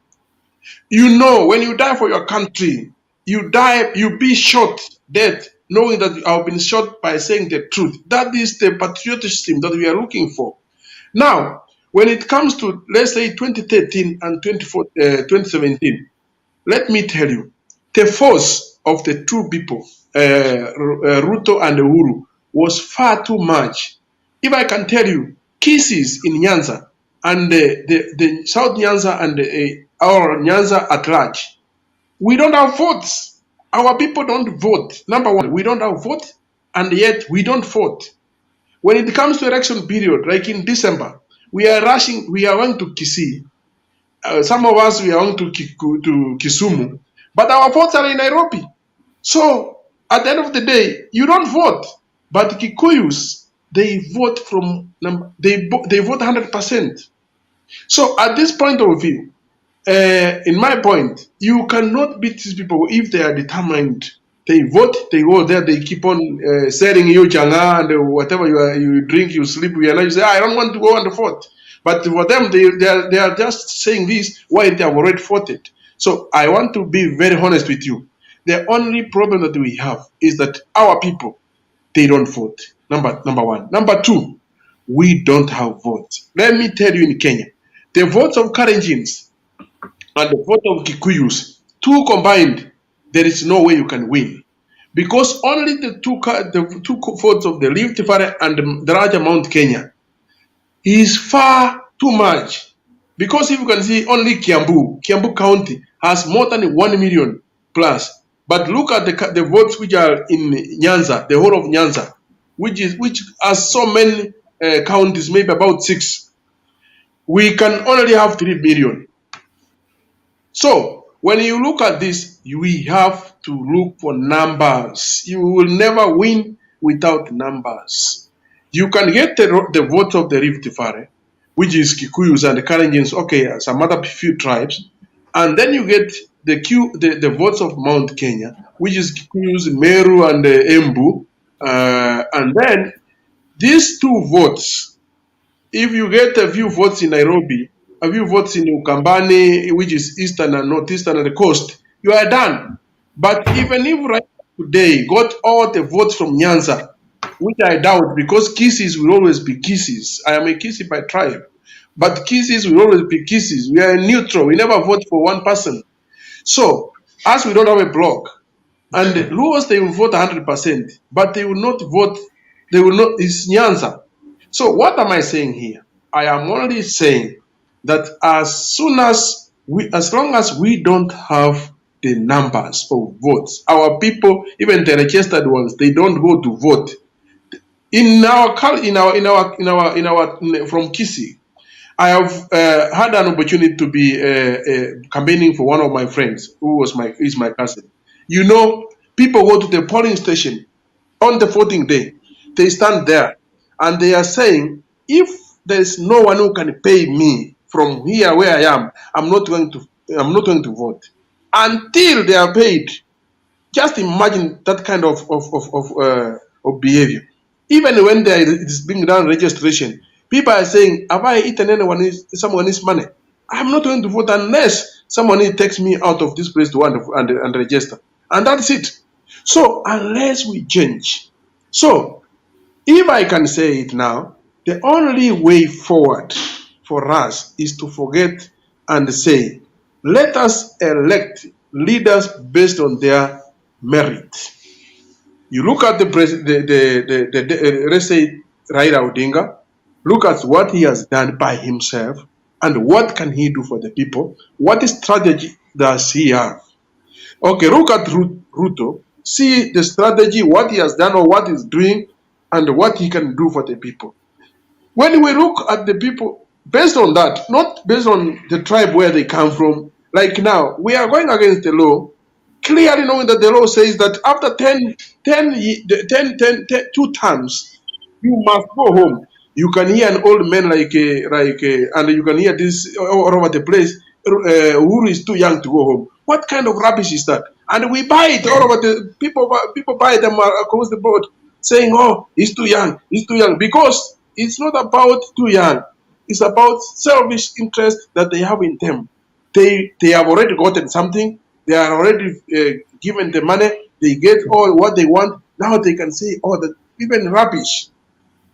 You know, when you die for your country, you die, you be shot dead, knowing that you have been shot by saying the truth. That is the patriotism that we are looking for. Now, when it comes to, let's say, 2013 and 2017, let me tell you, the force of the two people, RUTO and UHURU, was far too much. If I can tell you, cases in Nyanza and the South Nyanza and our Nyanza at large, we don't have votes. Our people don't vote. Number one, we don't have vote, and yet we don't vote. When it comes to election period, like in December, we are rushing, we are going to Kisii. Some of us, we are going to Kisumu, but our votes are in Nairobi. So at the end of the day, you don't vote, but Kikuyus, they vote they vote 100%. So at this point of view, in my point, you cannot beat these people if they are determined. They vote, they go there, they keep on selling you changa and whatever you drink, you sleep, you say, I don't want to go on the vote. But for them, they are just saying this while they have already voted. So I want to be very honest with you. The only problem that we have is that our people, they don't vote. Number one. Number two, we don't have votes. Let me tell you, in Kenya, the votes of Kalenjins and the vote of Kikuyus, two combined, there is no way you can win. Because only the two votes of the Rift Valley and the larger Mount Kenya is far too much. Because if you can see, only Kiambu County has more than 1 million plus. But look at the votes which are in Nyanza, the whole of Nyanza, which has so many counties, maybe about 6. We can only have 3 billion. So when you look at this, we have to look for numbers. You will never win without numbers. You can get the votes of the Rift Valley, which is Kikuyus and the Kalenjins, okay, some other few tribes, and then you get the votes of Mount Kenya, which is Kikuyus, Meru, and Embu, and then these two votes, if you get a few votes in Nairobi, a few votes in Ukambani, which is eastern and northeastern and the coast, you are done. But even if right today got all the votes from Nyanza, which I doubt, because Kisses will always be Kisses. I am a Kissi by tribe, but Kisses will always be Kisses. We are neutral. We never vote for one person. So, as we don't have a block, and the Luos, they will vote 100%, but they will not vote, they will not, it's Nyanza. So what am I saying here? I am only saying that as long as we don't have the numbers of votes, our people, even the registered ones, they don't go to vote. In our from Kisii, I have had an opportunity to be campaigning for one of my friends who is my cousin. You know, people go to the polling station on the voting day. They stand there and they are saying, if there is no one who can pay me from here where I am, I'm not going to vote until they are paid. Just imagine that kind of behavior. Even when there is being done registration, people are saying, have I eaten someone's money? I'm not going to vote unless someone takes me out of this place to and register. And that's it. So unless we change. So if I can say it now, the only way forward for us is to forget and say, let us elect leaders based on their merit. You look at let's say Raila Odinga, look at what he has done by himself and what can he do for the people. What strategy does he have? Okay, look at RUTO, see the strategy, what he has done or what he's doing and what he can do for the people. When we look at the people based on that, not based on the tribe where they come from, like now, we are going against the law, clearly knowing that the law says that after 2 terms, you must go home. You can hear an old man and you can hear this all over the place. Uhuru is too young to go home. What kind of rubbish is that? And we buy it all over the people. People buy them across the board, saying, "Oh, he's too young. He's too young." Because it's not about too young. It's about selfish interest that they have in them. They have already gotten something. They are already given the money. They get all what they want. Now they can say, "Oh, that even rubbish."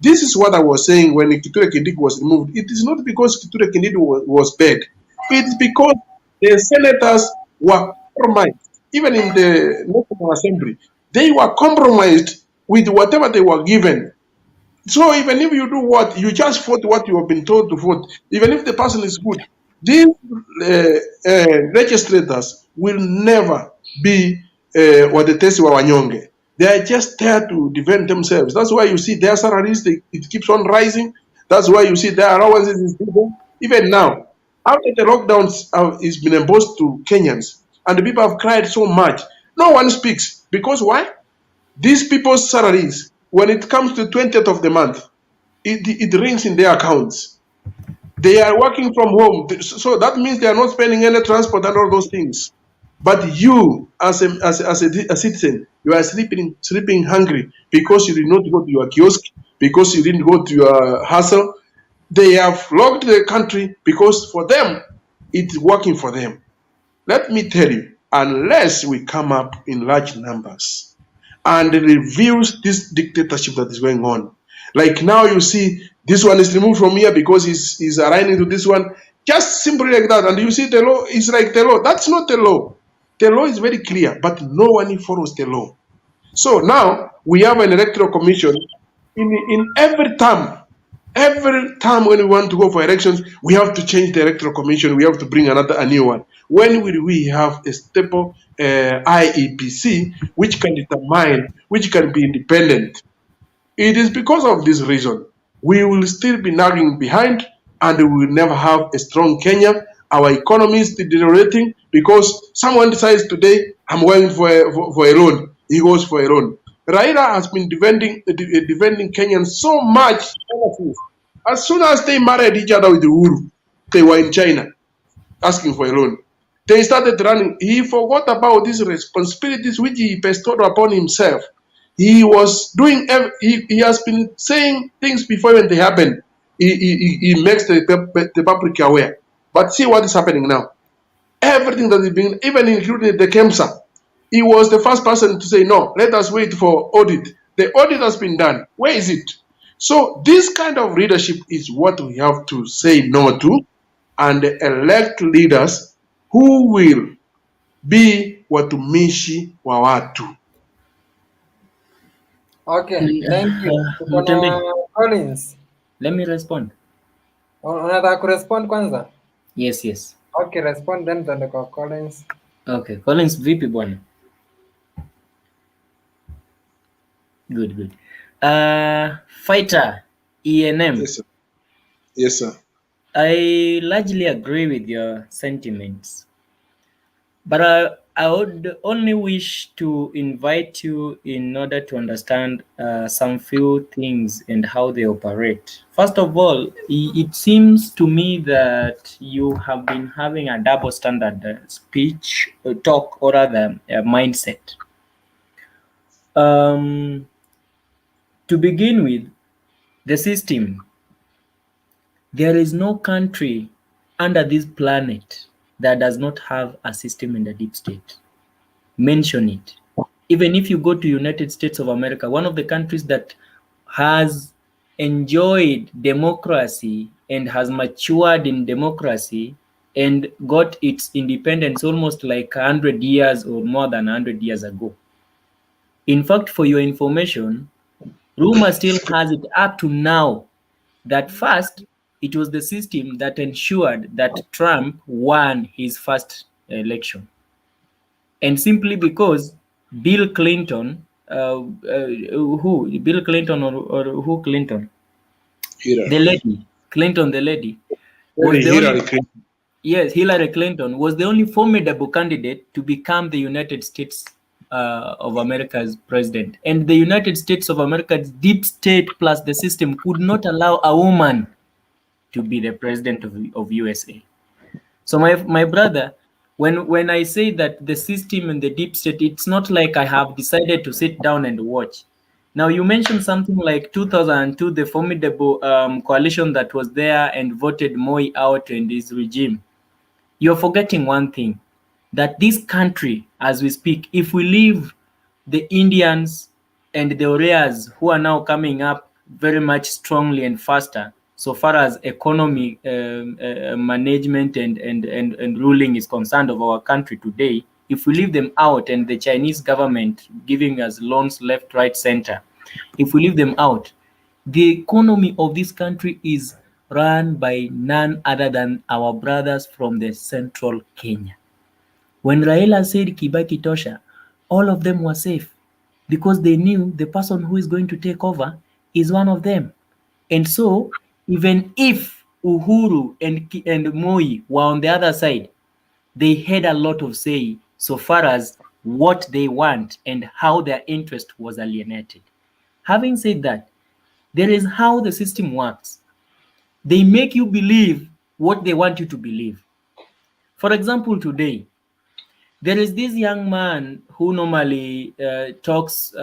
This is what I was saying when Kithure Kindiki was removed. It is not because Kithure Kindiki was bad. It is because the senators were compromised. Even in the National Assembly, they were compromised with whatever they were given. So even if you do what, you just vote what you have been told to vote. Even if the person is good, these legislators will never be watetesi wa wanyonge. They are just there to defend themselves. That's why you see their salaries, it keeps on rising. That's why you see their allowances is given. Even now, after the lockdowns is been imposed to Kenyans, and the people have cried so much, no one speaks. Because why? These people's salaries, when it comes to 20th of the month, it rings in their accounts. They are working from home, so that means they are not spending any transport and all those things. But you, as a citizen, you are sleeping hungry because you did not go to your kiosk, because you didn't go to your hustle. They have locked the country because for them, it's working for them. Let me tell you, unless we come up in large numbers and reviews this dictatorship that is going on, like now you see this one is removed from here because he's aligning to this one, just simply like that, and you see the law is like the law. That's not the law. The law is very clear, but no one follows the law. So now we have an electoral commission in every term. Every time when we want to go for elections, we have to change the electoral commission. We have to bring a new one. When will we have a stable IEPC which can determine, which can be independent? It is because of this reason we will still be lagging behind, and we will never have a strong Kenya. Our economy is deteriorating because someone decides today, I'm going for a loan. He goes for a loan. Raila has been defending Kenyans so much. As soon as they married each other with UHURU, they were in China asking for a loan. They started running. He forgot about these responsibilities which he bestowed upon himself. He was doing. He has been saying things before when they happen. He makes the public aware. But see what is happening now. Everything that is being, even including the KEMSA, he was the first person to say, no, let us wait for audit. The audit has been done. Where is it? So this kind of leadership is what we have to say no to and elect leaders who will be watumishi wa watu. Okay, thank you. Collins. Let me respond. Unataka kurespond kwanza? Yes. Okay, respond then tuende kwa Collins. Okay, Collins vipi bwana? Good. Fighter, ENM. Yes, sir. I largely agree with your sentiments, but I would only wish to invite you in order to understand some few things and how they operate. First of all, it seems to me that you have been having a double standard speech, talk, or rather mindset. To begin with, the system. There is no country under this planet that does not have a system in the deep state. Mention it. Even if you go to United States of America, one of the countries that has enjoyed democracy and has matured in democracy and got its independence almost like 100 years or more than 100 years ago. In fact, for your information, rumor still has it up to now that first, it was the system that ensured that Trump won his first election. And simply because Bill Clinton, Bill Clinton or who Clinton? Hillary. The lady, Clinton the lady, was the Hillary only, Clinton. yes, Hillary Clinton was the only formidable candidate to become the United States of America's president. And the United States of America's deep state plus the system could not allow a woman to be the president of USA. So my brother, when I say that the system and the deep state, it's not like I have decided to sit down and watch. Now you mentioned something like 2002, the formidable coalition that was there and voted Moi out and his regime. You're forgetting one thing, that this country, as we speak, if we leave the Indians and the Oreas who are now coming up very much strongly and faster, so far as economy management and ruling is concerned of our country today, if we leave them out and the Chinese government giving us loans left, right, center, if we leave them out, the economy of this country is run by none other than our brothers from the central Kenya. When Raila said Kibaki Tosha, all of them were safe because they knew the person who is going to take over is one of them. And so, even if Uhuru and Moi were on the other side, they had a lot of say so far as what they want and how their interest was alienated. Having said that, there is how the system works. They make you believe what they want you to believe. For example, today, there is this young man who normally talks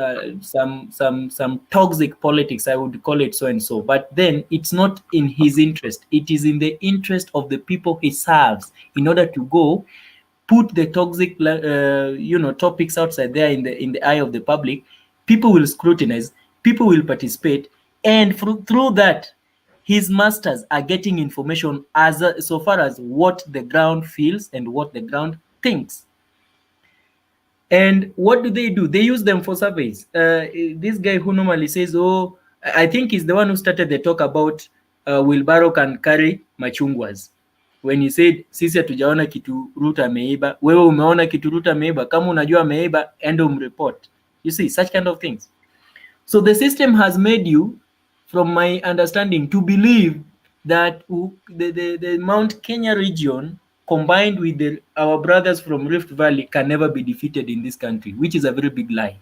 some toxic politics, I would call it so and so, but then it's not in his interest. It is in the interest of the people he serves in order to go put the toxic topics outside there in the eye of the public. People will scrutinize, people will participate, and through that, his masters are getting information so far as what the ground feels and what the ground thinks. And what do? They use them for surveys. This guy who normally says, oh, I think he's the one who started the talk about wheelbarrow can carry machungwas. When he said, sisi hatujaona kitu Ruto ameiba, wewe umeona kitu Ruto ameiba, kama unajua ameiba, enda umreport. You see, such kind of things. So the system has made you, from my understanding, to believe that the Mount Kenya region combined with our brothers from Rift Valley can never be defeated in this country, which is a very big lie.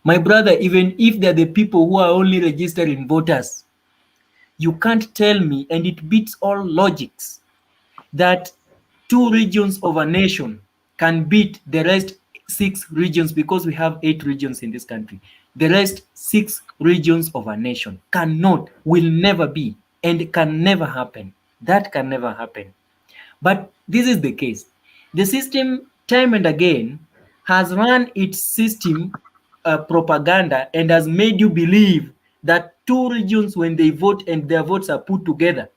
My brother, even if they're the people who are only registering voters, you can't tell me, and it beats all logics, that 2 regions of a nation can beat the rest 6 regions, because we have 8 regions in this country. The rest 6 regions of a nation cannot, will never be, and can never happen. That can never happen. But this is the case. The system, time and again, has run its system propaganda and has made you believe that 2 regions, when they vote and their votes are put together,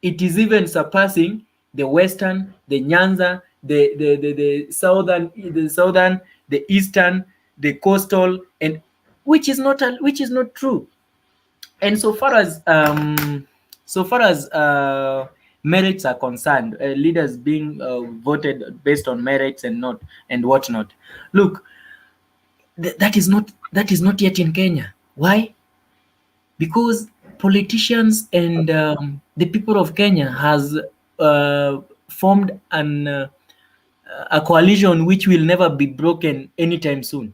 it is even surpassing the Western, the Nyanza, the Southern, the Eastern, the Coastal, and which is not true. And so far as merits are concerned, leaders being voted based on merits and whatnot. Look, that is not yet in Kenya. Why? Because politicians and the people of Kenya has formed a coalition which will never be broken anytime soon.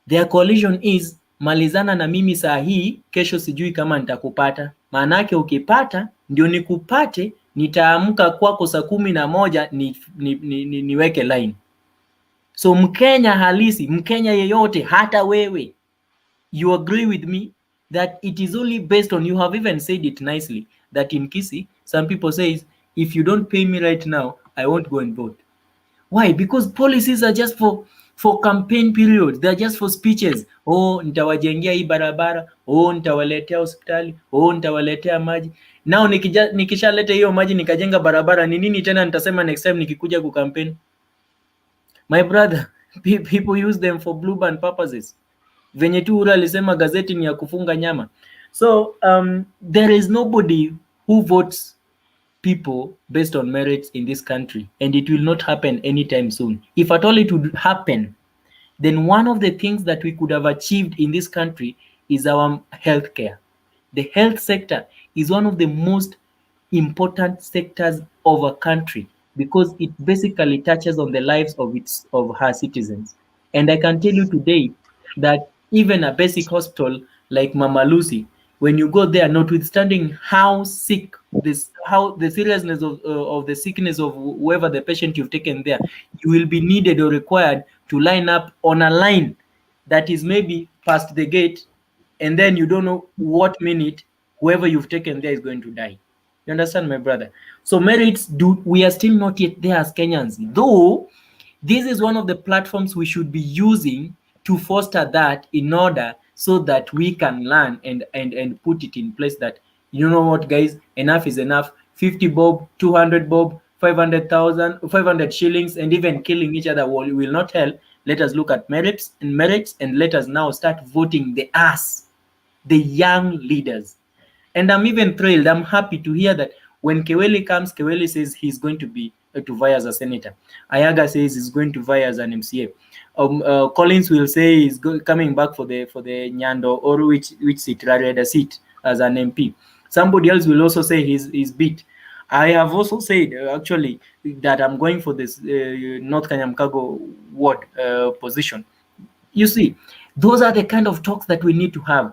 Their coalition is malizana na mimi saa hii, kesho sijui kama nitakupata. Maanake ukipata ndio nikupate, nitaamka kwako saa 11 niweke line. So Mkenya halisi, Mkenya yeyote, hata wewe, you agree with me that it is only based on, you have even said it nicely, that in Kisii, some people say, if you don't pay me right now, I won't go and vote. Why? Because policies are just for campaign periods. They're just for speeches. Oh, nitawajengea hii barabara. Oh, nitawaletea hospitali. Oh, nitawaletea maji. Now nikishaleta hiyo maji nikajenga barabara, ni nini tena nitasema next time nikikuja ku campaign? My brother, people use them for blue band purposes. Venye tu Uhuru alisema gazeti ni ya kufunga nyama. So there is nobody who votes people based on merits in this country, and it will not happen anytime soon. If at all it would happen, then one of the things that we could have achieved in this country is our healthcare. The health sector is one of the most important sectors of a country because it basically touches on the lives of her citizens. And I can tell you today that even a basic hospital like Mama Lucy, when you go there, notwithstanding how sick this, how the seriousness of the sickness of whoever the patient you've taken there, you will be needed or required to line up on a line that is maybe past the gate, and then you don't know what minute whoever you've taken there is going to die. You understand, my brother? So merits, we are still not yet there as Kenyans, though this is one of the platforms we should be using to foster that, in order so that we can learn and put it in place that, you know what, guys, enough is enough. 50 bob, 200 bob, 500,000, 500 shillings, and even killing each other will not help. Let us look at merits, and let us now start voting the young leaders. And I'm even thrilled, I'm happy to hear that when Keweli comes, Keweli says he's going to be to vie as a senator. Ayaga says he's going to vie as an MCA. Collins will say he's coming back for the Nyando or which seat, Rarieda seat, as an MP. Somebody else will also say he's beat. I have also said actually that I'm going for this North Kanyamkago ward position. You see, those are the kind of talks that we need to have.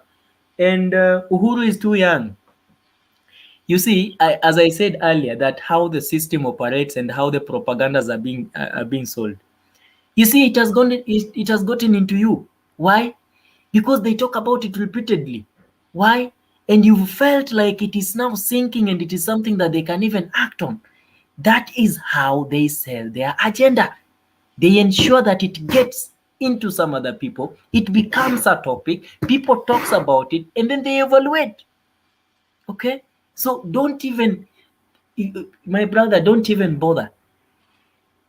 And Uhuru is too young. You see, as I said earlier, that how the system operates and how the propagandas are being sold. You see, it has gotten into you. Why? Because they talk about it repeatedly. Why? And you felt like it is now sinking and it is something that they can even act on. That is how they sell their agenda. They ensure that it gets into some other people, it becomes a topic, people talks about it, and then they evaluate. Okay? So don't even, my brother, don't even bother.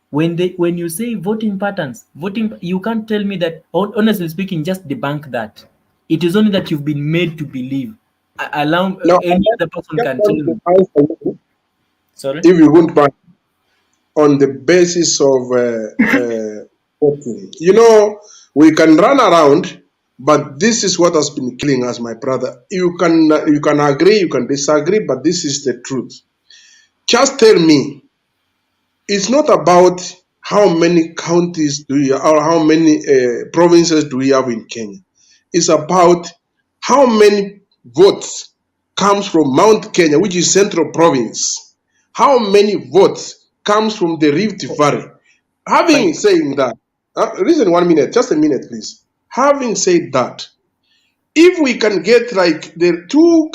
When you say voting patterns, you can't tell me that, honestly speaking, just debunk that. It is only that you've been made to believe. Allow any other person can tell me. Sorry? If you won't back on the basis of voting. You know, we can run around, but this is what has been killing us, my brother. You can agree, you can disagree, but this is the truth. Just tell me, it's not about how many counties do you, or how many provinces do we have in Kenya. It's about how many votes comes from Mount Kenya, which is Central Province. How many votes comes from the Rift Valley? Having saying that, listen 1 minute, just a minute, please. Having said that, if we can get like the two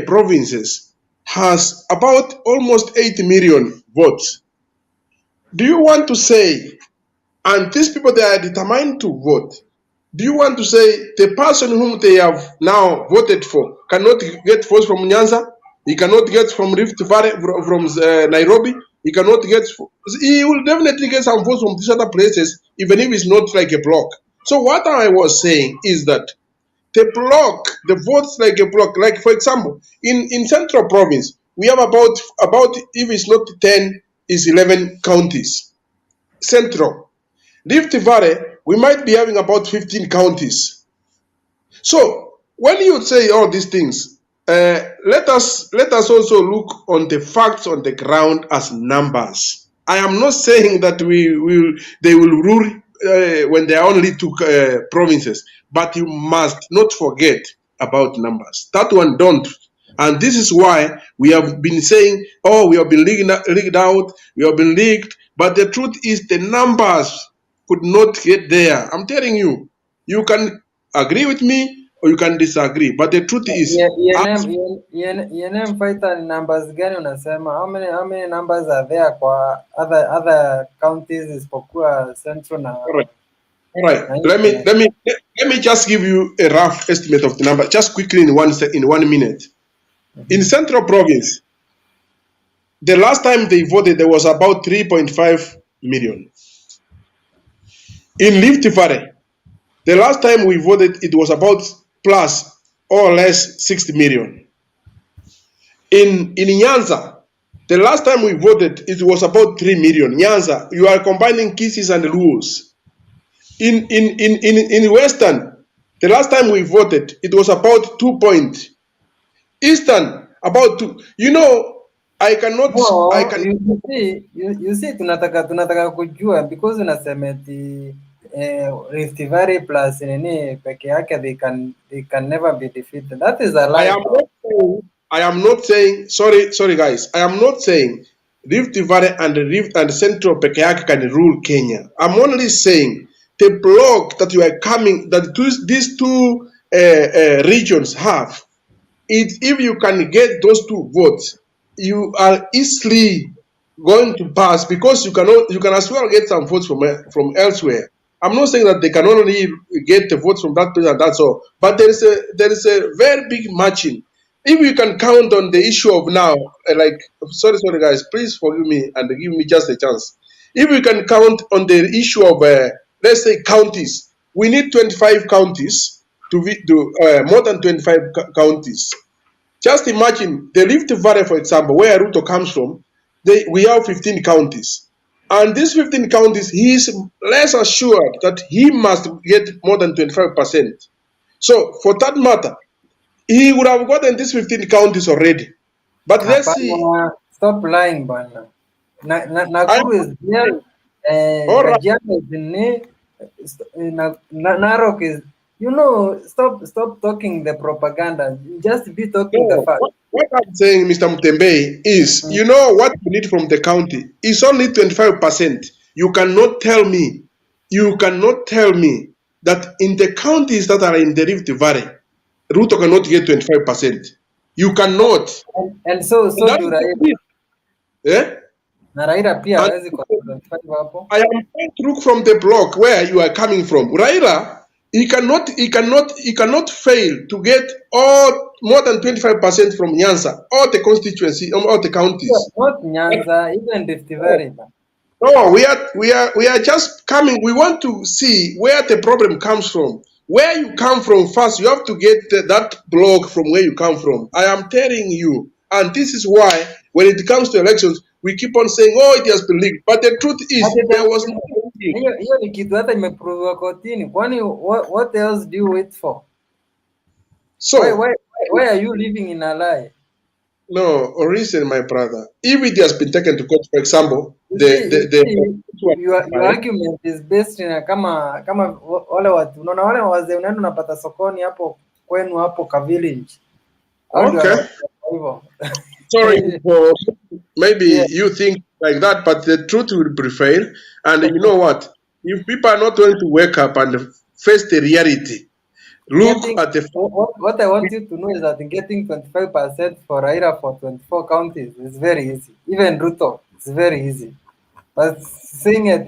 provinces has about almost 8 million votes, do you want to say, and these people, they are determined to vote, do you want to say the person whom they have now voted for cannot get votes from Nyanza? He cannot get from Rift Valley, from Nairobi? He cannot get, he will definitely get some votes from these other places, even if it's not like a block. So what I was saying is that the block, the votes like a block, like for example, in Central Province, we have about if it's not 10, is 11 counties. Central. Rift Valley, we might be having about 15 counties. So when you say all these things, let us also look on the facts on the ground as numbers. I am not saying that they will rule when there are only two provinces, but you must not forget about numbers. That one don't. And this is why we have been saying, oh, we have been leaked out, we have been leaked, but the truth is the numbers could not get there. I'm telling you, you can agree with me or you can disagree, but the truth is, ENM fighter numbers gani unasema? How many numbers are there kwa other counties isipokuwa Central na? All right. Let me just give you a rough estimate of the number, just quickly in 1 minute. In Central Province, the last time they voted, there was about 3.5 million. In Rift Valley, the last time we voted, it was about plus or less 60 million. In Nyanza, the last time we voted, it was about 3 million. Nyanza, you are combining Kisis and Luos. In Western, the last time we voted, it was about 2 point. Eastern, about 2. You know, I cannot. No, I can. you see tunataka kujua because unasema eti Rift Valley plus nini peke yake they can never be defeated. That is a lie. I am not saying. Sorry guys. I am not saying Rift Valley and the Central Pekeyake can rule Kenya. I'm only saying the block that you are coming, that these two regions have. If you can get those 2 votes, you are easily going to pass because you can as well get some votes from elsewhere. I'm not saying that they can only get the votes from that place and that's all, but there is a very big margin. If you can count on the issue of now, sorry guys, please forgive me and give me just a chance. If we can count on the issue of let's say counties, we need 25 counties to more than 25 counties. Just imagine the Rift Valley, for example, where RUTO comes from. We have 15 counties, and these 15 counties, he is less assured that he must get more than 25%. So for that matter, he would have gotten these 15 counties already. But let's see. Stop lying, bana. Nakuru is there. Kajiado is in Narok is. You know, stop talking the propaganda. Just be talking the fact. What I'm saying, Mr. Mutembe, is you know what you need from the county is only 25%. You cannot tell me that in the counties that are in the Rift Valley, RUTO cannot get 25%. You cannot. And so do Raila. Yeah? Na Raila pia hawezi kwa 25 hapo. I am trying to look from the block where you are coming from. Raila, he cannot fail to get more than 25% from Nyanza, all the constituency, all the counties. Yeah, not Nyanza, even Rift Valley. No, we are just coming. We want to see where the problem comes from. Where you come from first, you have to get that block from where you come from. I am telling you, and this is why when it comes to elections, we keep on saying, "Oh, it has been leaked," but the truth is there was no leak. Hiyo ni kitu hata imeproviwa kotini. Kwani what else do you wait for? So why are you living in a lie? No, reason, my brother. If it has been taken to court, for example, your argument is based in kama wale watu unaona wale wazee unaenda unapata sokoni hapo kwenu hapo ka village. Okay. Sorry for maybe you think like that, but the truth will prevail. And you know what? If people are not going to wake up and face the reality, look at the. What I want you to know is that getting 25% for Raila for 24 counties is very easy. Even RUTO is very easy. But saying it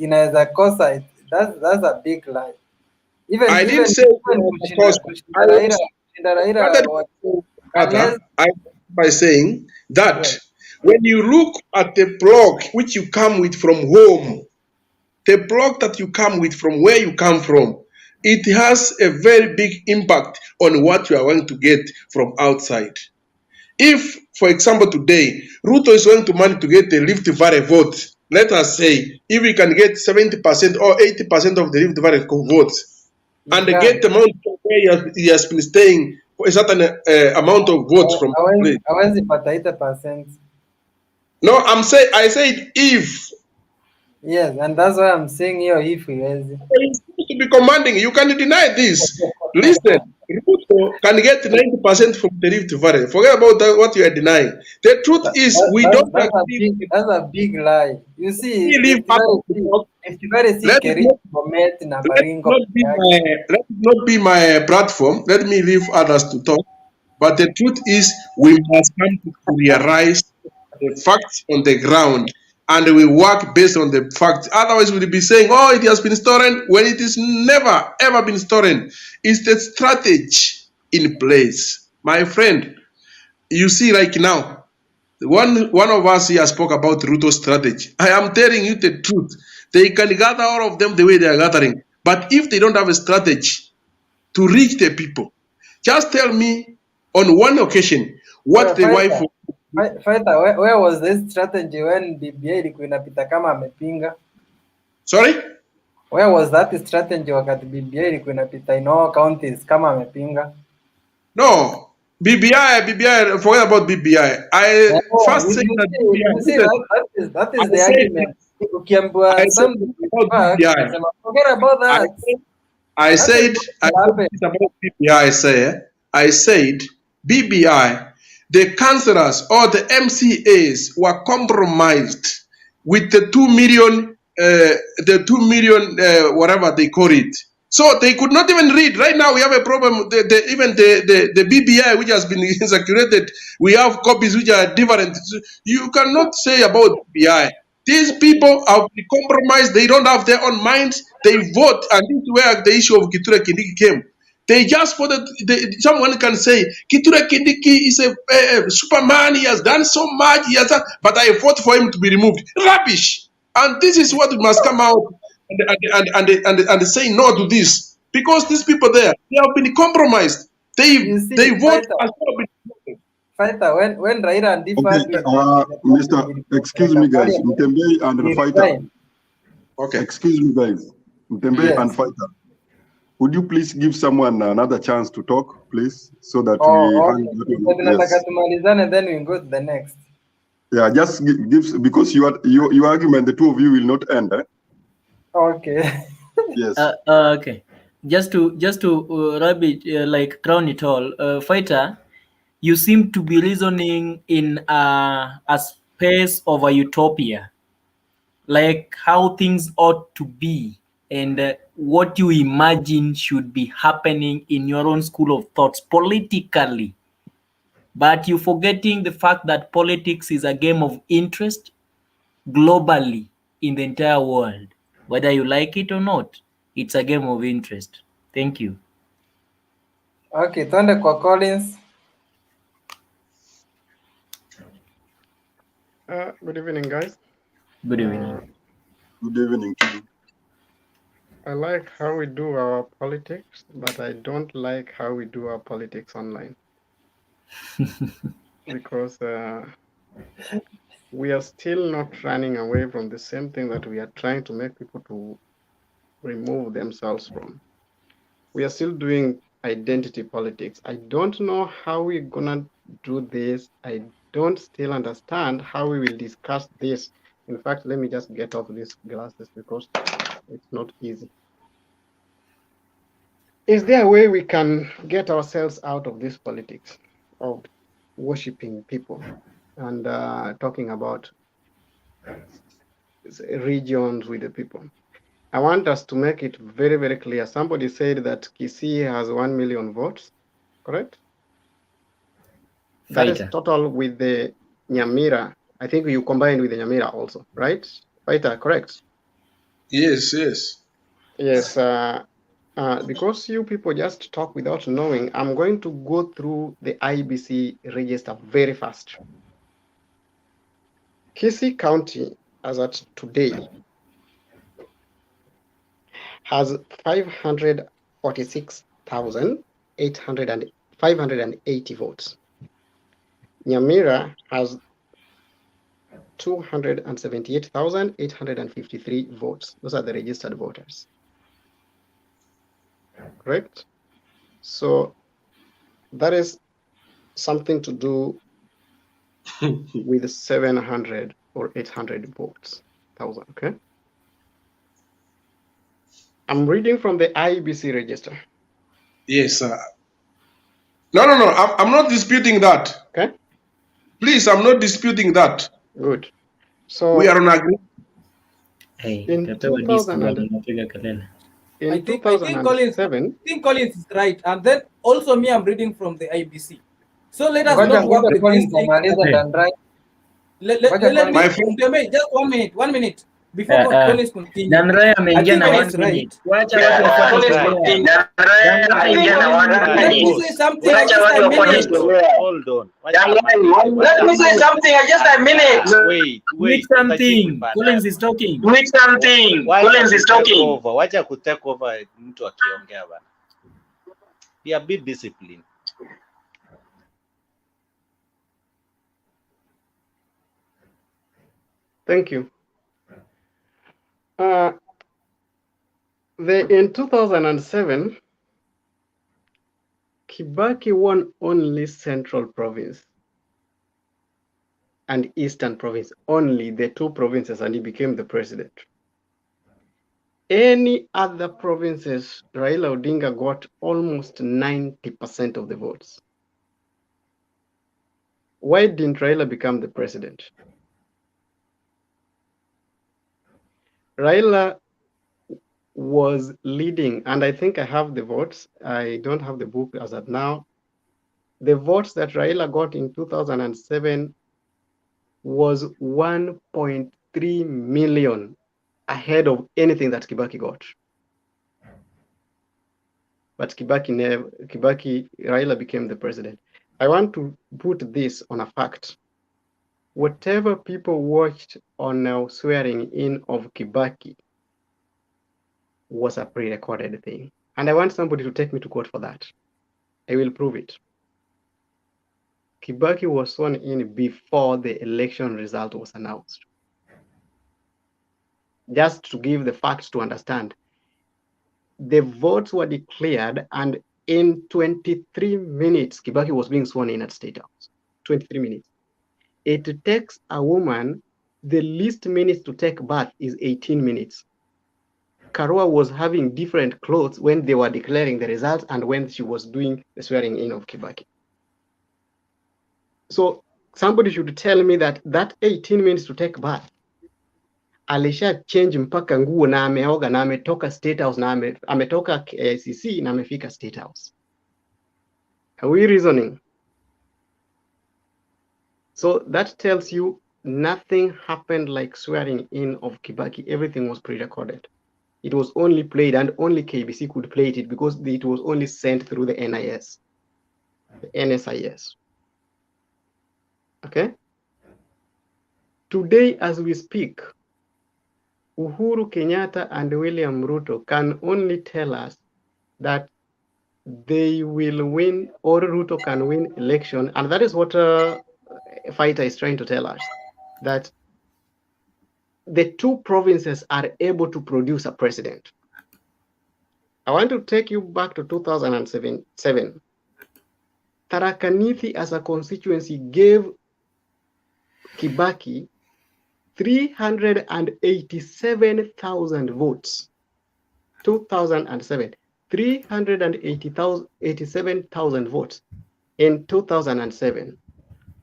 inaweza kosa, that's a big lie. I didn't say by saying that when you look at the block which you come with from home, the block that you come with from where you come from, it has a very big impact on what you are going to get from outside. If, for example, today, RUTO is going to manage to get the Rift Valley vote, let us say, if we can get 70% or 80% of the Rift Valley votes, and get the amount of where he has been staying for a certain amount of votes from the place. No, I said if. Yes, and that's why I'm saying here if he is. He's supposed to be commanding. You can deny this. Listen, RUTO can get 90% from the Rift Valley. Forget about what you are denying. The truth is, that's a big lie. You see, let it not be my platform. Let me leave others to talk. But the truth is, we must come to realize the facts on the ground. And we work based on the facts. Otherwise, we'll be saying, "Oh, it has been stolen," when it is never ever been stolen. It's the strategy in place, my friend. You see, like now, one of us here spoke about RUTO strategy. I am telling you the truth. They can gather all of them the way they are gathering, but if they don't have a strategy to reach the people, just tell me on one occasion what the wife. Fighter, where was this strategy when BBI ilikuwa inapita kama amepinga? Sorry? Where was that strategy wakati BBI ilikuwa inapita in all counties kama amepinga? No, BBI, forget about BBI. I first said that You see, BBI. that is the argument. Ukiambiwa something with facts, unasema, forget about that. I That is said what happened. this about BBI. I said BBI, the councillors or the MCAs were compromised with the 2 million, whatever they call it. So they could not even read. Right now we have a problem. Even the BBI, which has been circulated, we have copies which are different. You cannot say about BBI. These people have been compromised. They don't have their own minds. They vote, and this is where the issue of Kithure Kindiki came. They just for someone can say Kithure Kindiki is a Superman. He has done so much. He has done, but I fought for him to be removed. Rubbish. And this is what must come out and say no to this, because these people there, they have been compromised. They vote as well. Fighter, when Raila and Okay, Mr. Excuse me, guys. Mtembe and Fighter. Okay. Excuse me, guys. Mtembe and Fighter. Would you please give someone another chance to talk, please, so that and then we go to the next. Yeah, just give because your argument, the two of you will not end. Okay. Yes. Okay. Just to rabbit like crown it all, Fighter, you seem to be reasoning in a space of a utopia, like how things ought to be and what you imagine should be happening in your own school of thoughts politically. But you're forgetting the fact that politics is a game of interest globally in the entire world. Whether you like it or not, it's a game of interest. Thank you. Okay, twende kwa Collins. Good evening, guys. Good evening. Good evening to you. I like how we do our politics, but I don't like how we do our politics online. Because we are still not running away from the same thing that we are trying to make people to remove themselves from. We are still doing identity politics. I don't know how we're gonna do this. I don't still understand how we will discuss this. In fact, let me just get off these glasses because it's not easy. Is there a way we can get ourselves out of this politics of worshiping people and talking about regions with the people? I want us to make it very, very clear. Somebody said that Kisii has 1 million votes, correct? That is total with the Nyamira. I think you combined with the Nyamira also, right? Fighter, correct? Yes, yes. Yes, because you people just talk without knowing, I'm going to go through the IBC register very fast. Kisii County, as at today, has 546,580 votes. Nyamira has 278,853 votes. Those are the registered voters. Correct? So that is something to do with 700 or 800 votes, okay? I'm reading from the IBC register. Yes, sir. No. I'm not disputing that. Okay. Please, I'm not disputing that. Good. So we are on agreement. In 2007, I think Collins is right, and then also me, I'm reading from the IBC. So let us not work with this thing. Let me just 1 minute. 1 minute before Collins continue. Danraya ameingia na 1 Collins minute. right. Wacha watu wafuate sheria. Let me say something. Just a minute. Hold on. Let me say something. Just a minute. Wait something. Collins is talking. Wait something. Collins is talking. Wacha kutake over mtu akiongea bana. Be a bit disciplined. Thank you. In 2007, Kibaki won only Central Province and Eastern Province, only the two provinces, and he became the president. Any other provinces, Raila Odinga got almost 90% of the votes. Why didn't Raila become the president? Raila was leading, and I think I have the votes. I don't have the book as of now. The votes that Raila got in 2007 was 1.3 million ahead of anything that Kibaki got. But Raila became the president. I want to put this on a fact. Whatever people watched on swearing in of Kibaki was a pre-recorded thing. And I want somebody to take me to court for that. I will prove it. Kibaki was sworn in before the election result was announced. Just to give the facts to understand, the votes were declared, and in 23 minutes, Kibaki was being sworn in at State House. 23 minutes. It takes a woman, the least minutes to take bath is 18 minutes. Karua was having different clothes when they were declaring the results and when she was doing the swearing in of Kibaki. So somebody should tell me that 18 minutes to take bath, alisha change mpaka nguo na ameoga na ametoka State House na ametoka KICC na amefika State House. Are we reasoning? So that tells you nothing happened like swearing in of Kibaki. Everything was pre-recorded. It was only played, and only KBC could play it because it was only sent through the NIS, the NSIS. Okay? Today, as we speak, Uhuru Kenyatta and William Ruto can only tell us that they will win, or Ruto can win election, and that is what Fighter is trying to tell us, that the two provinces are able to produce a president. I want to take you back to 2007. Tharaka Nithi as a constituency gave Kibaki 387,000 votes. 2007, 387,000 votes in 2007.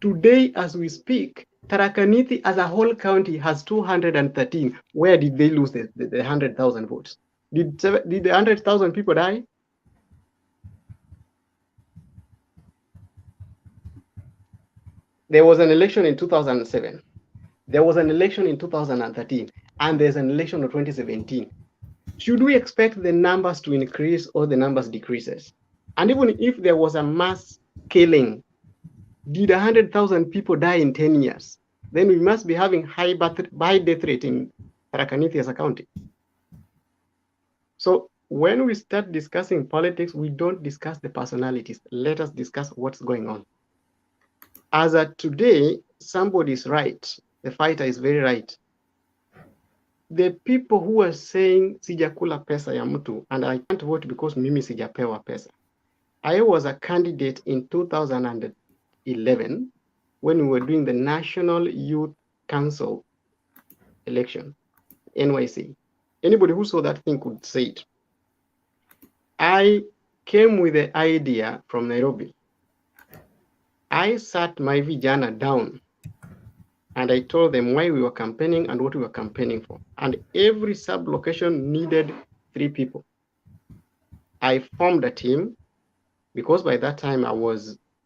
Today, as we speak, Tharaka Nithi as a whole county has 213. Where did they lose the 100,000 votes? Did the 100,000 people die? There was an election in 2007. There was an election in 2013, and there's an election in 2017. Should we expect the numbers to increase or the numbers decreases? And even if there was a mass killing, did 100,000 people die in 10 years? Then we must be having high death rate in Tharaka Nithi as a county. So when we start discussing politics, we don't discuss the personalities. Let us discuss what's going on. As of today, somebody is right. The Fighter is very right. The people who are saying sijakula pesa ya mtu, and I can't vote because mimi sijapewa pesa. I was a candidate in 2011 when we were doing the National Youth Council election, NYC. Anybody who saw that thing could say it. I came with the idea from Nairobi. I sat my vijana down and I told them why we were campaigning and what we were campaigning for. And every sub-location needed 3 people. I formed a team because by that time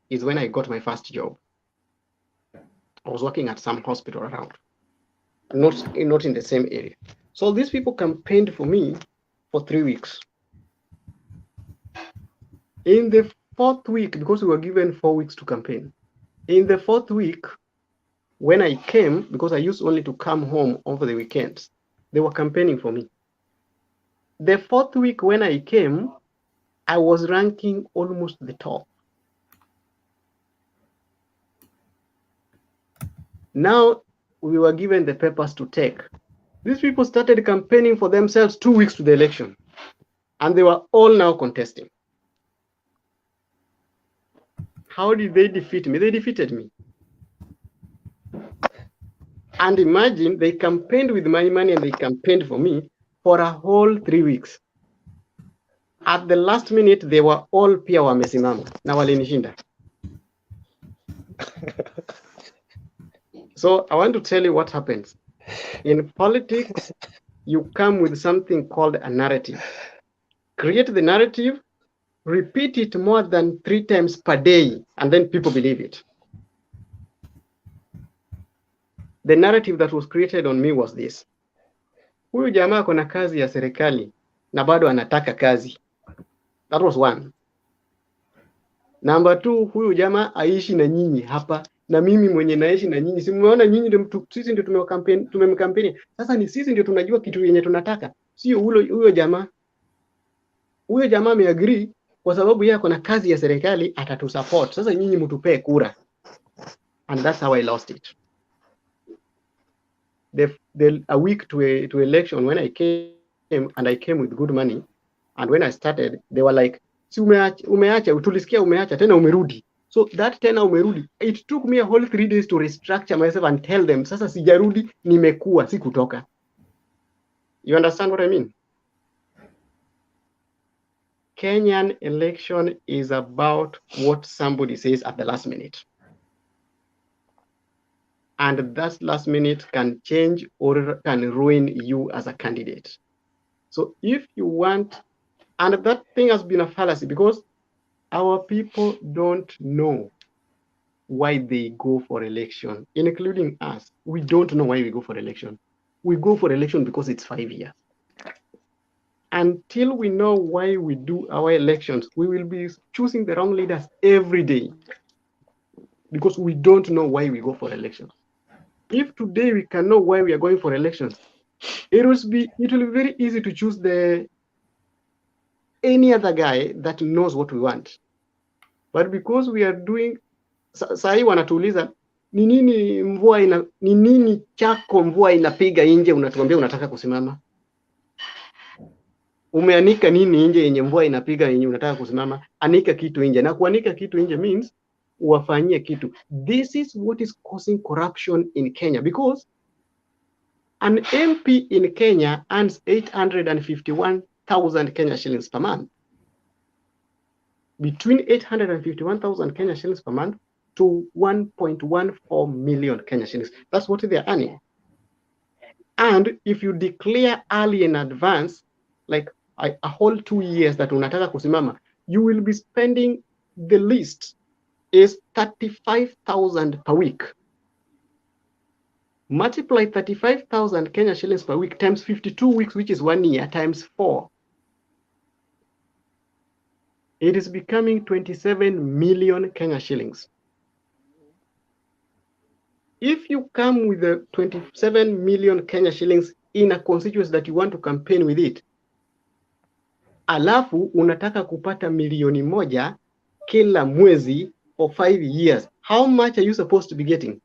is when I got my first job. I was working at some hospital around, not in the same area. So these people campaigned for me for 3 weeks. In the 4th week, because we were given 4 weeks to campaign, in the 4th week, when I came, because I used only to come home over the weekends, they were campaigning for me. The 4th week when I came, I was ranking almost the top. Now we were given the papers to take. These people started campaigning for themselves 2 weeks to the election, and they were all now contesting. How did they defeat me? They defeated me. And imagine they campaigned with my money and they campaigned for me for a whole 3 weeks. At the last minute, they were all pia wamesimama na walinishinda. So I want to tell you what happens. In politics, you come with something called a narrative. Create the narrative, repeat it more than 3 times per day, and then people believe it. The narrative that was created on me was this. Huyu jamaa kuna kazi ya serikali na bado anataka kazi. That was one. Number 2, huyu jamaa aishi na nyinyi hapa na mimi mwenye naishi na nyinyi. Si mmeona nyinyi ndio sisi ndio tumemkampeni. Sasa ni sisi ndio tunajua kitu yenye tunataka. Sio huyo jamaa. Huyo jamaa ameagree kwa sababu yeye kuna kazi ya serikali atatusupport. Sasa nyinyi mtupee kura. And that's how I lost it. A week to election, when I came, and I came with good money, and when I started, they were like, si umeacha, tulisikia umeacha, tena umerudi. So that tena umerudi, it took me a whole 3 days to restructure myself and tell them, sasa sijarudi, nimekuwa, si kutoka. You understand what I mean? Kenyan election is about what somebody says at the last minute. And that last minute can change or can ruin you as a candidate. So if you want, and that thing has been a fallacy because our people don't know why they go for election, including us. We don't know why we go for election. We go for election because it's 5 years. Until we know why we do our elections, we will be choosing the wrong leaders every day because we don't know why we go for elections. If today we can know why we are going for elections, it will be very easy to choose any other guy that knows what we want. But because we are doing, sahi wanatuuliza ni nini chako mvua inapiga nje unatuambia unataka kusimama? Umeanika nini nje yenye mvua inapiga yenye unataka kusimama? Anika kitu nje. Na kuanika kitu nje means uwafanyie kitu. This is what is causing corruption in Kenya because an MP in Kenya earns 851,000 Kenya shillings per month. Between 851,000 Kenya shillings per month to 1.14 million Kenya shillings. That's what they're earning. And if you declare early in advance, like a whole 2 years that unataka kusimama, you will be spending the least is 35,000 per week. Multiply 35,000 Kenya shillings per week times 52 weeks, which is 1 year, times 4. It is becoming 27 million Kenya shillings. If you come with the 27 million Kenya shillings in a constituency that you want to campaign with it, alafu unataka kupata milioni moja kila mwezi for 5 years, how much are you supposed to be getting?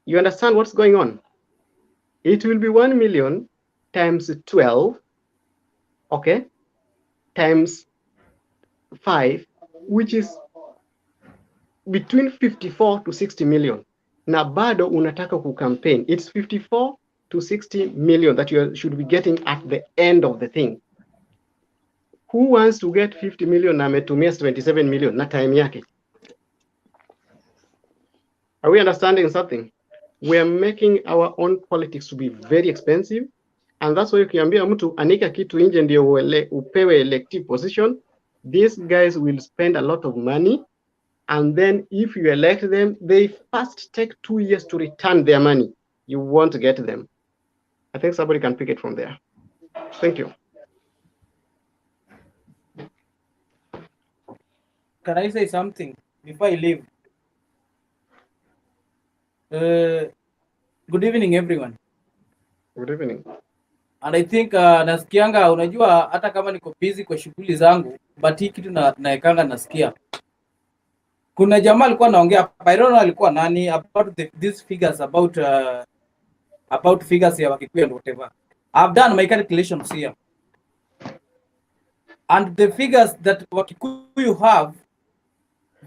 You understand what's going on? It will be 1 million times 12, okay, times 5, which is between 54 to 60 million. Na bado unataka kucampaign. It's 54 to 60 million that you should be getting at the end of the thing. Who wants to get 50 million na ametumia 27 million na time yake? Are we understanding something? We are making our own politics to be very expensive, and that's why ukiambia mtu anika kitu nje ndio upewe elective position, these guys will spend a lot of money, and then if you elect them, they first take 2 years to return their money. You won't get them. I think somebody can pick it from there. Thank you. Can I say something before I leave? Good evening, everyone. Good evening. And I think nasikianga, unajua hata kama niko busy kwa shughuli zangu, but hii kitu naekanga nasikia. Kuna jamaa alikuwa anaongea, I don't know alikuwa nani, about these figures, about figures ya Wakikuyu and whatever. I've done my calculations here. and the figures that Wakikuyu have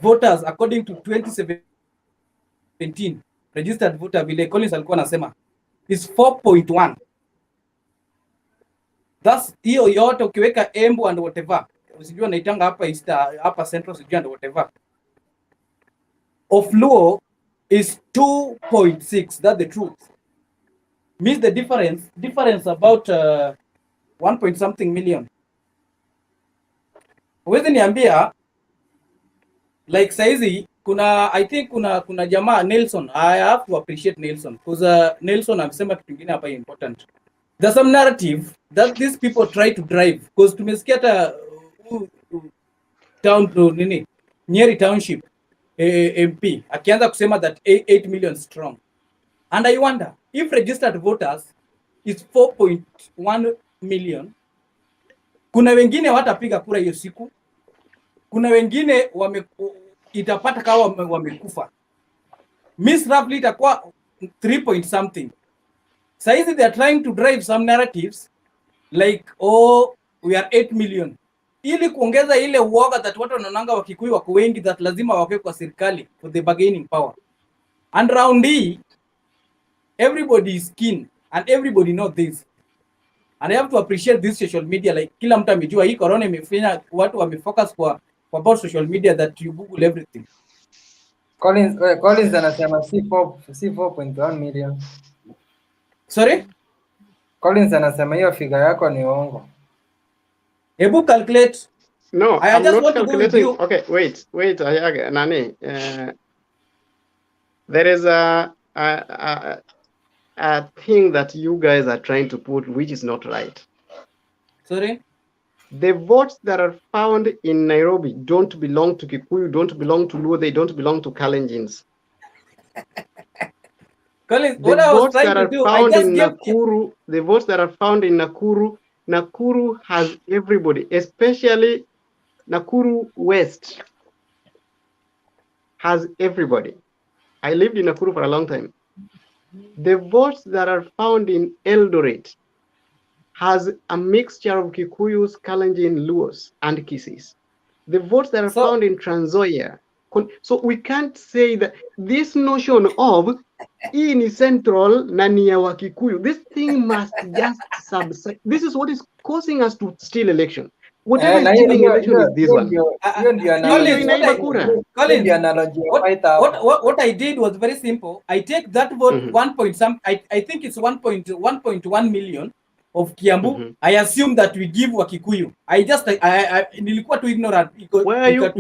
voters according to 2017 registered voter vile Collins alikuwa anasema is 4.1. That's hiyo yote ukiweka Embu and whatever, usijua naitanga hapa East, hapa Central sijua and whatever, of Luo is 2.6. That's the truth. Means the difference about 1 point something million. Uwezi niambia like saizi kuna I think kuna jamaa Nelson. I have to appreciate Nelson because Nelson amesema kitu kingine hapa important. There's some narrative that these people try to drive because tumesikia hata town to nini Nyeri Township MP akianza kusema that 8 million strong, and I wonder if registered voters is 4.1 million, kuna wengine watapiga kura hiyo siku, kuna wengine itapata kama wamekufa. Miss roughly itakuwa 3 point something. Saizi they are trying to drive some narratives like we are 8 million ili kuongeza ile uoga that watu wanaonanga Wakikuyu wako wengi that lazima wawe kwa serikali for the bargaining power. And round hii everybody is keen and everybody know this, and I have to appreciate this social media, like kila mtu amejua hii corona imefanya watu wamefocus kwa about social media that you google everything. Collins anasema si 4.1 million. Sorry? Collins anasema hiyo figure yako ni uongo. Hebu calculate. No, I I'm just not want to go with calculating. you. Okay, wait. Nani? There is a thing that you guys are trying to put, which is not right. Sorry? The votes that are found in Nairobi don't belong to Kikuyu, don't belong to Luo, they don't belong to Kalenjins. Collins, The what I was votes trying that to are do, I found just in gave Nakuru, the votes that are found in Nakuru has everybody, especially Nakuru West has everybody. I lived in Nakuru for a long time. The votes that are found in Eldoret has a mixture of Kikuyus, Kalenjin, Luos, and Kisis. The votes that are found in Trans Nzoia. So we can't say that this notion of in central Nania wa Kikuyu, this thing must just subside. This is what is causing us to steal election. Whatever is stealing election is this one. What I did was very simple. I take that vote 1 point some. I think it's 1.1 million of Kiambu. I assume that we give Wakikuyu. I nilikuwa too ignorant. Where are you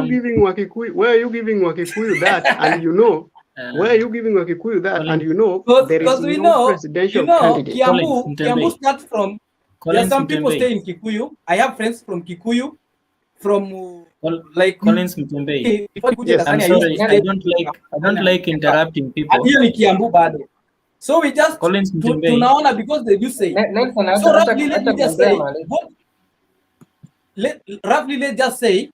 giving Wakikuyu? Where are you giving Wakikuyu that? And you know, where are you giving Wakikuyu that? And you know, there is no presidential candidate. Kiambu starts from. There are some people stay in Kikuyu. I have friends from Kikuyu, from like Collins Mtembei. Yes. I'm sorry, I don't like interrupting people. Hiyo ni Kiambu bado. So we just Collins Mtembei. tunaona because they do say. So roughly let me just say, let's just say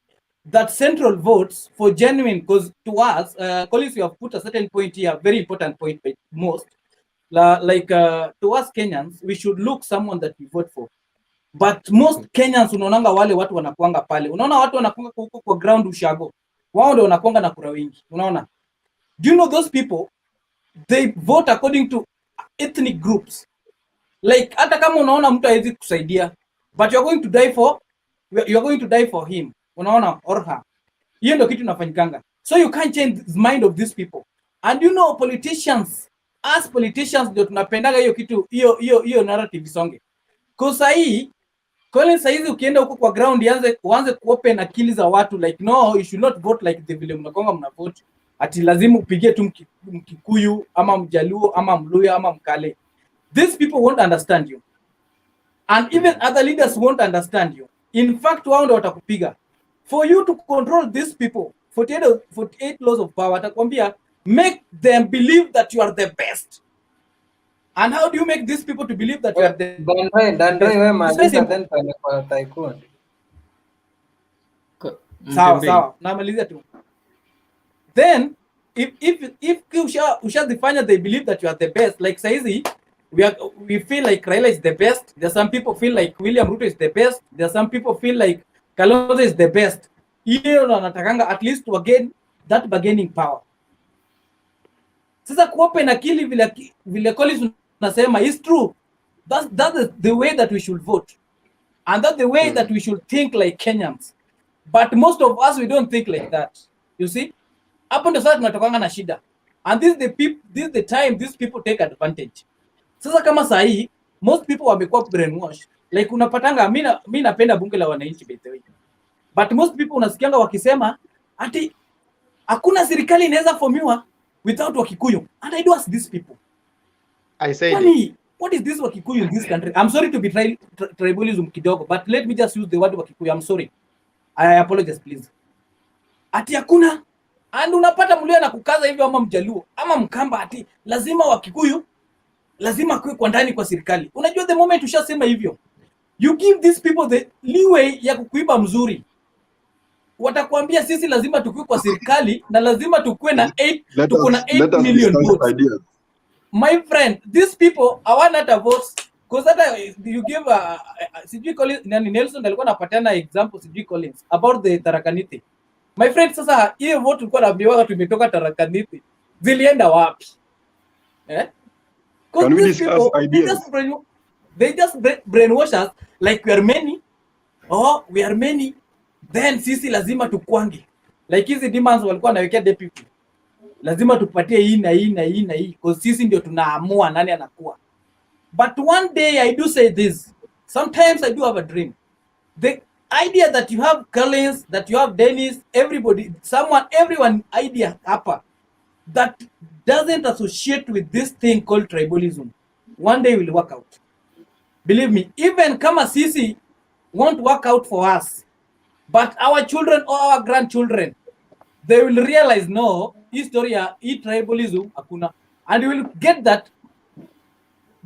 that central votes for genuine, because to us, Collins, you have put a certain point here, very important point by most. To us Kenyans, we should look someone that we vote for. But most Kenyans unaonanga wale watu wanakuanga pale. Unaona watu wanakuanga huko kwa ground ushago. Wao ndio wanakuanga na kura wengi. Unaona? Do you know those people? They vote according to ethnic groups. Like hata kama unaona mtu hawezi kusaidia, but you are going to die for him. Unaona or her. Hiyo ndio kitu inafanyikanga. So you can't change the mind of these people. And you know politicians, as politicians ndio tunapendaga hiyo kitu, hiyo narrative songe. Kwa sahi Collins, saizi ukienda huko kwa ground uanze kuopen akili za watu like no, you should not vote like the vile mnakonga mna vote. Ati lazima upige tu Mkikuyu ama Mjaluo ama Mluya ama Mkale. These people won't understand you. And even other leaders won't understand you. In fact, wao ndio watakupiga. For you to control these people, 48 laws of power, atakwambia make them believe that you are the best. And how do you make these people to believe that you are the best? Sawa, namalizia tu. Then if ushazifanya they believe that you are the best, like saizi we feel like Raila is the best. There's some people feel like William Ruto is the best. There's some people feel like Kalonzo is the best. Hiyo ndo natakanga at least to again that bargaining power. Sasa kuopen akili vile Collins unasema is true. That is the way that we should vote. And that's the way that we should think like Kenyans. But most of us, we don't think like that. You see? Hapo ndo sasa tunatokanga na shida. And this is the time these people take advantage. Sasa kama sahi, most people wamekuwa brainwashed. Like unapatanga, mimi napenda bunge la wananchi by the way. But most people unasikianga wakisema ati hakuna serikali inaweza formiwa without Wakikuyu. And I do ask these people. I said what is this Wakikuyu in this country? I'm sorry to be tribalism kidogo, but let me just use the word Wakikuyu. I'm sorry. I apologize please. Ati hakuna. And unapata mlio na kukaza hivyo ama Mjaluo ama Mkamba ati lazima Wakikuyu lazima kuwe kwa ndani kwa serikali. Unajua the moment ushasema hivyo, you give these people the leeway ya kukuiba mzuri. Watakwambia sisi lazima tukue kwa serikali na lazima tukue na 8 million votes. My friend, these people hawana hata votes because hata you give sijui Collins nani Nelson alikuwa anapatiana example sijui Collins about the Tharaka Nithi. My friend, sasa hiyo vote tulikuwa naambiwa tumetoka Tharaka Nithi. Zilienda wapi? Can we discuss ideas? They just brainwash us like we are many. Oh, we are many. Then sisi lazima tukwange. Like hizi demands walikuwa nawekea deputy. Lazima tupatie hii na hii na hii na hii because sisi ndio tunaamua nani anakuwa. But one day I do say this. Sometimes I do have a dream. The idea that you have Collins, that you have Dennis, everyone idea hapa that doesn't associate with this thing called tribalism, one day will work out. Believe me, even kama sisi won't work out for us, but our children or our grandchildren, they will realize no, historia, tribalism, hakuna. And you will get that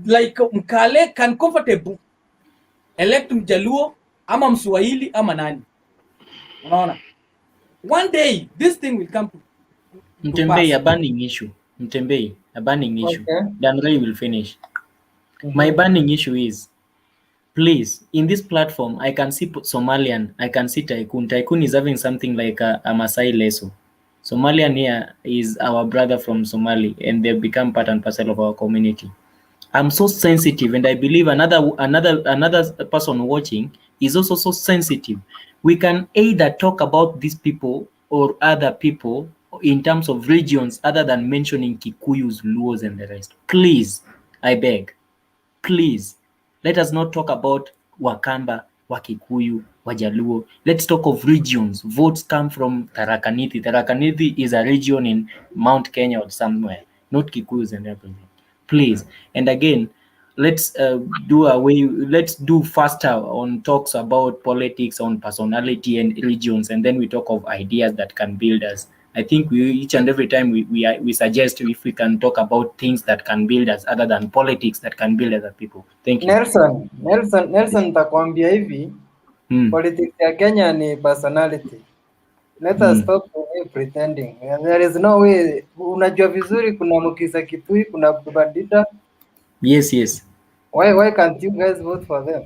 like Mkale can comfortable elect Mjaluo ama Mswahili ama nani. Unaona? One day this thing will come to Mtembei, a burning issue. Mtembei, a burning issue. Okay. Then Ray will finish. My burning issue is, please, in this platform, I can see Somalian, I can see Tycoon. Tycoon is having something like a Masai Leso. Somalian here is our brother from Somali, and they've become part and parcel of our community. I'm so sensitive, and I believe another person watching is also so sensitive. We can either talk about these people or other people in terms of regions other than mentioning Kikuyus, Luos, and the rest. Please, I beg, please, let us not talk about Wakamba, Wakikuyu, Wajaluo. Let's talk of regions. Votes come from Tharaka Nithi. Tharaka Nithi is a region in Mount Kenya or somewhere, not Kikuyus and everything. Please. And again, let's do faster on talks about politics, on personality and regions, and then we talk of ideas that can build us. I think each and every time we suggest if we can talk about things that can build us other than politics that can build other people. Thank you. Nelson takwambia hivi, politics ya Kenya ni personality. Let us stop pretending. There is no way. Unajua vizuri kuna Mukisa Kitui, kuna Bandita. Yes. Why can't you guys vote for them?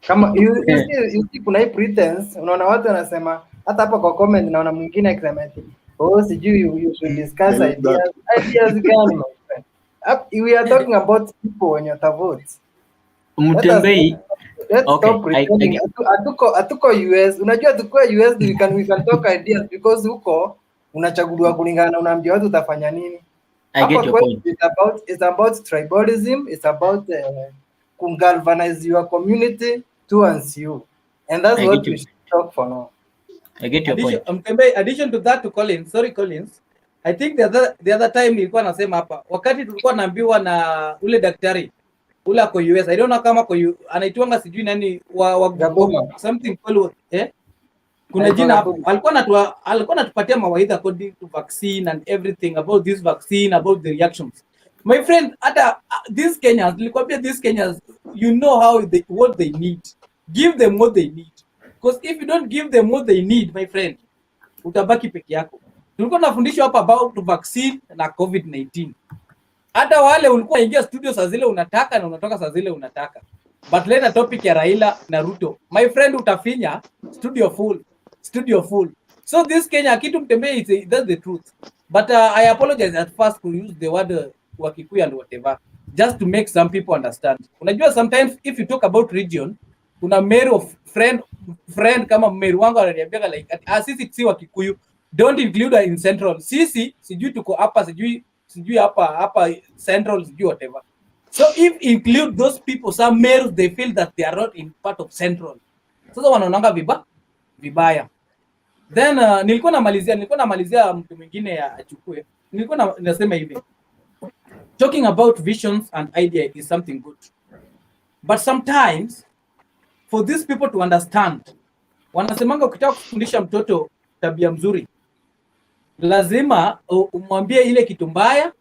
Kama you see kuna hii pretense, unaona watu wanasema hata hapa kwa comment naona mwingine akisema eti sijui you should discuss ideas. Ideas gani my friend? We are talking about people when you vote. Mtembei. Let's stop pretending. Atuko US. Unajua tuko US we can talk ideas because huko unachaguliwa kulingana na unaambia watu utafanya nini. I get your point. It's about tribalism, it's about galvanize your community towards you. And that's what we should talk for now. I get your point. Addition to that to Collins, I think the other time nilikuwa nasema hapa wakati tulikuwa naambiwa na ule daktari ule ako US, I don't know kama anaitwanga sijui nani wa something called kuna jina hapo, alikuwa anatupatia mawaidha according to vaccine and everything about this vaccine, about the reactions. My friend, hata these Kenyans, nilikwambia these Kenyans, you know what they need. Give them what they need. Because if you don't give them what they need, my friend, utabaki peke yako. Tulikuwa nafundishwa hapa about vaccine na COVID-19. Hata wale ulikuwa unaingia studio saa zile unataka na unatoka saa zile unataka. But leta topic ya Raila na Ruto, my friend, utafinya studio full, studio full. So this Kenya kitu mtembee, that's the truth. But I apologize at first to use the word Wakikuyu and whatever, just to make some people understand. Unajua sometimes if you talk about region, kuna Meru of friend kama Meru wangu ananiambia like sisi si Wakikuyu, don't include in central. Sisi sijui tuko hapa, sijui hapa central, sijui whatever. So if include those people, some Merus, they feel that they are not in part of central. Sasa wanaonanga vibaya. Then nilikuwa namalizia mtu mwingine achukue. Nilikuwa nasema hivi. Talking about visions and idea is something good. But sometimes for these people to understand, wanasemanga ukitaka kufundisha mtoto tabia mzuri, lazima umwambie ile kitu mbaya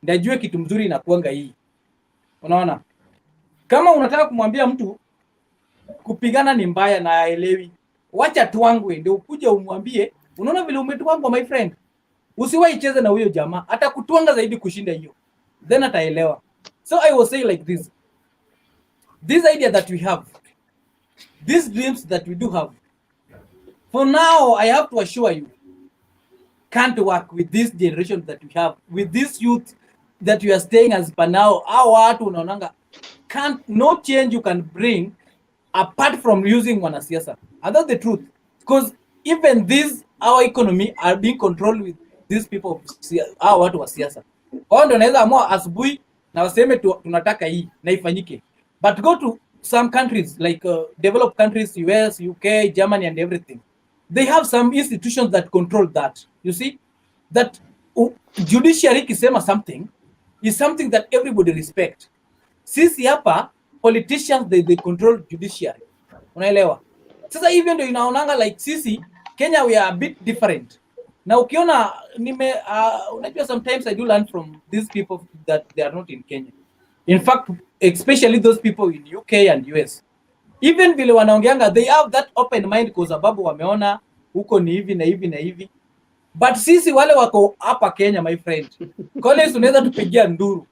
ndio ajue kitu mzuri inakuanga hii. Unaona? Kama unataka kumwambia mtu kupigana ni mbaya na aelewi, wacha tuangwe ndio ukuje umwambie, unaona vile umetwangwa my friend, usiwahi cheze na huyo jamaa, atakutwanga zaidi kushinda hiyo, then ataelewa. So I was saying like this idea that we have, these dreams that we do have, for now I have to assure you, can't work with this generation that we have, with this youth that we are staying as per now. Our watu unaonanga, no change you can bring apart from using wanasiasa. And that's the truth, because even this our economy are being controlled with these people, our watu wa siasa. Wao ndio wanaweza amua asubuhi na waseme tunataka hii na ifanyike. But go to some countries like developed countries, US, UK, Germany and everything, they have some institutions that control that. You see that judiciary kisema something is something that everybody respect. Sisi hapa politicians they control judiciary. Unaelewa? Sasa hivyo ndio inaonanga like sisi Kenya we are a bit different. Na ukiona unajua sometimes I do learn from these people that they are not in Kenya. In fact, especially those people in UK and US. Even vile wanaongeanga, they have that open mind kwa sababu wameona huko ni hivi na hivi na hivi. But sisi wale wako hapa Kenya my friend, Collins unaweza tupigia nduru,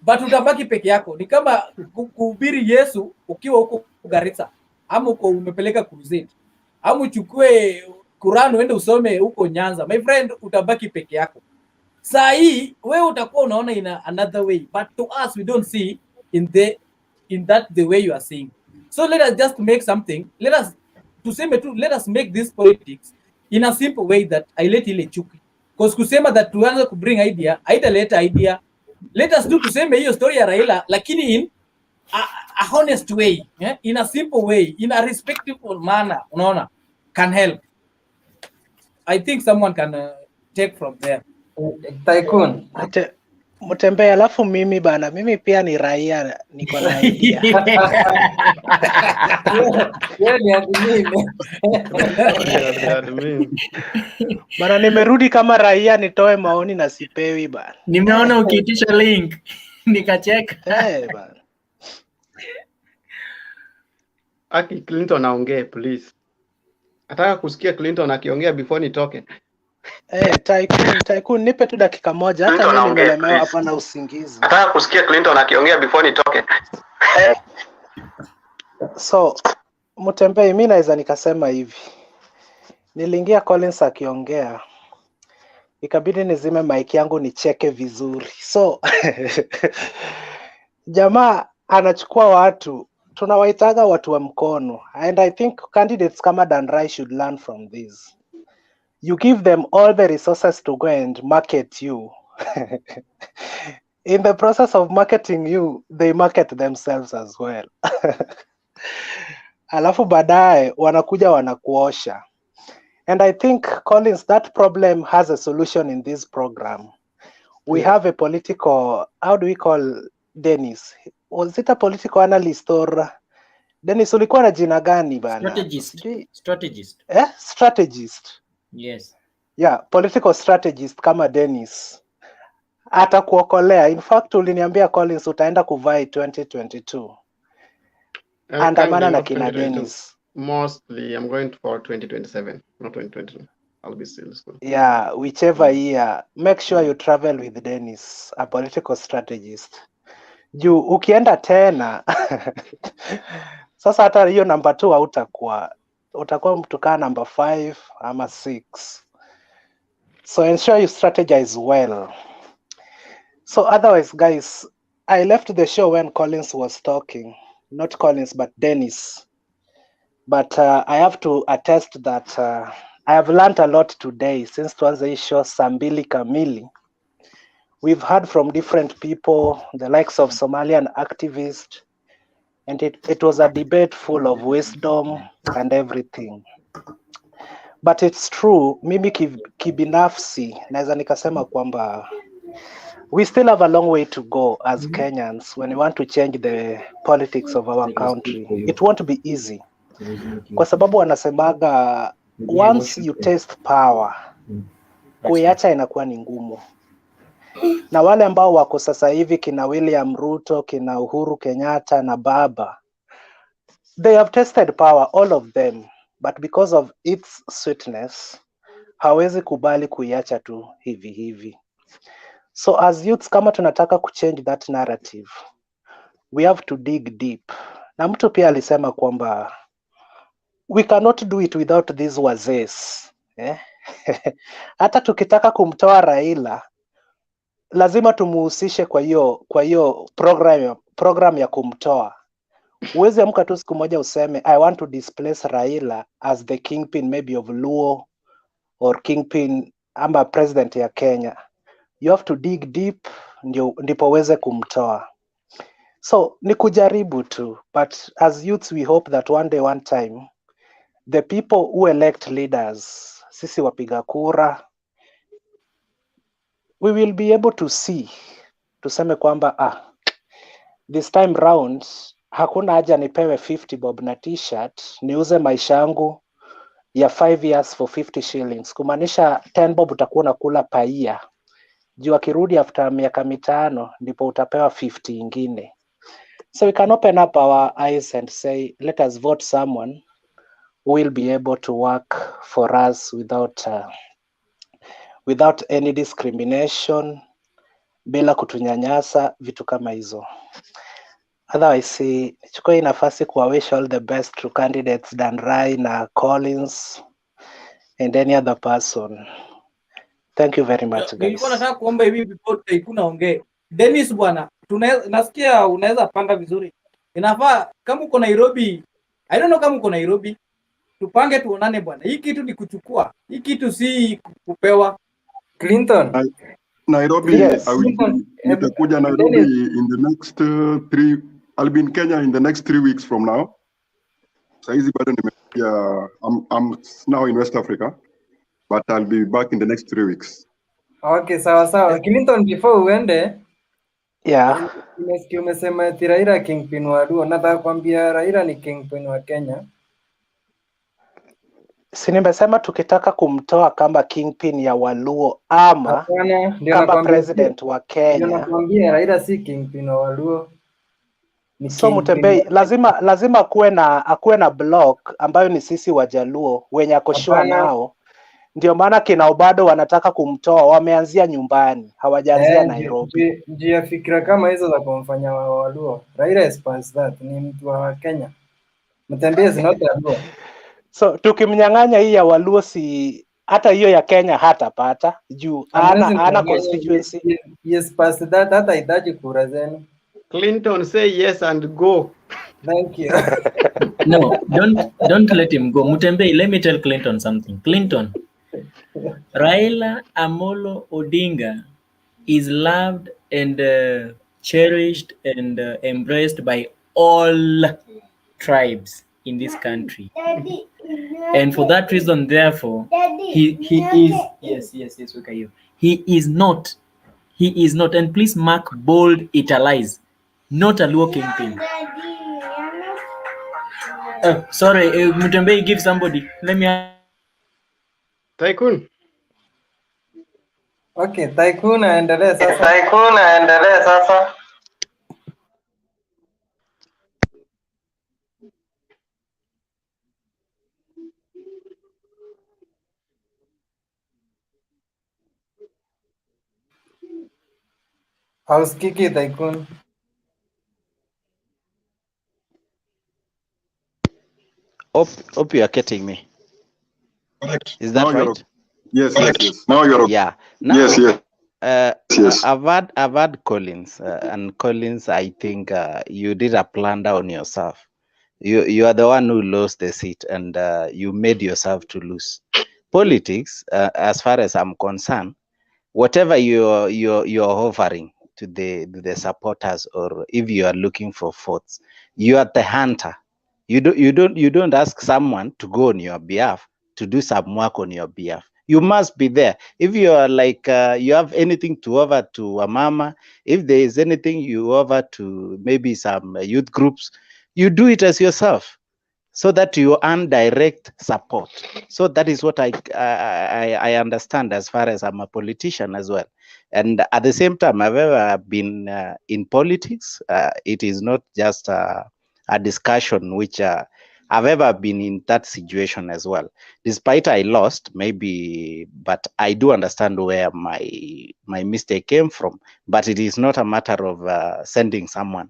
but utabaki peke yako. Ni kama kuhubiri Yesu ukiwa huko Garissa, ama uko umepeleka crusade, ama uchukue Quran uende usome huko Nyanza, my friend, utabaki peke yako. Saa hii wewe utakuwa unaona in another way, but to us we don't see in that the way you are saying. So let us just make something, let us make this politics in a simple way that haileti ile chuki. Because kusema that tuanze ku bring idea, haitaleta idea. Let us do tuseme hiyo story ya Raila lakini in a honest way, yeah? In a simple way, in a respectful manner, unaona, can help. I think someone can take from there. Tycoon. Mtembea, alafu mimi bana, mimi pia ni raia, niko na idea. Bana, nimerudi kama raia nitoe maoni na sipewi bana. Nimeona ukiitisha link nikacheka. Bana. Aki Clinton aongee please. Nataka kusikia Clinton akiongea before nitoke. Tycoon, nipe tu dakika moja, hata mimi nimelemewa hapa na usingizi. Nataka kusikia Clinton akiongea before nitoke. So, Mtembei, mimi naweza nikasema hivi. Niliingia Collins akiongea, ikabidi nizime mic yangu nicheke vizuri. So, jamaa anachukua watu, tunawaitaga watu wa mkono, and I think candidates kama Dan Rai should learn from this. You give them all the resources to go and market you. In the process of marketing you, they market themselves as well. Alafu baadaye wanakuja wanakuosha. And I think, Collins, that problem has a solution in this program. We have a political, how do we call Dennis? Was it a political analyst or Dennis, ulikuwa na jina gani bana? Strategist. Strategist. Yes. Yeah, political strategist kama Dennis. Atakuokolea. In fact, uliniambia Collins utaenda kuvai 2022. Andamana na kina Dennis. Mostly I'm going for 2027, not 2022. I'll be still school. Yeah, whichever year, make sure you travel with Dennis, a political strategist. Juu ukienda tena sasa hata hiyo number 2 hautakuwa, utakuwa mtu kaa number 5 ama 6. So ensure you strategize well. So otherwise, guys, I left the show when Collins was talking. Not Collins, but Dennis. But I have to attest that I have learned a lot today since tuanze hii show saa 2 kamili. We've heard from different people, the likes of Somalian activists, and it was a debate full of wisdom and everything. But it's true, mimi kibinafsi naweza nikasema kwamba we still have a long way to go as Kenyans when we want to change the politics of our country. It won't be easy. Kwa sababu wanasemaga once you taste power, kuiacha inakuwa ni ngumu. Na wale ambao wako sasa hivi kina William Ruto, kina Uhuru Kenyatta na Baba, they have tasted power, all of them, but because of its sweetness, hawezi kubali kuiacha tu hivi hivi. So as youths, kama tunataka kuchange that narrative, we have to dig deep. Na mtu pia alisema kwamba we cannot do it without these wazees. Hata tukitaka kumtoa Raila, lazima tumuhusishe kwa hiyo program ya kumtoa. Uwezi amka tu siku moja useme I want to displace Raila as the kingpin maybe of Luo or kingpin ama president ya Kenya. You have to dig deep ndipo uweze kumtoa. So ni kujaribu tu, but as youths we hope that one day, one time, the people who elect leaders, sisi wapiga kura, we will be able to see, tuseme kwamba this time round hakuna haja nipewe 50 bob na t-shirt niuze maisha yangu ya 5 years for 50 shillings, kumaanisha 10 bob utakuwa unakula paia, juu akirudi after miaka 5 ndipo utapewa 50 ingine. So we can open up our eyes and say let us vote someone who will be able to work for us without any discrimination, bila kutunyanyasa, vitu kama hizo. Otherwise, nichukue hii nafasi kuwa wish all the best to candidates Dan Rai na Collins and any other person. Thank you very much, guys. Nilikuwa nataka kuomba hivi before Taikuna ongee. Dennis bwana, nasikia unaweza panga vizuri. Inafaa kama uko Nairobi, I don't know kama uko Nairobi, tupange tuonane bwana. Hii kitu ni kuchukua. Hii kitu si kupewa. Clinton. Nairobi, Yes. nitakuja Nairobi in the next 3. I'll be in Kenya in the next 3 weeks from now. Saizi bado nimekuja, I'm now in West Africa, but I'll be back in the next 3 weeks. Okay, sawa. Clinton, before uende, yeah, nimesikia umesema ati Raila kingpin wa Luo. Nataka kwambia Raila ni kingpin wa Kenya. Si nimesema tukitaka kumtoa kama kingpin ya Waluo ama kama president wa Kenya. Ndio nakwambia Raila si kingpin wa Waluo. So Mutembei lazima akuwe na block ambayo ni sisi Wajaluo wenye akoshua nao. Ndio maana kina bado wanataka kumtoa, wameanzia nyumbani, hawajaanzia Nairobi. Njia fikra kama hizo za kumfanya Waluo. Raila is past that, ni mtu wa Kenya. Mutembei is not a Luo. So tukimnyang'anya hii ya Waluo, si hata hiyo ya Kenya hatapata juu ana constituency. Yes, past that, hata hitaji kura zenu. Clinton, say yes and go. Thank you. No, don't let him go. Mutembei, let me tell Clinton something. Clinton, Raila Amolo Odinga is loved and cherished and embraced by all tribes in this country. And for that reason, therefore, he is yes, okay, he is not, and please mark bold italize, not a Luo kingpin. Sorry, Mutembei, give somebody. Let me. Tycoon. Okay, Tycoon aendelee sasa. Hausikiki Tycoon. Hope you are getting me. Correct. Is that Now you're right? yes, yes, yes. Now you're Yeah. Now, yes, yes. Yes. I've had Collins, and Collins, I think you did a plunder on yourself. You are the one who lost the seat, and you made yourself to lose. Politics, as far as I'm concerned, whatever you're offering to the supporters, or if you are looking for votes, you are the hunter. You don't ask someone to go on your behalf to do some work on your behalf. You must be there. If you are like you have anything to offer to a mama, if there is anything you offer to maybe some youth groups, you do it as yourself, so that you earn direct support. So that is what I understand as far as I'm a politician as well. And at the same time, I've ever been in politics. It is not just a discussion which I've ever been in that situation as well. Despite I lost, maybe, but I do understand where my mistake came from. But it is not a matter of sending someone.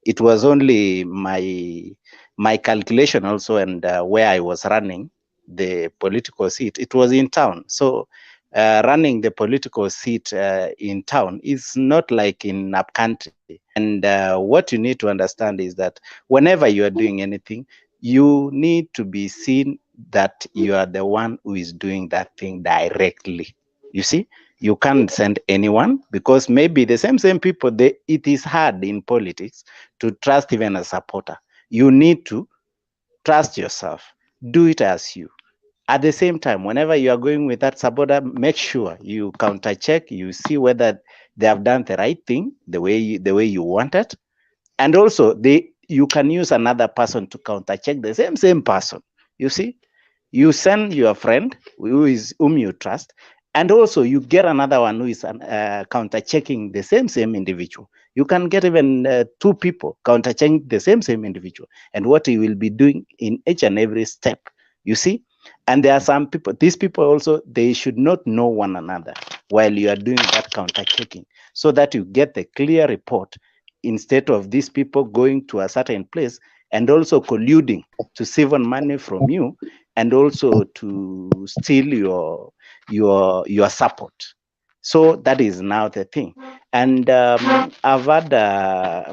It was only my calculation also, and where I was running the political seat, it was in town. So running the political seat in town is not like in up country. And what you need to understand is that whenever you are doing anything, you need to be seen that you are the one who is doing that thing directly. You see, you can't send anyone, because maybe the same people, it is hard in politics to trust even a supporter. You need to trust yourself, do it as you. At the same time, whenever you are going with that supporter, make sure you counter check, you see whether they have done the right thing the way you wanted. And also you can use another person to counter check the same person. You see, you send your friend whom you trust, and also you get another one who is counter checking the same individual. You can get even two people counter checking the same individual, and what you will be doing in each and every step. You see, and there are some people, these people also, they should not know one another while you are doing that counter checking, so that you get the clear report, instead of these people going to a certain place and also colluding to save on money from you, and also to steal your support. So that is now the thing. And I've had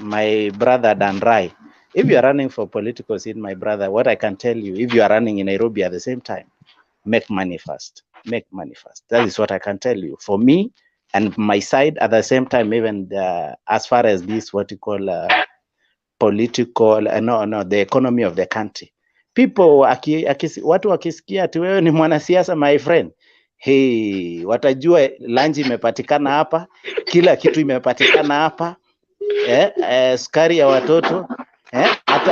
my brother Dan Rai. If you are running for political seat, my brother, what I can tell you, if you are running in Nairobi at the same time, make money first. Make money first. That is what I can tell you. For me and my side, at the same time, even as far as this, what you call political, the economy of the country. People watu wakisikia ati wewe ni mwanasiasa, my friend, hey, watajua lunch imepatikana hapa, kila kitu imepatikana hapa, sukari ya watoto,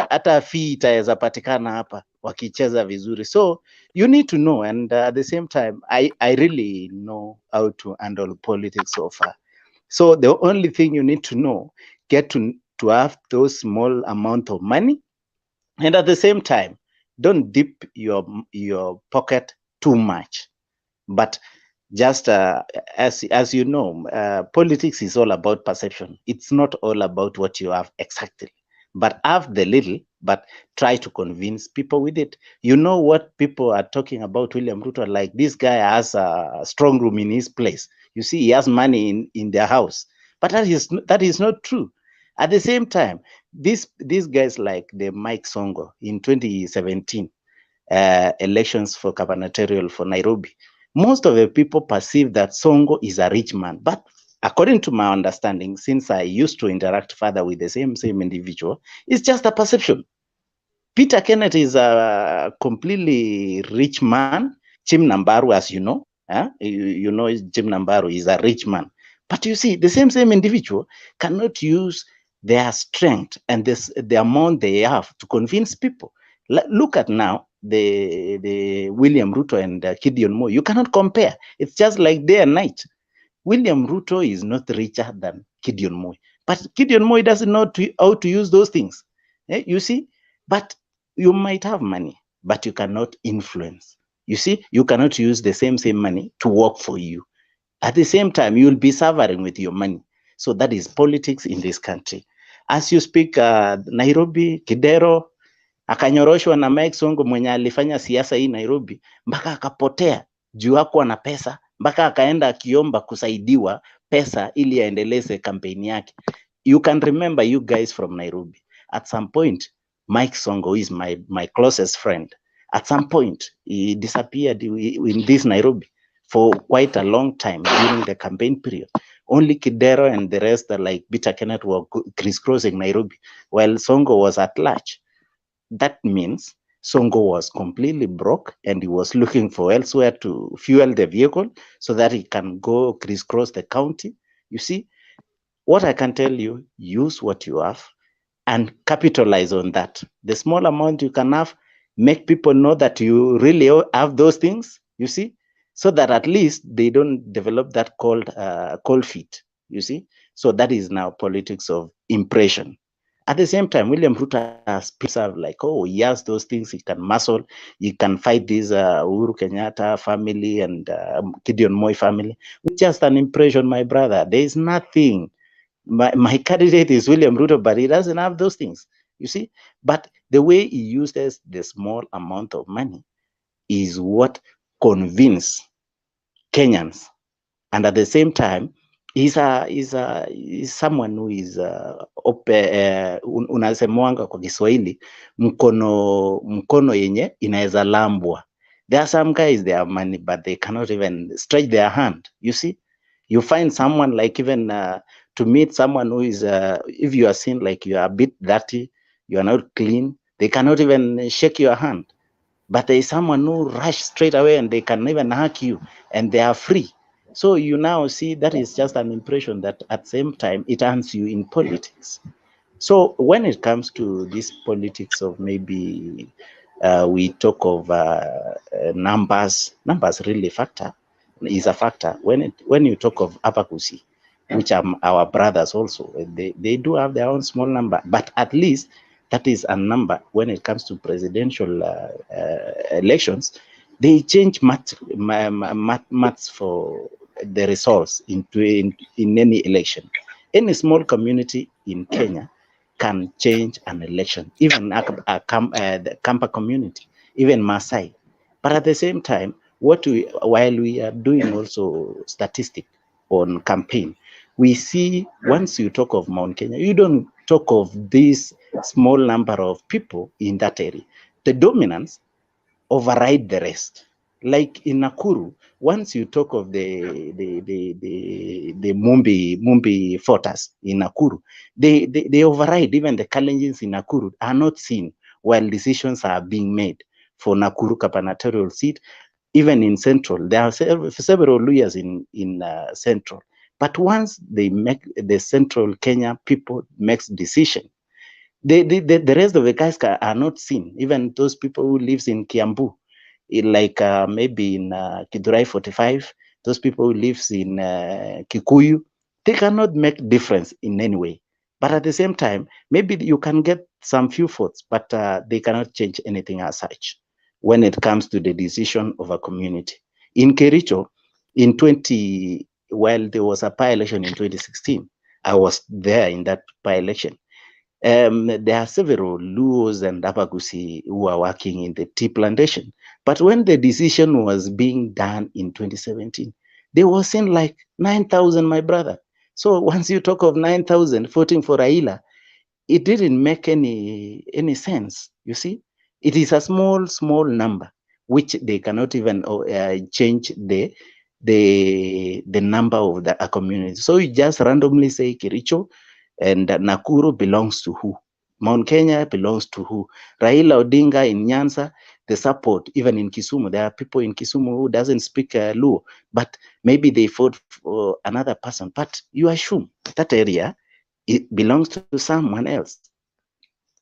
hata fee itaweza patikana hapa wakicheza vizuri. So you need to know, and at the same time, I really know how to handle politics so far. So the only thing you need to know, get to have those small amount of money, and at the same time, don't dip your pocket too much. But just as you know, politics is all about perception. It's not all about what you have exactly, but have the little, but try to convince people with it. You know what people are talking about William Ruto, like this guy has a strong room in his place. You see, he has money in their house, but that is not true. At the same time, these guys like the Mike Songo in 2017 elections for gubernatorial for Nairobi, most of the people perceive that Songo is a rich man. But according to my understanding, since I used to interact further with the same individual, it's just a perception. Peter Kenneth is a completely rich man. Jim Nambaru, as you know, you know Jim Nambaru is a rich man. But you see, the same individual cannot use their strength and the amount they have to convince people. Look at now the William Ruto and Gideon Moi. You cannot compare. It's just like day and night. William Ruto is not richer than Gideon Moi, but Gideon Moi doesn't know how to use those things. You see, but you might have money, but you cannot influence. You see, you cannot use the same money to work for you. At the same time, you'll be suffering with your money. So that is politics in this country. As you speak, Nairobi, Kidero, akanyoroshwa na Mike Sonko mwenye alifanya siasa hii Nairobi mpaka akapotea juu hakuwa na pesa, mpaka akaenda akiomba kusaidiwa pesa ili aendeleze kampeni yake. You can remember, you guys from Nairobi, at some point Mike Sonko is my closest friend. At some point he disappeared in this Nairobi for quite a long time during the campaign period. Only Kidero and the rest, like Peter Kenneth, were crisscrossing Nairobi while Sonko was at large. That means Sonko was completely broke and he was looking for elsewhere to fuel the vehicle so that he can go crisscross the county. You see, what I can tell you, use what you have and capitalize on that. The small amount you can have, make people know that you really have those things, you see, so that at least they don't develop that cold feet, you see. So that is now politics of impression. At the same time, William Ruto has people like, oh, he has those things, he can muscle, he can fight this Uhuru Kenyatta family and Gideon Moi family. It's just an impression, my brother. There is nothing. My candidate is William Ruto, but he doesn't have those things, you see. But the way he uses the small amount of money is what convinces Kenyans. And at the same time, he's someone who is unasemwanga kwa Kiswahili mkono yenye inaweza lambwa. There are some guys, they have money, but they cannot even stretch their hand, you see. You find someone like even to meet someone who is, if you are seen like you are a bit dirty, you are not clean, they cannot even shake your hand. But there is someone who rush straight away and they can even hug you and they are free. So you now see that is just an impression that at the same time it earns you in politics. So when it comes to this politics of maybe we talk of numbers really is a factor. When you talk of Abakusi, which are our brothers also, they do have their own small number, but at least that is a number. When it comes to presidential elections, they change maths for the results in any election. Any small community in Kenya can change an election, even the Kampa community, even Maasai. But at the same time, while we are doing also statistic on campaign, we see once you talk of Mount Kenya, you don't talk of this small number of people in that area. The dominance override the rest. Like in Nakuru, once you talk of the Mumbi forters in Nakuru, they override. Even the Kalenjins in Nakuru are not seen while decisions are being made for Nakuru gubernatorial seat. Even in Central, there are several lawyers in Central. But once they make the Central Kenya people makes decision, the rest of the guys are not seen. Even those people who lives in Kiambu, like maybe in Kidurai 45, those people who lives in Kikuyu, they cannot make difference in any way. But at the same time, maybe you can get some few votes, but they cannot change anything as such when it comes to the decision of a community. In Kericho, while there was a by-election in 2016, I was there in that by-election. There are several Luos and Abagusi who are working in the tea plantation. But when the decision was being done in 2017, they were saying like 9,000, my brother. So once you talk of 9,000 voting for Raila, it didn't make any sense, you see. It is a small number, which they cannot even change the number of the community. So you just randomly say Kericho, and Nakuru belongs to who? Mount Kenya belongs to who? Raila Odinga in Nyanza, the support, even in Kisumu, there are people in Kisumu who doesn't speak Luo, but maybe they vote for another person. But you assume that area, it belongs to someone else.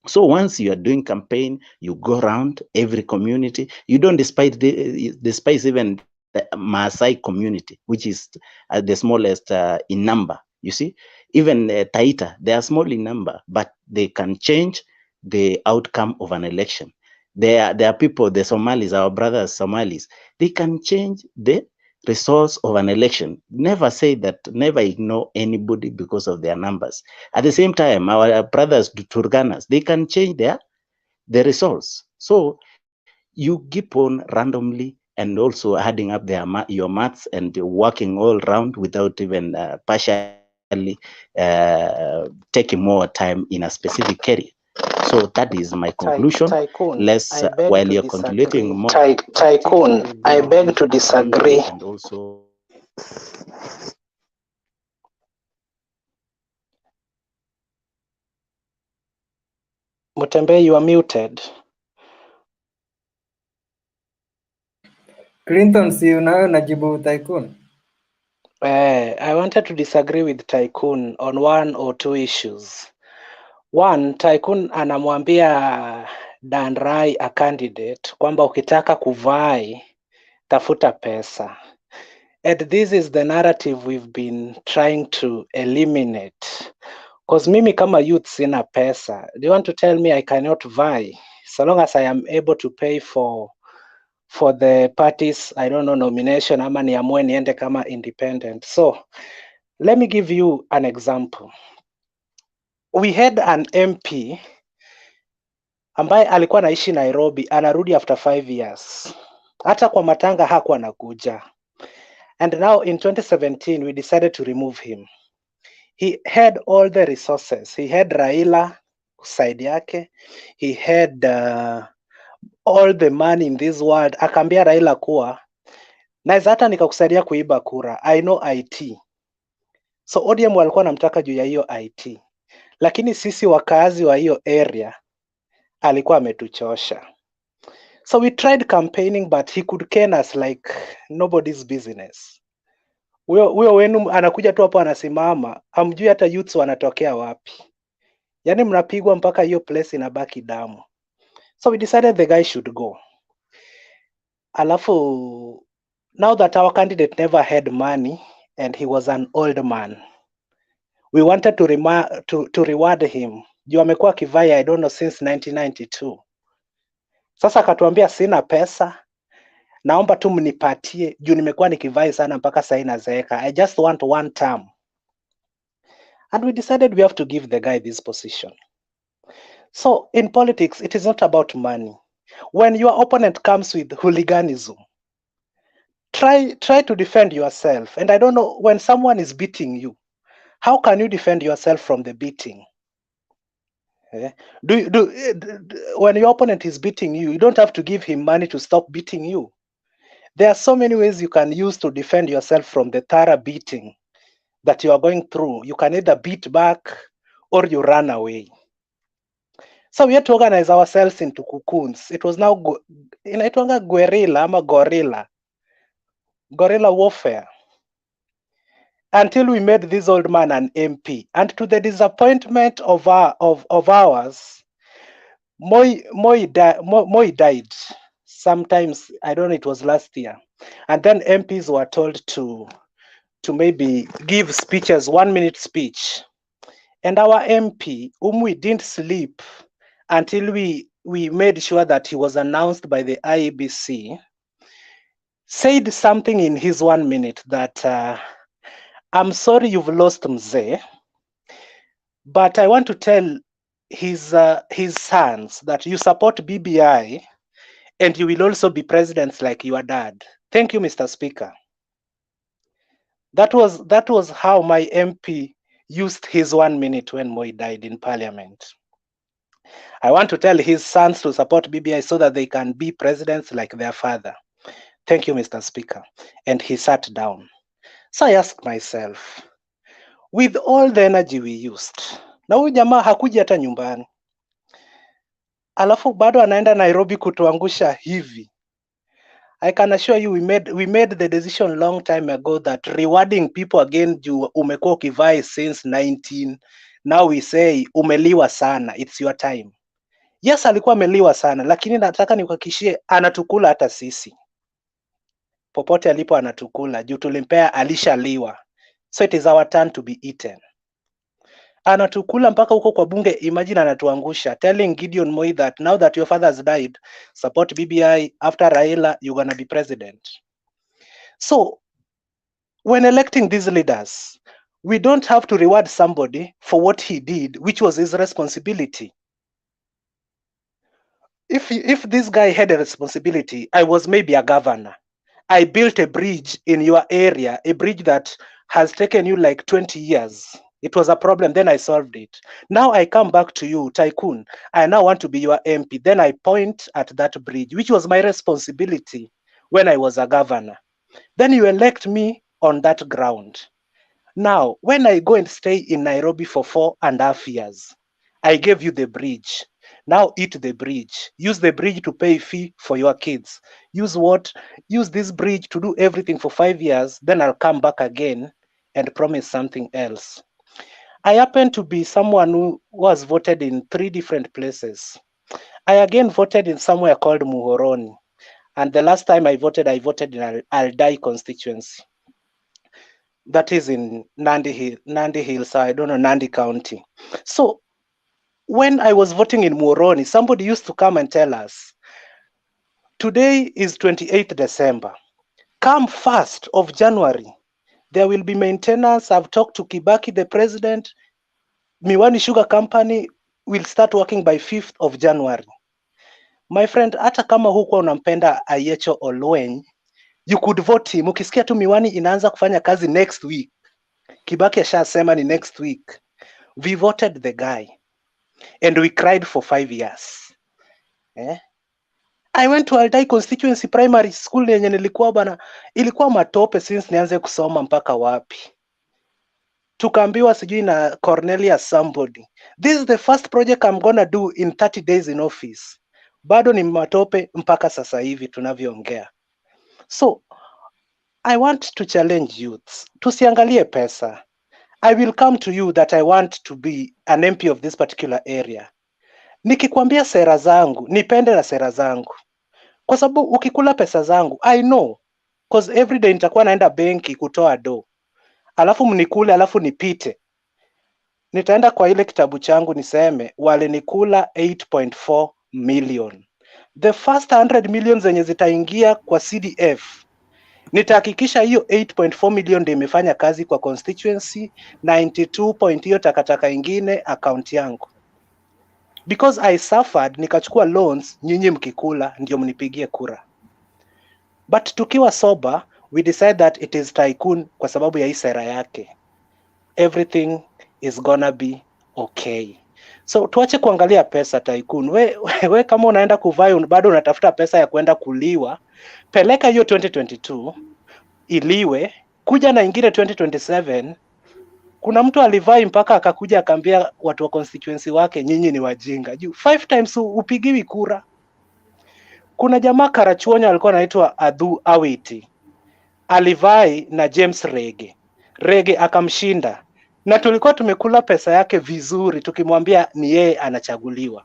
So once you are doing campaign, you go around every community. You don't despise even the Maasai community, which is the smallest in number. You see, even Taita, they are small in number, but they can change the outcome of an election. There are people, the Somalis, our brothers Somalis, they can change the results of an election. Never say that, never ignore anybody because of their numbers. At the same time, our brothers, the Turganas, they can change the results. So you keep on randomly and also adding up your maths and working all around without even partially taking more time in a specific area. So that is my conclusion. Tycoon, Less I beg while to you're disagree. contemplating more. Tycoon, I beg to disagree. And also Mutembe, you are muted. Clinton, si unayo najibu Tycoon. I wanted to disagree with Tycoon on one or two issues. One, Tycoon anamwambia Dan Rai a candidate kwamba ukitaka kuvai tafuta pesa. And this is the narrative we've been trying to eliminate. Because mimi kama youth sina pesa. Do you want to tell me I cannot vie? So long as I am able to pay for the parties, I don't know, nomination, ama niamue niende kama independent. So let me give you an example. We had an MP ambaye alikuwa anaishi Nairobi, anarudi after 5 years. Hata kwa matanga hakuwa anakuja. And now in 2017, we decided to remove him. He had all the resources. He had Raila side yake. He had all the money in this world. Akaambia Raila kuwa naweza hata nikakusaidia kuiba kura. I know IT. So ODM walikuwa namtaka juu ya hiyo IT. Lakini sisi wakazi wa hiyo area alikuwa ametuchosha. So we tried campaigning but he could cane us like nobody's business. Huyo wenu anakuja tu hapo anasimama, hamjui hata youths wanatokea wapi. Yaani mnapigwa mpaka hiyo place inabaki damu. So we decided the guy should go. Alafu, now that our candidate never had money and he was an old man, we wanted to reward him. Juu amekuwa kivai, I don't know, since 1992. Sasa akatuambia sina pesa, naomba tu mnipatie juu nimekuwa nikivai sana mpaka sasa inazeeka. I just want one term. And we decided we have to give the guy this position. So in politics, it is not about money. When your opponent comes with hooliganism, try to defend yourself. And I don't know, when someone is beating you, how can you defend yourself from the beating? When your opponent is beating you, you don't have to give him money to stop beating you. There are so many ways you can use to defend yourself from the thorough beating that you are going through. You can either beat back or you run away. So we had to organize ourselves into cocoons. It was now inaitwanga guerrilla ama guerrilla warfare, until we made this old man an MP. And to the disappointment of ours, Moi died. Sometimes, I don't know, it was last year. And then MPs were told to maybe give speeches, 1-minute speech. And our MP, whom we didn't sleep until we made sure that he was announced by the IEBC, said something in his 1 minute that I'm sorry you've lost Mzee, but I want to tell his sons that you support BBI and you will also be presidents like your dad. Thank you, Mr. Speaker. That was how my MP used his 1 minute when Moi died in Parliament. I want to tell his sons to support BBI so that they can be presidents like their father. Thank you, Mr. Speaker. And he sat down. So I asked myself, with all the energy we used, na huyu jamaa hakuja hata nyumbani, alafu bado anaenda Nairobi kutuangusha hivi. I can assure you we made the decision long time ago that rewarding people again juu umekuwa ukivai since 19. Now we say umeliwa sana, it's your time. Yes, alikuwa ameliwa sana, lakini nataka nikuhakikishie anatukula hata sisi. Popote alipo anatukula, juu tulimpea alishaliwa. So it is our turn to be eaten. Anatukula mpaka huko kwa bunge, imagine anatuangusha, telling Gideon Moi that now that your father has died, support BBI, after Raila, you're gonna be president. So when electing these leaders, we don't have to reward somebody for what he did, which was his responsibility. If this guy had a responsibility, I was maybe a governor. I built a bridge in your area, a bridge that has taken you like 20 years. It was a problem, then I solved it. Now I come back to you, Tycoon. I now want to be your MP. Then I point at that bridge, which was my responsibility when I was a governor. Then you elect me on that ground. Now, when I go and stay in Nairobi for 4.5 years, I gave you the bridge. Now eat the bridge. Use the bridge to pay fee for your kids. Use this bridge to do everything for 5 years. Then I'll come back again and promise something else. I happen to be someone who was voted in 3 different places. I again voted in somewhere called Muhoroni. And the last time I voted in Aldai constituency. That is in Nandi Hill, so I don't know, Nandi County. So when I was voting in Muhoroni, somebody used to come and tell us, today is 28th December. Come 1st of January, there will be maintenance. I've talked to Kibaki, the president. Miwani Sugar Company will start working by 5th of January. My friend, hata kama huko unampenda Ayecho Olweny, you could vote him. Ukisikia tu Miwani inaanza kufanya kazi next week, Kibaki ashasema ni next week. We voted the guy and we cried for 5 years. I went to Aldai constituency primary school yenye nilikuwa bana, ilikuwa matope since nianze kusoma mpaka wapi. Tukaambiwa sijui na Cornelius somebody, this is the first project I'm gonna do in 30 days in office. Bado ni matope mpaka sasa hivi tunavyoongea. So I want to challenge youths. Tusiangalie pesa. I will come to you that I want to be an MP of this particular area. Nikikwambia sera zangu, nipende na sera zangu. Kwa sababu ukikula pesa zangu, I know. Because every day nitakuwa naenda benki kutoa do. Alafu mnikule, alafu nipite. Nitaenda kwa ile kitabu changu niseme, wale nikula 8.4 million. The first 100 million zenye zitaingia kwa CDF. Nitahakikisha hiyo 8.4 million ndio imefanya kazi kwa constituency, 92 point hiyo takataka ingine account yangu. Because I suffered, nikachukua loans, nyinyi mkikula ndio mnipigie kura. But tukiwa sober, we decide that it is Tycoon kwa sababu ya hii sera yake. Everything is gonna be okay. So tuache kuangalia pesa Tycoon. We kama unaenda kuvai bado unatafuta pesa ya kwenda kuliwa, peleka hiyo 2022 iliwe, kuja na ingine 2027. Kuna mtu alivai mpaka akakuja akaambia watu wa constituency wake, nyinyi ni wajinga. 5 times upigiwi kura. Kuna jamaa Karachuonyo alikuwa anaitwa Adhu Awiti. Alivai na James Rege akamshinda. Na tulikuwa tumekula pesa yake vizuri tukimwambia ni yeye anachaguliwa.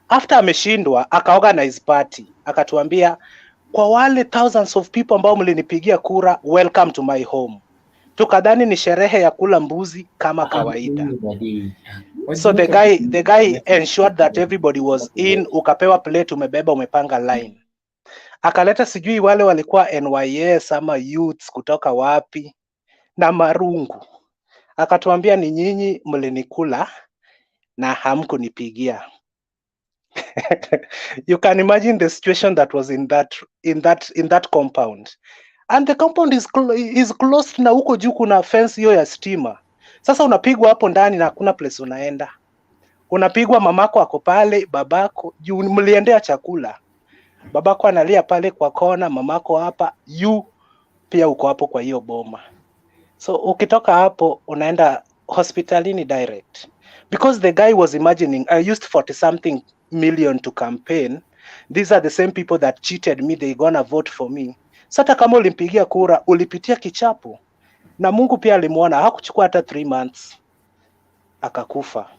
After ameshindwa akaorganize party, akatuambia kwa wale thousands of people ambao mlinipigia kura, welcome to my home. Tukadhani ni sherehe ya kula mbuzi kama kawaida. So the guy ensured that everybody was in, ukapewa plate umebeba umepanga line. Akaleta sijui wale walikuwa NYS ama youths kutoka wapi na marungu. Akatuambia ni nyinyi mlinikula na hamkunipigia. You can imagine the situation that was in that compound. And the compound is closed na huko juu kuna fence hiyo ya stima. Sasa unapigwa hapo ndani na hakuna place unaenda. Unapigwa, mamako ako pale, babako, juu mliendea chakula. Babako analia pale kwa kona, mamako hapa, you pia uko hapo kwa hiyo boma. So ukitoka hapo unaenda hospitalini direct. Because the guy was imagining, I used 40 something million to campaign. These are the same people that cheated me, they gonna vote for me. Sasa kama ulimpigia kura, ulipitia kichapo. Na Mungu pia alimuona, hakuchukua hata 3 months. Akakufa.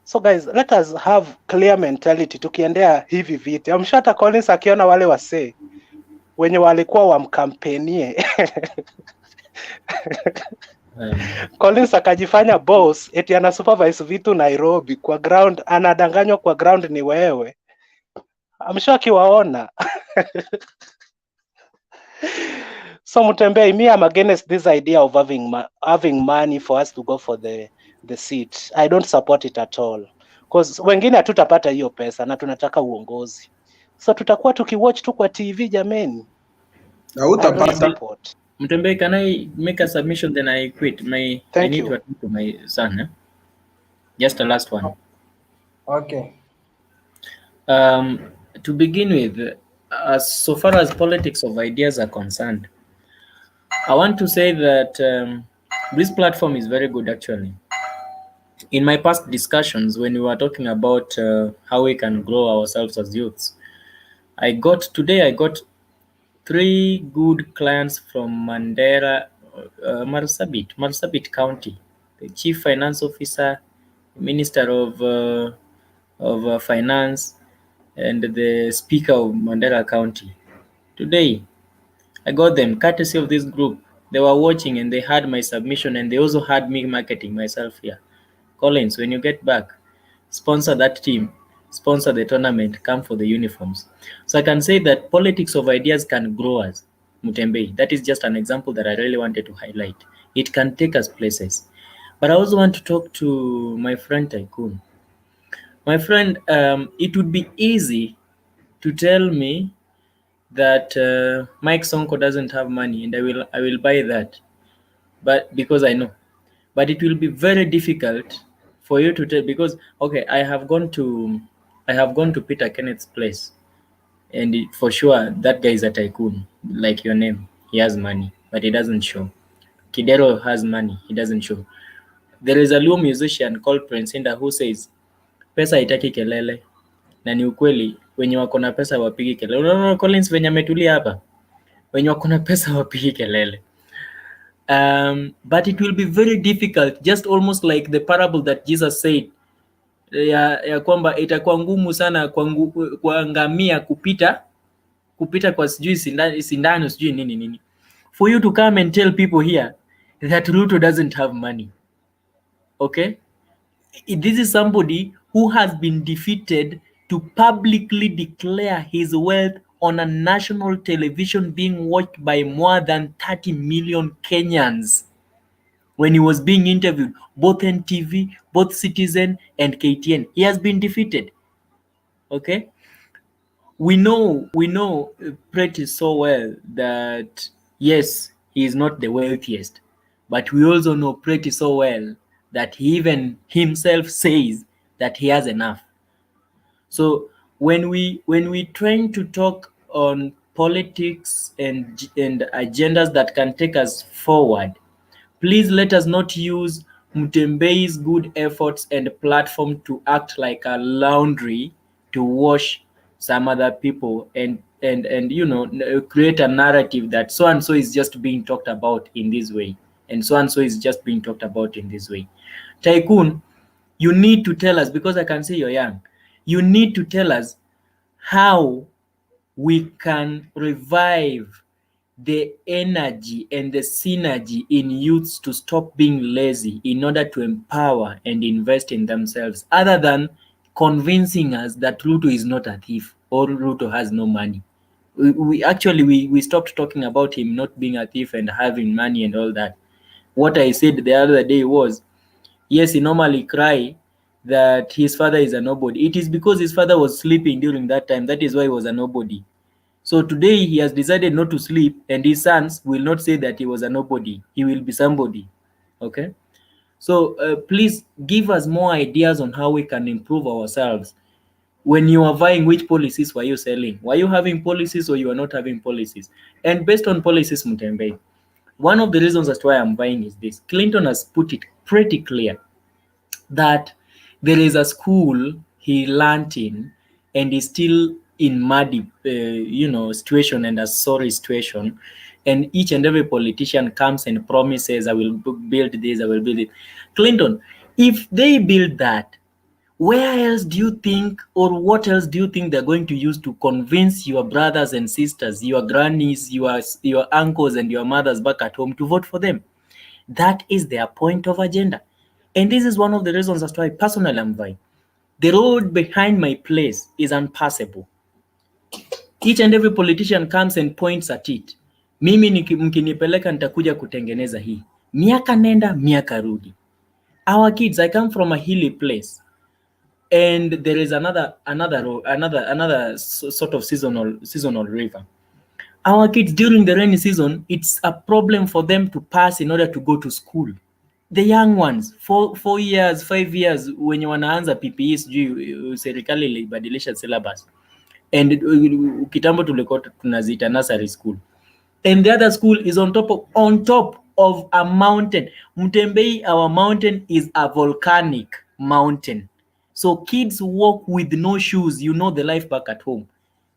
So guys, let us have clear mentality tukiendea hivi viti. I'm sure hata Collins akiona wale wasee wenye walikuwa wamkampenie. Collins akajifanya boss, eti ana supervise vitu Nairobi, kwa ground anadanganywa, kwa ground ni wewe. I'm sure akiwaona. So Mutembei, me, I'm against this idea of having money for us to go for the seat. I don't support it at all. Because wengine hatutapata hiyo pesa na tunataka uongozi. So tutakuwa tukiwatch tu kwa TV jameni. I don't support. Mutembei, can I make a submission then I quit? I need to attend to my son. Just the last one. Okay. To begin with, so far as politics of ideas are concerned, I want to say that this platform is very good actually. In my past discussions, when we were talking about how we can grow ourselves as youths, I got 3 good clients from Mandera, Marsabit County, the Chief Finance Officer, Minister of Finance, and the Speaker of Mandera County. Today, I got them courtesy of this group. They were watching and they had my submission and they also had me marketing myself here. Collins, when you get back, sponsor that team, sponsor the tournament, come for the uniforms. So I can say that politics of ideas can grow us. Mutembei, that is just an example that I really wanted to highlight. It can take us places. But I also want to talk to my friend Tycoon. My friend, it would be easy to tell me that Mike Sonko doesn't have money, and I will buy that, but because I know. But it will be very difficult for you to tell, because okay, I have gone to Peter Kenneth's place, and for sure that guy is a tycoon, like your name. He has money, but he doesn't show. Kidero has money, he doesn't show. There is a Luo musician called Prince Inda who says, pesa haitaki kelele. Na ni ukweli, wenye wako na pesa wapigi kelele. Unaona Collins venye ametulia hapa, wenye wako na pesa wapigi kelele. But it will be very difficult, just almost like the parable that Jesus said, ya kwamba itakuwa ngumu sana kwa ngamia kupita kwa sijui sindano sijui nini, for you to come and tell people here that Ruto doesn't have money. Okay, this is somebody who has been defeated to publicly declare his wealth on a national television being watched by more than 30 million Kenyans when he was being interviewed, both NTV, both Citizen and KTN. He has been defeated. Okay, we know pretty so well that yes, he is not the wealthiest, but we also know pretty so well that he even himself says that he has enough. So when we trying to talk on politics and agendas that can take us forward, please let us not use Mutembei's good efforts and platform to act like a laundry to wash some other people and create a narrative that so and so is just being talked about in this way and so is just being talked about in this way. Tycoon, you need to tell us, because I can see you're young, you need to tell us how we can revive the energy and the synergy in youths to stop being lazy in order to empower and invest in themselves, other than convincing us that Ruto is not a thief or Ruto has no money. We stopped talking about him not being a thief and having money and all that. What I said the other day was, yes, he normally cry that his father is a nobody. It is because his father was sleeping during that time. That is why he was a nobody. So today he has decided not to sleep, and his sons will not say that he was a nobody. He will be somebody. Okay? So please give us more ideas on how we can improve ourselves. When you are vying, which policies were you selling? Were you having policies or you are not having policies? And based on policies, Mutembei, one of the reasons as to why I'm buying is this. Clinton has put it pretty clear that there is a school he learned in and is still in muddy situation and a sorry situation, and each and every politician comes and promises, I will build this, I will build it. Clinton, if they build that, where else do you think, or what else do you think they're going to use to convince your brothers and sisters, your grannies, your uncles and your mothers back at home to vote for them? That is their point of agenda. And this is one of the reasons as to why personally I'm vying. The road behind my place is unpassable. Each and every politician comes and points at it. Mimi mkinipeleka nitakuja kutengeneza hii. Miaka nenda, miaka rudi. Our kids, I come from a hilly place. And there is another sort of seasonal river. Our kids during the rainy season, it's a problem for them to pass in order to go to school. The young ones, 4 years, 5 years, wenye wanaanza PPE sijui serikali ilibadilisha syllabus. And kitambo tulikuwa tunaziita nursery school. And the other school is on top of a mountain. Mtembei, our mountain is a volcanic mountain. So kids walk with no shoes. You know the life back at home.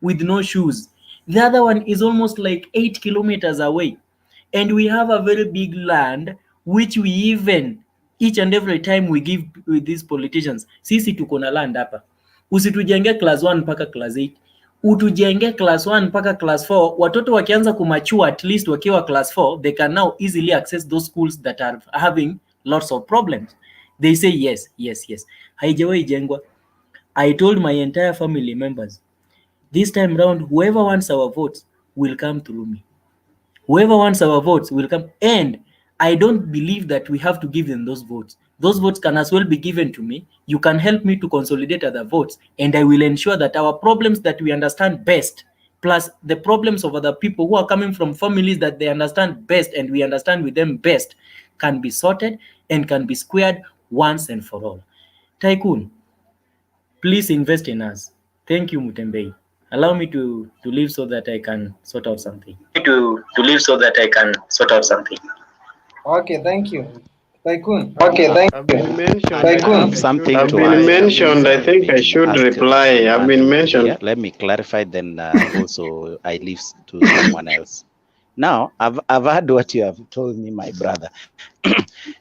With no shoes. The other one is almost like 8 kilometers away. And we have a very big land, which we even, each and every time we give with these politicians, sisi tuko na land hapa. Usitujenge class 1 mpaka class 8. Utujenge class 1 mpaka class 4. Watoto wakianza kumachua, at least wakiwa class 4, they can now easily access those schools that are having lots of problems. They say yes. Haijawahi jengwa. I told my entire family members, this time round, whoever wants our votes will come through me. Whoever wants our votes will come. And I don't believe that we have to give them those votes. Those votes can as well be given to me. You can help me to consolidate other votes. And I will ensure that our problems that we understand best, plus the problems of other people who are coming from families that they understand best and we understand with them best, can be sorted and can be squared once and for all. Tycoon, please invest in us. Thank you, Mutembei. Allow me to leave so that I can sort out something. Okay, thank you. Tycoon. Okay, thank you. Tycoon. Something I've to been ask. mentioned. I think I should reply. I've been mentioned. Yeah, let me clarify. Then also I leave to someone else. Now I've heard what you have told me, my brother.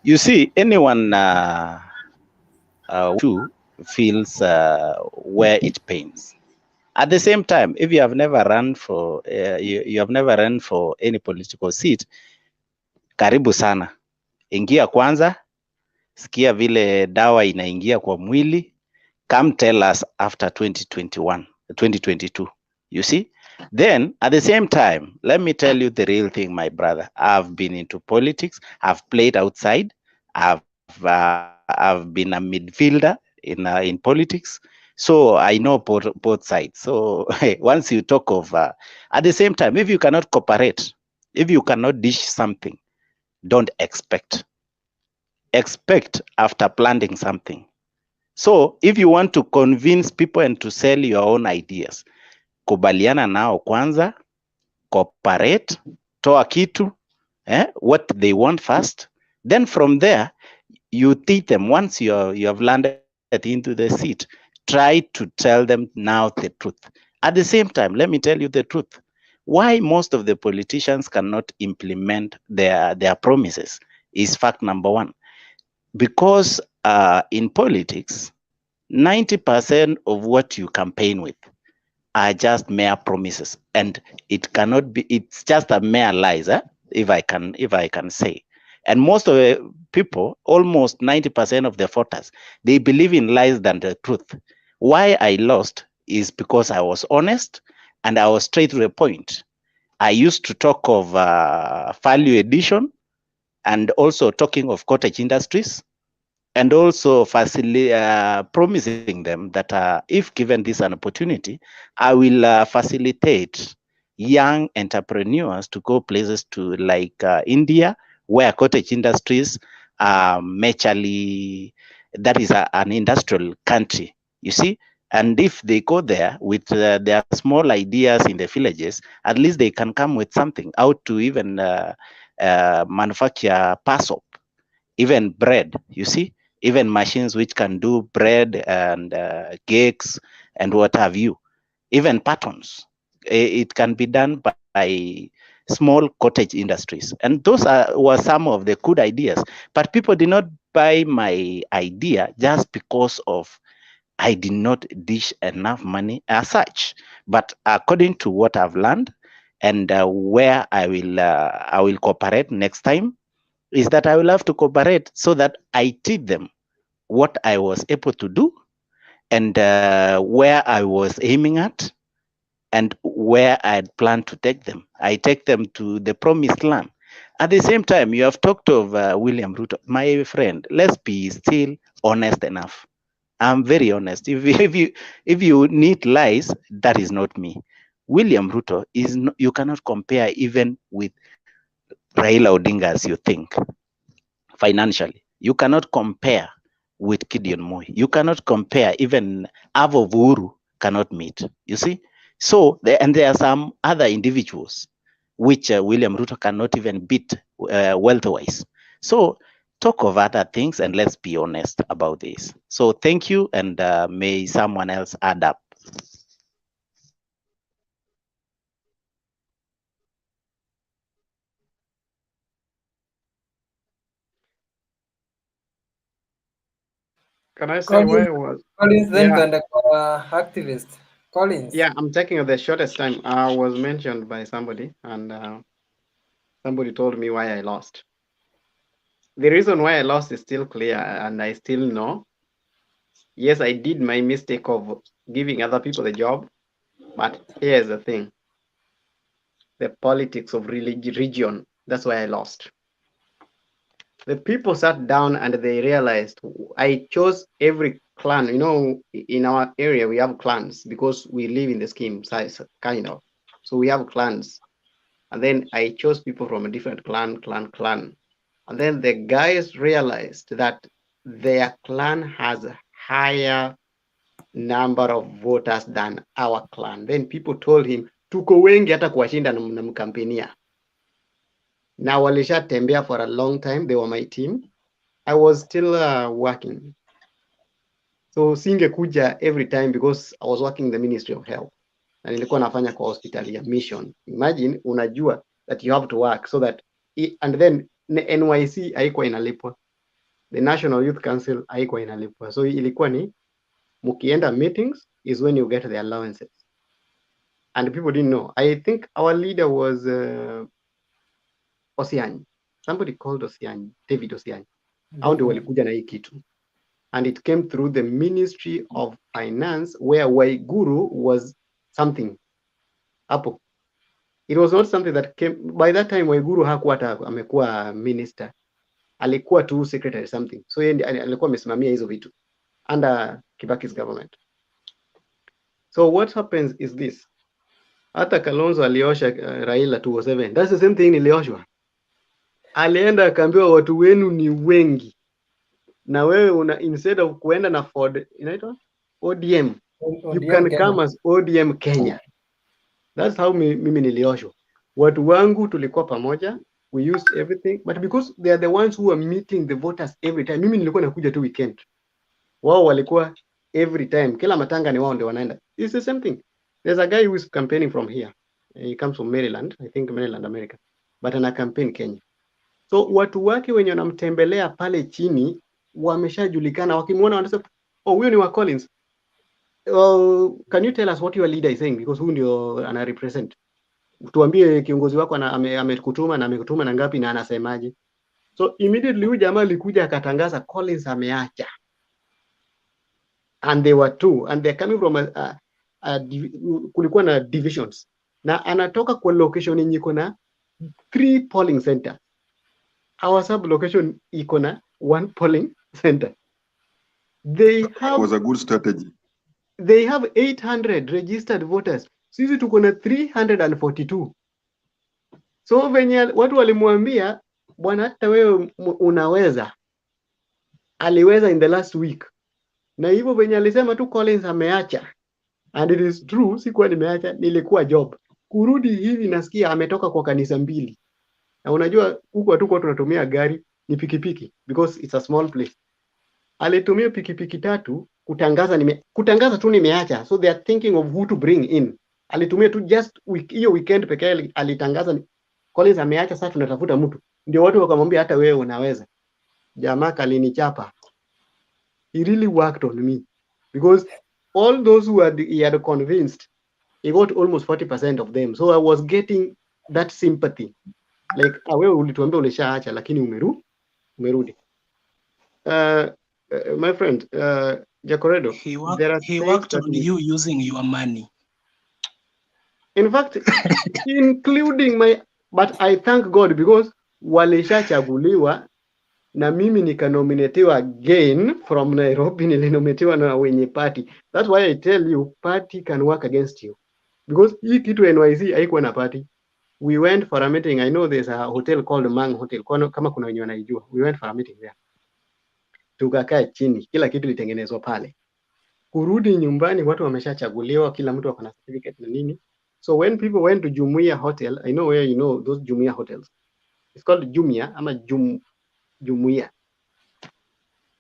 You see, anyone who feels where it pains. At the same time, if you have never run for you have never run for any political seat, karibu sana. Ingia kwanza, sikia vile dawa inaingia kwa mwili. Come tell us after 2022. You see? Then at the same time, let me tell you the real thing, my brother. I've been into politics. I've played outside. I've been a midfielder in politics. So I know both sides. So once you talk of, at the same time, if you cannot cooperate, if you cannot dish something, don't expect. Expect after planting something. So if you want to convince people and to sell your own ideas, kubaliana nao kwanza, cooperate, toa kitu, what they want first. Then from there, you teach them. Once you have landed into the seat, try to tell them now the truth. At the same time, let me tell you the truth. Why most of the politicians cannot implement their promises is fact number one. Because in politics, 90% of what you campaign with are just mere promises, and it cannot be. It's just a mere lies, if I can say. And most of the people, almost 90% of the voters, they believe in lies than the truth. Why I lost is because I was honest and I was straight to the point. I used to talk of value addition and also talking of cottage industries, and also promising them that if given this an opportunity, I will facilitate young entrepreneurs to go places to like India, where cottage industries are majorly, that is an industrial country, you see. And if they go there with their small ideas in the villages, at least they can come with something out to even manufacture soap, even bread, you see, even machines which can do bread and cakes and what have you, even patterns. It can be done by small cottage industries. And those were some of the good ideas. But people did not buy my idea just because of I did not dish enough money as such. But according to what I've learned and where I will cooperate next time, is that I will have to cooperate so that I teach them what I was able to do and where I was aiming at. and where I'd planned to take them. I take them to the promised land. At the same time, you have talked of William Ruto. My friend, let's be still honest enough. I'm very honest. If you need lies, that is not me. William Ruto is no, you cannot compare even with Raila Odinga as you think. Financially, you cannot compare with Gideon Moi. You cannot compare, even Avo Uhuru cannot meet. You see, so and there are some other individuals which William Ruto cannot even beat wealth-wise. So talk of other things and let's be honest about this. So thank you, and may someone else add up. Can I say why I was? Collins then Yeah, the activist. Collins. yeah. I'm taking the shortest time. I was mentioned by somebody, and somebody told me why I lost. The reason why I lost is still clear, and I still know. Yes, I did my mistake of giving other people the job, but here's the thing: the politics of region. That's why I lost. The people sat down and they realized I chose every clan. You know, in our area we have clans because we live in the scheme size, kind of. So we have clans, and then I chose people from a different clan, and then the guys realized that their clan has a higher number of voters than our clan. Then people told him, tuko wengi hata kuwashinda na mnamkampenia. Na walishatembea for a long time. They were my team. I was still working. So singekuja every time because I was working in the Ministry of Health. Na nilikuwa nafanya kwa hospitali ya Mission. Imagine unajua that you have to work so that and then NYC haikuwa inalipwa. The National Youth Council haikuwa inalipwa. So ilikuwa ni mukienda meetings is when you get the allowances. And people didn't know. I think our leader was Osiani. Somebody called Osiani, David Osiani. Hao ndio walikuja na hii kitu. And it came through the Ministry of Finance where Waiguru was something. Hapo. It was not something that came, by that time Waiguru hakuwa hata amekuwa minister. Alikuwa tu secretary something. So yeye alikuwa amesimamia hizo vitu under Kibaki's government. So what happens is this. Hata Kalonzo aliosha Raila 207. That's the same thing nilioshwa. Alienda akaambiwa watu wenu ni wengi. Na wewe una instead of kuenda na Ford inaitwa ODM, you can Kenya. come as ODM Kenya. That's how mimi nilioshwa. Watu wangu tulikuwa pamoja, we used everything, but because they are the ones who are meeting the voters every time. Mimi nilikuwa nakuja tu weekend. Wao walikuwa every time. Kila matanga ni wao ndio wanaenda. It's the same thing. There's a guy who is campaigning from here. He comes from Maryland, I think Maryland, America. But ana campaign Kenya. So watu wake wenye wanamtembelea pale chini wameshajulikana, wakimwona wanasema, oh, huyu ni wa Collins. Can you tell us what your leader is saying, because huyu ndio ana represent. Tuambie kiongozi wako amekutuma na amekutuma na ngapi na anasemaje. So immediately huyu jamaa alikuja akatangaza Collins ameacha. And they were two, and they're coming from kulikuwa na divisions. Na anatoka kwa location yenye iko na 3 polling center. Our sub location iko na 1 polling center. They have, was a good strategy. They have 800 registered voters. Sisi tuko na 342. So venye watu walimwambia, bwana hata wewe unaweza. Aliweza in the last week. Na hivyo venye alisema tu Collins ameacha. And it is true, sikuwa nimeacha, nilikuwa job. Kurudi hivi nasikia ametoka kwa kanisa 2. Na unajua huko hatuko tunatumia gari, ni pikipiki because it's a small place. Alitumia pikipiki 3 kutangaza tu nimeacha. So they are thinking of who to bring in. Alitumia tu just hiyo weekend pekee alitangaza Collins ameacha, sasa tunatafuta mtu. Ndio watu wakamwambia hata wewe unaweza. Jamaa kalinichapa. He really worked on me because all those who he had convinced, he got almost 40% of them. So I was getting that sympathy. Like, wewe ulituambia ulishaacha lakini umerudi. My friend, Jacoredo, He worked on you using your money. In fact, including my, but I thank God because walishachaguliwa na mimi nikanominatiwa again from Nairobi, nilinominatiwa na wenye party. That's why I tell you, party can work against you. Because hii kitu NYC haikuwa na party. We went for a meeting. I know there's a hotel called Mang Hotel. Kama kuna wenye wanaijua. We went for a meeting there. Tukakaa chini, kila kitu itengenezwa pale. Kurudi nyumbani watu wameshachaguliwa, kila mtu akona certificate na nini. So when people went to Jumuia Hotel, I know where you know those Jumuia hotels. It's called Jumia ama Jumuia.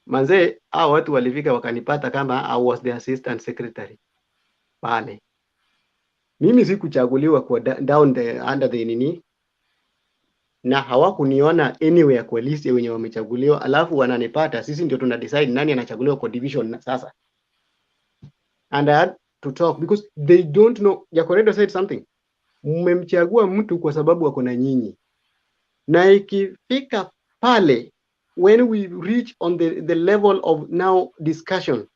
Manze, hao watu walifika wakanipata kama I was the assistant secretary pale. Mimi sikuchaguliwa kwa down the under the nini, na hawakuniona anywhere kwa list ya wenye wamechaguliwa, alafu wananipata sisi ndio tuna decide nani anachaguliwa kwa division sasa. And I had to talk because they don't know. Jacoredo said something. Mmemchagua mtu kwa sababu wako na nyinyi. Na ikifika pale, when we reach on the level of now discussion,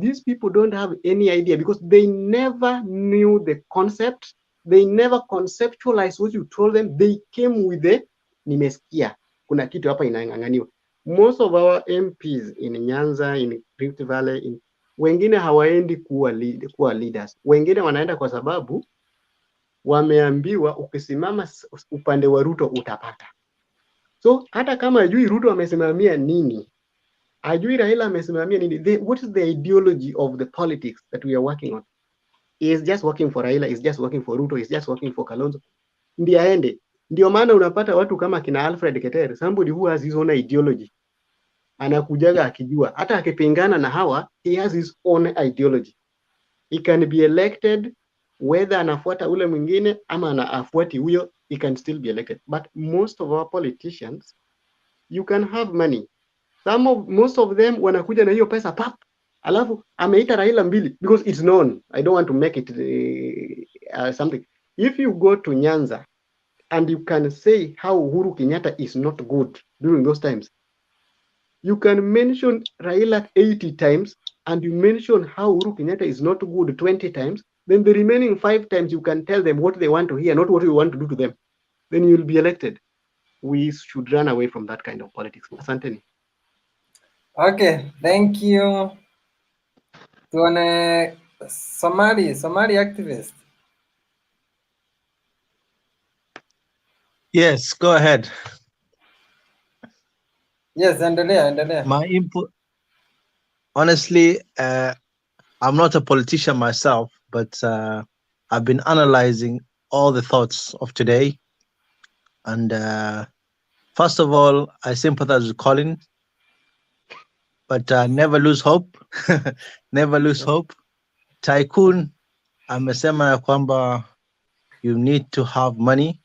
these people don't have any idea because they never knew the concept. They never conceptualized what you told them. They came with the nimesikia kuna kitu hapa inang'ang'aniwa. Most of our MPs in Nyanza, in Rift Valley, wengine hawaendi kuwa leaders. Wengine wanaenda kwa sababu wameambiwa ukisimama upande wa Ruto utapata. So hata kama ajui Ruto amesimamia nini, ajui Raila amesimamia nini, what is the ideology of the politics that we are working on? Is just working for Raila, is just working for Ruto, is just working for Kalonzo. Ndiye aende. Ndio maana unapata watu kama kina Alfred Keter, somebody who has his own ideology. Anakujaga akijua hata akipingana na hawa, he has his own ideology. He can be elected whether anafuata ule mwingine ama anafuati huyo, he can still be elected. But most of our politicians, you can have money. Most of them wanakuja na hiyo pesa pap, alafu ameita Raila mbili because it's known. I don't want to make it something. If you go to Nyanza and you can say how Uhuru Kenyatta is not good during those times, you can mention Raila 80 times and you mention how Uhuru Kenyatta is not good 20 times, then the remaining 5 times you can tell them what they want to hear, not what you want to do to them. Then you'll be elected. We should run away from that kind of politics. Asanteni. Okay, thank you. Tuone Somali activist. Yes, go ahead. Yes, endelea. My input, honestly, I'm not a politician myself, but I've been analyzing all the thoughts of today. And first of all, I sympathize with Colin, but never lose hope. Never lose hope. Tycoon, amesema ya kwamba you need to have money,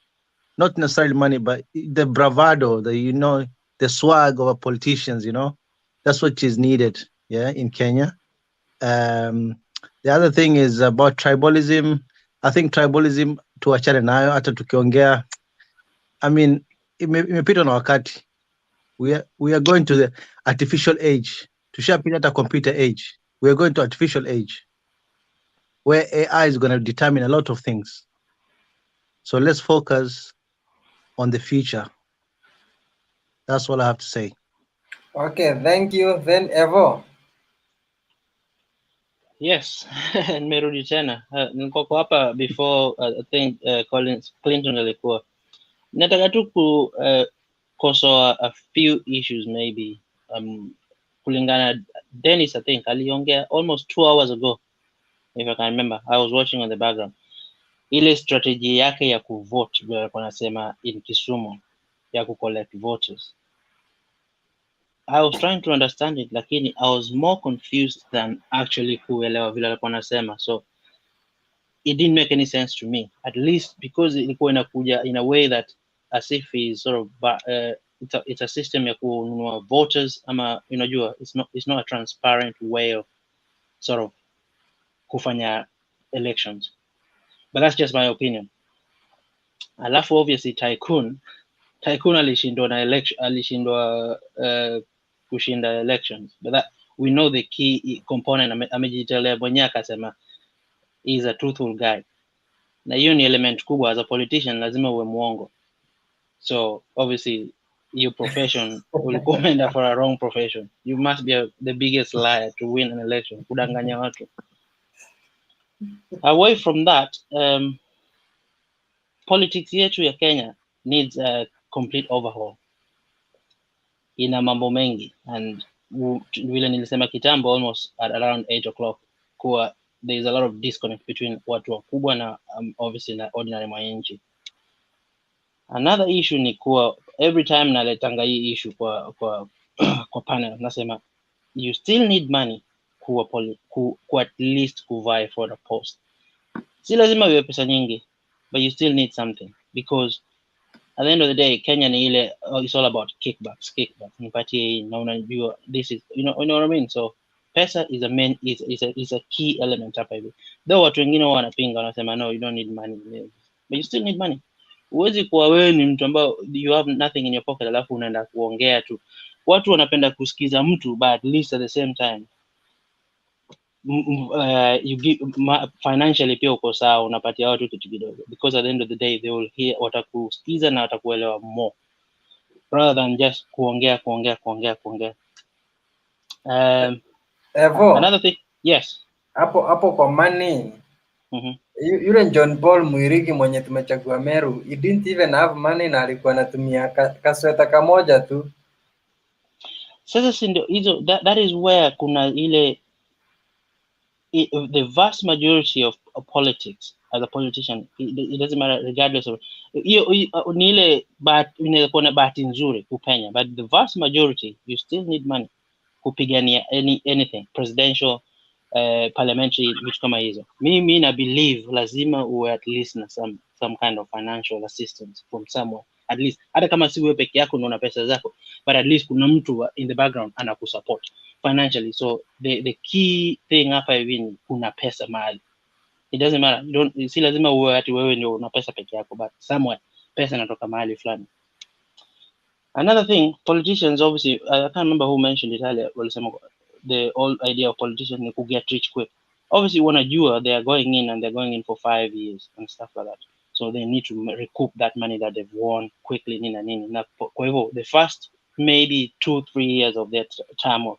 not necessarily money, but the bravado, the swag of a politicians, that's what is needed, in Kenya. The other thing is about tribalism. I think tribalism tuachane nayo, hata tukiongea, I mean, imepita na wakati. We are going to the artificial age. Tushapita hata computer age. We are going to artificial age, where AI is going to determine a lot of things. So let's focus on the future. That's all I have to say. Okay, thank you. Then Evo. Yes, nimerudi tena. Niko hapa before I think Clinton alikuwa. Nataka tu kukosoa a few issues maybe. Kulingana Dennis, I think aliongea almost 2 hours ago, if I can remember. I was watching on the background. Ile strategy yake ya kuvote vile alikuwa anasema in Kisumu ya kucollect voters. I was trying to understand it, lakini I was more confused than actually kuelewa vile alikuwa anasema. So it didn't make any sense to me, at least because ilikuwa inakuja in a way that as if he sort of it's a system ya kununua voters ama unajua it's not a transparent way of sort of kufanya elections. But that's just my opinion. Alafu obviously Tycoon alishindwa kushinda elections, but that we know the key component amejitolea mwenyewe akasema is a truthful guy. na hiyo ni element kubwa. As a politician lazima uwe muongo, so obviously your profession ulikuwa umeenda for a wrong profession. You must be the biggest liar to win an election, kudanganya watu. Away from that, politics yetu ya Kenya needs a complete overhaul. Ina mambo mengi, and vile nilisema kitambo, almost at around 8 o'clock, kuwa there is a lot of disconnect between watu wakubwa na obviously na ordinary mwananchi. Another issue ni kuwa every time naletanga hii issue kwa panel, nasema you still need money kuwa at least kuvai for the post. Si lazima iwe pesa nyingi, but you still need something, because at the end of the day, Kenya ni ile, it's all about kickbacks. Nipatie na unajua, this is, you know what I mean? So pesa is a main, is a key element hapa hivi. Though watu wengine wanapinga, wanasema no, you don't need money, but you still need money. Huwezi kuwa wewe ni mtu ambao you have nothing in your pocket alafu unaenda kuongea tu. Watu wanapenda kusikiza mtu, but at least at the same time you give financially pia uko sawa, unapatia watu kitu kidogo, because at the end of the day they will hear, watakusikiza na watakuelewa more rather than just kuongea. Evo, Another thing, yes, hapo kwa money, yule John Paul Mwirigi mwenye tumechagua Meru, he didn't even have money na alikuwa anatumia kasweta kamoja tu. Sasa si ndio hizo, that is where kuna ile the vast majority of politics, as a politician, it doesn't matter regardless of ni ile, but inaweza kuwa na bahati nzuri kupenya, but the vast majority you still need money kupigania anything presidential, parliamentary, vitu kama hizo. Mimi na believe lazima uwe at least na some kind of financial assistance from somewhere, at least, hata kama si wewe peke yako una pesa zako, but at least kuna mtu in the background anakusupport financially. So the key thing hapa hivi ni kuna pesa mahali. It doesn't matter, si lazima uwe ati wewe ndio una pesa peke yako, but somewhere pesa inatoka mahali fulani. Another thing, politicians, obviously, I can't remember who mentioned it earlier, the whole idea of politicians is to get rich quick. Obviously, wanajua they are going in, and they're going in for 5 years and stuff like that. So they need to recoup that money that they've won quickly. Na kwa hivyo, the first maybe 2-3 years of their term of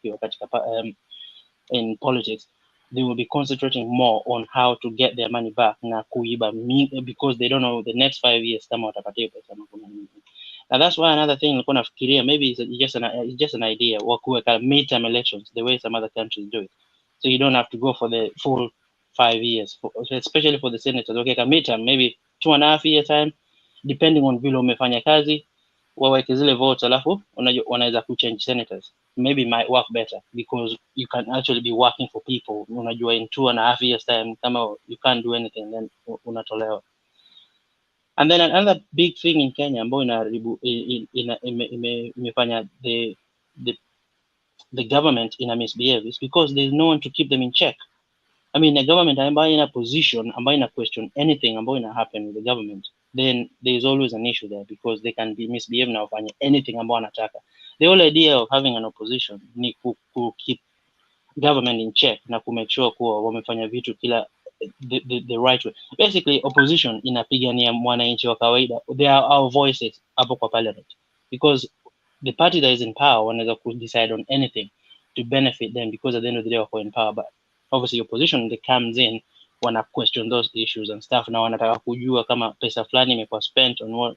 in politics, they will be concentrating more on how to get their money back na kuiba, because they don't know the next 5 years kama watapatia pesa. And that's why another thing nilikuwa nafikiria, maybe it's just an idea, wa kuweka midterm elections the way some other countries do it, so you don't have to go for the full 5 years, especially for the senators. Okay, midterm maybe 2.5 year time, depending on vile umefanya kazi, waweke zile votes, alafu wanaweza kuchange senators. Maybe might work better, because you can actually be working for people. Unajua in 2.5 years time kama you can't do anything, then unatolewa. And then another big thing in Kenya ambayo inaharibu imefanya the government misbehave is because there's no one to keep them in check. I mean, a government ambayo ina position ambayo ina question anything ambayo ina happen with the government, then there's always an issue there, because they can be misbehave na wafanye anything ambayo wanataka. The whole idea of having an opposition ni ku keep government in check na ku make sure kuwa wamefanya vitu kila the right way. Basically, opposition inapigania mwananchi wa kawaida. They are our voices hapo kwa parliament, because the party that is in power wanaweza ku decide on anything to benefit them, because at the end of the day wako in power. But obviously opposition, they comes in, wana question those issues and stuff, na wanataka kujua kama pesa fulani imekuwa spent on what,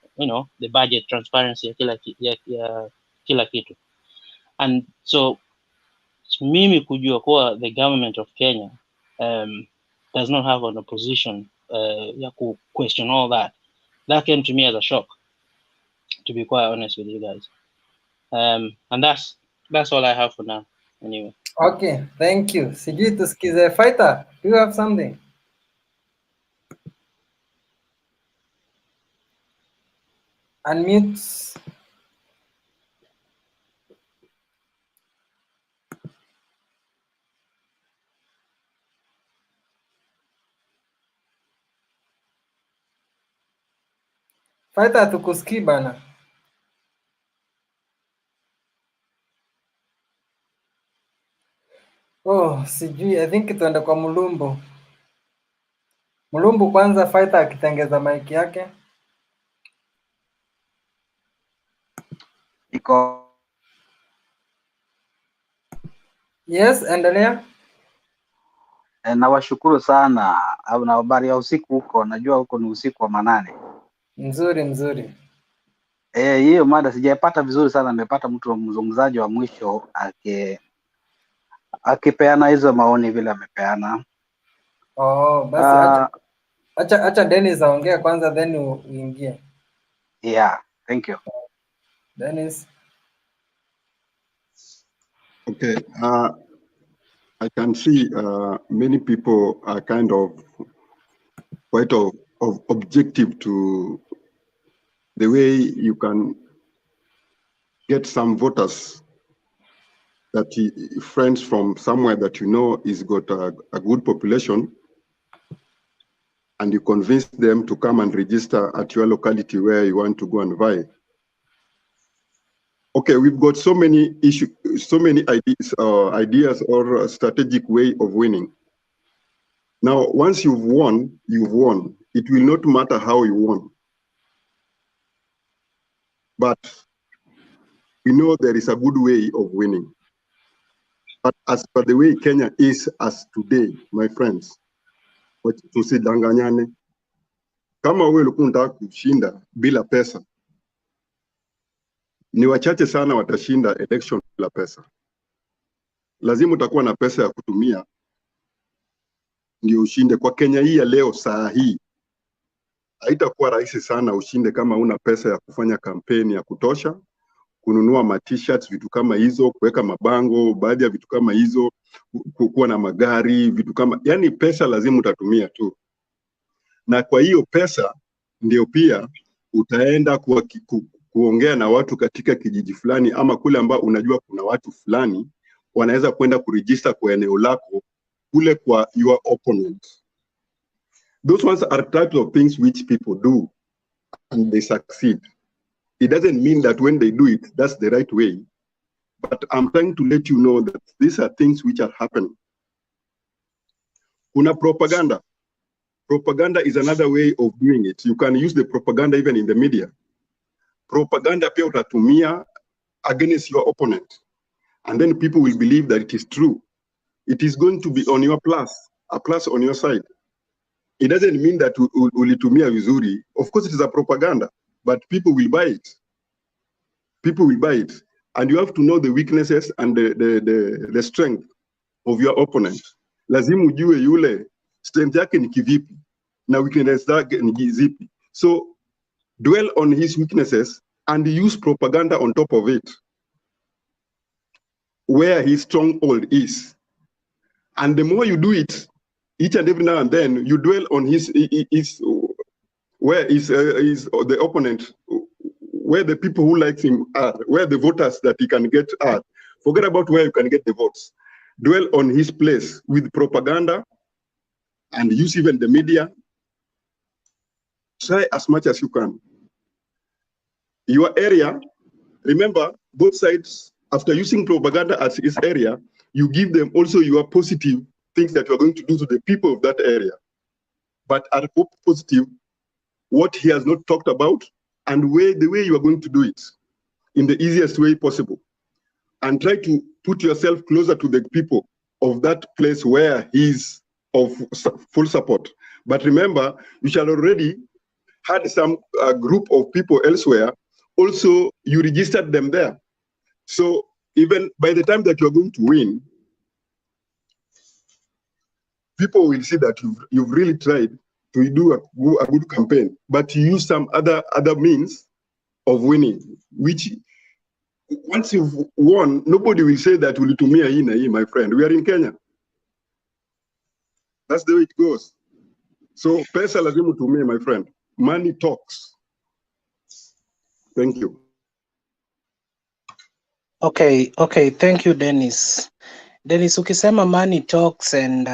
the budget, transparency ya kila kitu. And so mimi kujua kuwa the government of Kenya does not have an opposition ya ku question all that came to me as a shock, to be quite honest with you guys. And that's all I have for now anyway. Okay, thank you. Sijui tusikize Fighter, do you have something? Unmute. Fighter, tukusikii bana. Oh, sijui, I think tuende kwa Mulumbo. Mulumbu kwanza fighter akitengeza mic yake. Iko Yes, endelea. nawashukuru sana. Na habari ya usiku huko, najua huko ni usiku wa manane. Mzuri mzuri. Hiyo mada sijaipata vizuri sana, nimepata mtu wa mzungumzaji wa mwisho akipeana hizo maoni vile amepeana. Oh, basi acha Dennis aongee kwanza then uingie. Yeah, thank you. Dennis. Okay. I can see many people are kind of quite of objective to the way you can get some voters that friends from somewhere that you know is got a good population, and you convince them to come and register at your locality where you want to go and vie. Okay, we've got so many issues, so many ideas or a strategic way of winning. Now, once you've won, you've won. It will not matter how you won. But we know there is a good way of winning. But as per the way Kenya is as today, my friends, tusidanganyane. Kama wewe ulikuwa unataka kushinda bila pesa, ni wachache sana watashinda election bila pesa. Lazima utakuwa na pesa ya kutumia ndio ushinde. Kwa Kenya hii ya leo, saa hii haitakuwa rahisi sana ushinde kama una pesa ya kufanya kampeni ya kutosha, kununua ma-t-shirts, vitu kama hizo, kuweka mabango, baadhi ya vitu kama hizo, kuwa na magari, vitu kama, yani pesa lazima utatumia tu. Na kwa hiyo pesa ndio pia utaenda kuongea na watu katika kijiji fulani ama kule ambao unajua kuna watu fulani wanaweza kwenda kuregister kwa eneo lako kule kwa your opponent. Those ones are types of things which people do and they succeed. It doesn't mean that when they do it, that's the right way. But I'm trying to let you know that these are things which are happening. Kuna propaganda. Propaganda is another way of doing it. You can use the propaganda even in the media. Propaganda pia utatumia against your opponent. And then people will believe that it is true. It is going to be on your plus, a plus on your side. It doesn't mean that ulitumia vizuri. Of course, it is a propaganda, but people will buy it. People will buy it. And you have to know the weaknesses and the strength of your opponent. Lazima ujue yule strength yake ni kivipi na weakness zake ni zipi. So dwell on his weaknesses and use propaganda on top of it, where his stronghold is. And the more you do it, each and every now and then, you dwell on where is the opponent, where the people who like him are, where the voters that he can get are. Forget about where you can get the votes. Dwell on his place with propaganda and use even the media. Try as much as you can. Your area, remember, both sides, after using propaganda as his area, you give them also your positive things that you are going to do to the people of that area. But at positive, what he has not talked about and the way you are going to do it in the easiest way possible. And try to put yourself closer to the people of that place where he is of full support. But remember, you shall already had some group of people elsewhere. Also, you registered them there. So even by the time that you're going to win, people will see that you've really tried to do a good campaign, but you use some other means of winning, which once you've won, nobody will say that ulitumia hii na hii, my friend. We are in Kenya. That's the way it goes. So pesa lazima utumie, my friend. Money talks. Thank you. Okay, thank you, Dennis. Dennis, ukisema money talks and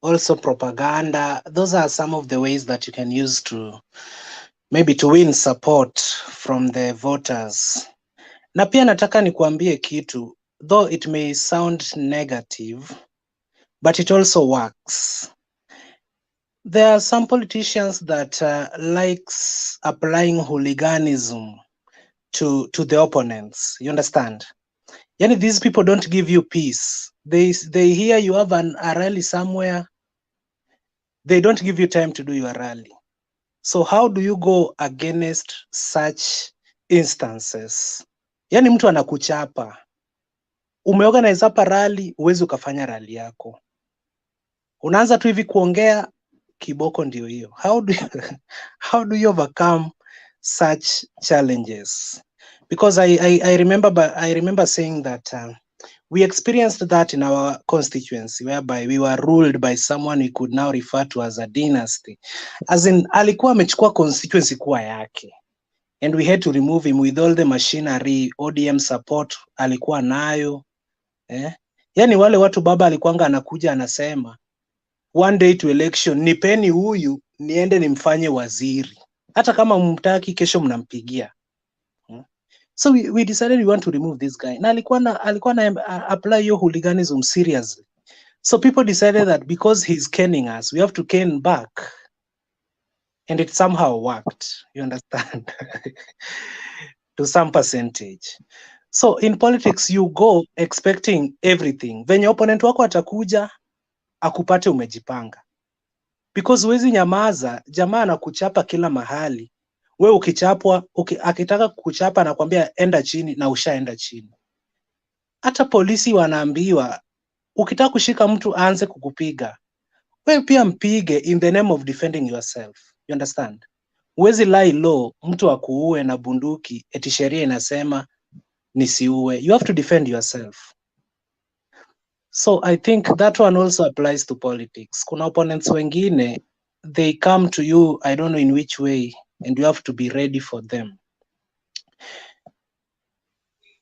also propaganda, those are some of the ways that you can use to maybe to win support from the voters. Na pia nataka nikuambie kitu, though it may sound negative, but it also works. there are some politicians that likes applying hooliganism to the opponents. You understand? Yani, these people don't give you peace. They hear you have a rally somewhere. They don't give you time to do your rally. So how do you go against such instances? Yani mtu anakuchapa, umeorganize hapa rally, uwezi ukafanya rally yako, unaanza tu hivi kuongea, kiboko ndio hiyo. How do you overcome such challenges? Because I remember saying that we experienced that in our constituency, whereby we were ruled by someone we could now refer to as a dynasty. As in, alikuwa amechukua constituency kuwa yake, and we had to remove him with all the machinery, ODM support alikuwa nayo. Yani wale watu baba alikuwanga anakuja anasema, one day to election, nipeni huyu niende nimfanye waziri, hata kama mumtaki kesho mnampigia. So we decided we want to remove this guy. Na alikuwa na apply your hooliganism seriously. So people decided that because he's caning us, we have to cane back. And it somehow worked. You understand? To some percentage. So in politics, you go expecting everything. Venye opponent wako atakuja, akupate umejipanga. Because huwezi nyamaza, jamaa anakuchapa kila mahali. We ukichapwa, akitaka kukuchapa anakuambia enda chini, na ushaenda chini. Hata polisi wanaambiwa, ukitaka kushika mtu aanze kukupiga, we pia mpige in the name of defending yourself. You understand? Huwezi lie low, mtu akuue na bunduki, eti sheria inasema nisiue. You have to defend yourself. So I think that one also applies to politics. Kuna opponents wengine, they come to you, I don't know in which way, and you have to be ready for them.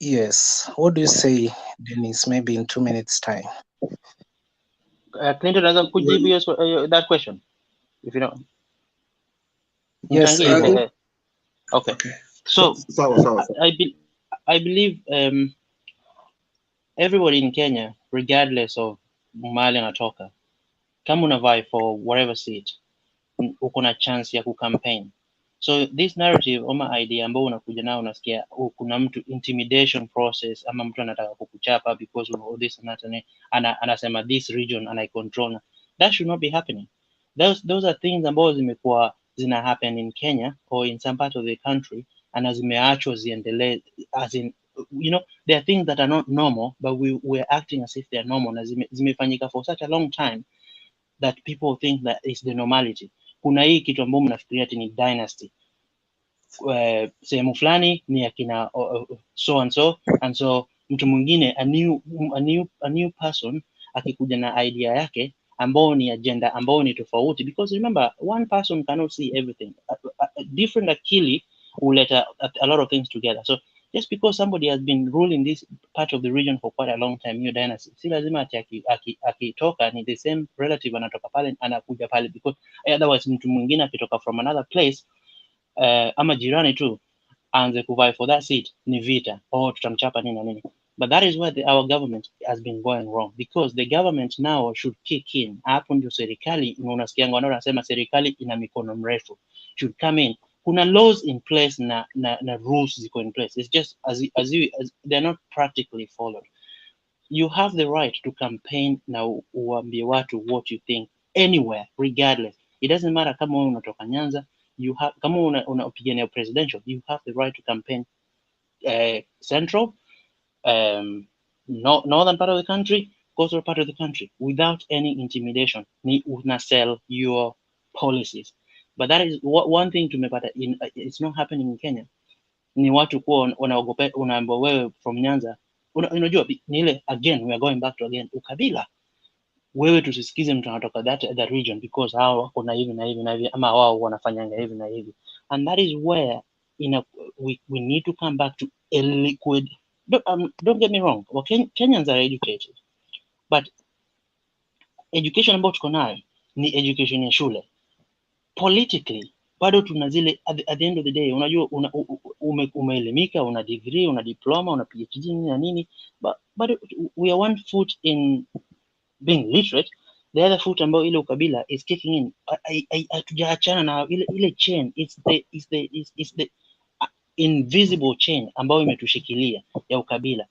Yes. What do you say, Dennis? Maybe in 2 minutes time. Clinton, could you use that question, if you know? Yes. Okay. So I believe everybody in Kenya, regardless of mahali anatoka, kama unavai for whatever seat, uko na chance ya kucampaign. So this narrative ama idea ambao unakuja nao, unasikia kuna mtu intimidation process ama mtu anataka kukuchapa because of this and that, anasema this region and I control. That should not be happening. Those are things ambao zimekuwa zina happen in Kenya or in some part of the country, and zimeachwa ziendelee, as in, you know, there are things that are not normal, but we're acting as if they are normal, na zimefanyika for such a long time that people think that is the normality. Kuna hii kitu ambao mnafikiria ati ni dynasty. Sehemu fulani ni akina so and so mtu mwingine a new person akikuja na idea yake ambao ni agenda ambao ni tofauti, because remember, one person cannot see everything. A different akili will let a lot of things together. So just because somebody has been ruling this part of the region for quite a long time, new dynasty, si lazima ati akitoka ni the same relative anatoka pale anakuja pale, because otherwise mtu mwingine akitoka from another place ama jirani tu aanze kuvai for that seat, ni vita, tutamchapa nini na nini. But that is where our government has been going wrong, because the government now should kick in. Hapo ndio serikali, unasikia wanasema serikali ina mikono mrefu, should come in. Kuna laws in place na rules ziko in place. It's just as they're not practically followed. You have the right to campaign na uambie watu what you think anywhere, regardless. It doesn't matter kama wewe unatoka Nyanza, you have, kama unapigania presidential, you have the right to campaign central, northern part of the country, coastal part of the country, without any intimidation. Ni una sell your policies. But that is one thing tumepata in, it's not happening in Kenya. Ni watu kuwa wanaogopa, unaambiwa wewe from Nyanza, unajua ni ile, again we are going back to ukabila. Wewe tusisikize mtu anatoka that region because hao wako na hivi na hivi na hivi, ama wao wanafanyanga hivi na hivi. And that is where we need to come back to a liquid. Don't get me wrong, Kenyans are educated, but education ambayo tuko nayo ni education ya shule. Politically bado tuna zile, at the end of the day, unajua umeelimika, una degree, una diploma, una PhD na nini, but we are one foot in being literate, the other foot ambayo ile ukabila is kicking in. Hatujaachana na ile chain. It's the invisible chain ambayo imetushikilia ya ukabila.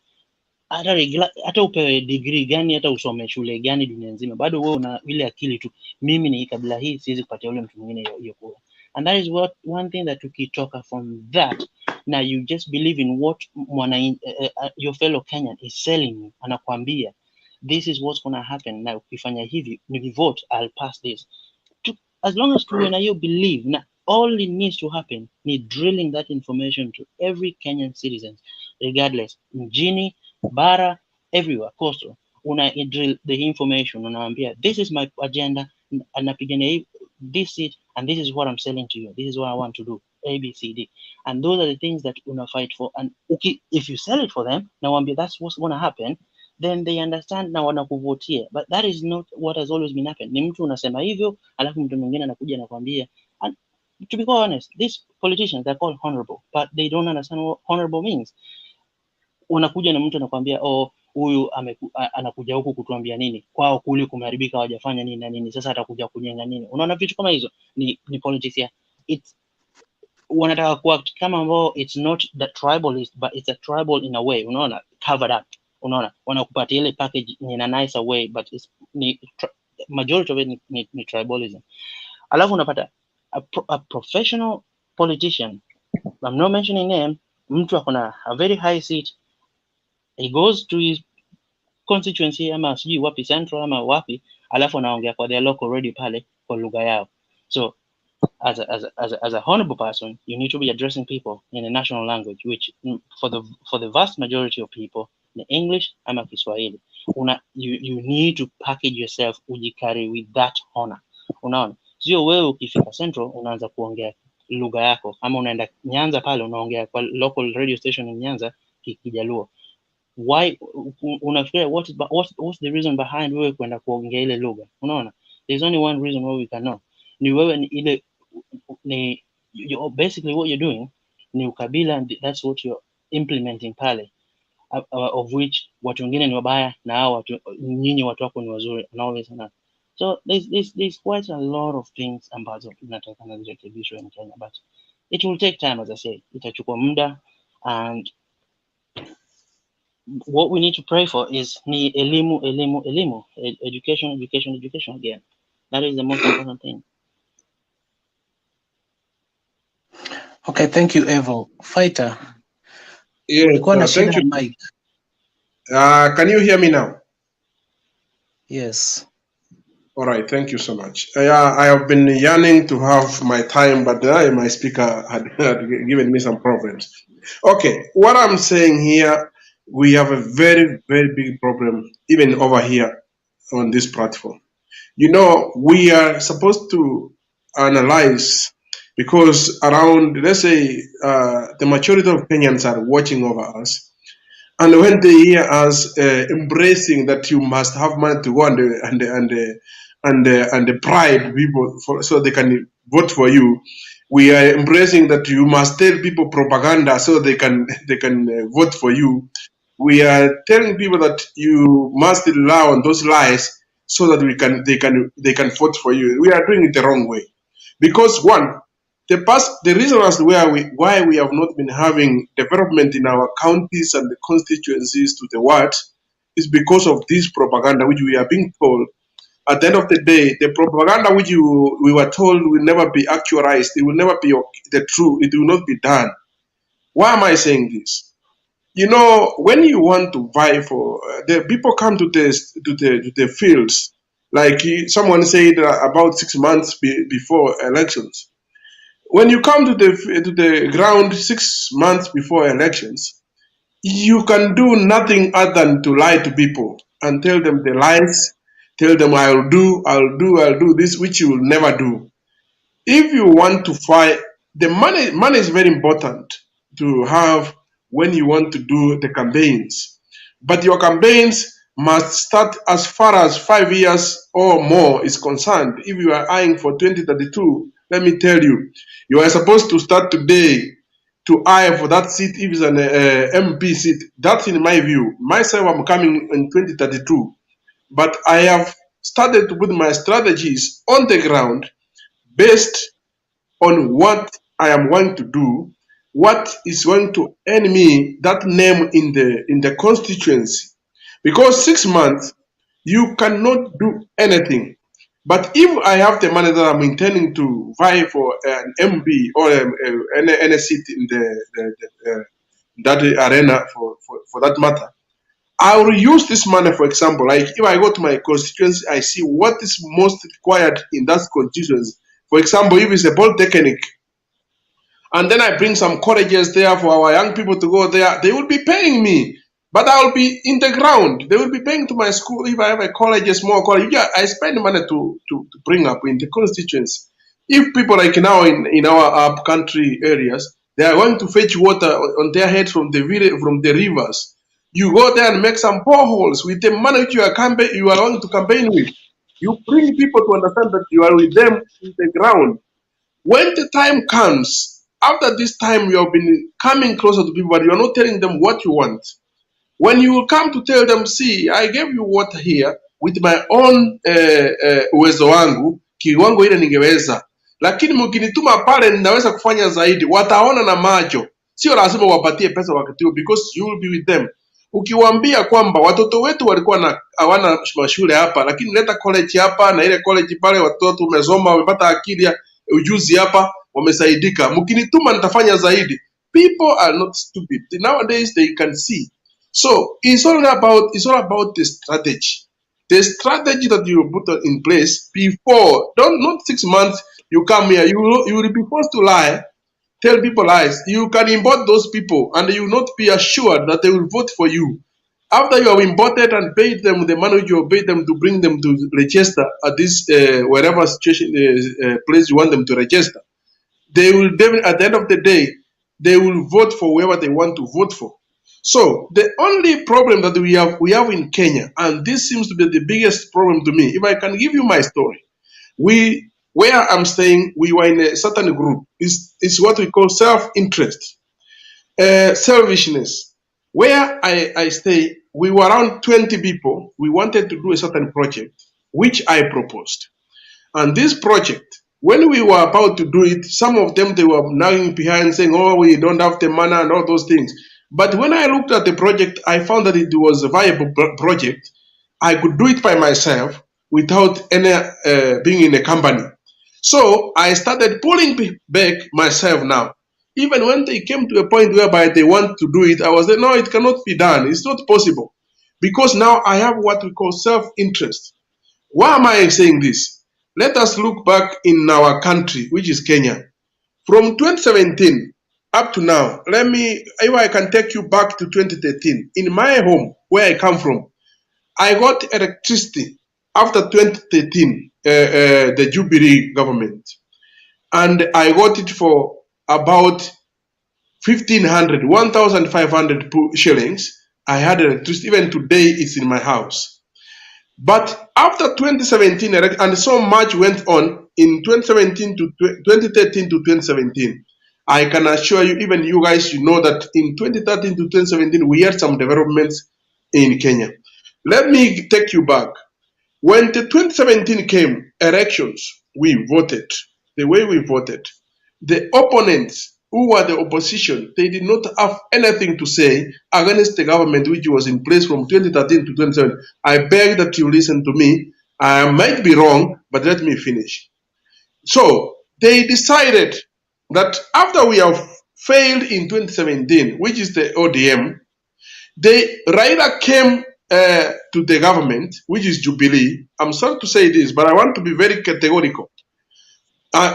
Hata upewe degree gani, hata usome shule gani dunia nzima, bado wewe una ile akili tu, mimi ni kabila hii, siwezi kupatia ule mtu mwingine hiyo kura. And that is one thing that tukitoka from that, now you just believe in what your fellow Kenyan is selling you, anakuambia this is what's gonna happen. Now ukifanya hivi ni vote, I'll pass this. As long as tuwe na hiyo believe, na all it needs to happen ni drilling that information to every Kenyan citizen, regardless mjini, bara, everywhere, coastal. Una drill the information, unaambia this is my agenda, anapigania this seat, and this is what I'm selling to you, this is what I want to do, A, B, C, D. And those are the things that una fight for. And okay, if you sell it for them, now that's what's gonna happen, then they understand na wanakuvotia. But that is not what has always been happening. Ni mtu unasema hivyo, alafu mtu mwingine anakuja anakuambia. And to be quite honest, these politicians, they're called honorable, but they don't understand what honorable means. Unakuja na mtu anakuambia, oh, huyu anakuja huku kutuambia nini, kwao kule kumeharibika, hawajafanya nini na nini, sasa atakuja kujenga nini. Unaona vitu kama hizo ni politics ya it's wanataka kuact kama ambao it's not the tribalist, but it's a tribal in a way, unaona, covered up. Unaona, wanakupatia ile package in a nicer way, but it's majority of it ni tribalism. Alafu unapata a professional politician, I'm not mentioning name, mtu akona a very high seat, he goes to his constituency ama sijui wapi central ama wapi, alafu anaongea kwa their local radio pale kwa lugha yao. So as a honorable person, you need to be addressing people in a national language, which for the vast majority of people, in English ama Kiswahili. You need to package yourself, ujikari with that honor. Unaona, sio wewe ukifika central unaanza kuongea lugha yako, ama unaenda Nyanza pale unaongea kwa local radio station in Nyanza Kijaluo. Why? Unafikiria what's the reason behind wewe kwenda kuongea ile lugha? Unaona, there's only one reason why we can know. Ni wewe ni ile basically what you're doing ni ukabila, and that's what you're implementing pale, of which watu wengine ni wabaya na hao watu nyinyi watu wako ni wazuri and all this and that. So there's quite a lot of things ambazo tunatakana zirekebishwe in Kenya, but it will take time, as I say, itachukua muda. And what we need to pray for is ni elimu, education again. That is the most important thing. Okay, thank you, Evo. Fighter. Yes, thank you. Mic. Can you hear me now? Yes. All right, thank you so much. I have been yearning to have my time, but my speaker had given me some problems. Okay, what I'm saying here, we have a very, very big problem, even over here on this platform. You know, we are supposed to analyze, because around, let's say, the majority of Kenyans are watching over us. And when they hear us embracing that you must have money to go and bribe people so they can vote for you, we are embracing that you must tell people propaganda so they can vote for you. We are telling people that you must rely on those lies so that they can vote for you. We are doing it the wrong way, because one, the reason as to why we have not been having development in our counties and the constituencies to the world is because of this propaganda which we are being told. At the end of the day, the propaganda which we were told will never be actualized. It will never be the truth. It will not be done. Why am I saying this? You know, when you want to vie for, the people come to the fields, like someone said about 6 months before elections. When you come to the ground 6 months before elections, you can do nothing other than to lie to people and tell them the lies, tell them I'll do this, which you will never do. If you want to fight, the money is very important to have when you want to do the campaigns. But your campaigns must start as far as 5 years or more is concerned. If you are eyeing for 2032, let me tell you, you are supposed to start today to eye for that seat if it's an MP seat. That's in my view. Myself, I'm coming in 2032. But I have started to put my strategies on the ground based on what I am going to do, what is going to earn me that name in the constituency. Because 6 months, you cannot do anything. But if I have the money that I'm intending to vie for an MB or any seat in that arena for that matter, I will use this money, for example, like if I go to my constituency, I see what is most required in that constituency. For example, if it's a polytechnic, and then I bring some colleges there for our young people to go there, they will be paying me, but I will be in the ground. They will be paying to my school. If I have a college, a small college, yeah, I spend money to bring up in the constituency. If people like now in our up country areas, they are going to fetch water on their head from the rivers. You go there and make some boreholes with the money which you are going to campaign with. You bring people to understand that you are with them in the ground. When the time comes, after this time you have been coming closer to people, but you are not telling them what you want. When you will come to tell them, see, I gave you water here with my own uwezo wangu, kiwango ile ningeweza, lakini mkinituma pale ninaweza kufanya zaidi, wataona na macho. Sio lazima wapatie pesa wakati huo, because you will be with them. Ukiwaambia kwamba watoto wetu walikuwa hawana mashule hapa, lakini leta college hapa na ile college pale, watoto umesoma, wamepata akili ujuzi hapa, wamesaidika, mkinituma nitafanya zaidi. People are not stupid. Nowadays they can see. So it's all about the strategy. The strategy that you put in place before, not 6 months, you come here, you will be forced to lie, tell people lies. You can import those people and you will not be assured that they will vote for you. After you have imported and paid them the money you have paid them to bring them to register at this wherever situation place you want them to register, they will at the end of the day, they will vote for whoever they want to vote for. So the only problem that we have in Kenya, and this seems to be the biggest problem to me, if I can give you my story, where I'm staying, we were in a certain group. It's what we call self-interest, selfishness. Where I stay, we were around 20 people. We wanted to do a certain project, which I proposed. And this project, when we were about to do it, some of them, they were nagging behind saying, oh, we don't have the money and all those things. But when I looked at the project, I found that it was a viable project. I could do it by myself without any being in a company. So I started pulling back myself now. Even when they came to a point whereby they want to do it, I was like, no, it cannot be done. It's not possible. Because now I have what we call self-interest. Why am I saying this? Let us look back in our country, which is Kenya. From 2017 up to now, if I can take you back to 2013, in my home, where I come from, I got electricity after 2013, the Jubilee government. And I got it for about 1,500 shillings. I had electricity. Even today, it's in my house. But after 2017, and so much went on in 2013 to 2017, I can assure you, even you guys, you know that in 2013 to 2017, we had some developments in Kenya. Let me take you back. When the 2017 came, elections, we voted. The way we voted, the opponents who were the opposition, they did not have anything to say against the government which was in place from 2013 to 2017. I beg that you listen to me. I might be wrong, but let me finish. So they decided that after we have failed in 2017, which is the ODM, RAILA came to the government, which is Jubilee. I'm sorry to say this, but I want to be very categorical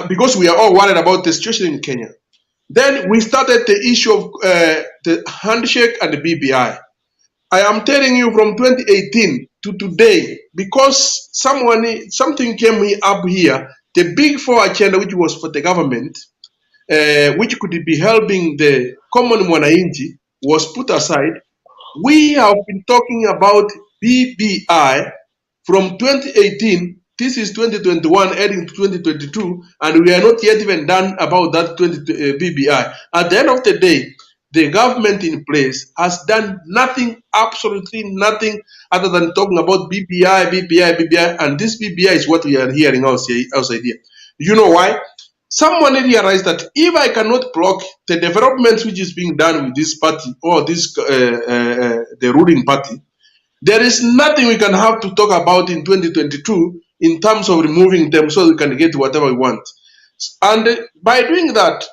because we are all worried about the situation in Kenya. Then we started the issue of the handshake and the BBI. I am telling you from 2018 to today, because something came up here, the big four agenda, which was for the government, which could be helping the common mwananchi, was put aside. We have been talking about BBI from 2018. This is 2021 heading to 2022, and we are not yet even done about that BBI. At the end of the day, the government in place has done nothing, absolutely nothing, other than talking about BBI, and this BBI is what we are hearing outside here. You know why? Someone realized that if I cannot block the developments which is being done with this party or this the ruling party, there is nothing we can have to talk about in 2022 in terms of removing them so we can get whatever we want. And by doing that,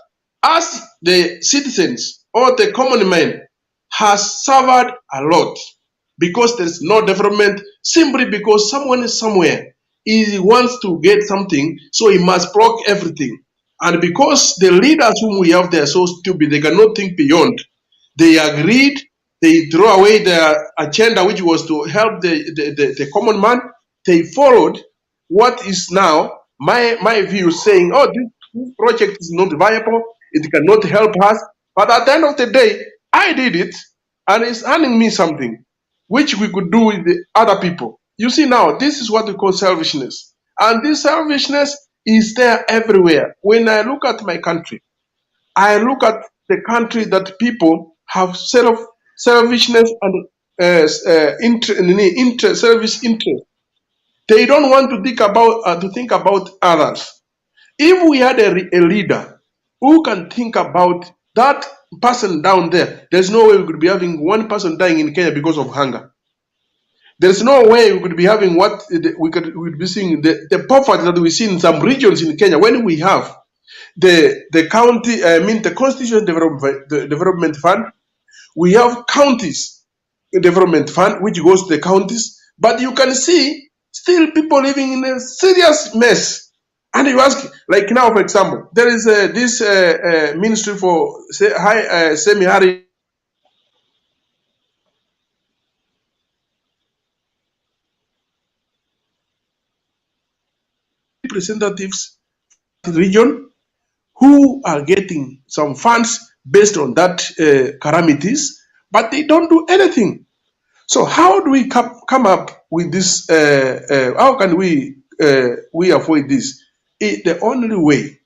us, the citizens or the common man, has suffered a lot because there is no development simply because someone is somewhere. He wants to get something, so he must block everything. And because the leaders whom we have, they are so stupid, they cannot think beyond. They agreed, they threw away their agenda, which was to help the common man. They followed what is now my view saying, oh, this project is not viable, it cannot help us. But at the end of the day, I did it, and it's earning me something, which we could do with the other people. You see now, this is what we call selfishness. And this selfishness is there everywhere. When I look at my country, I look at the country that people have selfishness and selfish interest. They don't want to think about others. If we had a leader who can think about that person down there, there's no way we could be having one person dying in Kenya because of hunger. There's no way we could be having we could be seeing the poverty that we see in some regions in Kenya when we have the county, the Constitution Development Fund. We have counties development fund which goes to the counties, but you can see still people living in a serious mess. And you ask, like now, for example, there is this ministry for semi-arid representatives of the region who are getting some funds based on that calamities, but they don't do anything. So how do we come up with this? How can we avoid this? The only way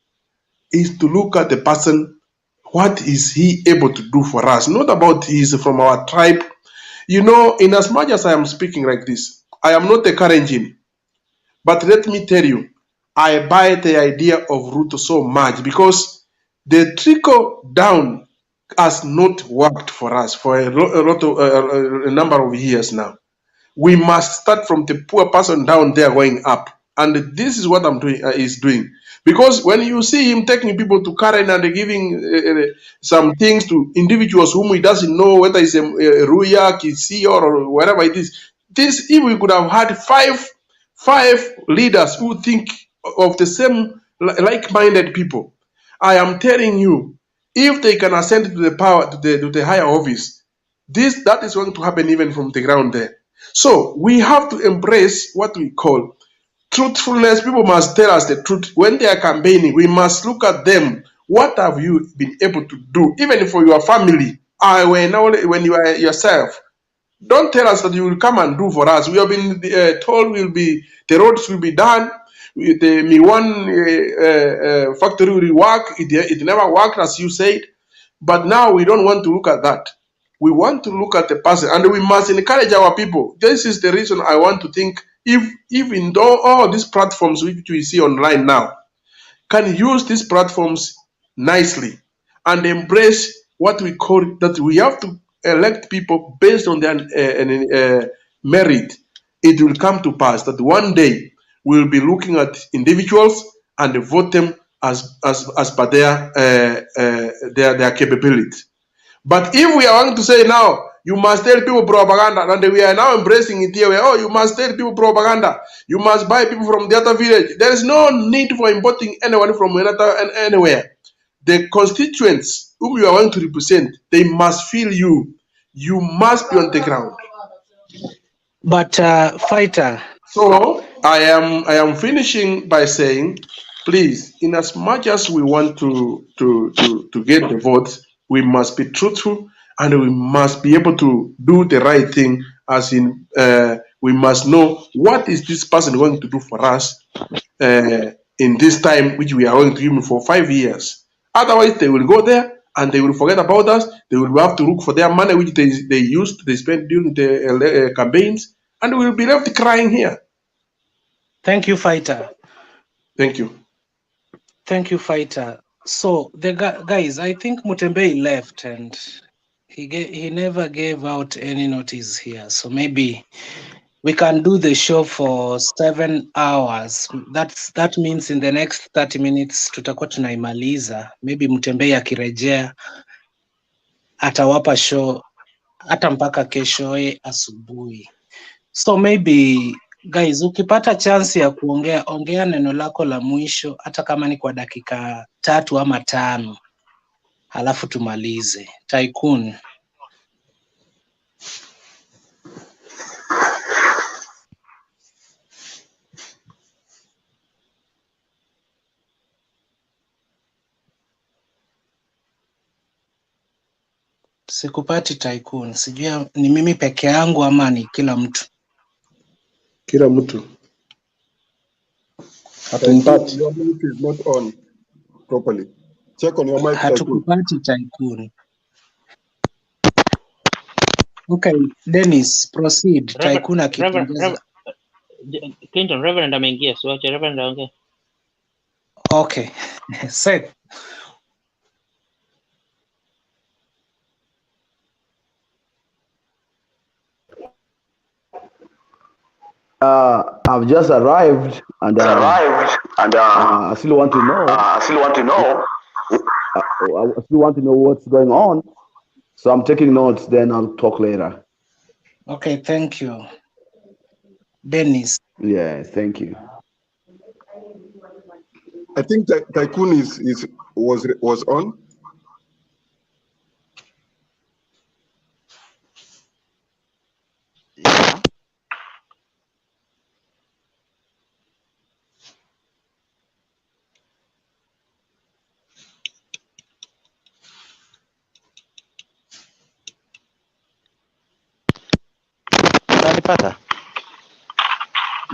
is to look at the person. What is he able to do for us? Not about he's from our tribe. You know, in as much as I am speaking like this, I am not a Karenjin. But let me tell you, I buy the idea of RUTO so much because the trickle down has not worked for us for a number of years now. We must start from the poor person down there going up. And this is what I'm doing, is doing. Because when you see him taking people to Karen and giving some things to individuals whom he doesn't know, whether it's a Ruya, Kisi, or whatever it is, this, if we could have had five leaders who think of the same like-minded people, I am telling you, if they can ascend to the power, to the higher office, that is going to happen even from the ground there. So we have to embrace what we call truthfulness. People must tell us the truth. When they are campaigning, we must look at them. What have you been able to do, even for your family? When you are yourself, don't tell us that you will come and do for us. We have been told the roads will be done. The Miwan factory will work. It never worked, as you said. But now we don't want to look at that. We want to look at the person, and we must encourage our people. This is the reason I want to think, if even though all these platforms which we see online now can use these platforms nicely and embrace what we call that we have to elect people based on their merit, it will come to pass that one day we'll be looking at individuals and vote them as per their capability. But if we are going to say now, you must tell people propaganda, and we are now embracing it here, where, you must tell people propaganda, you must buy people from the other village. There is no need for importing anyone from anywhere. The constituents whom you are going to represent, they must feel you. You must be on the ground. But fighter. So I am finishing by saying, please, in as much as we want to get the votes, we must be truthful and we must be able to do the right thing, as in we must know what is this person going to do for us in this time which we are going to give him for 5 years. Otherwise, they will go there and they will forget about us. They will have to look for their money, which they spent during the campaigns, and we will be left crying here. Thank you, Fighter. Thank you. Thank you, Fighter. So the guys, I think Mutembei left and he never gave out any notice here. So maybe we can do the show for 7 hours. That means in the next 30 minutes tutakuwa tunaimaliza. Maybe Mutembei akirejea atawapa show hata mpaka kesho asubuhi. So maybe guys, ukipata chance ya kuongea, ongea neno lako la mwisho, hata kama ni kwa dakika 3 ama 5, halafu tumalize. Tycoon. Sikupati Tycoon, sijui ni mimi peke yangu ama ni kila mtu. Kila mtu. Hatumpati. Your mic is not on properly. Check on your mic. Hatukupati Tycoon. Okay, Dennis, proceed. Tycoon akipongeza. Clinton, Reverend ameingia, so acha Reverend aongee. Okay. Seth. I've just arrived, and I still want to know. I still want to know what's going on. So I'm taking notes. Then I'll talk later. Okay, thank you, Dennis. Yeah, thank you. I think Tycoon was on. Yeah. Unanipata?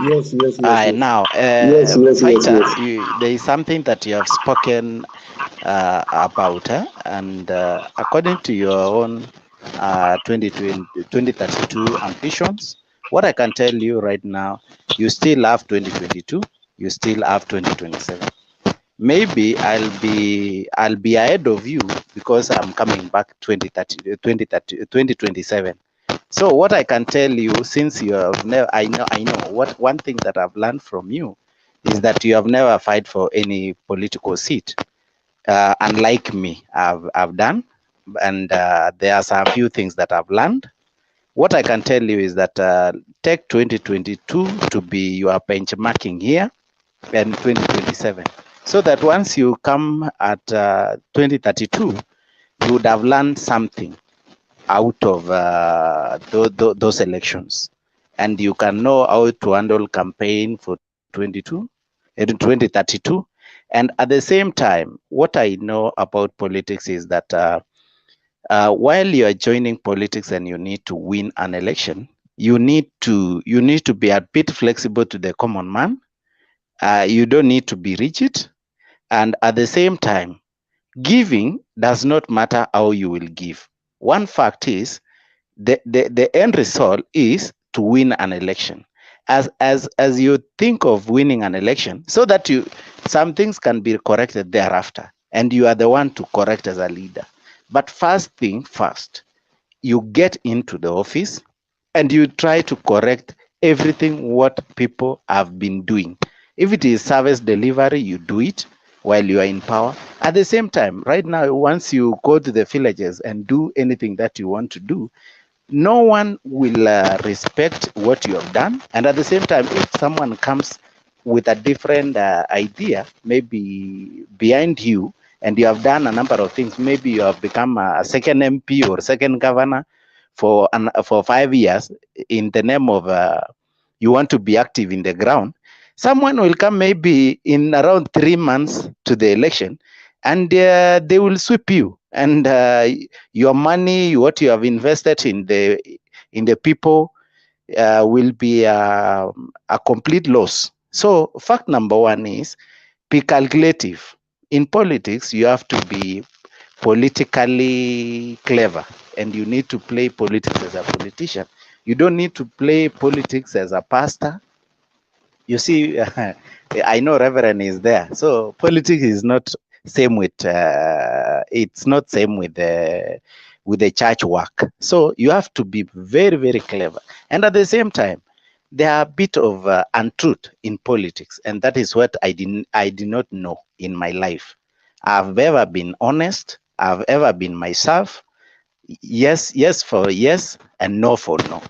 Yes. Now, Fighter, there is something that you have spoken about, and according to your own 2032 ambitions, what I can tell you right now, you still have 2022, you still have 2027. Maybe I'll be ahead of you because I'm coming back 2027. So what I can tell you, since you have never, I know what one thing that I've learned from you is that you have never fight for any political seat, unlike me. I've done, and there are some few things that I've learned. What I can tell you is that take 2022 to be your benchmarking here, and 2027, so that once you come at 2032, you would have learned something out of those elections, and you can know how to handle campaign for 2032. And at the same time, what I know about politics is that while you are joining politics and you need to win an election, you need to be a bit flexible to the common man. You don't need to be rigid, and at the same time, giving does not matter how you will give. One fact is the end result is to win an election. As you think of winning an election, so that some things can be corrected thereafter, and you are the one to correct as a leader. But first thing first, you get into the office and you try to correct everything what people have been doing. If it is service delivery, you do it while you are in power. At the same time, right now, once you go to the villages and do anything that you want to do, no one will respect what you have done. And at the same time, if someone comes with a different idea, maybe behind you, and you have done a number of things, maybe you have become a second MP or second governor for 5 years in the name of you want to be active in the ground, someone will come maybe in around 3 months to the election, and they will sweep you, and your money, what you have invested in the people, will be a complete loss. So fact number one is be calculative. In politics, you have to be politically clever and you need to play politics as a politician. You don't need to play politics as a pastor. You see, I know Reverend is there. So politics is not same with, it's not same with the church work. So you have to be very, very clever. And at the same time, there are a bit of untruth in politics, and that is what I did not know in my life. I've ever been honest. I've ever been myself. Yes for yes, and no for no,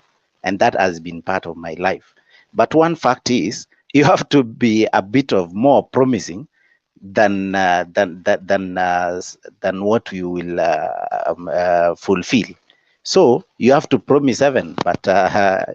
and that has been part of my life. But one fact is, you have to be a bit of more promising than what you will fulfill. So you have to promise heaven, but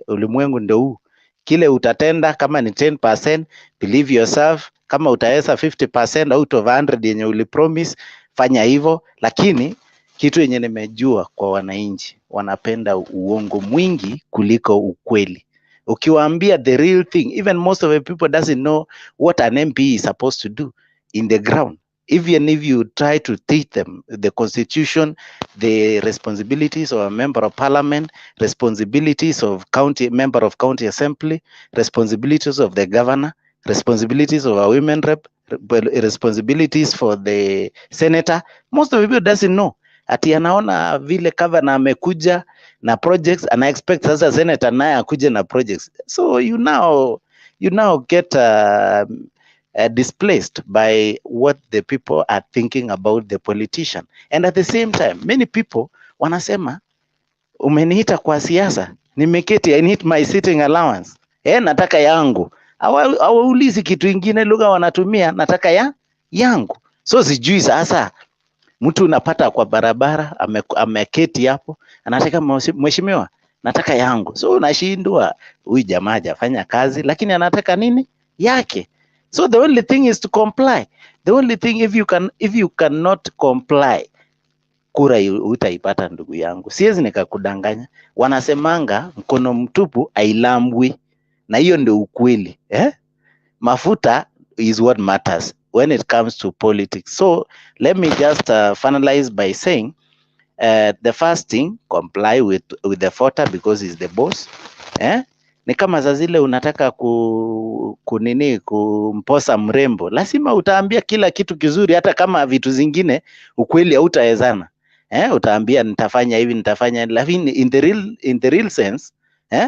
ulimwengu ndio huu. Kile utatenda kama ni 10%, believe yourself. Kama utaweza 50% out of 100 yenye ulipromise, fanya hivyo. Lakini kitu yenye nimejua kwa wananchi, wanapenda uongo mwingi kuliko ukweli. Ukiwaambia the real thing, even most of the people doesn't know what an MP is supposed to do in the ground. Even if you try to teach them the constitution, the responsibilities of a member of parliament, responsibilities of member of county assembly, responsibilities of the governor, responsibilities of a women rep, responsibilities for the senator, most of the people doesn't know. Ati anaona vile governor amekuja na projects, ana expect sasa senator naye akuje na projects. So you now get displaced by what the people are thinking about the politician. And at the same time, many people wanasema, umeniita kwa siasa, nimeketi, I need my sitting allowance. Nataka yangu. Hawaulizi kitu ingine, lugha wanatumia, nataka yangu. So sijui sasa, mtu unapata kwa barabara, ameketi hapo, anataka mheshimiwa, nataka yangu. So unashindwa, huyu jamaa hajafanya kazi, lakini anataka nini? Yake. So the only thing is to comply. The only thing, if you cannot comply, kura utaipata ndugu yangu. Siwezi nikakudanganya. Wanasemanga mkono mtupu hailambwi, na hiyo ndio ukweli. Mafuta is what matters when it comes to politics. So let me just finalize by saying, the first thing, comply with the voter because he's the boss. Ni kama za zile unataka kumposa mrembo, lazima utaambia kila kitu kizuri, hata kama vitu zingine ukweli hautawezana. Utaambia nitafanya hivi, nitafanya, lakini in the real sense,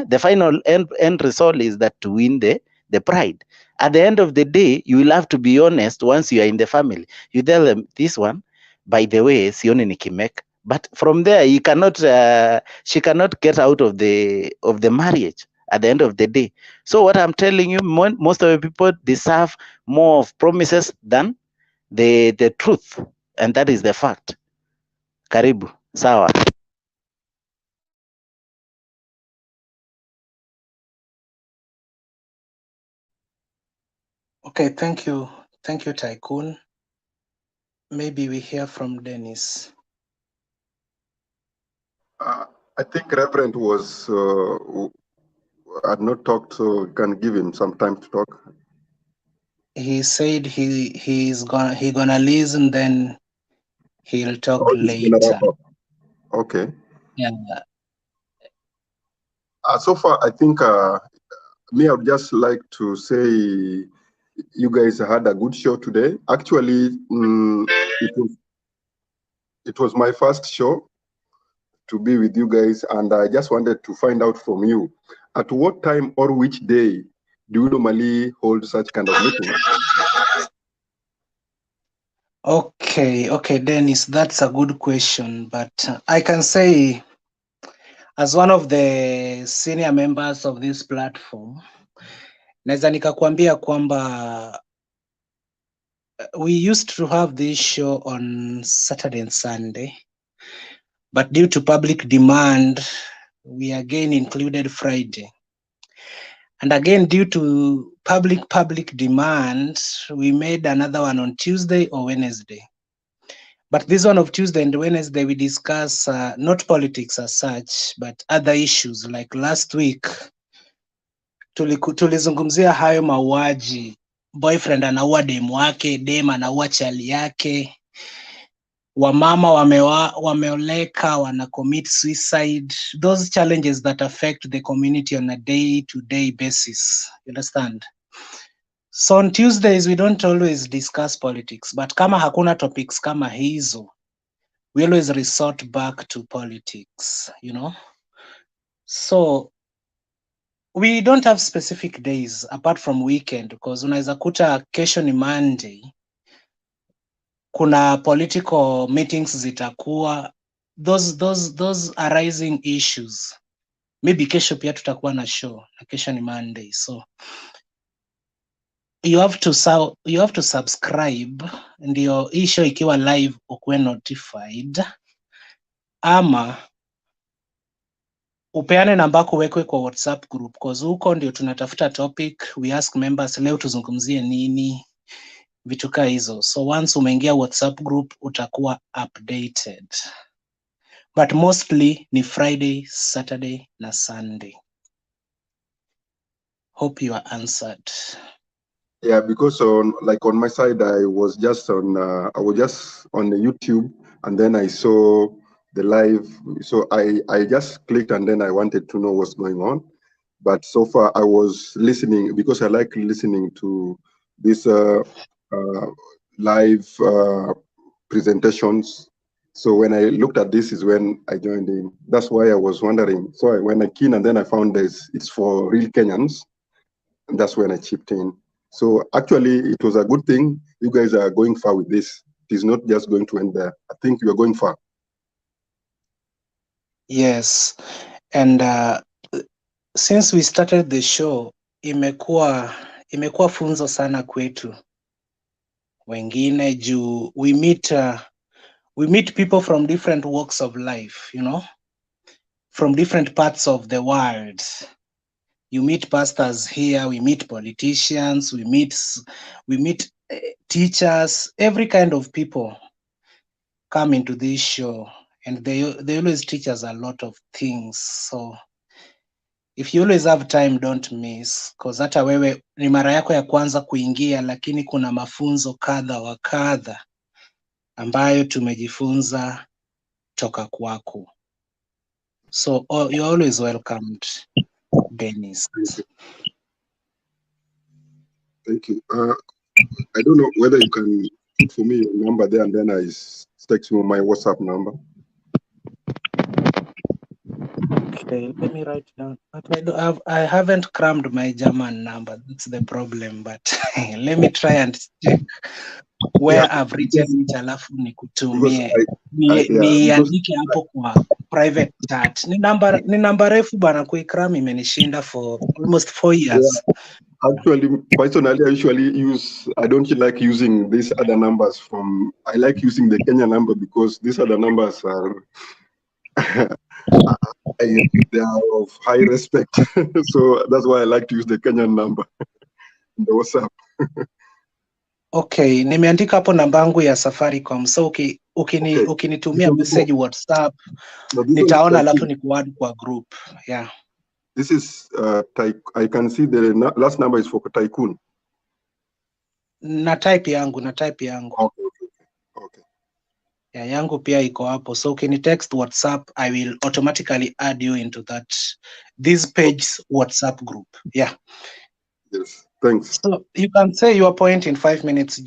the final end result is that to win the pride. At the end of the day, you will have to be honest. Once you are in the family, you tell them, this one, by the way, sioni nikimeka. But from there, she cannot get out of the marriage at the end of the day. So what I'm telling you, most of the people deserve more of promises than the truth, and that is the fact. Karibu, sawa. Okay, thank you, Tycoon. Maybe we hear from Dennis. I think Reverend was had not talked, so we can give him some time to talk. He said he's gonna listen, then he'll talk later. Okay. Yeah. So far, I think me, I would just like to say you guys had a good show today. Actually, it was my first show to be with you guys, and I just wanted to find out from you, at what time or which day do you normally hold such kind of meetings? Okay, Dennis, that's a good question, but I can say, as one of the senior members of this platform, naweza nikakwambia kwamba we used to have this show on Saturday and Sunday, but due to public demand, we again included Friday. And again, due to public demand, we made another one on Tuesday or Wednesday. But this one of Tuesday and Wednesday, we discuss not politics as such, but other issues. Like last week, tulizungumzia hayo mauaji, boyfriend anaua dem wake, dem anaua chali yake. wamama wameoleka, wana commit suicide, those challenges that affect the community on a day-to-day basis. You understand? So on Tuesdays, we don't always discuss politics, but kama hakuna topics kama hizo, we always resort back to politics, you know? So we don't have specific days apart from weekend, because unaweza kuta kesho ni Monday, kuna political meetings zitakuwa, those arising issues. Maybe kesho pia tutakuwa na show, na kesho ni Monday. So you have to subscribe, ndio hii show ikiwa live ukuwe notified, ama upeane namba yako uwekwe kwa WhatsApp group, cause huko ndio tunatafuta topic, we ask members leo tuzungumzie nini, vitu kaa hizo. So once umeingia WhatsApp group utakuwa updated, but mostly ni Friday, Saturday na Sunday. Hope you are answered. Yeah, because on my side, I was just on the YouTube, and then I saw the live. So I just clicked, and then I wanted to know what's going on. But so far, I was listening because I like listening to these live presentations. So when I looked at this is when I joined in. That's why I was wondering. So when I keen, and then I found it's for real Kenyans, and that's when I chipped in. So actually, it was a good thing. You guys are going far with this. It is not just going to end there. I think you are going far. Yes, and since we started the show, imekuwa funzo sana kwetu wengine juu we meet people from different walks of life, you know, from different parts of the world. You meet pastors here, we meet politicians, we meet teachers, every kind of people come into this show, and they always teach us a lot of things. So if you always have time, don't miss, because hata wewe ni mara yako ya kwanza kuingia, lakini kuna mafunzo kadha wa kadha ambayo tumejifunza toka kwako. So you're always welcomed, Dennis. Thank you. I don't know whether you can put for me your number there, and then I text you my WhatsApp number. Okay, let me write down. But I haven't crammed my German number. That's the problem. But let me try and check where I've written it, alafu nikutumie. Niandike hapo kwa private chat. Ni namba refu bana, kuikram imenishinda for almost 4 years. Yeah. Actually, personally, I don't like using these other numbers I like using the Kenya number because these other numbers are they are of high respect. So that's why I like to use the Kenyan number, the WhatsApp. Okay, nimeandika hapo namba yangu ya Safaricom. So ukinitumia message WhatsApp, nitaona alafu nikuadd kwa group. Yeah. This is I can see the last number is for Tycoon. Na type yangu. Okay. Yeah, yangu pia iko hapo. So text WhatsApp, I will automatically add you into this page WhatsApp group. Yeah. Yes, thanks. So you can say your point in 5 minutes.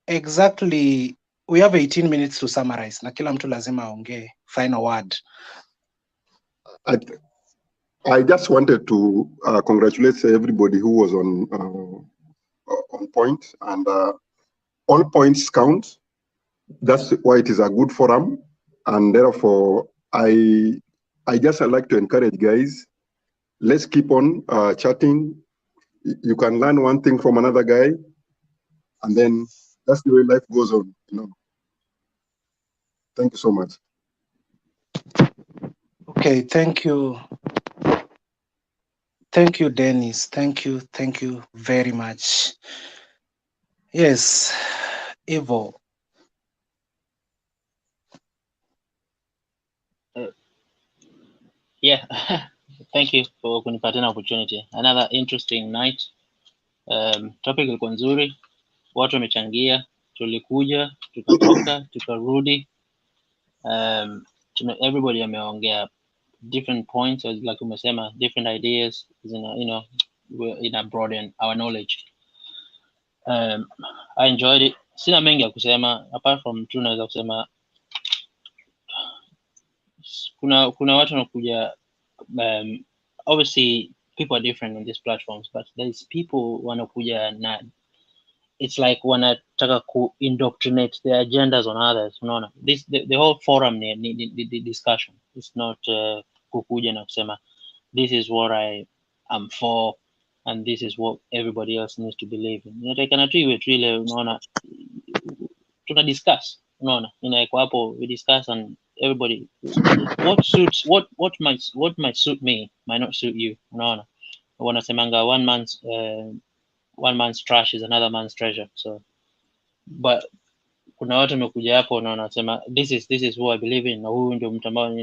Exactly, we have 18 minutes to summarize. Na kila mtu lazima aongee final word. I just wanted to congratulate everybody who was on point, and all points count. That's why it is a good forum, and therefore I like to encourage guys. Let's keep on chatting. You can learn one thing from another guy, and then that's the way life goes on. You know. Thank you so much. Okay, thank you. Thank you, Dennis. Thank you very much. Yes, Evo. Yeah, thank you for kunipatia an opportunity. Another interesting night. Topic ilikuwa nzuri, watu wamechangia. tulikuja, tukatoka, tukarudi. Everybody ameongea different points, like umesema, different ideas, you know, we're broaden our knowledge. I enjoyed it. Sina mengi ya kusema apart from tu naweza kusema kuna watu wanakuja, obviously people are different on these platforms, but there's people wanakuja na it's like wanataka ku indoctrinate their agendas on others, unaona. The whole forum ni discussion. It's not kukuja na kusema this is what I am for and this is what everybody else needs to believe in. Inatakana tu iwe tu ile, unaona, tuna discuss, unaona, inaekwa hapo, we discuss and everybody what might suit me might not suit you, unaona. Wanasemanga one man's trash is another man's treasure. So but kuna watu wamekuja hapo na wanasema this is who I believe in, na huyu ndio mtu ambao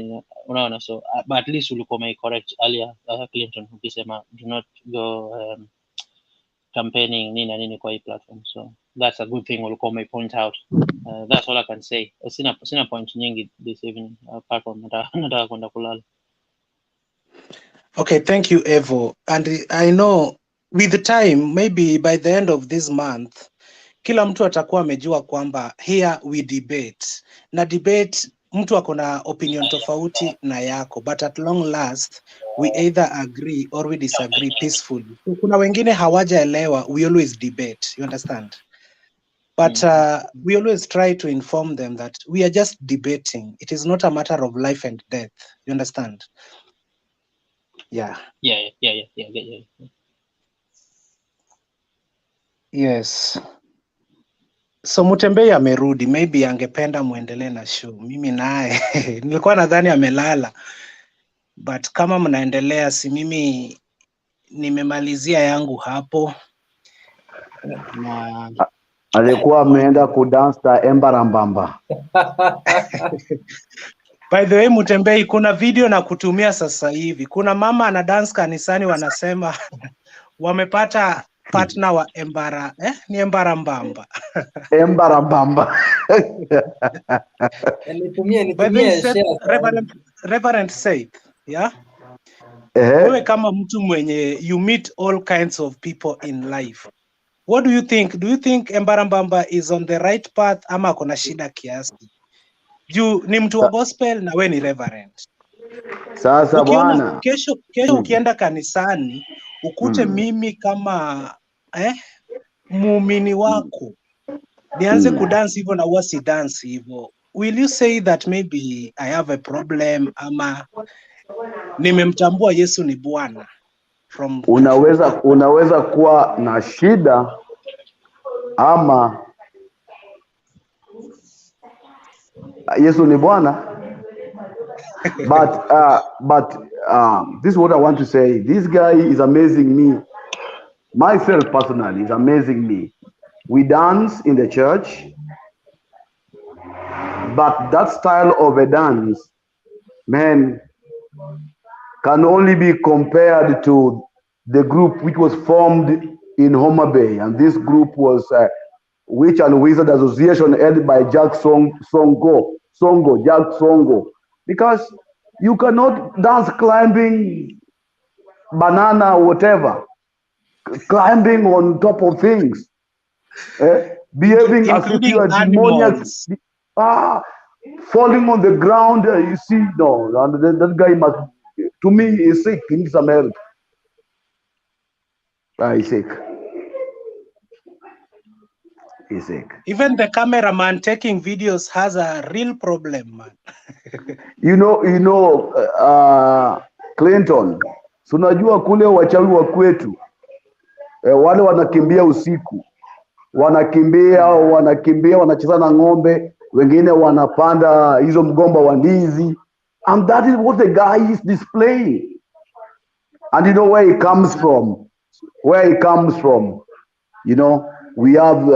unaona. So but at least ulikuwa my correct earlier, Clinton, ukisema do not go campaigning nini kwa hii platform. So that's a good thing, ulikuwa my point out. That's all I can say. Sina point nyingi this evening apart from nataka kwenda kulala. Okay, thank you, Evo. And I know with the time, maybe by the end of this month, kila mtu atakuwa amejua kwamba here we debate. Na debate, mtu akona opinion tofauti na yako, but at long last, we either agree or we disagree peacefully. So, kuna wengine hawajaelewa, we always debate, you understand? But we always try to inform them that we are just debating. It is not a matter of life and death, you understand? Yeah. Yeah. Yes. So Mutembei amerudi, maybe angependa muendelee na show. Mimi naye nilikuwa nadhani amelala, but kama mnaendelea, si mimi nimemalizia yangu hapo. Na alikuwa ameenda kudance na Embarambamba. By the way, Mutembei, kuna video na kutumia sasa hivi. Kuna mama ana dance kanisani, wanasema wamepata partner wa ni Embarambamba. Embarambamba. Reverend said, yeah? Wewe kama mtu mwenye you meet all kinds of people in life. What do you think? Do you think Embarambamba is on the right path ama kuna shida kiasi? Juu ni mtu wa gospel na we ni reverend. Sasa bwana, kesho ukienda kanisani ukute mimi kama muumini wako nianze kudance hivyo na wasi dance hivyo, will you say that maybe I have a problem ama nimemtambua Yesu ni Bwana? Unaweza kuwa na shida ama Yesu ni Bwana. But this is what I want to say. This guy is amazing me. Myself personally is amazing me. We dance in the church, but that style of a dance, man, can only be compared to the group which was formed in Homa Bay, and this group was Witch and Wizard Association headed by Jack Songo, Jack Songo. Because you cannot dance climbing banana or whatever, climbing on top of things, behaving as if you are demoniac, falling on the ground. You see, no, that guy must, to me, is sick. He needs some help. He's sick. He's sick. Even the cameraman taking videos has a real problem, man. You know, Clinton, so unajua kule wachawi wa kwetu wale wanakimbia usiku, wanakimbia wanacheza na ng'ombe, wengine wanapanda hizo mgomba wa ndizi, and that is what the guy is displaying. And you know where he comes from. You know, we have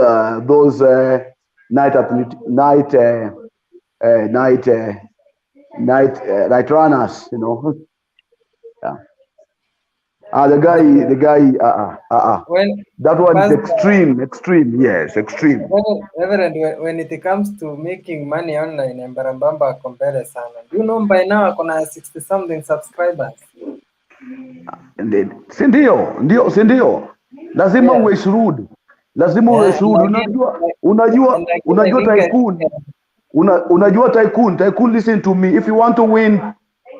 those night runners, you know. Yeah. The guy, When that one is Pastor, extreme, yes, extreme. Reverend, when it comes to making money online, Mbarambamba ako mbele sana. Do you know by now kuna 60 something subscribers? Sindio. Lazima Yeah. uwe shrewd. Lazima uwe shrewd. Unajua tycoon. Unajua tycoon. Tycoon, listen to me. If you want to win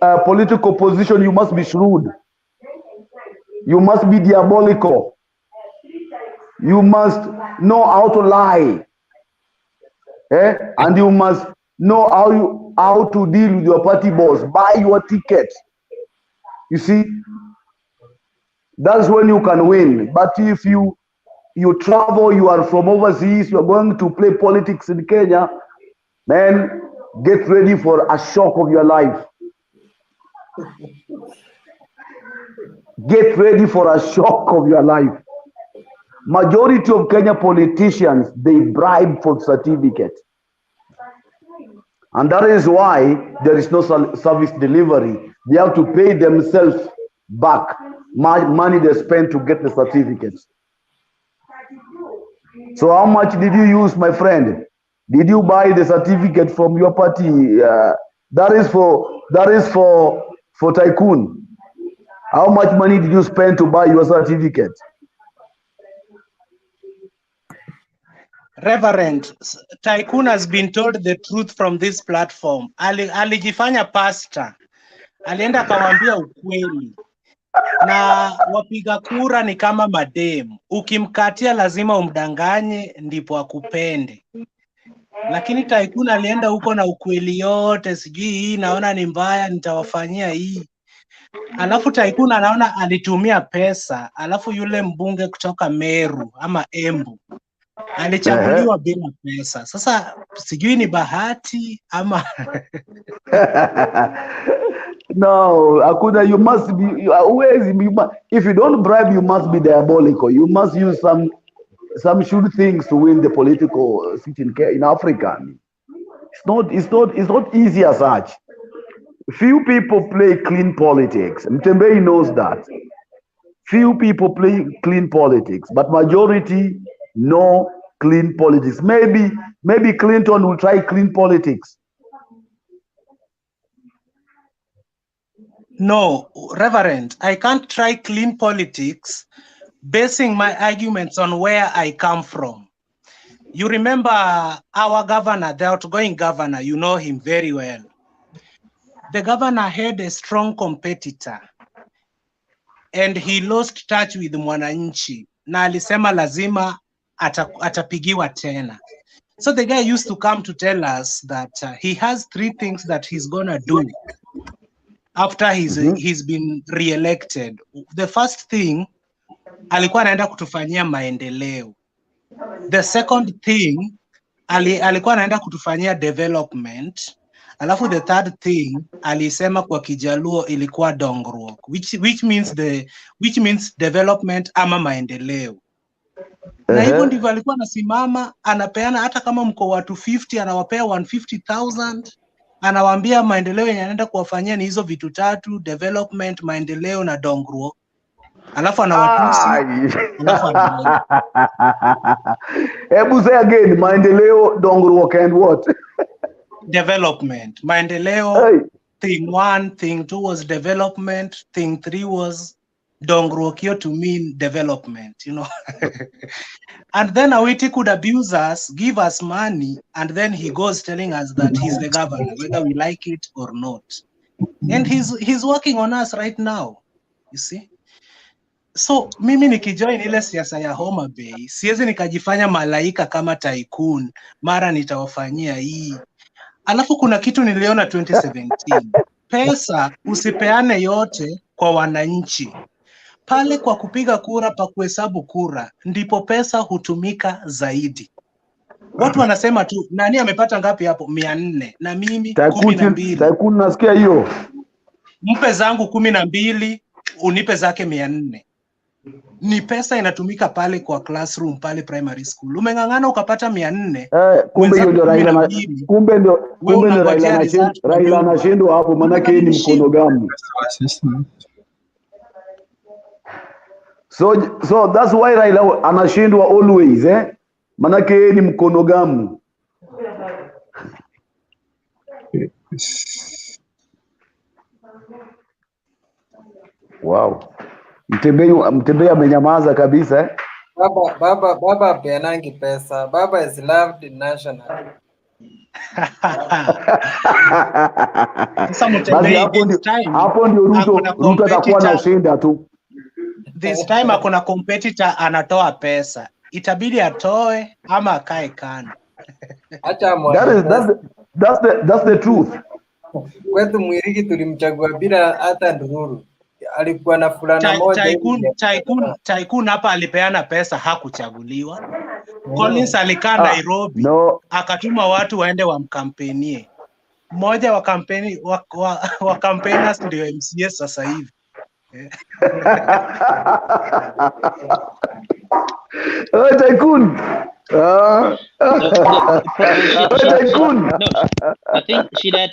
a political position, you must be shrewd. You must be diabolical. You must know how to lie. And you must know how to deal with your party boss. Buy your ticket. You see? That's when you can win. But if you travel, you are from overseas, you are going to play politics in Kenya, man, get ready for a shock of your life. Get ready for a shock of your life. Majority of Kenya politicians, they bribe for certificate. And that is why there is no service delivery. They have to pay themselves back money they spend to get the certificates. So how much did you use, my friend? Did you buy the certificate from your party? That is for tycoon. How much money did you spend to buy your certificate? Reverend, tycoon has been told the truth from this platform. Alijifanya pastor. Alienda akawaambia ukweli. Na wapiga kura ni kama mademu. Ukimkatia lazima umdanganye ndipo akupende. Lakini tycoon alienda huko na ukweli yote, sijui hii naona ni mbaya nitawafanyia hii. Alafu tycoon anaona alitumia pesa, alafu yule mbunge kutoka Meru ama Embu alichaguliwa bila pesa. Sasa sijui ni bahati ama No, Akuda, you must be, if you don't bribe, you must be diabolical. You must use some shrewd things to win the political seat in Africa. It's not easy as such. Few people play clean politics. Mtembei knows that. Few people play clean politics, but majority no clean politics. Maybe Clinton will try clean politics. No, Reverend, I can't try clean politics basing my arguments on where I come from. You remember our governor, the outgoing governor, you know him very well. The governor had a strong competitor and he lost touch with mwananchi. Na alisema lazima atapigiwa tena. So the guy used to come to tell us that he has 3 things that he's gonna do after he's been re-elected. The first thing, alikuwa anaenda kutufanyia maendeleo. The second thing, alikuwa anaenda kutufanyia development. Alafu the third thing, alisema kwa Kijaluo ilikuwa dongruok, which means development ama maendeleo. Na hivyo ndivyo alikuwa anasimama, anapeana hata kama mko watu 50, anawapea 150,000. Anawaambia maendeleo yanaenda kuwafanyia ni hizo vitu 3, development, maendeleo na dongruo. Alafu anawatusi. Hebu say again, maendeleo, dongruo and what? Development. Maendeleo, thing 1, thing 2 was development, thing 3 was dongruo to mean development, you know. And then Awiti could abuse us, give us money, and then he goes telling us that he's the governor, whether we like it or not. And he's working on us right now, you see. So mimi nikijoin ile siasa ya Homa Bay, siwezi nikajifanya malaika kama tycoon, mara nitawafanyia hii. Alafu kuna kitu niliona 2017. Pesa usipeane yote kwa wananchi. Pale kwa kupiga kura pa kuhesabu kura ndipo pesa hutumika zaidi. Watu wanasema tu nani amepata ngapi hapo 400 na mimi 12. Tycoon nasikia hiyo. Mpe zangu 12, unipe zake 400. Ni pesa inatumika pale kwa classroom pale primary school. Umeng'ang'ana ukapata 400. Kumbe ndio Raila, kumbe ndio Raila anashindwa hapo, maana yake ni mkono gamu. So that's why Raila anashindwa always, manake yeye ni mkonogamu. Wow. Mtembei amenyamaza kabisa. Baba apeanangi pesa. Baba is loved national. Sasa Mtembei, hapo ndio Ruto atakuwa na shinda tu. This time akuna competitor anatoa pesa, itabidi atoe ama akae kando. That's the truth. Kwetu Mwirigi tulimchagua bila hata ndururu. Alikuwa na fulana moja. Tycoon hapa alipeana pesa, hakuchaguliwa. Collins alikaa Nairobi, akatuma watu waende wamkampenie. Mmoja wa kampeni wa campaigners ndio MCA sasa hivi. Tycoon. Tycoon. No, I think shida ya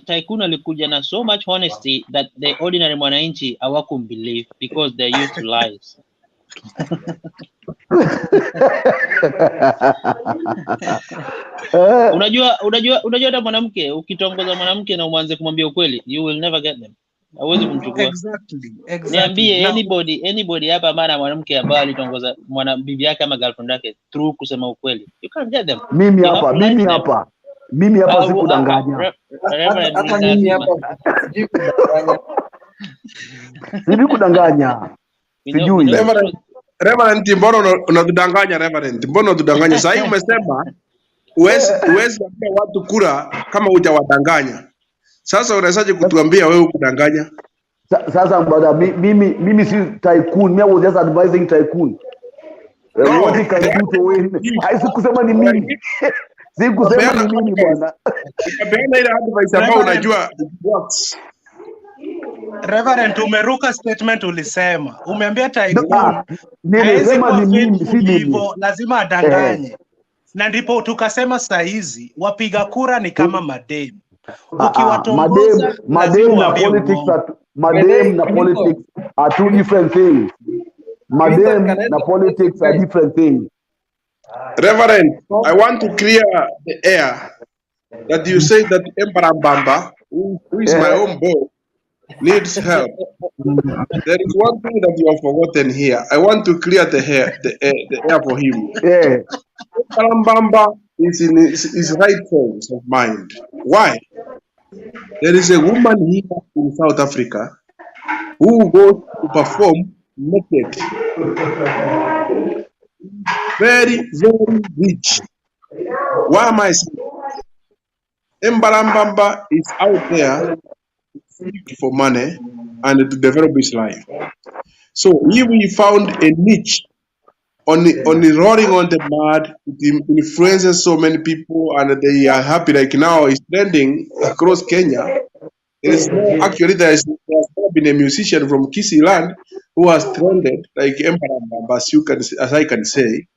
Tycoon alikuja na so much honesty that the ordinary mwananchi hawakumbelieve because they're used to lies. Unajua hata mwanamke ukitongoza mwanamke na uanze kumwambia ukweli, you will never get them. Hawezi kumchukua. Exactly. Niambie anybody hapa maana mwanamke ambaye alitongoza bibi yake ama girlfriend yake through kusema ukweli. You can't get them. Mimi hapa sikudanganya. Hata mimi hapa sikudanganya. Sijui. Reverend, mbona unadanganya Reverend? Mbona unadanganya? Sasa hivi umesema uwezi kuambia watu kura kama hujawadanganya. Sasa unawezaje kutuambia wewe kudanganya? Sasa mbona mimi si Tycoon, I was just advising Tycoon. What he can do to win. Sikusema ni mimi. Sikusema ni mimi bwana. Ukapeana ile advice ambayo unajua works. Reverend, umeruka statement ulisema. Umeambia Tycoon. Nilisema ni mimi, si mimi. Lazima adanganye. Na ndipo tukasema saa hizi wapiga kura ni kama mademu. Madem na politics are two different things. Madem na politics are different things. Reverend, I want to clear the air that you say that Embarambamba, who is my own boy, needs help. There is one thing that you have forgotten here. I want to clear the air for him. Yeah. Embarambamba is in his right sense of mind. Why? There is a woman here in South Africa who goes to perform naked. Very, very rich. Why am I saying? Embarambamba is out there for money and to develop his life. So if we found a niche on the rolling on the mud, it influences so many people and they are happy. Like now it's trending across Kenya. There is no, actually there has been a musician from Kisii land who has trended like Embarambamba, as I can say,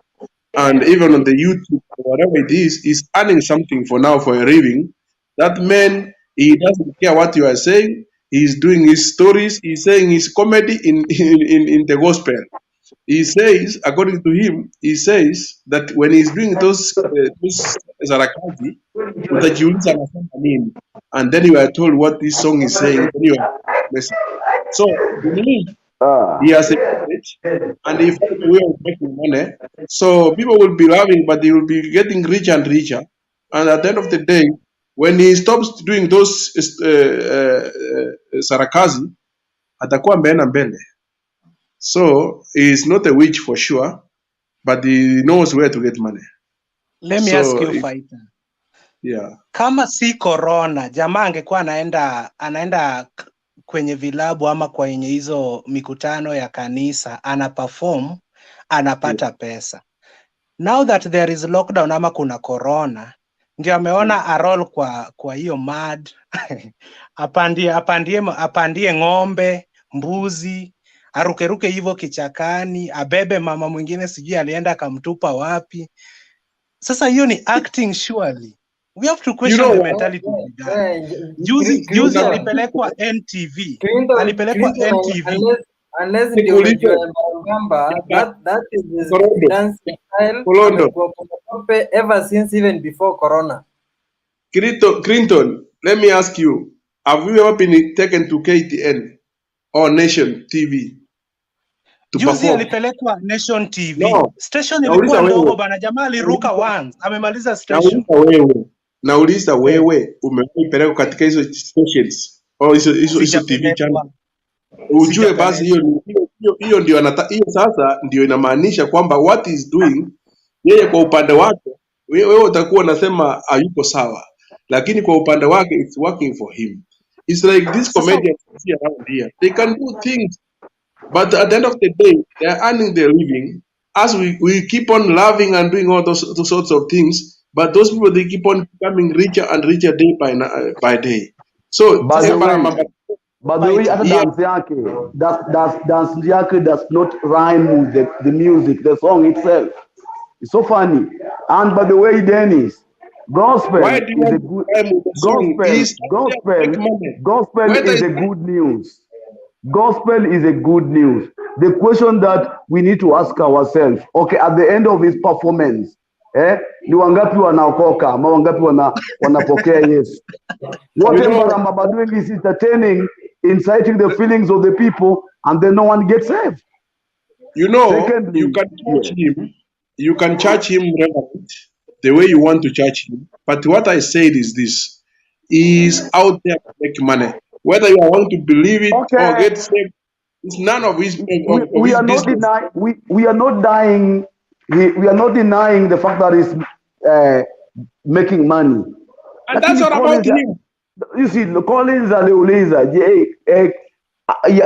and even on the YouTube or whatever it is, he's earning something for now for a living. That man, he doesn't care what you are saying. He's doing his stories. He's saying his comedy in the gospel. He says, according to him, he says that when he's doing those sarakasi, and then you are told what this song is saying. So he has a message, and he finds a way of making money. So people will be loving, but he will be getting richer and richer. And at the end of the day, when he stops doing those sarakasi, atakuwa mbele mbele. So he's not a witch for sure, but he knows where to get money. Let me ask you, Fighter. Yeah. Kama si corona, jamaa angekuwa anaenda kwenye vilabu ama kwenye hizo mikutano ya kanisa, ana perform, anapata pesa. Now that there is lockdown ama kuna corona, ndio ameona arol kwa hiyo mad apandie ng'ombe, mbuzi, arukeruke hivyo kichakani, abebe mama mwingine sijui alienda akamtupa wapi. Sasa hiyo ni acting surely. We have to question the mentality of the guy. Juzi alipelekwa NTV. unless ndio umejua Mbamba, that is his dance style amekuwa kwa ever since even before corona. Clinton, let me ask you, have you ever been taken to KTN or Nation TV to Juzi perform? alipelekwa Nation TV. No. Station ilikuwa ndogo bana, jamaa aliruka once, amemaliza station. Nauliza wewe umewahi pelekwa katika hizo stations au hizo TV channel? Ujue basi hiyo ndio hiyo sasa ndio inamaanisha kwamba what is doing yeye kwa upande wake wewe utakuwa unasema hayuko sawa, lakini kwa upande wake it's working for him. It's like this comedians around here, they can do things, but at the end of the day they are earning their living. As we keep on loving and doing all those sorts of things, but those people, they keep on becoming richer and richer day by day. So by the way, other dance yake does not rhyme with the music, the song itself. It's so funny. And by the way, Dennis, gospel is a good gospel is a good news. Gospel is a good news. The question that we need to ask ourselves, okay, at the end of his performance, ni wangapi wanaokoka ama wangapi wanapokea Yesu? What Mbamba doing is entertaining, inciting the feelings of the people, and then no one gets saved. You know, secondly, you can charge him. You can charge him relevant the way you want to charge him. But what I said is this: he is out there to make money. Whether you want to believe it or get saved, it's none of his business. We are not denying the fact that he's making money. And that's what about him. You see, Collins aliuliza,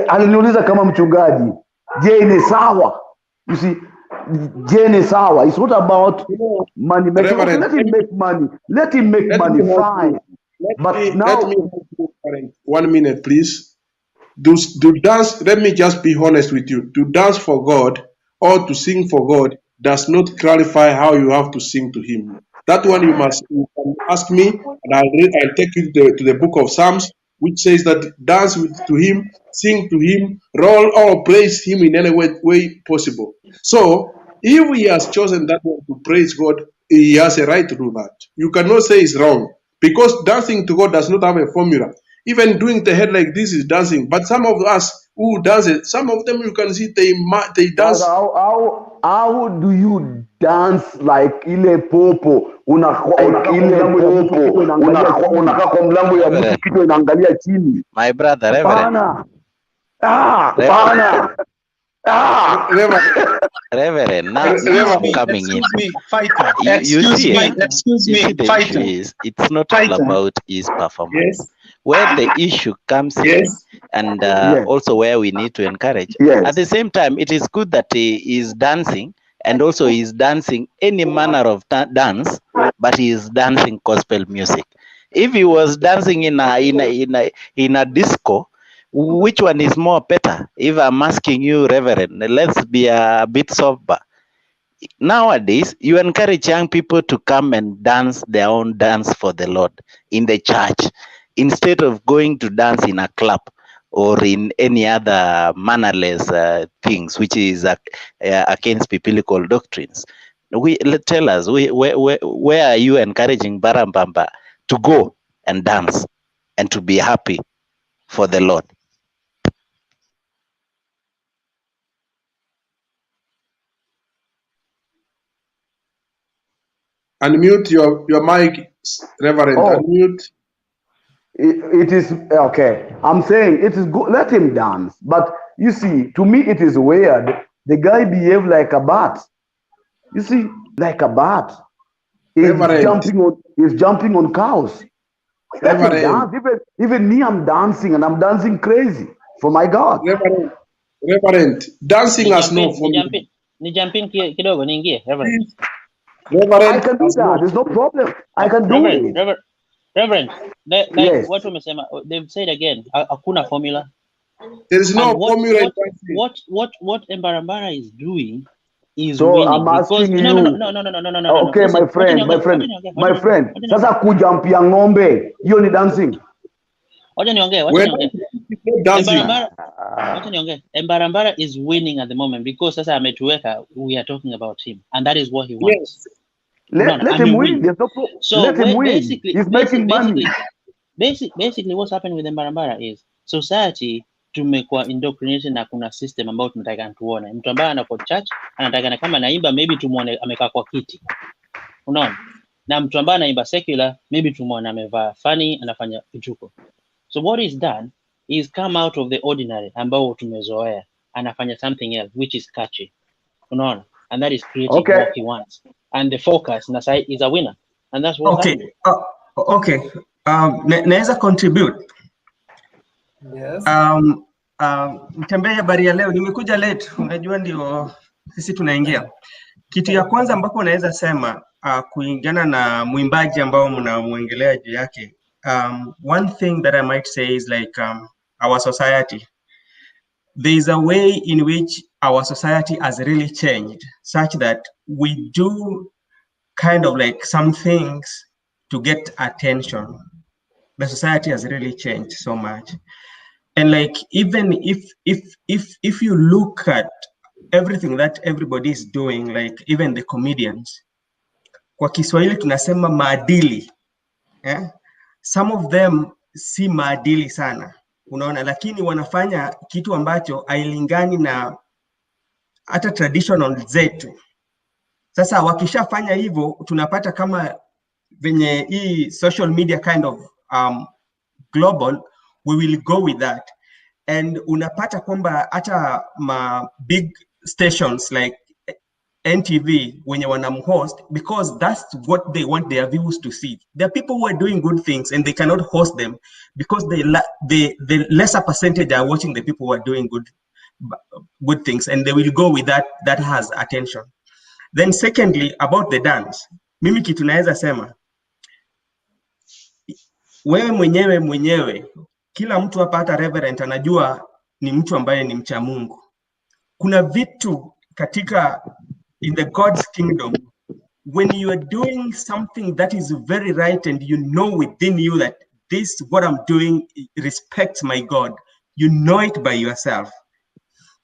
aliniuliza kama mchungaji, je, ni sawa? You see, je, ni sawa? It's not about money making. Okay, let him make money. Let him make money, fine. But now, let me 1 minute, please. Do dance. Let me just be honest with you. To dance for God or to sing for God does not clarify how you have to sing to Him. That one you can ask me, and I'll take you to the book of Psalms, which says that dance to Him, sing to Him, roll or praise Him in any way possible. So, if He has chosen that one to praise God, He has a right to do that. You cannot say it's wrong, because dancing to God does not have a formula. Even doing the head like this is dancing, but some of us who dance it, some of them you can see they dance. How do you dance like ile popo? Unakaa kwa mlango ya mtu kichwa inaangalia chini. My brother, Reverend. Reverend, now coming in. Excuse me, it's not all about his performance. Yes. Where the issue comes in, and also where we need to encourage. At the same time, it is good that he is dancing, and also he is dancing any manner of dance, but he is dancing gospel music. If he was dancing in a disco, which one is more better? If I'm asking you, Reverend, let's be a bit sober. Nowadays, you encourage young people to come and dance their own dance for the Lord in the church, instead of going to dance in a club or in any other mannerless things, which is against biblical doctrines. Tell us, where are you encouraging Barambamba to go and dance and to be happy for the Lord? Unmute your mic, Reverend. Unmute. It is okay. I'm saying it is good. Let him dance. But you see, to me, it is weird. The guy behaved like a bat. You see, like a bat. He's jumping on cows. Let him dance. Even me, I'm dancing, and I'm dancing crazy for my God. Reverend, dancing has no formula. Ni jumping kidogo niingie, Reverend. I can do that. There's no problem. I can do it. Reverend, like what umesema, they've said again, hakuna formula. There is no formula. What Mbarambara is doing is so winning. I'm asking you. No. Okay, Listen, my friend. Sasa kujampia ng'ombe, hiyo ni dancing. Wacha niongee. Mbarambara is winning at the moment because sasa ametuweka, we are talking about him, and that is what he wants. Yes. Let him win. There's no problem. So Let him win. He's making money. Basically what's happening with Mbarambara is society tumekuwa indoctrinated na kuna system ambayo tunataka tuone. Mtu ambaye anako church anataka kama naimba maybe tumuone amekaa kwa kiti. Unaona? Na mtu ambaye anaimba secular maybe tumuone amevaa funny anafanya vituko. So what is done is come out of the ordinary ambao tumezoea, anafanya something else which is catchy. Unaona? And that is creating what he wants. And the focus na side is a winner. And that's what's happening. Okay. Naweza contribute. Yes. Mtembee habari ya leo, nimekuja late, unajua ndio sisi tunaingia. Kitu ya kwanza ambapo naweza sema kuingana na mwimbaji ambao mnamuongelea juu yake, one thing that I might say is like our society. There is a way in which our society has really changed such that we do kind of like some things to get attention. The society has really changed so much. And like, even if you look at everything that everybody is doing, like even the comedians, kwa Kiswahili tunasema maadili, some of them si maadili sana, unaona, lakini wanafanya kitu ambacho hailingani na hata traditional zetu. Sasa wakishafanya hivyo, tunapata kama venye hii social media kind of global, we will go with that. And unapata kwamba hata ma big stations like NTV wenye wanamhost, because that's what they want their viewers to see. There are people who are doing good things and they cannot host them because the lesser percentage are watching the people who are doing good things, and they will go with that has attention. Then secondly, about the dance, mimi kitu naweza sema, wewe mwenyewe kila mtu hapa, hata reverend anajua ni mtu ambaye ni mcha Mungu. Kuna vitu katika in the God's kingdom, when you are doing something that is very right and you know within you that this what I'm doing respects my God, you know it by yourself.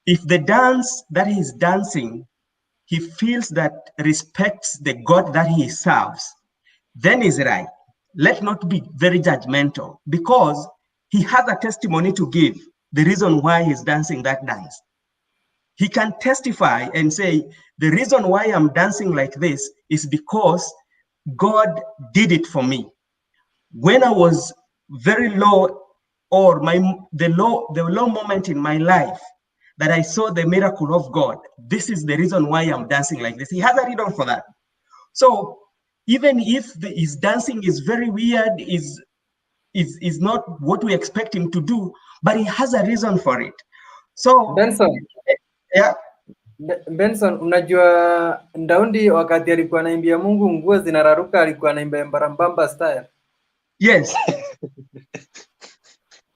If the dance that he's dancing, he feels that respects the God that he serves, then is right. Let's not be very judgmental, because he has a testimony to give, the reason why he's dancing that dance. He can testify and say, the reason why I'm dancing like this is because God did it for me. When I was very low, or the low moment in my life, that I saw the miracle of God, this is the reason why I'm dancing like this. He has a reason for that. So even if his dancing is very weird, is not what we expect him to do, but he has a reason for it. So Benson, Benson, unajua Ndaundi wakati alikuwa anaimbia Mungu nguo zinararuka, alikuwa anaimba Mbarambamba style. Yes.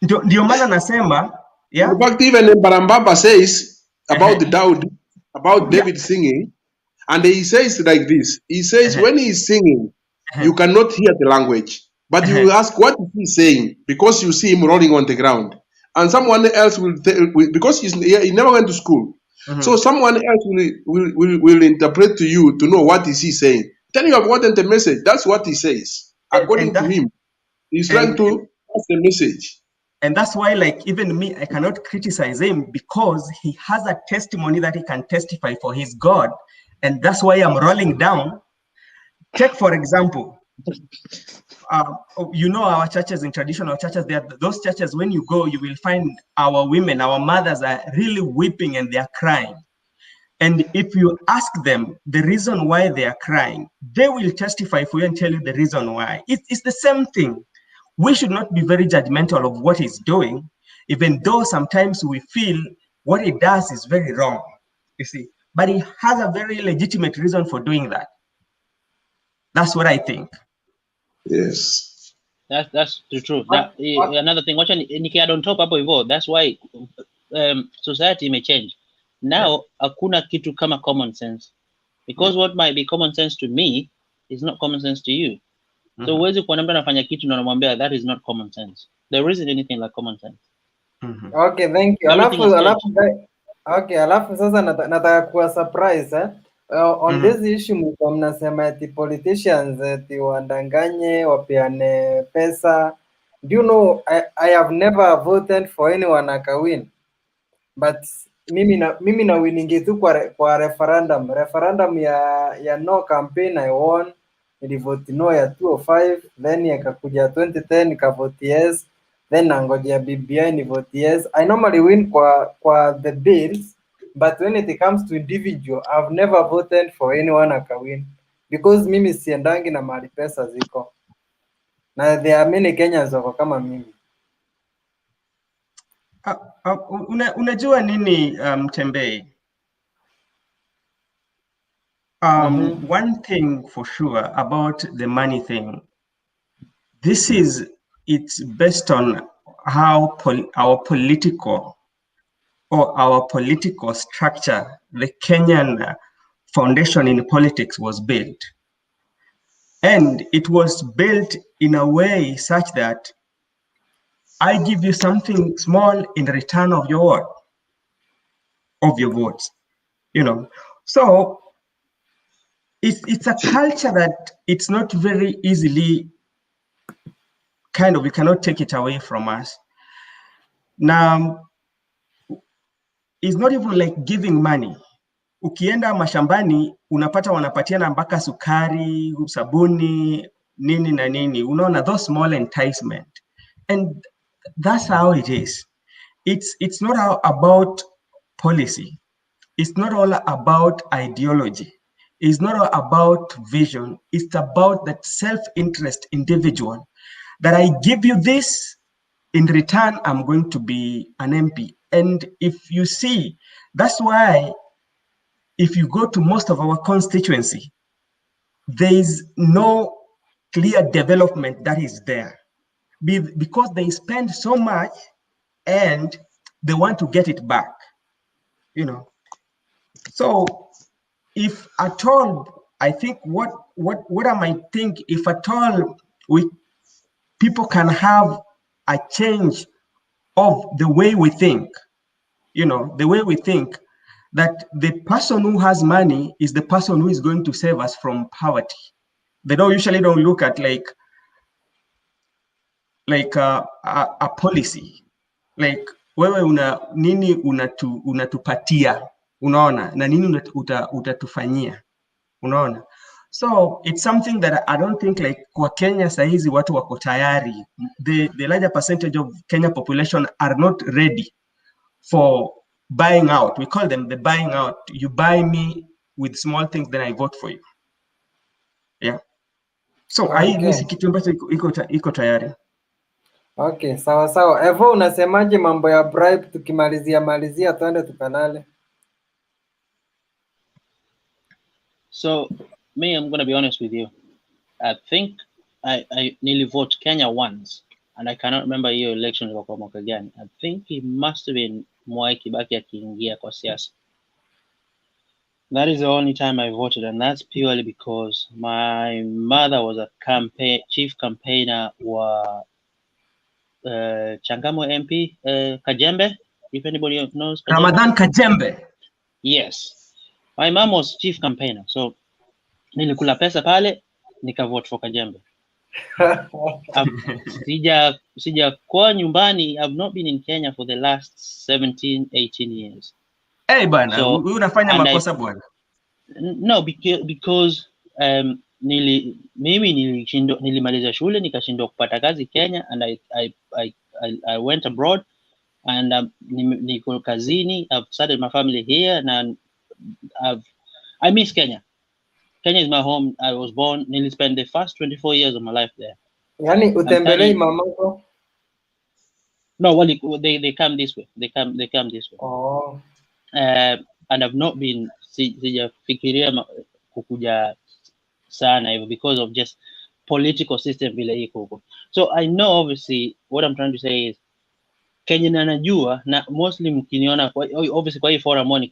Ndio maana nasema, in fact, even Mbarambamba says about the David singing, and he says like this. He says when he is singing, you cannot hear the language, but you will ask what is he saying, because you see him rolling on the ground, and someone else will because he never went to school. So someone else will interpret to you to know what is he saying. Then you have gotten the message. That's what he says. According to him, he's trying to pass the message. And that's why, like, even me, I cannot criticize him, because he has a testimony that he can testify for his God. And that's why I'm rolling down. Take, for example, you know, our churches, in traditional churches, those churches, when you go, you will find our women, our mothers are really weeping and they are crying. And if you ask them the reason why they are crying, they will testify for you and tell you the reason why. It's the same thing. We should not be very judgmental of what he's doing, even though sometimes we feel what he does is very wrong, you see. But he has a very legitimate reason for doing that. That's what I think. Yes. That's the truth. Another thing, watch Nikia on top hapo, that's why society may change. Now, hakuna kitu kama common sense. Because what might be common sense to me is not common sense to you. So huwezi kuwa mtu anafanya kitu na unamwambia that is not common sense. There isn't anything like common sense. Okay, thank you. Everything is changed. Alafu sasa nataka kuwa surprise on this issue mko mnasema ati politicians ati wadanganye wapeane pesa. Do you know I have never voted for anyone akawin, but mimi na winningi tu kwa referendum ya no campaign I won, nilivote no ya 205, then ikakuja 2010 nikavote yes, then nangojea BBI ni vote yes. I normally win kwa the bills, but when it comes to individual I've never voted for anyone akawin because mimi siendangi na mali pesa ziko, na there are many Kenyans wako kama mimi. Unajua nini Mtembei? One thing for sure about the money thing, it's based on how our political structure, the Kenyan foundation in politics was built. And it was built in a way such that I give you something small in return of your votes, you know. So it's a culture that it's not very easily we cannot take it away from us. Now, it's not even like giving money. Ukienda mashambani unapata wanapatiana mpaka sukari, sabuni, nini na nini. Unaona, those small enticement. And that's how it is. It's not all about policy. It's not all about ideology. It's not all about vision. It's about that self-interest individual that I give you this, in return, I'm going to be an MP. And if you see, that's why if you go to most of our constituency, there is no clear development that is there because they spend so much and they want to get it back, you know. So if at all, I think what I might think, if at all people can have a change of the way we think, you know, the way we think that the person who has money is the person who is going to save us from poverty. They usually don't look at like a policy, like wewe nini unatupatia, unaona, na nini utatufanyia, unaona. So it's something that I don't think like kwa Kenya saizi watu wako tayari. The larger percentage of Kenya population are not ready for buying out. We call them the buying out. You buy me with small things, then I vote for you. Yeah. So Okay. si kitu ambacho iko tayari. Okay, sawa. Evo, unasemaje mambo ya bribe tukimalizia twende tukanale? So me, I'm gonna be honest with you. I think I nearly voted Kenya once, and I cannot remember your election kwa mwaka gani. I think it must have been Mwai Kibaki akiingia kwa siasa. That is the only time I voted, and that's purely because my mother was a chief campaigner wa Changamwe MP Kajembe, if anybody knows Kajembe. Ramadan Kajembe. Yes. My mom was chief campaigner, so nilikula pesa pale nika vote for Kajembe. Sija kwa nyumbani. I've not been in Kenya for the last 17-18 years. Hey bana, unafanya makosa bwana. No, because mimi nilimaliza shule nikashindwa kupata kazi Kenya, and I went abroad and niko kazini. I've started my family here, and I miss Kenya. Kenya is my home. I was born. Nearly spent the first 24 years of my life there. Yani utembelei mamako? No, well, they come this way. They come this way. Oh. And I've not been sijafikiria kukuja sana hivyo because of just political system vile iko huko. So I know obviously what I'm trying to say is Kenya nanajua na mostly mkiniona obviously kwa hii forum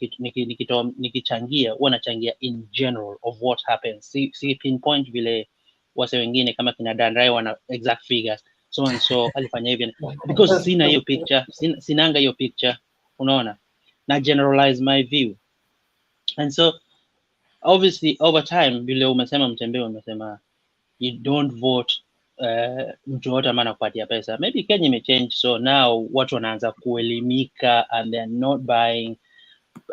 nikichangia huwa nachangia in general of what happens. Si pinpoint vile wase wengine kama kina Dan Rai wana exact figures. so and so alifanya hivi, because sina hiyo picture, sinanga hiyo picture, unaona, na generalize my view. And so obviously over time, vile umesema Mtembea, umesema you don't vote mtu yote amana kupatia pesa. Maybe Kenya imechange, so now watu wanaanza kuelimika and they're not buying,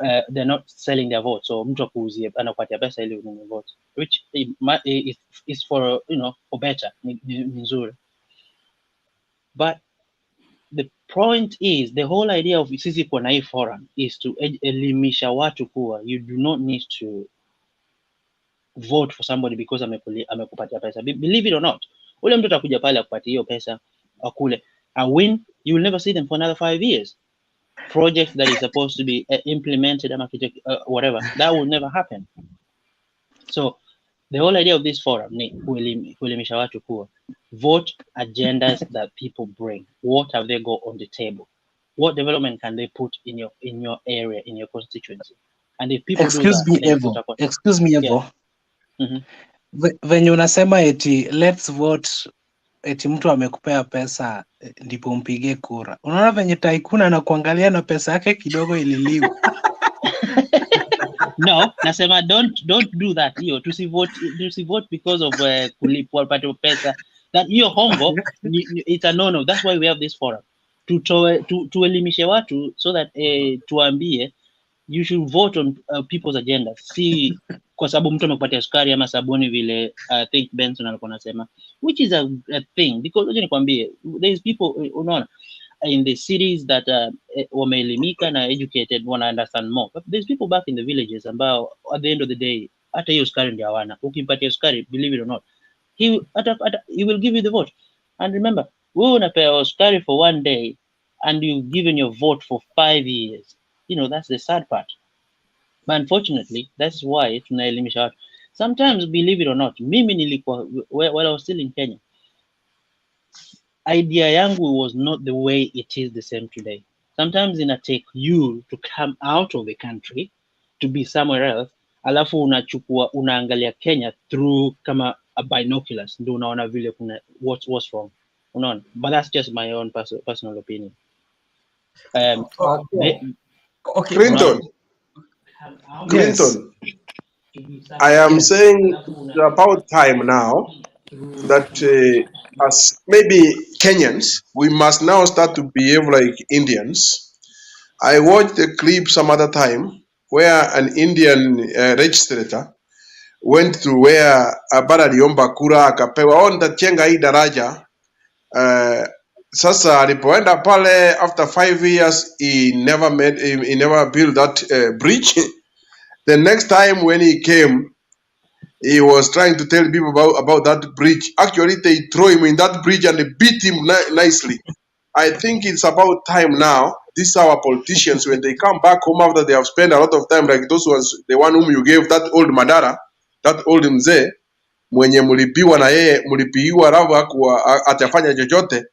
they're not selling their vote. So mtu akuuzie anakupatia pesa ili ununue vote, which is for, you know, for better, ni nzuri. But the point is, the whole idea of sisi kwa na hii forum is to elimisha watu kuwa you do not need to vote for somebody because amekupatia pesa. Believe it or not, ule mtu atakuja pale akupatia hiyo pesa akule, and win, you will never see them for another 5 years. Projects that is supposed to be implemented, whatever, that will never happen. So the whole idea of this forum ni kuelimisha watu kuwa vote agendas that people bring. What have they got on the table? What development can they put in your area, in your constituency? And if people Excuse me, Evo. Venye unasema eti let's vote, eti mtu amekupea pesa ndipo umpige kura. Unaona venye taikuna na kuangalia na pesa yake kidogo ililiwa. No, nasema don't do that. Hiyo tusivote because of kulipwa pate pesa. That hiyo hongo it's a no. That's why we have this forum. Tuelimishe watu so that tuambie you should vote on people's agendas. Si kwa sababu mtu amekupatia sukari ama sabuni vile I think Benson alikuwa anasema, which is a thing, because aje nikwambie, there is people, unaona, in the cities that wameelimika na educated, wanna understand more, but there's people back in the villages ambao at the end of the day hata hiyo sukari ndio hawana. Ukimpatia sukari, believe it or not, he will give you the vote. And remember, wewe unapewa sukari for 1 day and you've given your vote for 5 years. You know, that's the sad part. But unfortunately, that's why tunaelimisha watu. Sometimes, believe it or not, mimi nilikuwa, while I was still in Kenya, idea yangu was not the way it is the same today. Sometimes ina take you to come out of the country to be somewhere else, alafu unaangalia Kenya through kama a binoculars, ndio unaona vile kuna what's wrong, unaona. But that's just my own personal opinion. Okay. Clinton, I am saying it's about time now that as maybe Kenyans, we must now start to behave like Indians. I watched the clip some other time where an Indian registrator went to where bara aliomba kura akapewa nitachenga hii daraja. Sasa alipoenda pale after 5 years he never built that bridge. The next time when he came, he was trying to tell people about that bridge. Actually, they throw him in that bridge and they beat him nicely. I think it's about time now. These are our politicians, when they come back home after they have spent a lot of time, like those ones, the one whom you gave, that old Madara, that old mzee, mwenye mulipiwa na yeye, mulipiwa ravu atafanya chochote,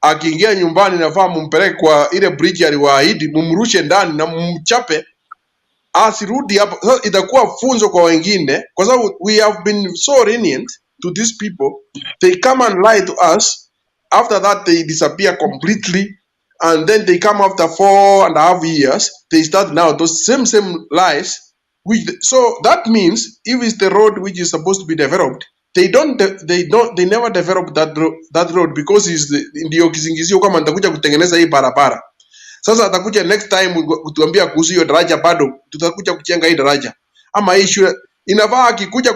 akiingia nyumbani nafaa mumpeleke kwa ile bridge aliwaahidi, mumrushe ndani na mumchape asirudi hapo. So itakuwa funzo kwa wengine, kwa sababu we have been so lenient to these people. They come and lie to us, after that they disappear completely, and then they come after 4.5 years, they start now those same lies. So that means if it's the road which is supposed to be developed, they never develop that road because ndio kisingizio kama nitakuja kutengeneza hii barabara. Sasa atakuja next time kutuambia kuhusu hiyo daraja, bado tutakuja kujenga hii daraja ama hii shule. Inafaa akikuja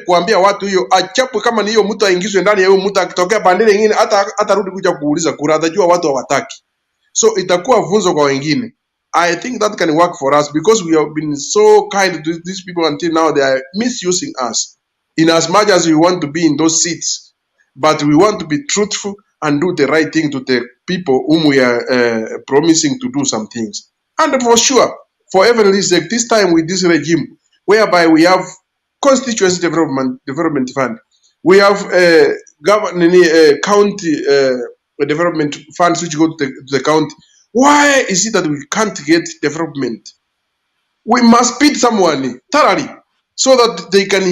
kuambia watu hiyo achapwe, kama ni hiyo mtu aingizwe ndani ya hiyo mtu, akitokea bandari nyingine hata rudi kuja kuuliza kura, atajua watu hawataki. So itakuwa funzo kwa wengine. I think that can work for us because we have been so kind to these people until now they are misusing us. In as much as we want to be in those seats, but we want to be truthful and do the right thing to the people whom we are promising to do some things. And for sure, for everybody's sake, this time with this regime, whereby we have constituency development fund, we have county development funds which go to the county. Why is it that we can't get development? We must beat someone thoroughly so that they can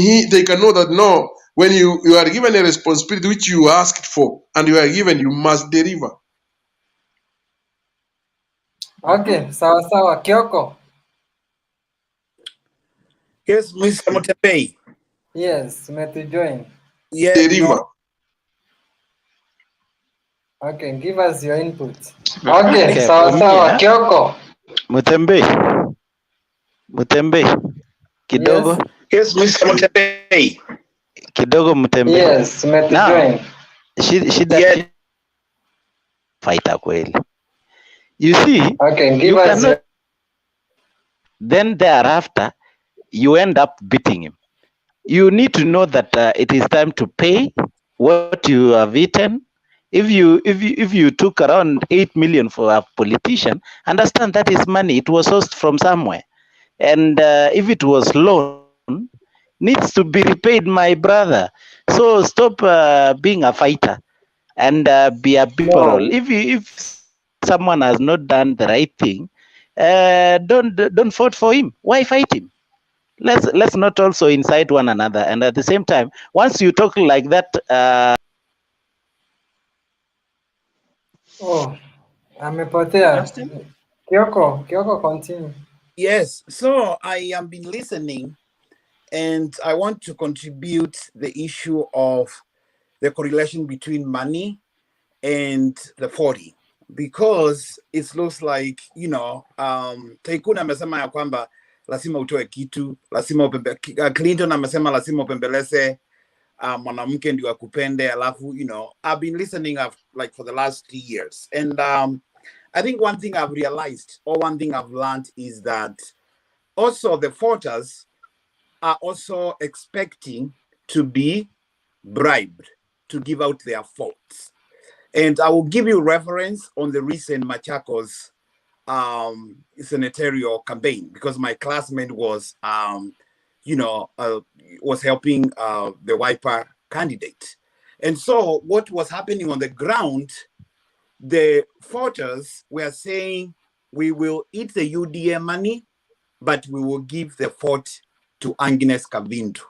know that no, When you are given a responsibility which you asked for and you are given, you must deliver. Okay, sawa. Kioko. Yes, Mr. Mutembei. Yes, join. Yeah, Deliver. no. Okay, give us your input. Okay, Sawa. Kioko. Mutembe. Kidogo. Yes, Mr. Mutembei. Kidogo Mutembe. Yes, Now, join. shida fighter kweli. You see, Okay, give you us cannot, then thereafter, you end up beating him. You need to know that it is time to pay what you have eaten. If you took around 8 million for a politician, understand that is money. It was sourced from somewhere. And if it was loan, needs to be repaid, my brother. So stop being a fighter and be a liberal. If someone has not done the right thing, don't vote for him. Why fight him? Let's not also incite one another. And at the same time, once you talk like that, Oh, amepotea. Kioko, continue. Yes, so I have been listening and I want to contribute the issue of the correlation between money and the 40 because it looks like, Tycoon amesema ya kwamba lazima utoe kitu, lazima Clinton amesema lazima upembeleze mwanamke ndio akupende, alafu, I've been listening like for the last 3 years. And I think one thing I've realized or one thing I've learned is that also the voters are also expecting to be bribed to give out their votes. And I will give you reference on the recent Machakos senatorial campaign because my classmate was, was helping the Wiper candidate. And so what was happening on the ground, the voters were saying, we will eat the UDA money, but we will give the vote to Agnes Kavindu.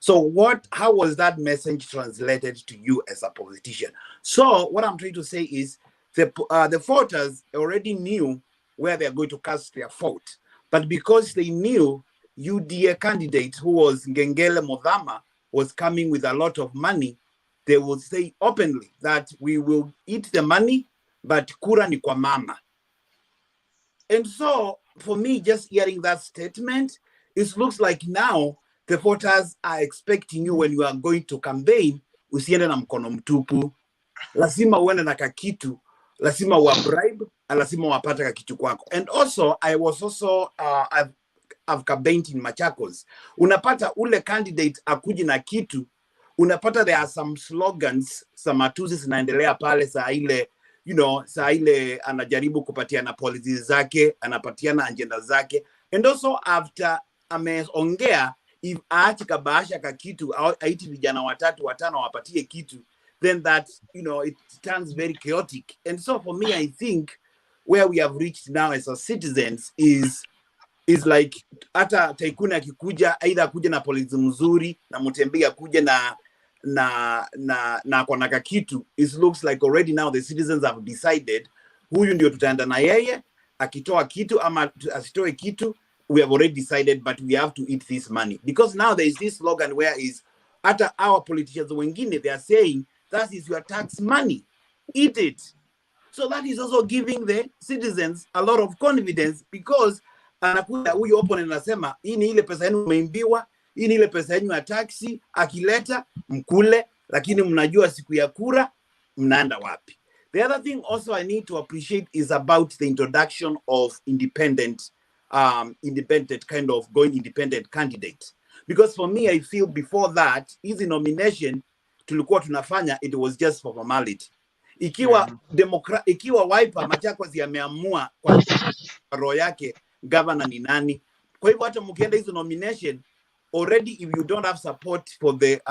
So how was that message translated to you as a politician? So what I'm trying to say is the voters already knew where they're going to cast their vote. But because they knew UDA candidate who was Ngengele Modhama was coming with a lot of money, they would say openly that we will eat the money, but kura ni kwa mama. And so for me, just hearing that statement, it looks like now the voters are expecting you when you are going to campaign, usiende na mkono mtupu. Lazima uende na kakitu, lazima wa bribe, lazima wapata kakitu kwako. And also, I've campaigned in Machakos. Unapata ule candidate akuji na kitu, unapata there are some slogans, some matusi zinaendelea pale saa ile, saa ile anajaribu kupatiana policies zake, anapatiana agenda zake. And also after ameongea, if aachi kabasha ka kitu, aiti vijana watano wapatie kitu, then that, it turns very chaotic. And so for me, I think where we have reached now as citizens is like, hata Tycoon akikuja, either kuja na policy mzuri, na Mutembei kuja na kona kakitu, it looks like already now the citizens have decided, huyu ndio tutaenda na yeye, akitoa kitu ama asitoe kitu, we have already decided, but we have to eat this money. Because now there is this slogan where is, hata our politicians wengine, they are saying, that is your tax money, eat it. So that is also giving the citizens a lot of confidence, because anakuja huyu opponent anasema, hii ni ile pesa yenu umeimbiwa, hii ni ile pesa yenu ya taxi, akileta mkule, lakini mnajua siku ya kura mnaenda wapi. The other thing also I need to appreciate is about the introduction of independent kind of going independent candidate. Because for me, I feel before that, easy nomination tulikuwa tunafanya, it was just for formality. Ikiwa Wiper Machakos yameamua kwa roho yake governor ni nani. Kwa hivyo hata mkienda hizo nomination, already if you don't have support for the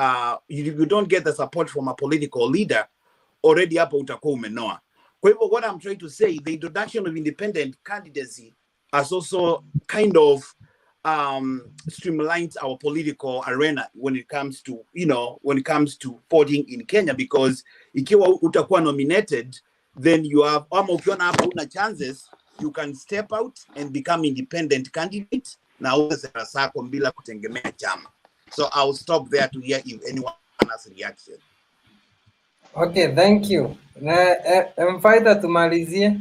if you don't get the support from a political leader, already hapo utakuwa umenoa. Kwa hivyo what I'm trying to say, the introduction of independent candidacy has also kind of streamlines our political arena when it comes to, when it comes to voting in Kenya, because ikiwa utakuwa nominated, then you have, ama ukiona hapa una chances, you can step out and become independent candidate na uze sera zako bila kutegemea chama. So I'll stop there to hear if anyone has a reaction. Okay, thank you. Na Mfaita tumalizie.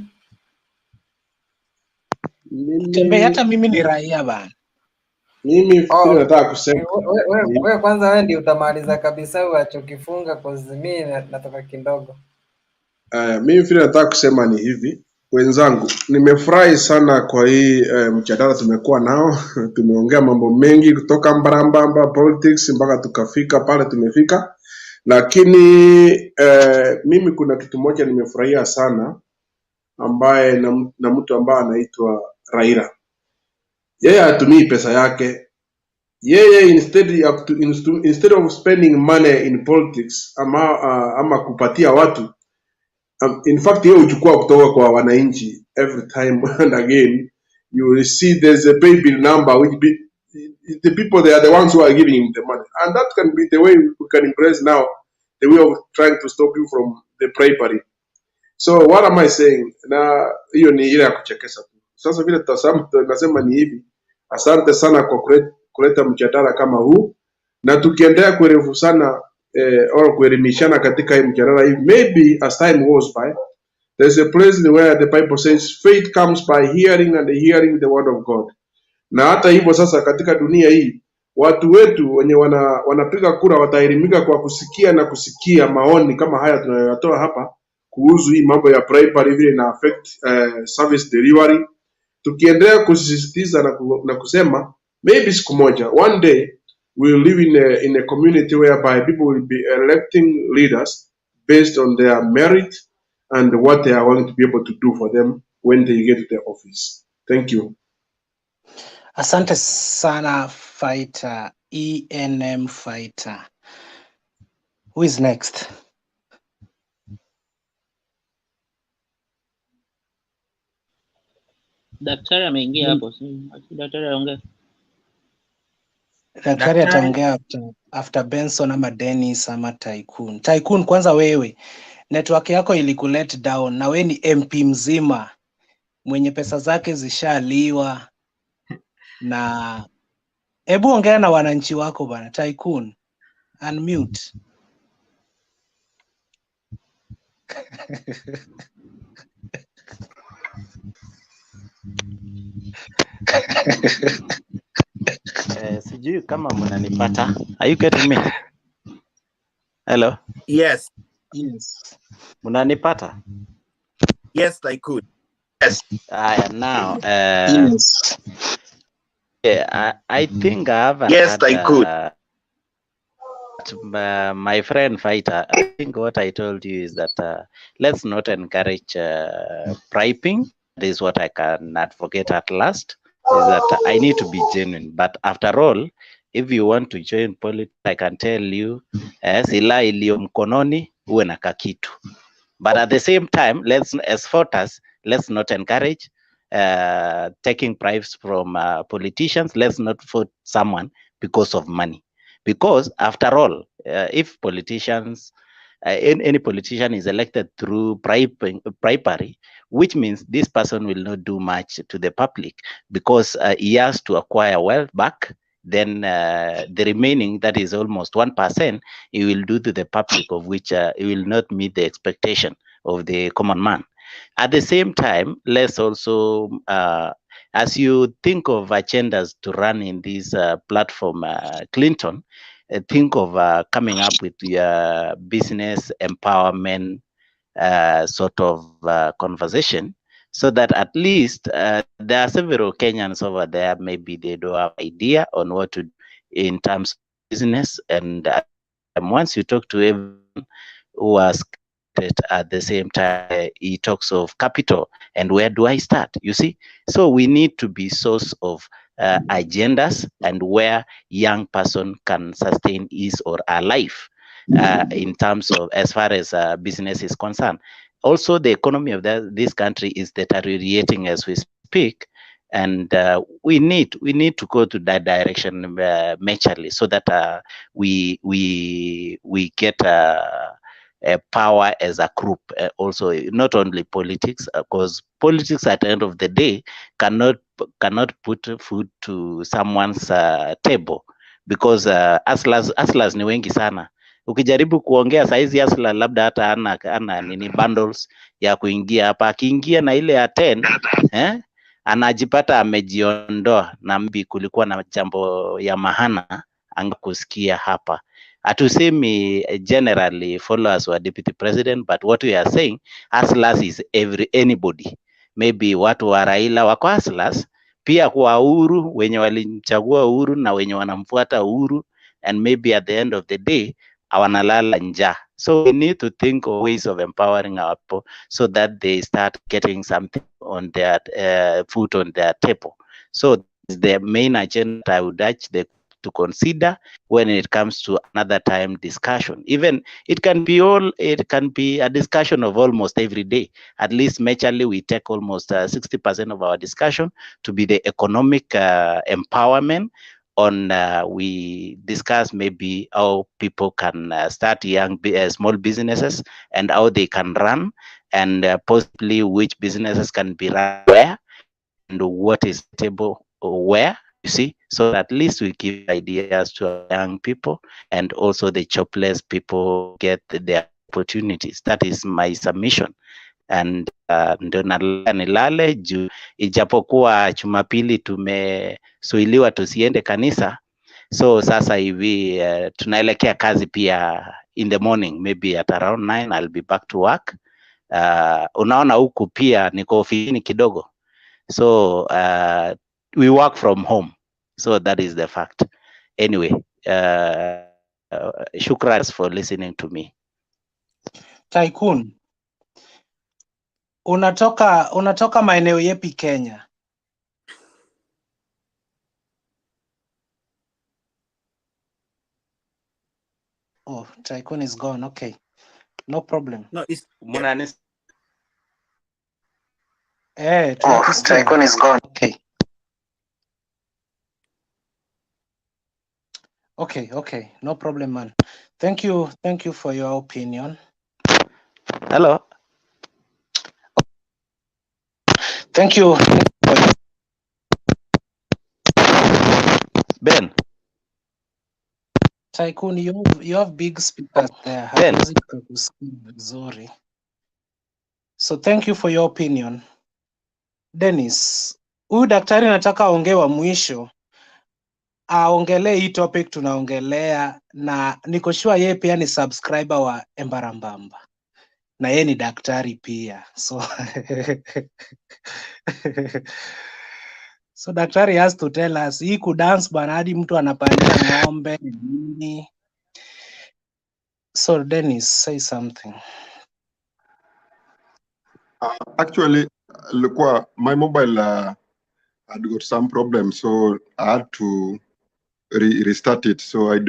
Tembe, hata mimi ni raia bana. Mimi nataka kusema wewe kwanza, wewe ndio utamaliza kabisa uachokifunga kwa mimi natoka kidogo. Mimi vile nataka kusema ni hivi, wenzangu, nimefurahi sana kwa hii mjadala tumekuwa nao. Tumeongea mambo mengi kutoka mbarambamba politics mpaka tukafika pale tumefika, lakini mimi kuna kitu moja nimefurahia sana, ambaye na mtu ambaye anaitwa Raila. Yeye hatumii pesa yake. Yeye instead of spending money in politics ama kupatia watu, in fact yeye uchukua kutoka kwa wananchi every time and again. You will see there's a pay bill number which the people, they are the ones who are giving him the money, and that can be the way we can impress now, the way of trying to stop you from the bribery. So what am I saying? Na hiyo ni ile ya kuchekesha tu. Sasa vile tunasema ni hivi, asante sana kwa kuleta mjadala kama huu, na tukiendelea kuerevu sana au kuelimishana katika hii mjadala hii, maybe as time goes by, there's a place where the Bible says faith comes by hearing and hearing the word of God. Na hata hivyo sasa katika dunia hii, watu wetu wenye wanapiga kura wataelimika kwa kusikia na kusikia maoni kama haya tunayotoa hapa kuhusu hii mambo ya bribery vile na affect service delivery. Tukiendelea kusisitiza na kusema, maybe siku moja, one day we will live in a community whereby people will be electing leaders based on their merit and what they are going to be able to do for them when they get to the office. Thank you. Asante sana Fighter, ENM Fighter. Who is next? Daktari ameingia hapo, daktari aongee. Daktari ataongea after Benson ama Dennis ama Tycoon. Tycoon, kwanza wewe, network yako ilikulet down na we ni MP mzima mwenye pesa zake zishaliwa, na hebu ongea na wananchi wako bana. Tycoon, unmute. Sijui kama mnanipata. Are you getting me? Hello? Yes. Yes. Mnanipata? Yes, I could. Yes. Now, yes. Yeah, I think I have yes, I could. My friend Fighter, I think what I told you is that let's not encourage bribing. This is what I cannot forget at last, is that I need to be genuine. But after all, if you want to join politics, I can tell you, sila iliyo mkononi uwe na kakitu. But at the same time, let's not encourage taking bribes from politicians. Let's not vote someone because of money. Because after all, if politicians, any politician is elected through bribery, which means this person will not do much to the public, because he has to acquire wealth back. Then the remaining, that is almost 1%, he will do to the public, of which he will not meet the expectation of the common man. At the same time, let's also, as you think of agendas to run in this platform, Clinton, think of coming up with your business empowerment sort of conversation, so that at least there are several Kenyans over there, maybe they don't have idea on what to do in terms of business. And once you talk to everyone who has at the same time, he talks of capital and where do I start, you see? So we need to be source of agendas and where young person can sustain his or her life in terms of, as far as business is concerned. Also, the economy of this country is deteriorating as we speak. and we need to go to that direction majorly, so that we get a power as a group, also not only politics, because politics at the end of the day cannot put food to someone's table, because hustlers ni wengi sana. Ukijaribu kuongea saizi hustler labda hata ana nini bundles ya kuingia hapa, akiingia na ile ya 10 anajipata amejiondoa, na mbi kulikuwa na jambo ya mahana angakusikia hapa. Hatusemi generally followers wa deputy president, but what we are saying hustlers is anybody. Maybe watu wa Raila wako hustlers, pia kwa Uhuru, wenye walimchagua Uhuru na wenye wanamfuata Uhuru, and maybe at the end of the day awanalala njaa. So we need to think of ways of empowering our people so that they start getting something on their food on their table. So the main agenda I would urge them to consider when it comes to another time discussion. Even it can be a discussion of almost every day. At least majorly we take almost 60% of our discussion to be the economic empowerment. On we discuss maybe how people can start small businesses and how they can run, and possibly which businesses can be run where and what is table where, you see, so at least we give ideas to our young people, and also the jobless people get their opportunities. That is my submission. And ndo nilale juu, ijapokuwa Jumapili tumesuiliwa tusiende kanisa, so sasa hivi tunaelekea kazi pia in the morning, maybe at around 9 I'll be back to work. Unaona huku pia niko ofisini kidogo, so we work from home, so that is the fact. Anyway, shukran for listening to me. Tycoon, unatoka maeneo yepi Kenya? Oh, Tycoon is gone. Okay, no problem. No, it's Tycoon is gone. Okay, no problem, man. Thank you for your opinion. Hello. Thank you. Ben. Tycoon, you have big speakers there. Ben. Sorry. So thank you for your opinion. Dennis, huyu daktari nataka aongee wa mwisho, aongelee hii topic tunaongelea, na niko sure yeye pia ni subscriber wa Embarambamba na yeye ni daktari pia, so so daktari has to tell us hii kudance bwana hadi mtu anapandia ng'ombe nini. So Dennis, say something. Actually, my mobile had got some problems, so I had to restart it. So I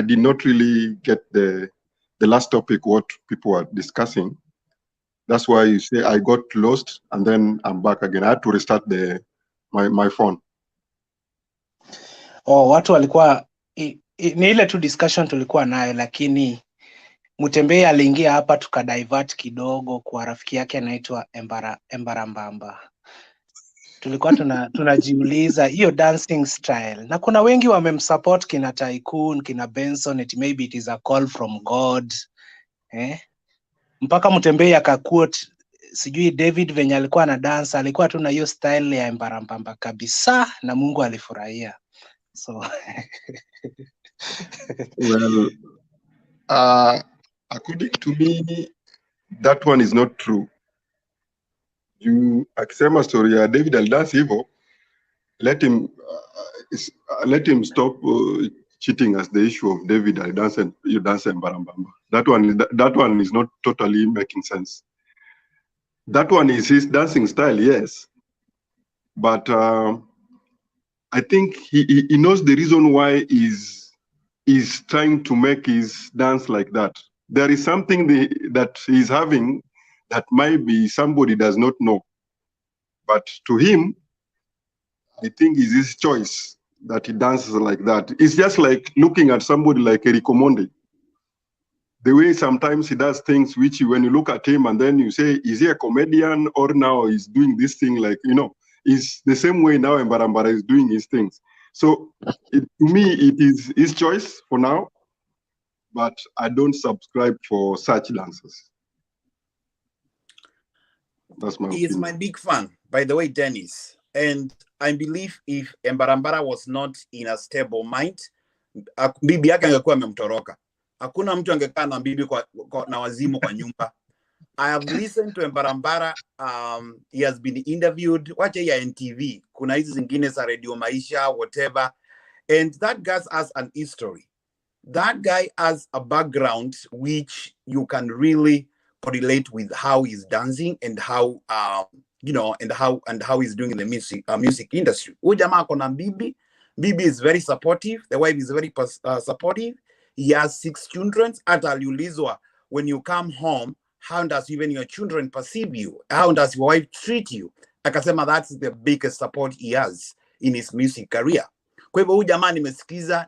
did not really get the last topic, what people were discussing. That's why you say I got lost, and then I'm back again. I had to restart my phone. Oh, watu walikuwa ni ile tu discussion tulikuwa nayo, lakini Mutembei aliingia hapa tukadivert kidogo kwa rafiki yake anaitwa Embarambamba. Tulikuwa tunajiuliza hiyo dancing style, na kuna wengi wamemsupport, kina Tycoon, kina Benson, it maybe it is a call from God. Mpaka Mutembei akaquote sijui David venye alikuwa na dance, alikuwa tu na hiyo style ya Embarambamba kabisa, na Mungu alifurahia. So well, according to me, that one is not true. You akisema story ya David alidance hivyo, let him stop cheating as the issue of David alidance and you dance Embarambamba. That one is not totally making sense. That one is his dancing style, yes, but I think he knows the reason why he's trying to make his dance like that. There is something that he's having that maybe somebody does not know, but to him, the thing is his choice that he dances like that. It's just like looking at somebody like Eric Omondi. The way sometimes he does things which when you look at him and then you say, is he a comedian or now he's doing this thing like, it's the same way now Mbarambara is doing his things. So to me, it is his choice for now, but I don't subscribe for such dances. That's my He is opinion. my big fan, by the way, Dennis. And I believe if Mbarambara was not in a stable mind, bibi yake angekuwa amemtoroka. Hakuna mtu angekaa na bibi na wazimu kwa nyumba. I have listened to Mbarambara. He has been interviewed. Wacha ya NTV. Kuna hizi zingine za Radio Maisha, whatever. And that guy has an history. That guy has a background which you can really correlate with how he's dancing and how and how he's doing in the music industry. Ujama kona bibi. Bibi is very supportive. The wife is very supportive. He has 6 children. At aliulizwa, when you come home, how does even your children perceive you? How does your wife treat you? Akasema that's the biggest support he has in his music career. Kwa hivyo huyu jamaa nimesikiza,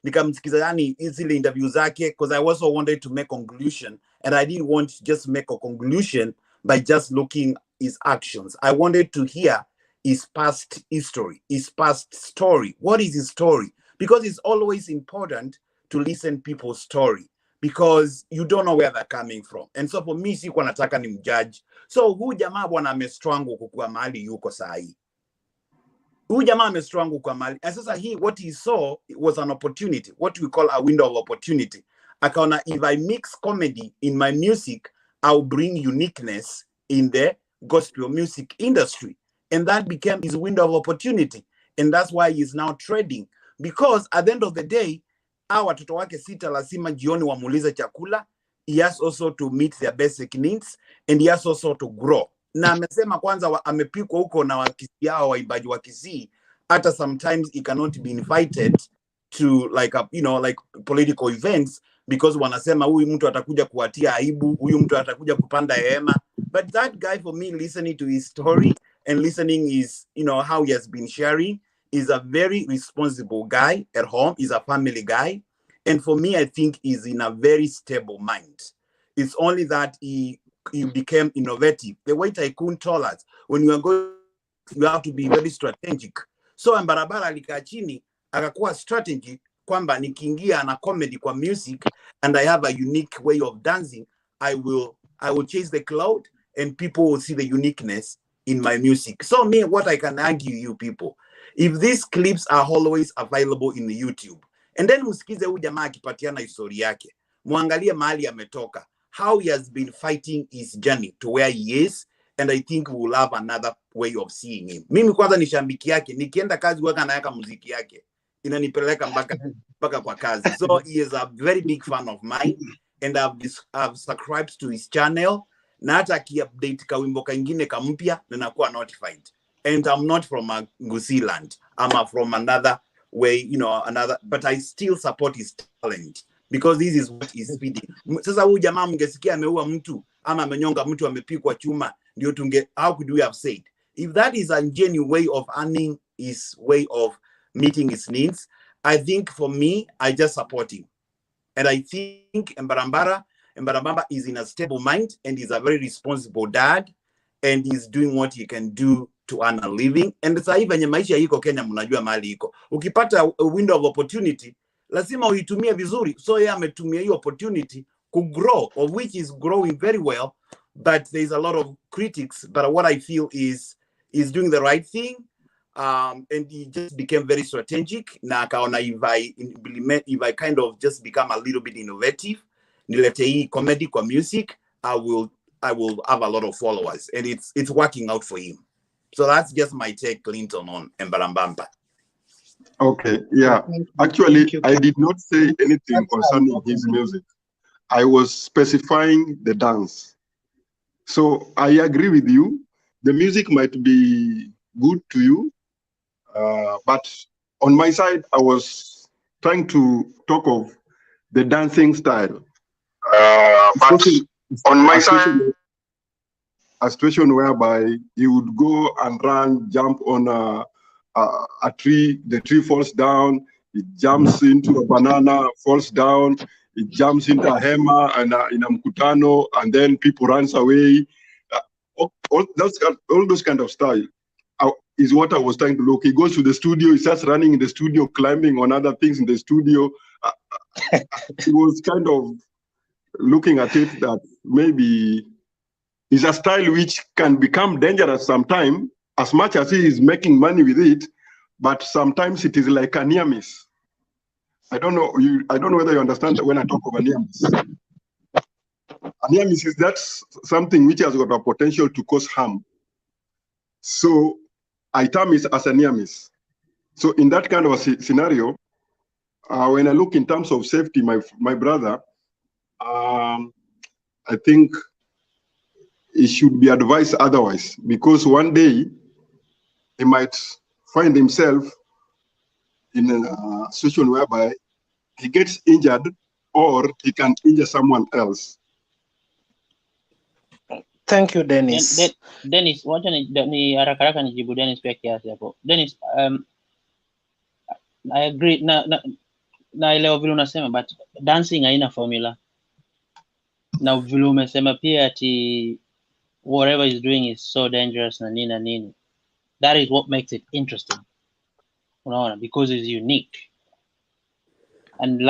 nikamsikiza yani zile interview zake, because I also wanted to make conclusion, and I didn't want to just make a conclusion by just looking his actions. I wanted to hear his past history, his past story. What is his story? Because it's always important to listen people's story, because you don't know where they're coming from. And so for me, sikuwa nataka ni mjudge. So huyu jamaa bwana amestrangle kukua mahali yuko sahi. Huyu jamaa amestrangle kwa mahali. And sasa what he saw was an opportunity, what we call a window of opportunity. Akaona, if I mix comedy in my music, I'll bring uniqueness in the gospel music industry. And that became his window of opportunity. And that's why he's now trading. Because at the end of the day, hawa watoto wake 6 lazima jioni wamuulize chakula. He has also to meet their basic needs, and he has also to grow. Na amesema kwanza amepikwa huko na wakisi hao waimbaji wa Kisii, hata sometimes he cannot be invited to like political events, because wanasema huyu mtu atakuja kuatia aibu, huyu mtu atakuja kupanda hema. But that guy, for me, listening to his story and listening is how he has been sharing, is a very responsible guy at home. He's a family guy. And for me, I think he's in a very stable mind. It's only that he became innovative. The way Tycoon told us, when you are going, you have to be very strategic. So Mbarambara alikaa chini, akakuwa strategy kwamba nikiingia na comedy kwa music and I have a unique way of dancing, I will chase the cloud and people will see the uniqueness in my music. So me, what I can argue you people, if these clips are always available in the YouTube, and then msikize huyu jamaa akipatiana historia yake, muangalie mahali ametoka, how he has been fighting his journey to where he is, and I think we will have another way of seeing him. Mimi kwanza ni shambiki yake, nikienda kazi waka naweka muziki yake, inanipeleka mpaka kwa kazi. So he is a very big fan of mine, and I've subscribed to his channel, na hata ki-update kawimbo kingine kampya na nakuwa notified. And I'm not from a Gusii land. I'm from another way, but I still support his talent, because this is what he's feeding. Sasa huyu jamaa mngesikia ameua mtu ama amenyonga mtu amepikwa chuma, ndio how could we have said? If that is a genuine way of earning his way of meeting his needs, I think for me, I just support him. And I think Mbarambara is in a stable mind, and he's a very responsible dad, and he's doing what he can do to earn a living. And sasa hivi venye maisha iko Kenya, mnajua mahali iko. Ukipata a window of opportunity, lazima uitumie vizuri. So yeye ametumia hiyo opportunity to grow, of which is growing very well. But there's a lot of critics. But what I feel is he's doing the right thing. And he just became very strategic. Na akaona, if I kind of just become a little bit innovative, nilete hii comedy kwa music, I will have a lot of followers, and it's working out for him. So that's just my take, Clinton, on Mbarambamba. Okay, yeah. Actually, I did not say anything concerning his music. I was specifying the dance. So I agree with you. The music might be good to you, but on my side, I was trying to talk of the dancing style. But on my side, a situation whereby he would go and run, jump on a tree, the tree falls down, it jumps into a banana, falls down, it jumps into a hema and in a mkutano, and then people runs away. All those kind of style is what I was trying to look. He goes to the studio, he starts running in the studio, climbing on other things in the studio. He was kind of looking at it that maybe it's a style which can become dangerous sometimes, as much as he is making money with it, but sometimes it is like a near miss. I don't know whether you understand when I talk of a near miss. A near miss is that something which has got a potential to cause harm. So I term it as a near miss. So in that kind of a scenario, when I look in terms of safety, my brother, I think he should be advised otherwise, because one day he might find himself in a situation whereby he gets injured or he can injure someone else. Thank you, Dennis. Dennis, wacha ni haraka haraka nijibu Dennis pia kiasi hapo. Dennis, I agree naelewa vile unasema, but dancing haina formula. Na vile umesema pia ati whatever he's doing is so dangerous na nini. That is what makes it interesting. Unaona, because it's unique. And in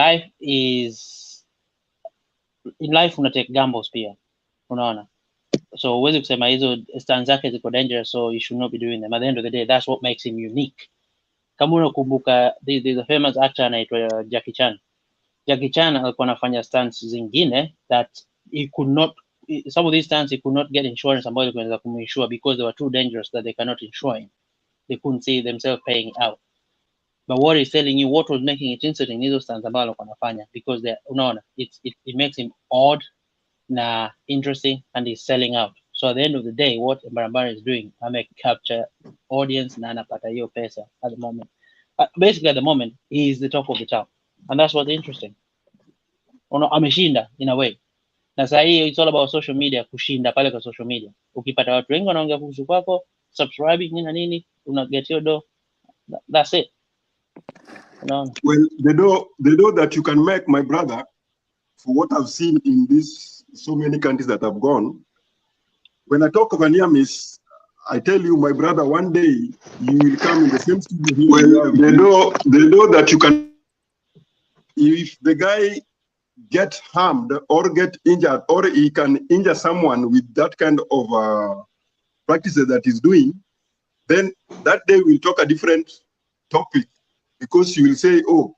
life una take gambles pia. Unaona. So huwezi kusema hizo stance zake ziko dangerous, so you should not be doing them. At the end of the day, that's what makes him unique. Kama unakumbuka, there's a famous actor anaitwa Jackie Chan. Jackie Chan alikuwa anafanya stunts zingine that he could not, some of these stunts he could not get insurance ambayo ilikuwa kuminsure because they were too dangerous that they cannot insure him. They couldn't see themselves paying out. But what he's telling you, what was making it interesting, hizo stunts ambayo alikuwa anafanya, because unaona, it makes him odd na interesting, and he's selling out. So at the end of the day, what Mbarambara is doing, I may capture audience na anapata hiyo pesa at the moment. Basically at the moment, he is the top of the town. And that's what's interesting. Ameshinda in a way. Na saa hii it's all about social media, kushinda pale kwa social media. Ukipata watu wengi wanaongea kuhusu kwako, subscribing nini, una get your dough. That's it. Well, the dough that you can make, my brother, for what I've seen in these so many countries that I've gone, when I talk of a near miss, I tell you, my brother, one day you will come in the same studio. Well, the dough that you can, if the guy get harmed or get injured, or he can injure someone with that kind of practices that he's doing, then that day we'll talk a different topic, because you will say, oh,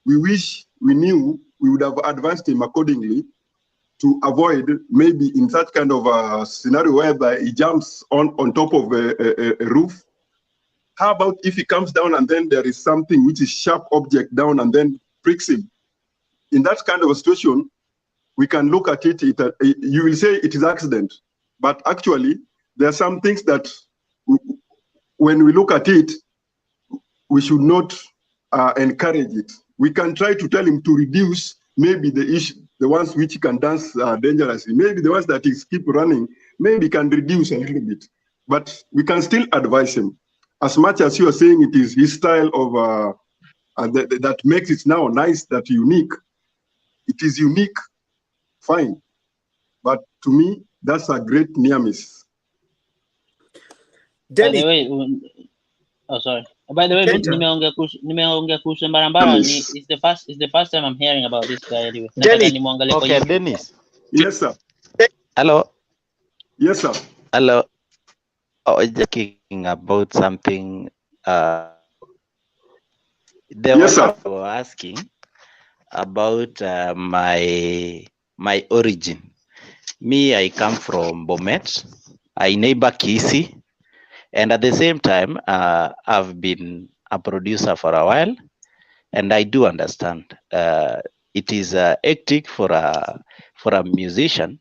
we wish we knew, we would have advanced him accordingly to avoid maybe in such kind of a scenario whereby he jumps on top of a roof. How about if he comes down and then there is something which is sharp object down and then pricks him? In that kind of a situation, we can look at it, you will say it is accident, but actually there are some things that when we look at it, we should not encourage it. We can try to tell him to reduce maybe the ones which can dance dangerously, maybe the ones that keep running, maybe can reduce a little bit, but we can still advise him. As much as you are saying it is his style of that makes it now nice, that unique. It is unique, fine, but to me that's a great near miss. By the way, oh sorry. By the way, nimeongea kuhusu Mbarambara. It's the first time I'm hearing about this guy anyway. Okay, Dennis. Yes, sir. Hello. Yes, sir. Hello. Oh, talking about something. Yes, sir. Were asking about my origin. Me, I come from Bomet. I neighbor Kisi. And at the same time, I've been a producer for a while, and I do understand it is hectic for a musician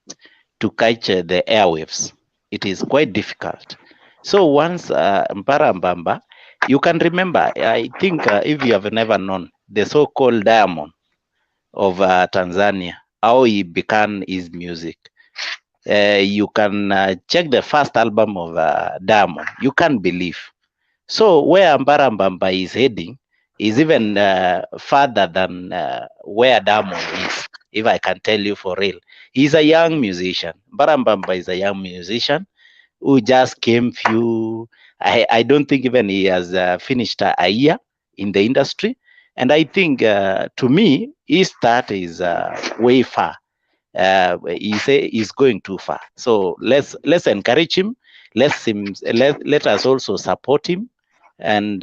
to catch the airwaves. It is quite difficult. So once Mpara Mbamba, you can remember, I think if you have never known, the so-called Diamond of Tanzania, how he began his music. You can check the first album of Diamond. You can't believe. So where Mbarambamba is heading is even further than where Diamond is, if I can tell you for real. He's a young musician. Mbarambamba is a young musician who just came few, I don't think even he has finished a year in the industry. And I think to me, his start is way far. He say he's going too far. So let's encourage him. Let us also support him. And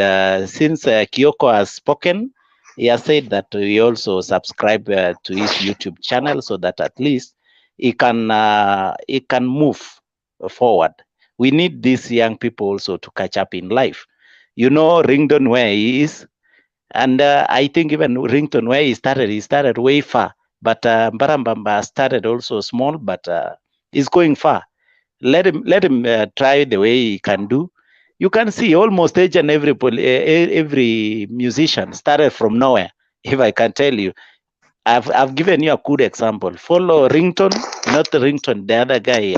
since Kyoko has spoken, he has said that we also subscribe to his YouTube channel so that at least he can move forward. We need these young people also to catch up in life. You know, Ringdon where he is, and I think even Rington where he started way far. But Mbarambamba started also small, but he's going far. Let him try the way he can do. You can see almost each and every musician started from nowhere. If I can tell you, I've given you a good example. Follow Rington, not Rington, the other guy,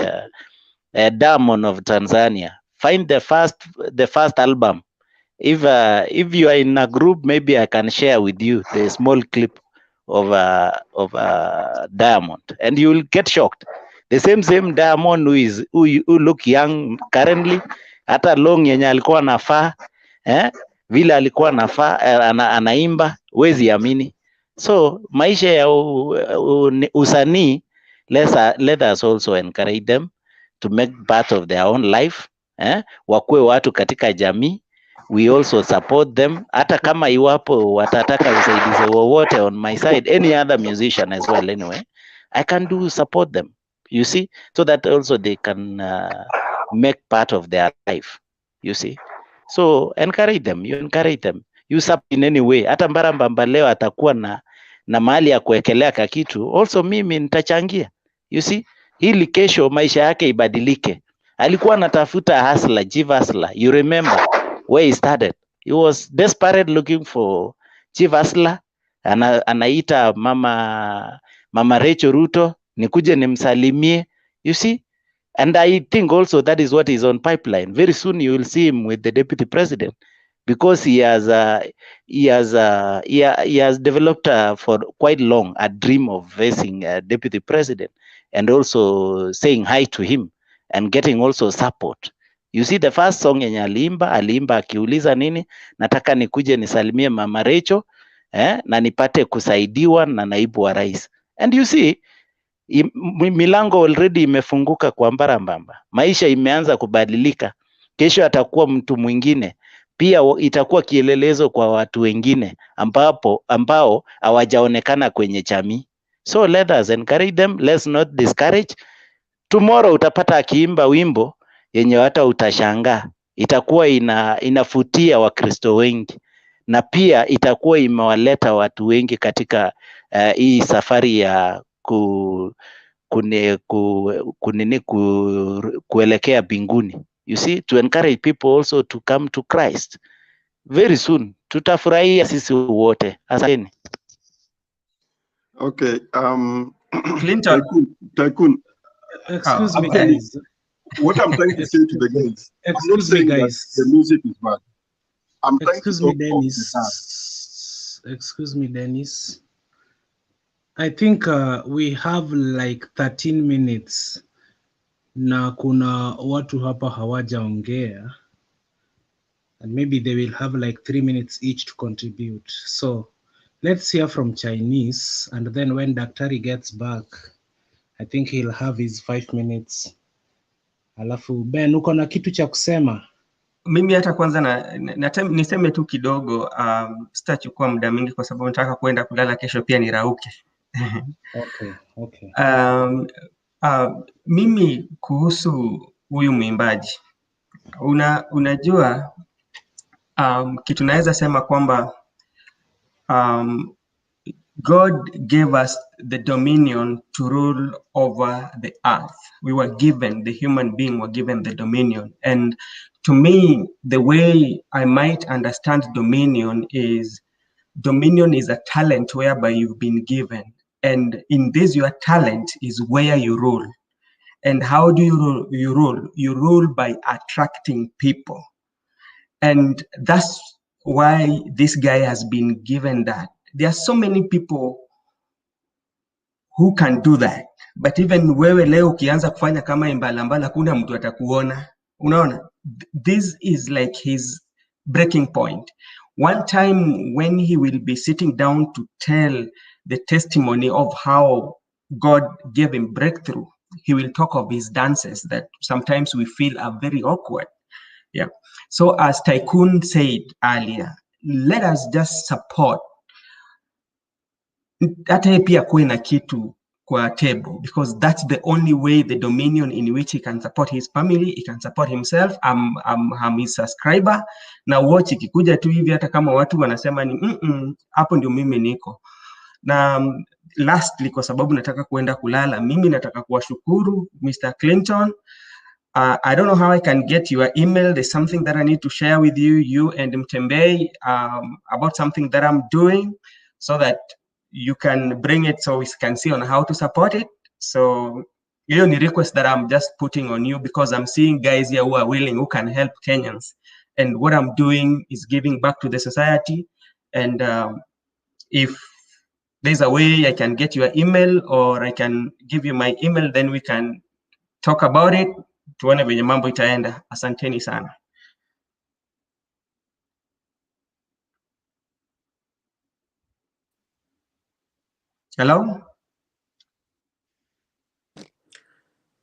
Diamond of Tanzania. Find the first album. If you are in a group, maybe I can share with you the small clip of Diamond, and you will get shocked. The same Diamond who look young currently, hata long yenye alikuwa anafaa vile alikuwa anafaa anaimba, wezi amini. So maisha ya usanii, let us also encourage them to make part of their own life. Wakuwe watu katika jamii. We also support them, hata kama iwapo watataka usaidizi wowote on my side, any other musician as well anyway, I can do support them, you see, so that also they can make part of their life, you see. So encourage them, you support in any way. Hata Mbarambamba leo atakuwa na mahali ya kuwekelea kakitu, also mimi nitachangia, you see, ili kesho maisha yake ibadilike. Alikuwa anatafuta hustler, chief hustler, you remember where he started. He was desperate looking for chief hustler. Anaita mama Rachel RUTO, nikuje nimsalimie, you see. And I think also that is what is on pipeline. Very soon you will see him with the deputy president, because he has developed for quite long a dream of facing deputy president, and also saying hi to him and getting also support. You see, the first song yenye aliimba akiuliza nini, nataka nikuje nisalimie mama Rachel na nipate kusaidiwa na naibu wa rais. And you see, milango already imefunguka kwa Mbarambamba. Maisha imeanza kubadilika. Kesho atakuwa mtu mwingine. Pia itakuwa kielelezo kwa watu wengine ambao hawajaonekana kwenye jamii. So let us encourage them, let's not discourage. Tomorrow utapata akiimba wimbo yenye hata utashangaa. Itakuwa inafutia Wakristo wengi, na pia itakuwa imewaleta watu wengi katika hii safari ya kuelekea mbinguni. You see, to encourage people also to come to Christ. Very soon tutafurahia sisi wote. Asanteni. Okay, Clinton. Tycoon. Excuse me, okay. guys. What I'm trying to say to the guys, I'm not Excuse me, saying guys. that the music is bad. I'm trying to Excuse me, talk of the Dennis. dance. Excuse me, Dennis. I think we have like 13 minutes na kuna watu hapa hawajaongea, and maybe they will have like 3 minutes each to contribute. So let's hear from Chinese, and then when Daktari gets back, I think he'll have his 5 minutes. Alafu Ben, uko na kitu cha kusema? Mimi hata kwanza niseme tu kidogo, sitachukua muda mingi kwa sababu nataka kwenda kulala kesho pia nirauke. Okay. Mimi kuhusu huyu mwimbaji, unajua kitu naweza sema kwamba God gave us the dominion to rule over the earth. We were given, the human being were given the dominion. And to me, the way I might understand dominion is a talent whereby you've been given. And in this, your talent is where you rule. And how do you rule? You rule by attracting people. And that's why this guy has been given that. There are so many people who can do that. But even wewe leo ukianza kufanya kama imbalambala, kuna mtu atakuona. Unaona? This is like his breaking point. One time when he will be sitting down to tell the testimony of how God gave him breakthrough, he will talk of his dances that sometimes we feel are very awkward. Yeah. So as Tycoon said earlier, let us just support hata yeye pia kuwe na kitu kwa table, because that's the only way, the dominion in which he can support his family, he can support himself. I'm his subscriber na watch ikikuja tu hivi, hata kama watu wanasema ni hapo ndio mimi niko. Na lastly, kwa sababu nataka kuenda kulala, mimi nataka kuwashukuru Mr. Clinton. I don't know how I can get your email. There's something that I need to share with you and Mtembei, about something that I'm doing, so that you can bring it so we can see on how to support it. So the only request that I'm just putting on you, because I'm seeing guys here who are willing, who can help Kenyans. And what I'm doing is giving back to the society. And if there's a way I can get your email, or I can give you my email, then we can talk about it. Tuone venye mambo itaenda. Asanteni sana. Hello?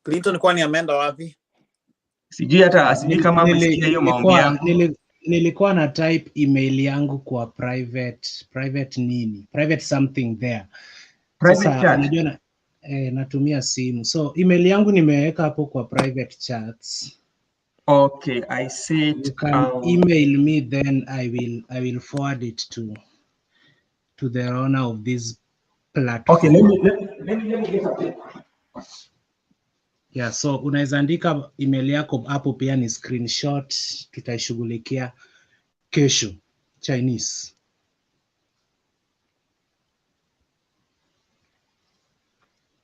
Clinton kwani ameenda wapi? Sijui hata sijui kama amesikia hiyo maombi yangu. Nilikuwa na type email yangu kwa private nini? Private something there. Private chat. Unajua natumia simu. So email yangu nimeweka hapo kwa private chats. Okay, I see it. You can email me, then I will forward it to the owner of this platform. Okay, let me get a paper. Yeah, so unaweza andika email yako hapo, pia ni screenshot, tutaishughulikia kesho. Chinese.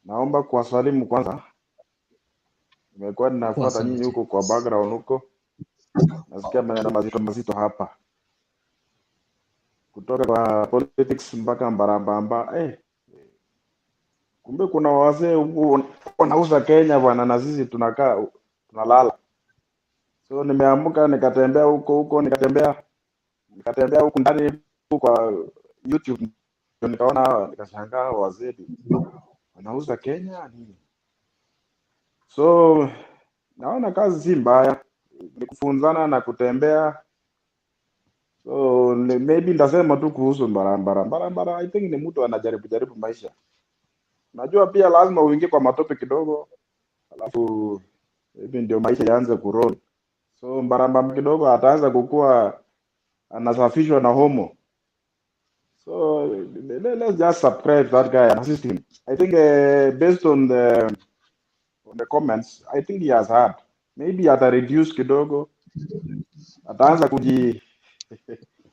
Naomba kuwasalimu kwanza. Nimekuwa ninafuata nyinyi huko kwa background huko. Nasikia maneno mazito hapa. Kutoka kwa politics mpaka mbarambamba. Kumbe kuna wazee huko wanauza Kenya bwana, na sisi tunakaa tunalala. So nimeamka nikatembea huko nikatembea huko ndani kwa YouTube, nikaona nikashangaa wazee wanauza Kenya nini. So naona kazi si mbaya, ni kufunzana na kutembea. So maybe ndasema tu kuhusu barabara. I think ni mtu anajaribu maisha. Najua pia lazima uingie kwa matope kidogo, alafu hivi ndio maisha yaanze kuroll. So barabara kidogo ataanza kukua anasafishwa na homo. So let's just subscribe that guy and assist him. I think based on the comments, I think he has heard. Maybe ata reduce kidogo, ataanza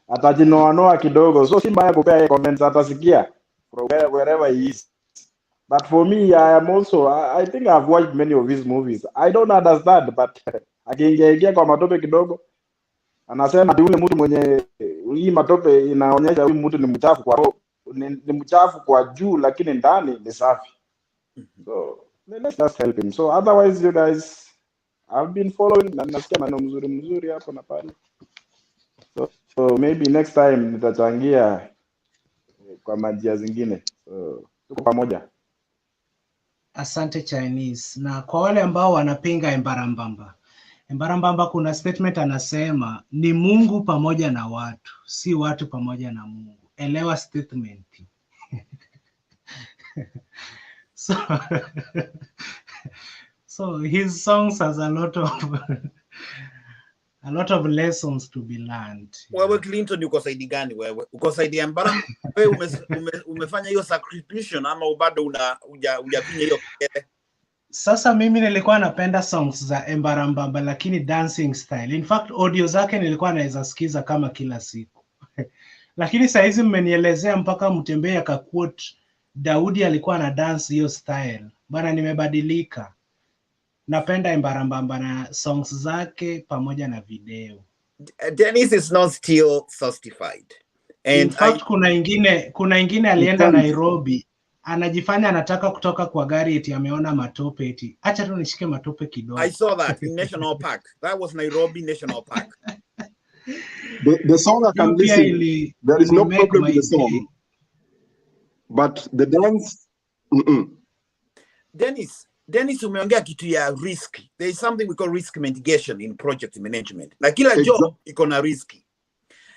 atajinoa kidogo. So si mbaya kupea comments, atasikia from wherever he is. But for me, I am also, I think I've watched many of his movies. I don't understand, but akiingia kwa matope kidogo, anasema yule mtu mwenye hii matope inaonyesha huyu mtu ni mchafu kwa roho, ni mchafu kwa juu, lakini ndani ni safi. So let's just help him. So otherwise, you guys, I've been following na nasikia maneno mzuri hapo na pale. So maybe next time nitachangia kwa majia zingine. So tuko pamoja. Asante Chinese. Na kwa wale ambao wanapinga Embarambamba kuna statement anasema ni Mungu pamoja na watu, si watu pamoja na Mungu. Elewa statement. So his songs has a lot of lessons to be learned. Wewe Clinton uko saidi gani wewe? Uko saidi ya Embarambamba? Wewe umefanya hiyo sacrifice ama bado hujapinya hiyo kete? Sasa mimi nilikuwa napenda songs za Embarambamba lakini dancing style. In fact audio zake nilikuwa naweza sikiza kama kila siku. Lakini saa hizi mmenielezea mpaka Mtembei akaquote Daudi alikuwa na dance hiyo style. Bana, nimebadilika. Napenda Embarambamba na songs zake pamoja na video. Dennis is not still justified. In And fact, kuna ingine alienda Nairobi, anajifanya anataka kutoka kwa gari eti ameona matope eti. Acha tu nishike matope kidogo. I saw that in National Park. That was Nairobi National Park. The song I can listen. There is no problem with the song. But the dance, Dennis umeongea kitu ya risk. There is something we call risk mitigation in project management. Na kila job iko na riski.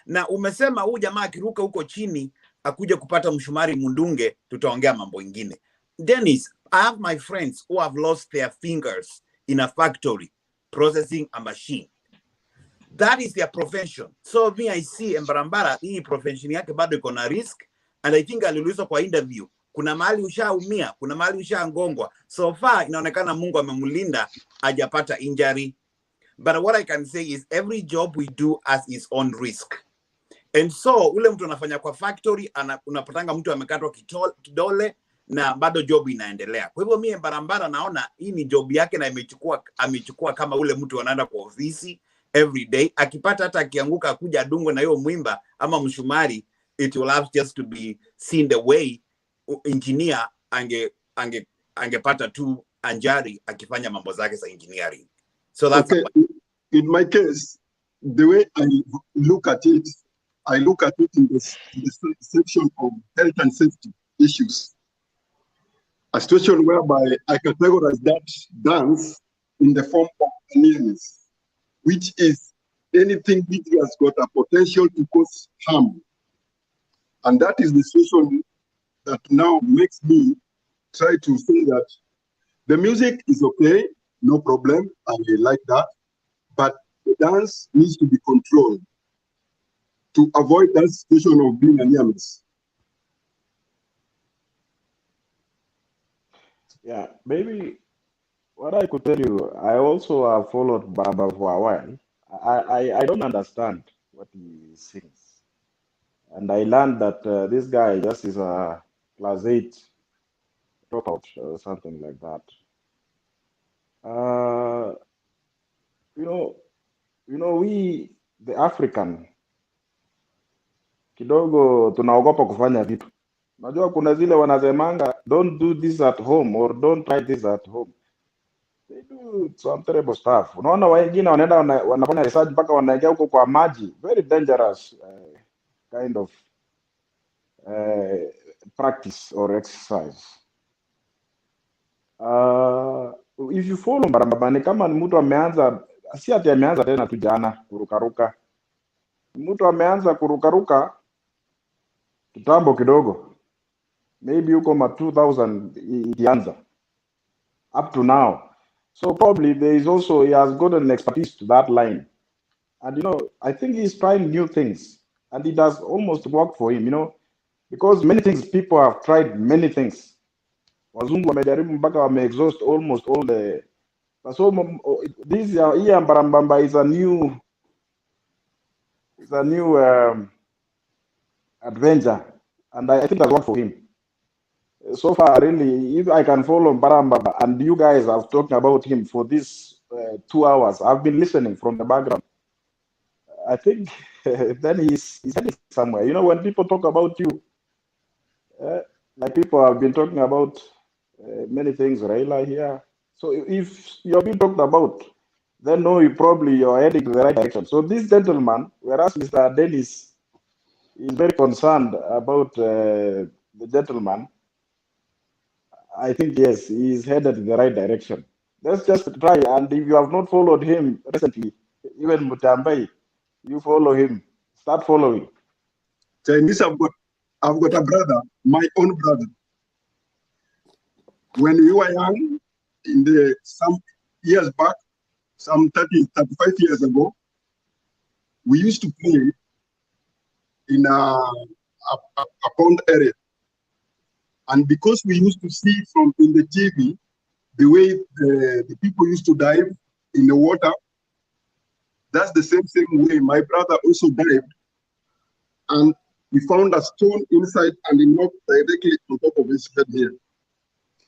Na umesema huyu jamaa akiruka huko chini akuja kupata mshumari mundunge, tutaongea mambo ingine. Dennis, I have my friends who have lost their fingers in a factory processing a machine. That is their profession. So me, I see Mbarambara, hii profession yake bado iko na risk, and I think aliulizwa kwa interview, kuna mahali ushaumia, kuna mahali ushangongwa. So far inaonekana Mungu amemlinda hajapata injury. But what I can say is every job we do has its own risk. And so ule mtu anafanya kwa factory unapatanga mtu amekatwa kidole na bado job inaendelea. Kwa hivyo mimi Mbarambara naona hii ni job yake na amechukua kama ule mtu anaenda kwa ofisi every day, akipata hata akianguka akuja adungwe na hiyo mwimba ama mshumari, it will have just to be seen the way engineer angepata tu anjari akifanya mambo zake za engineering. So that's okay. In my case, the way I look at it in the section of health and safety issues. A situation whereby I categorize that dance in the form of nearness, which is anything which has got a potential to cause harm. And that is the situation that now makes me try to say that the music is okay, no problem, I like that, but the dance needs to be controlled to avoid that situation of being a near miss. Yeah, maybe what I could tell you, I also have followed Baba for a while. I don't understand what he sings. And I learned that this guy just is a class 8 dropout or something like that. You know, we, the African, kidogo tunaogopa kufanya vitu. Najua kuna zile wanasemanga, don't do this at home or don't try this at home. They do some terrible stuff. Unaona wengine wanaenda wanafanya research mpaka wanaingia huko kwa maji. Very dangerous kind of practice or exercise. If you follow Mbarambara, ni kama ni mtu ameanza, si ati ameanza tena tu jana kurukaruka. Mtu ameanza kurukaruka kitambo kidogo. Maybe huko 2000 ilianza up to now. So probably there is also, he has gotten an expertise to that line. And, you know, I think he's trying new things. And it does almost work for him, you know, because many things, people have tried many things. Wazungu wamejaribu mpaka wame-exhaust almost all the... So this here Mbarambara is a new adventure. And I think that's worked for him. So far, really, if I can follow Mbarambara, and you guys have talked about him for these 2 hours, I've been listening from the background. I think then he's heading somewhere. You know, when people talk about you, like people have been talking about many things, RAILA here. So if you're being talked about, then no, you're heading to the right direction. So this gentleman, whereas Mr. Dennis is very concerned about the gentleman, I think, yes, he's headed in the right direction. Let's just try. And if you have not followed him recently, even Mutambai, you follow him. Start following. Chinese, I've got a brother, my own brother. When we were young, some years back, some 30, 35 years ago, we used to play in a pond area. And because we used to see from in the TV, the way the people used to dive in the water, that's the same way my brother also dived. And we found a stone inside and he knocked directly on top of his head here.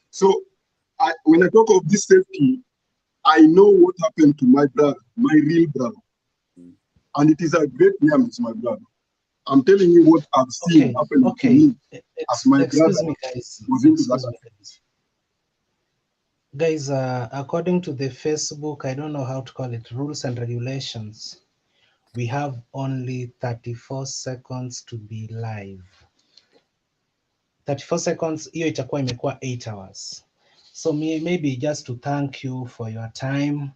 So when I talk of this safety, I know what happened to my brother, my real brother. And it is a great name, it's my brother. I'm telling you what I've seen happening to me as my Excuse brother me, guys. was into Excuse that. me, guys. According to the Facebook, I don't know how to call it, rules and regulations, we have only 34 seconds to be live. 34 seconds, hiyo itakuwa imekuwa 8 hours. So maybe just to thank you for your time.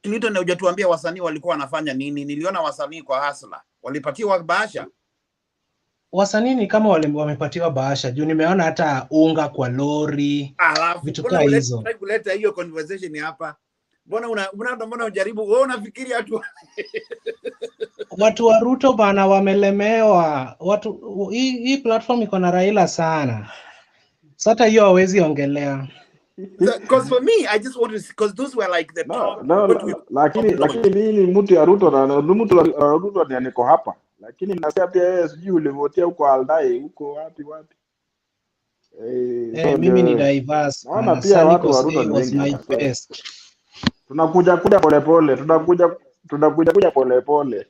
Clinton hujatuambia wasanii walikuwa wanafanya nini? Niliona wasanii kwa Hustler walipatiwa bahasha. Wasanii ni kama wamepatiwa bahasha juu nimeona hata unga kwa lori, vitu kama hizo. Kuleta hiyo conversation hapa. Mbona unajaribu wewe unafikiri watu wa Ruto bana wamelemewa. Hii platform iko na Raila sana. Sasa hiyo hawezi ongelea. Because for me I just want to, because those were like the top. Lakini mimi mtu ya Ruto na mtu wa Ruto ni niko hapa. Lakini mnasema pia yeye sijui ulivotia huko Aldai huko wapi. Mimi ni diverse. Naona pia watu wa Ruto ni wengi. Tunakuja polepole, tunakuja polepole.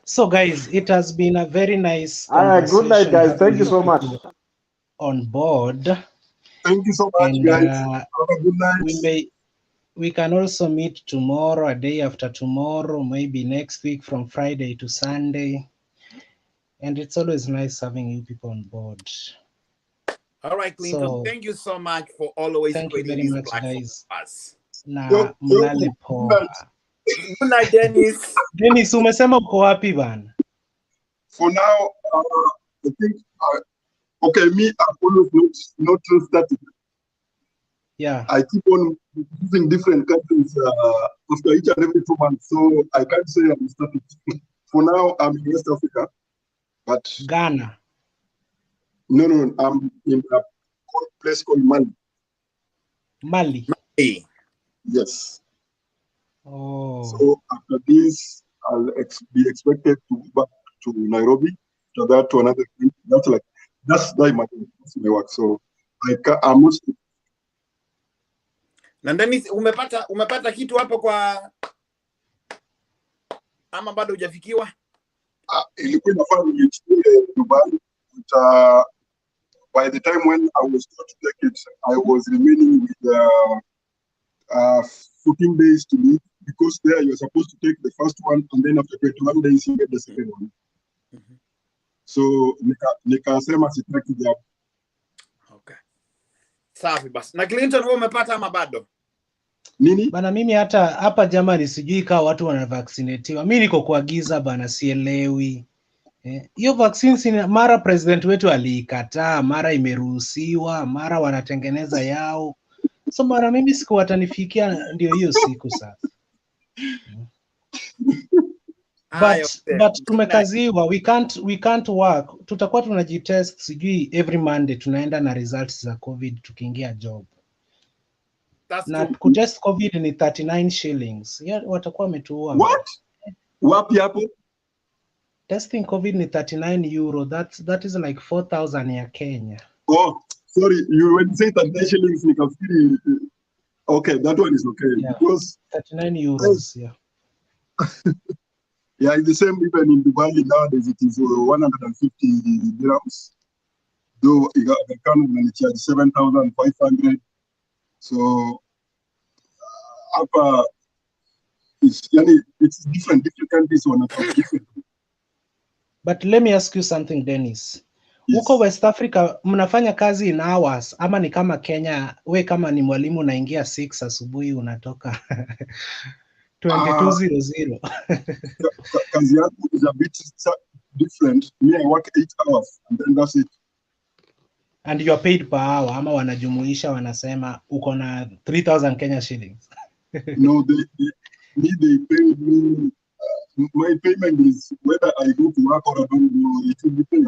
So guys, it has been a very nice good night guys. Thank you so much. On board. Thank you so much, and, guys. Have a good night. We can also meet tomorrow, a day after tomorrow, maybe next week from Friday to Sunday. And it's always nice having you people on board. All right, Clinton. So, thank you so much for always creating these platforms for us. Mlale poa. Good night, Dennis. Dennis, umesema uko wapi bana? For now, I think okay, me, I'm always not static. Yeah. I keep on using different countries after each and every 2 months, so I can't say I'm static. For now, I'm in West Africa, but Ghana. No, I'm in a place called Mali. Mali. Yes. Oh. So after this, I'll be expected to go back to Nairobi. To that, to another thing. That's my work. So I'm mostly. Na Dennis, umepata kitu hapo kwa ama bado hujafikiwa? Ilikuwa inafaa nichukue Dubai, but by the time when I was going to take it, I was remaining with 14 days to leave, because there you're supposed to take the first one and then after 21 days you get the second one. So nikasema sitaki job. Okay. Safi basi. Na Clinton wewe umepata ama bado? Nini? Bana mimi hata hapa jamani sijui kama watu wanavaccinatiwa. Mimi niko kuagiza bana, sielewi. Hiyo vaccine mara president wetu aliikataa, mara imeruhusiwa, mara wanatengeneza yao. So mara mimi siku watanifikia ndio hiyo siku sasa. But tumekaziwa, we can't work. Tutakuwa tunajitest sijui every Monday tunaenda na results za COVID tukiingia job. Na kutest COVID ni 39 shillings. Yeah, watakuwa wametuua. What? Wapi hapo? Testing COVID ni 39 euro. That is like 4,000 ya Kenya. Oh, sorry. When you say 39 shillings, nikafikiri. Okay, that one is okay. Yeah. Because 39 euros, yeah. Yeah, it's the same even in Dubai nowadays. It is 150 dirhams. Though the can charge 7,500. So it's different countries on different. But let me ask you something, Dennis. Huko West Africa mnafanya kazi in hours ama ni kama Kenya, we kama ni mwalimu unaingia 6 asubuhi unatoka 22:00? Kazi yangu is a bit different. Me, I work 8 hours and then that's it. And you are paid per hour ama wanajumuisha wanasema uko na 3,000 Kenya shillings? No, they pay me. My payment is whether I go to work or I don't go. It will be paid.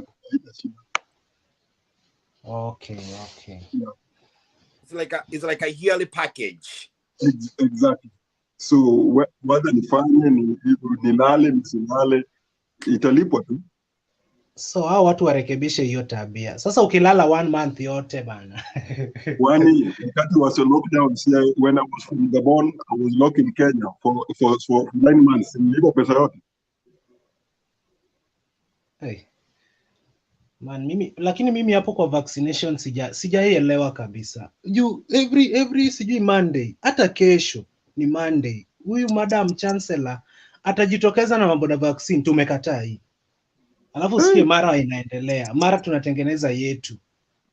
Okay. Yeah. It's like a yearly package. Exactly. So whether nifanye nilale nisilale italipwa tu. So hao watu warekebishe hiyo tabia. Sasa ukilala 1 month yote bana. When that was a lockdown, see, when I was from Gabon, I was locked in Kenya for 9 months. Nilipo pesa yote. Hey. Man, lakini mimi hapo kwa vaccination sijaielewa kabisa. Every sijui Monday, hata kesho ni Monday. Huyu Madam Chancellor atajitokeza na mambo na vaccine, tumekataa hii. Alafu sikie mara inaendelea, mara tunatengeneza yetu.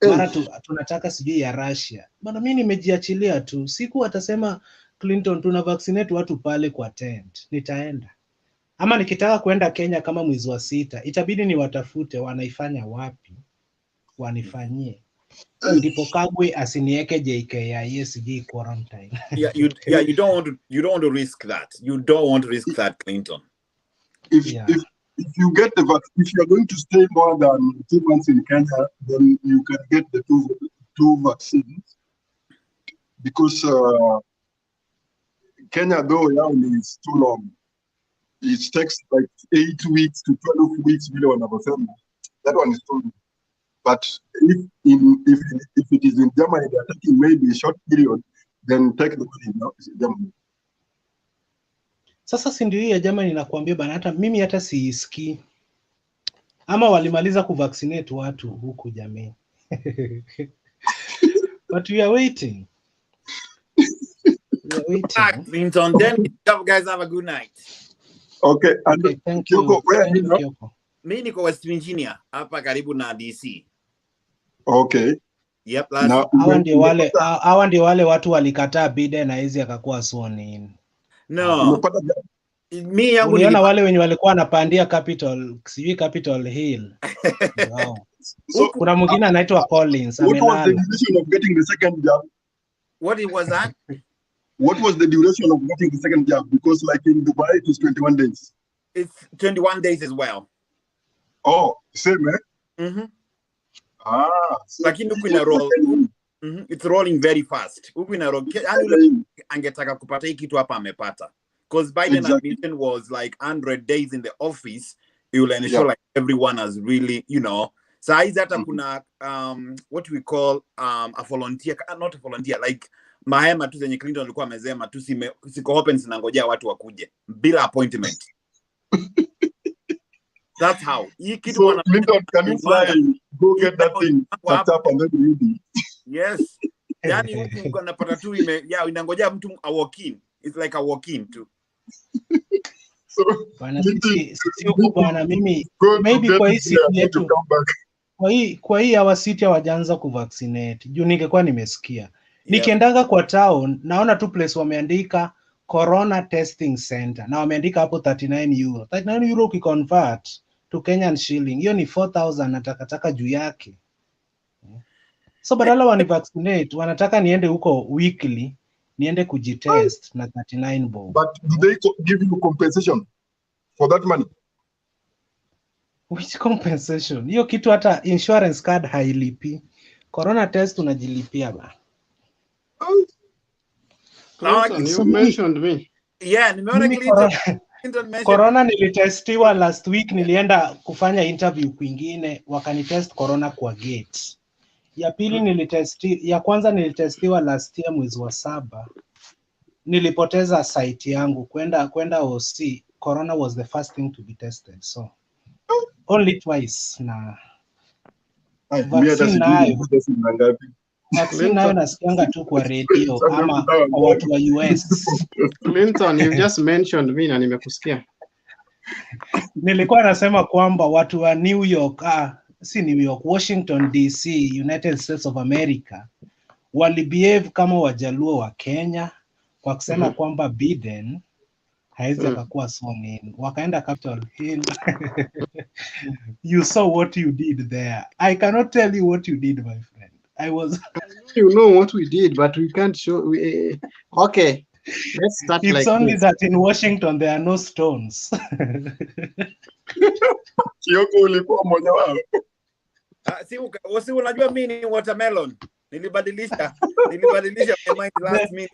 Mara tunataka sijui ya Russia. Bana mimi nimejiachilia tu. Siku atasema Clinton tuna vaccinate watu pale kwa tent. Nitaenda. Ama nikitaka kwenda Kenya kama mwezi wa 6, itabidi ni watafute wanaifanya wapi, wanifanyie. Ndipo Kagwe asinieke JKIA sijui quarantine. You don't want to risk that. You don't want to risk that, Clinton. If you get the vaccine, if you're going to stay more than 2 months in Kenya, then you can get the two vaccines. Because Kenya, though, is too long. It takes like 8 weeks to 12 weeks. That one is too long. But if it is in Germany, they're taking maybe a short period, then take the one in Germany. Sasa si ndio hii ya Germany nakwambia bana, hata mimi hata siisikii. Ama walimaliza kuvaccinate watu huku jamii. But we are waiting. We are waiting. Clinton, then you guys have a good night. Okay, and okay, thank you. Where are you? Mimi niko West Virginia, hapa karibu na DC. Okay. Yep, hawa ndio wale watu walikataa Biden na hizi akakuwa sworn in. No. Mimi yangu niona wale wenye walikuwa wanapandia Capitol Hill. Wow. So, kuna mwingine anaitwa Collins. What was the duration of getting the second jab? What was that? What was the duration of getting the second jab? Because like in Dubai, it is 21 days. It's 21 days as well. Oh, same, eh? Mm-hmm. So lakini huku ina roll. It's rolling very fast. Huku ina roll. Angetaka kupata hii kitu hapa amepata. Because Biden admission was like 100 days in the office. It will ensure like everyone has really, so hizi hata kuna what we call a volunteer, not a volunteer, like mahema tu zenye Clinton alikuwa amesema tu siko open sinangojea watu wakuje bila appointment. That's how. So Clinton, can you fly, go get that thing, tap and then you do. Yes. Yani huku unapata tu inangojea mtu a walk in. It's like a walk in too. So bana sisi huko bana mimi maybe kwa hii city yetu kwa hii hawa city hawajaanza kuvaccinate. Juu ningekuwa nimesikia. Nikiendaga kwa town naona tu place wameandika Corona Testing Center na wameandika hapo 39 euro. 39 euro ukiconvert to Kenyan shilling hiyo ni 4,000 na takataka juu yake. So badala wani vaccinate wanataka niende huko weekly niende kujitest na 39 bob. But do they give you compensation for that money? Which compensation? Hiyo kitu hata insurance card hailipi. Corona test unajilipia ba. Clinton, you mentioned me. Yeah, nimeona Clinton mentioned. Corona nilitestiwa last week, nilienda kufanya interview kwingine wakanitest corona kwa gate. Ya pili ya kwanza nilitestiwa last year mwezi wa 7. Nilipoteza site yangu kwenda OC. Corona was the first thing to be tested. So only twice na vaccine nayo nasikianga tu kwa radio ama kwa watu wa US. Clinton, you just mentioned me na nimekusikia. Nilikuwa nasema kwamba watu wa New York, Washington DC, United States of America walibehave kama wajaluo wa Kenya kwa kusema kwamba Biden haizi akakuwa sworn in. Wakaenda Capitol Hill. You saw what you did there. I cannot tell you what you did, my friend. You know what we did, but we can't show. Okay, let's start. It's only that in Washington there are no stones. Kioko ulikuwa mmoja wao. Si unajua mimi ni watermelon. Nilibadilisha. Nilibadilisha my mind last minute.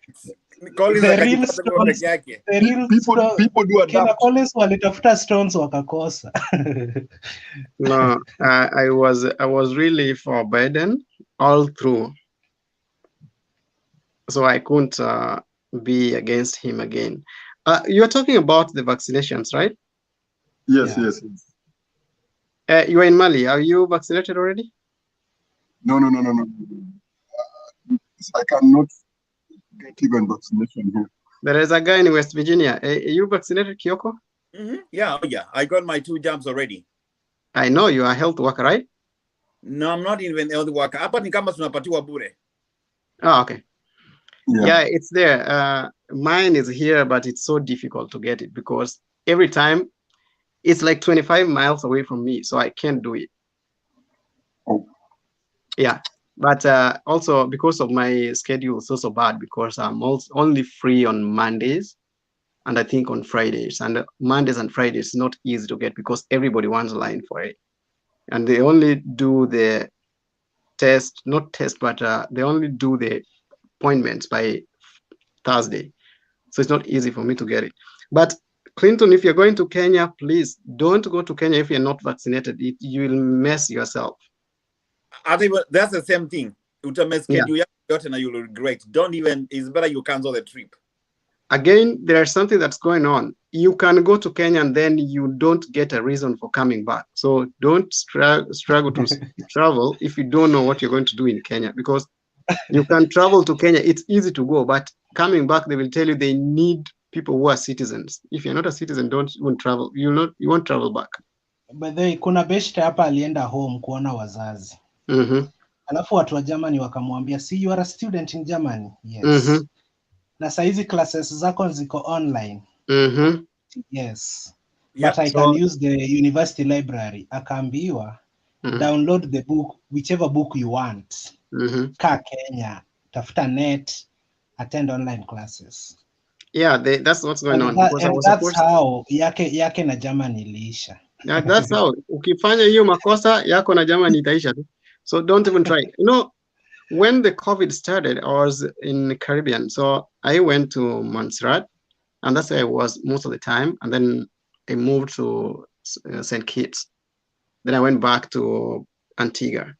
Collins The real akajipata kwa stones, peke yake. the real People do kina adapt. Collins walitafuta stones wakakosa. No, I was really for Biden all through, so I couldn't be against him again. You're talking about the vaccinations, right? Yes, Yeah. yes, yes. You are in Mali. Are you vaccinated already? No. I cannot get even vaccination here. There is a guy in West Virginia. Are you vaccinated, Kyoko? Yeah, I got my 2 jabs already. I know you are a health worker, right? No, I'm not even health worker. Hapa ni kama tunapatiwa bure. Oh, okay. Yeah. Yeah, it's there. Mine is here, but it's so difficult to get it because every time it's like 25 miles away from me, so I can't do it. Oh. Yeah, but also because of my schedule is also bad because I'm only free on Mondays and I think on Fridays. And Mondays and Fridays is not easy to get because everybody wants a line for it. And they only do the test, not test, but they only do the appointments by Thursday. So it's not easy for me to get it. But Clinton, if you're going to Kenya, please don't go to Kenya if you're not vaccinated. You will mess yourself. That's the same thing. Schedule and you will regret. Don't even, it's better you cancel the trip. Again, there's something that's going on. You can go to Kenya and then you don't get a reason for coming back. So don't struggle to travel if you don't know what you're going to do in Kenya, because you can travel to Kenya. It's easy to go, but coming back, they will tell you they need people who are citizens. If you're not a citizen, won't travel. You won't travel back. By the way, kuna beshte hapa alienda home kuona wazazi. Alafu watu wa Germany wakamwambia, see you are a student in Germany. Yes. Na saizi classes zako ziko online. Yes. Yeah, but I can use the university library. Akaambiwa, download the book, whichever book you want. Kaa Kenya, tafuta net, attend online classes. Yeah, that's what's going on. And that's how yake na Germany iliisha. Yeah, that's how. Ukifanya hiyo makosa yako na Germany itaisha tu. So don't even try. You know, when the COVID started, I was in the Caribbean. So I went to Montserrat, and that's where I was most of the time. And then I moved to St. Kitts. Then I went back to Antigua.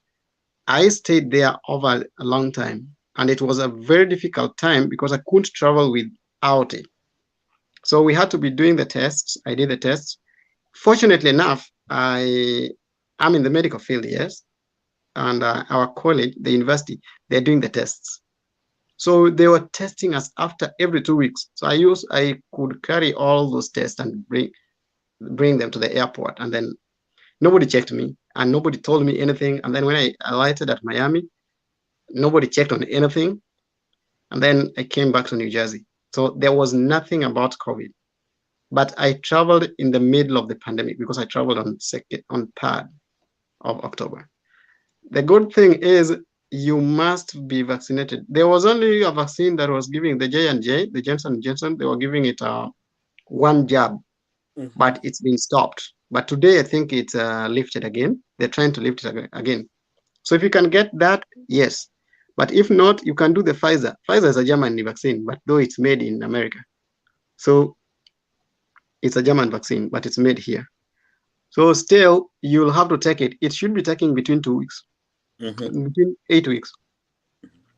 I stayed there over a long time. And it was a very difficult time because I couldn't travel without it. So we had to be doing the tests. I did the tests. Fortunately enough, I'm in the medical field, yes. And our college, the university, they're doing the tests. So they were testing us after every 2 weeks. So I could carry all those tests and bring them to the airport. And then nobody checked me and nobody told me anything. And then when I alighted at Miami, nobody checked on anything. And then I came back to New Jersey. So there was nothing about COVID. But I traveled in the middle of the pandemic because I traveled on 3rd of October. The good thing is you must be vaccinated. There was only a vaccine that was giving the J&J, the Johnson & Johnson. They were giving it one jab, but it's been stopped. But today, I think it's lifted again. They're trying to lift it again. So if you can get that, yes. But if not, you can do the Pfizer. Pfizer is a German vaccine, but though it's made in America. So it's a German vaccine, but it's made here. So still, you'll have to take it. It should be taken between 2 weeks, between 8 weeks.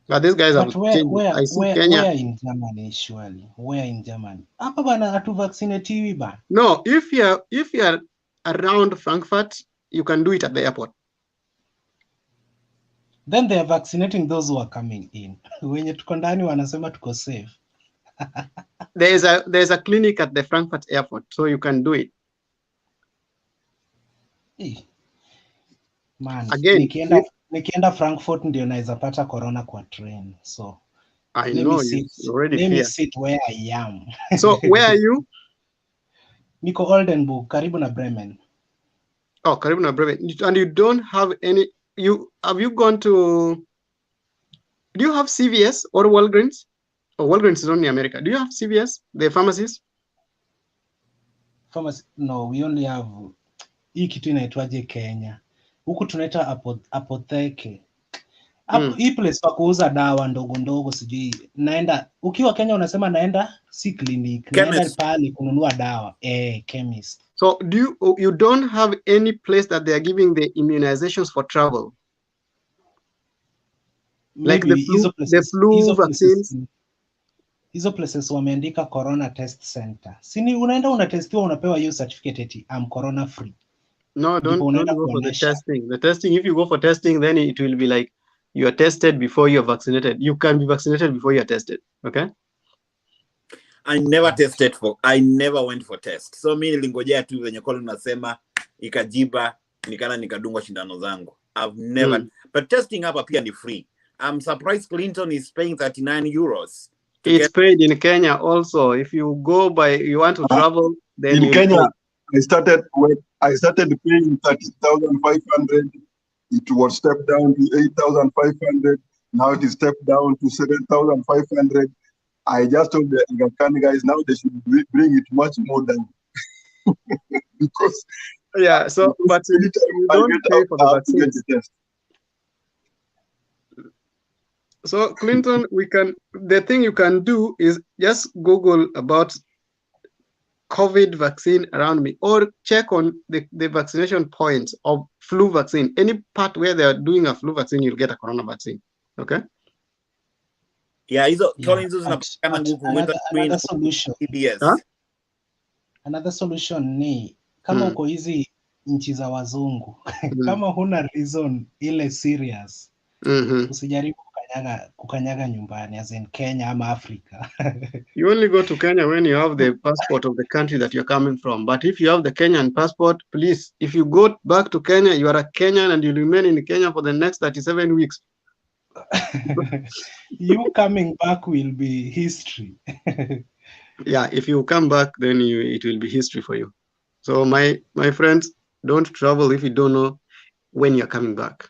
But these guys have changed. I see Kenya. Where in Germany, surely? Where in Germany? Hapa bana hatu vaccinate ba. No, if you're around Frankfurt, you can do it at the airport. Then they are vaccinating those who are coming in. Wenye tuko ndani wanasema tuko safe. There's a clinic at the Frankfurt airport, so you can do it. Man, again, nikienda Frankfurt ndio naweza pata corona kwa train. So I know you already let fear. me sit where I am. So where are you? Niko Oldenburg, karibu na Bremen. Oh, karibu na Bremen. And you don't have any, have you gone to, do you have CVS or Walgreens? Oh, Walgreens is only America. Do you have CVS, the pharmacies? Pharmacy? No, we only have, hii kitu inaitwaje Kenya. Huku tunaita apotheke. Hii place pa kuuza dawa ndogo ndogo sijui naenda ukiwa Kenya unasema naenda si clinic naenda pale kununua dawa chemist. So do you don't have any place that they are giving the immunizations for travel? Like the flu vaccines? Hizo places wameandika corona test center. Sini unaenda unatestiwa unapewa hiyo certificate eti I'm corona free. No, don't go for the testing. The testing, if you go for testing, then it will be like you are tested before you are vaccinated. You can be vaccinated before you are tested. Okay? I never went for test. So mimi nilingojea tu venye Colin unasema ikajiba nikadungwa shindano zangu. I've never but testing hapa pia ni free. I'm surprised Clinton is paying 39 euros. It's paid in Kenya also. If you go you want to travel, then in Kenya, I started paying 30,500. It was stepped down to 8,500. Now it is stepped down to 7,500. I just told the Aga guys now they should bring it much more than because but you don't pay for the vaccines. So Clinton, the thing you can do is just Google about COVID vaccine around me, or check on the vaccination points of flu vaccine. Any part where they are doing a flu vaccine, you'll get a corona vaccine. Okay? Yeah, another solution. Another solution ni kama uko hizi nchi za wazungu kama huna reason ile serious usijaribu kukanyaga nyumbani as in Kenya ama Africa. You only go to Kenya when you have the passport of the country that you're coming from. But if you have the Kenyan passport, please, if you go back to Kenya, you are a Kenyan and you remain in Kenya for the next 37 weeks. You coming back will be history. Yeah, if you come back, then it will be history for you. So my friends, don't travel if you don't know when you're coming back.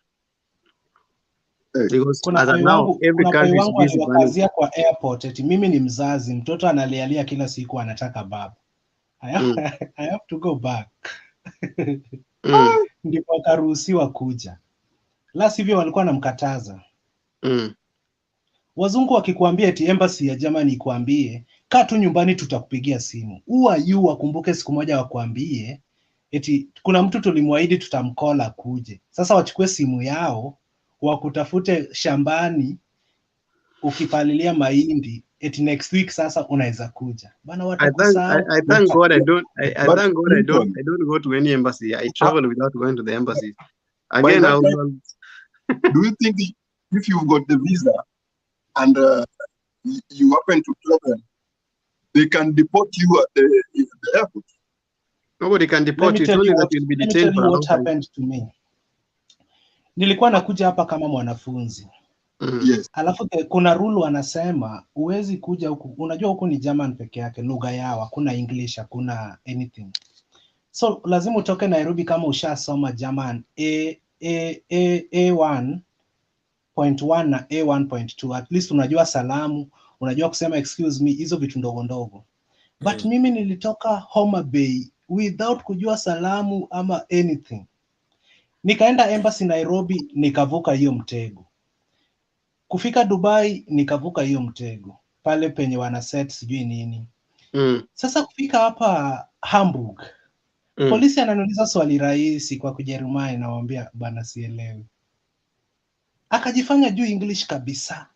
Because as of now, every country is busy planning. Kwa airport eti mimi ni mzazi, mtoto analialia kila siku anataka baba. I have to go back. Ndipo akaruhusiwa kuja. La sivyo walikuwa namkataza. Wazungu wakikuambia eti embassy ya Germany ikuambie kaa tu nyumbani tutakupigia simu. Wakumbuke siku moja wakuambie eti kuna mtu tulimwahidi tutamkola kuje. Sasa wachukue simu yao wakutafute shambani ukipalilia mahindi eti next week sasa unaweza kuja. Bana watakusahau. I thank God I don't go to any embassy. I travel without going to the embassy. Again, do you think if you've got the visa and you happen to travel, they can deport you at the airport? Nobody can deport you. Only that you'll be detained for a long time. What happened to me? Nilikuwa nakuja hapa kama mwanafunzi. Yes. Alafu kuna rule wanasema uwezi kuja huku. Unajua huku ni German peke yake, lugha yao, hakuna English, hakuna anything. So lazima utoke Nairobi kama ushasoma German A1.1 na A1.2. At least unajua salamu, unajua kusema excuse me, hizo vitu ndogo ndogo. But mimi nilitoka Homa Bay without kujua salamu ama anything. Nikaenda embassy Nairobi, nikavuka hiyo mtego. Kufika Dubai, nikavuka hiyo mtego. Pale penye wana set sijui nini. Sasa kufika hapa Hamburg, polisi ananiuliza swali rahisi kwa Kijerumani, nawaambia bana sielewi. Akajifanya juu English kabisa.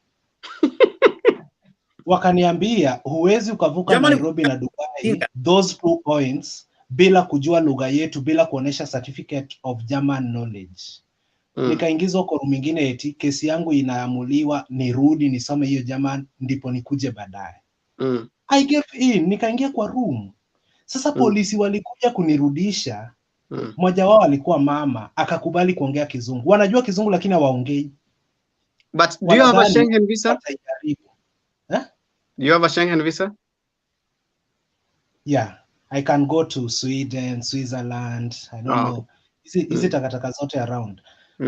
Wakaniambia huwezi ukavuka Nairobi na Dubai those 2 points bila kujua lugha yetu, bila kuonesha certificate of German knowledge. Nikaingizwa kwa room nyingine eti kesi yangu inaamuliwa nirudi nisome hiyo German ndipo nikuje baadaye. I gave in, nikaingia kwa room. Sasa polisi walikuja kunirudisha. Mmoja wao alikuwa mama, akakubali kuongea Kizungu. Wanajua Kizungu lakini hawaongei. But do you have a Schengen visa? Do you have a Schengen visa? Yeah, I can go to Sweden, Switzerland, I don't know. Hizi takataka zote around.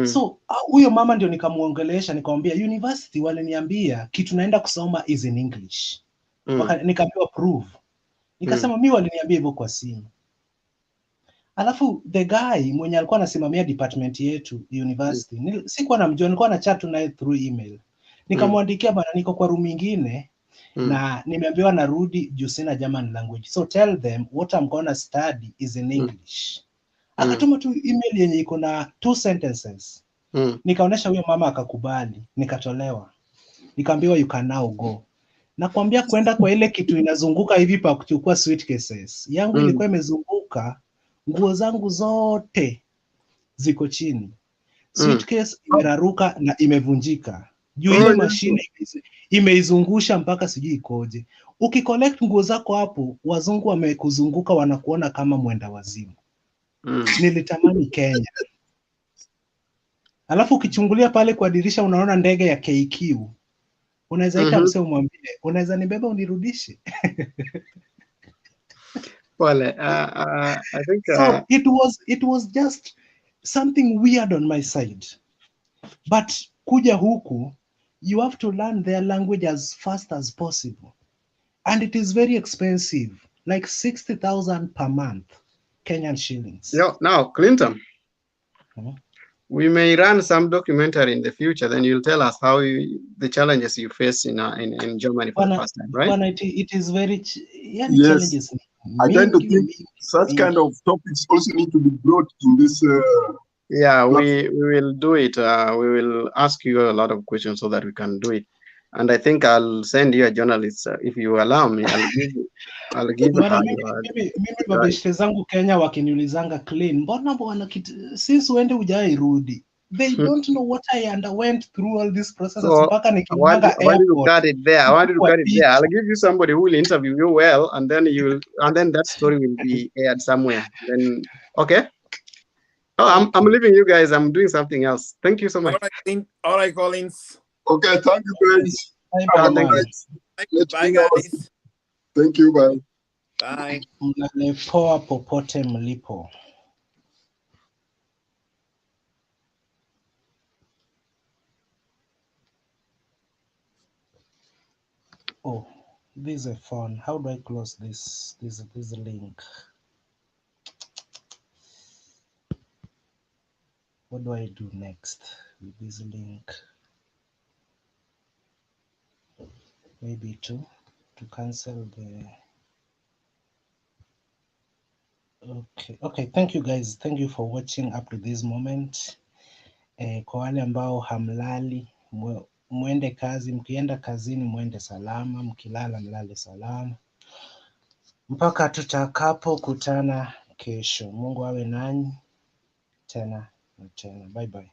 So huyo mama ndio nikamuongelesha, nikamwambia university waliniambia kitu naenda kusoma is in English. Nikaambiwa prove. Nikasema mimi waliniambia hivyo kwa simu. Alafu the guy mwenye alikuwa anasimamia department yetu university, sikuwa namjua, nilikuwa na chat naye through email. Nikamwandikia bana, niko kwa room nyingine na nimeambiwa narudi juu sina German language, so tell them what I'm gonna study is in English. Akatuma tu email yenye iko na 2 sentences. Nikaonesha huyo mama akakubali, nikatolewa. Nikaambiwa you can now go. Nakwambia kwenda kwa ile kitu inazunguka hivi pa kuchukua suitcases. Yangu ilikuwa imezunguka, nguo zangu zote ziko chini. Suitcase imeraruka na imevunjika. Juu ile mashine imeizungusha mpaka sijui ikoje. Ukicollect nguo zako hapo, wazungu wamekuzunguka wanakuona kama mwenda wazimu. Nilitamani Kenya. Alafu ukichungulia pale kwa dirisha unaona ndege ya KQ. Unaweza ita msee umwambie, unaweza nibeba unirudishe? Well, I think so it was just something weird on my side. But kuja huku, you have to learn their language as fast as possible. And it is very expensive, like 60,000 per month, Kenyan shillings. Now, Clinton, we may run some documentary in the future, then you'll tell us how the challenges you face in Germany for the first time, right? It is very yes. Challenges. I tend to think such kind of topics also need to be brought in this. Yeah, we will do it. We will ask you a lot of questions so that we can do it. And I think I'll send you a journalist if you allow me. I'll give her mimi mabeshte zangu Kenya wakiniulizanga clean, mbona since uende hujairudi? They don't know what I underwent through all this process. So I want you to cut it there. I'll give you somebody who will interview you well, and then that story will be aired somewhere. Then okay. Oh, I'm leaving you guys. I'm doing something else. Thank you so much. All right, Collins. Okay, thank you guys. Bye guys. Thank you, bye. Bye. Mnalepoa popote mlipo. Oh, this is a phone. How do I close this link? What do I do next with this link? Maybe to cancel the. Okay. Thank you guys. Thank you for watching up to this moment. Kwa wale ambao hamlali, mwende kazi. Mkienda kazini mwende salama, mkilala mlale salama, mpaka tutakapo kutana kesho. Mungu awe nanyi tena na tena. Bye bye.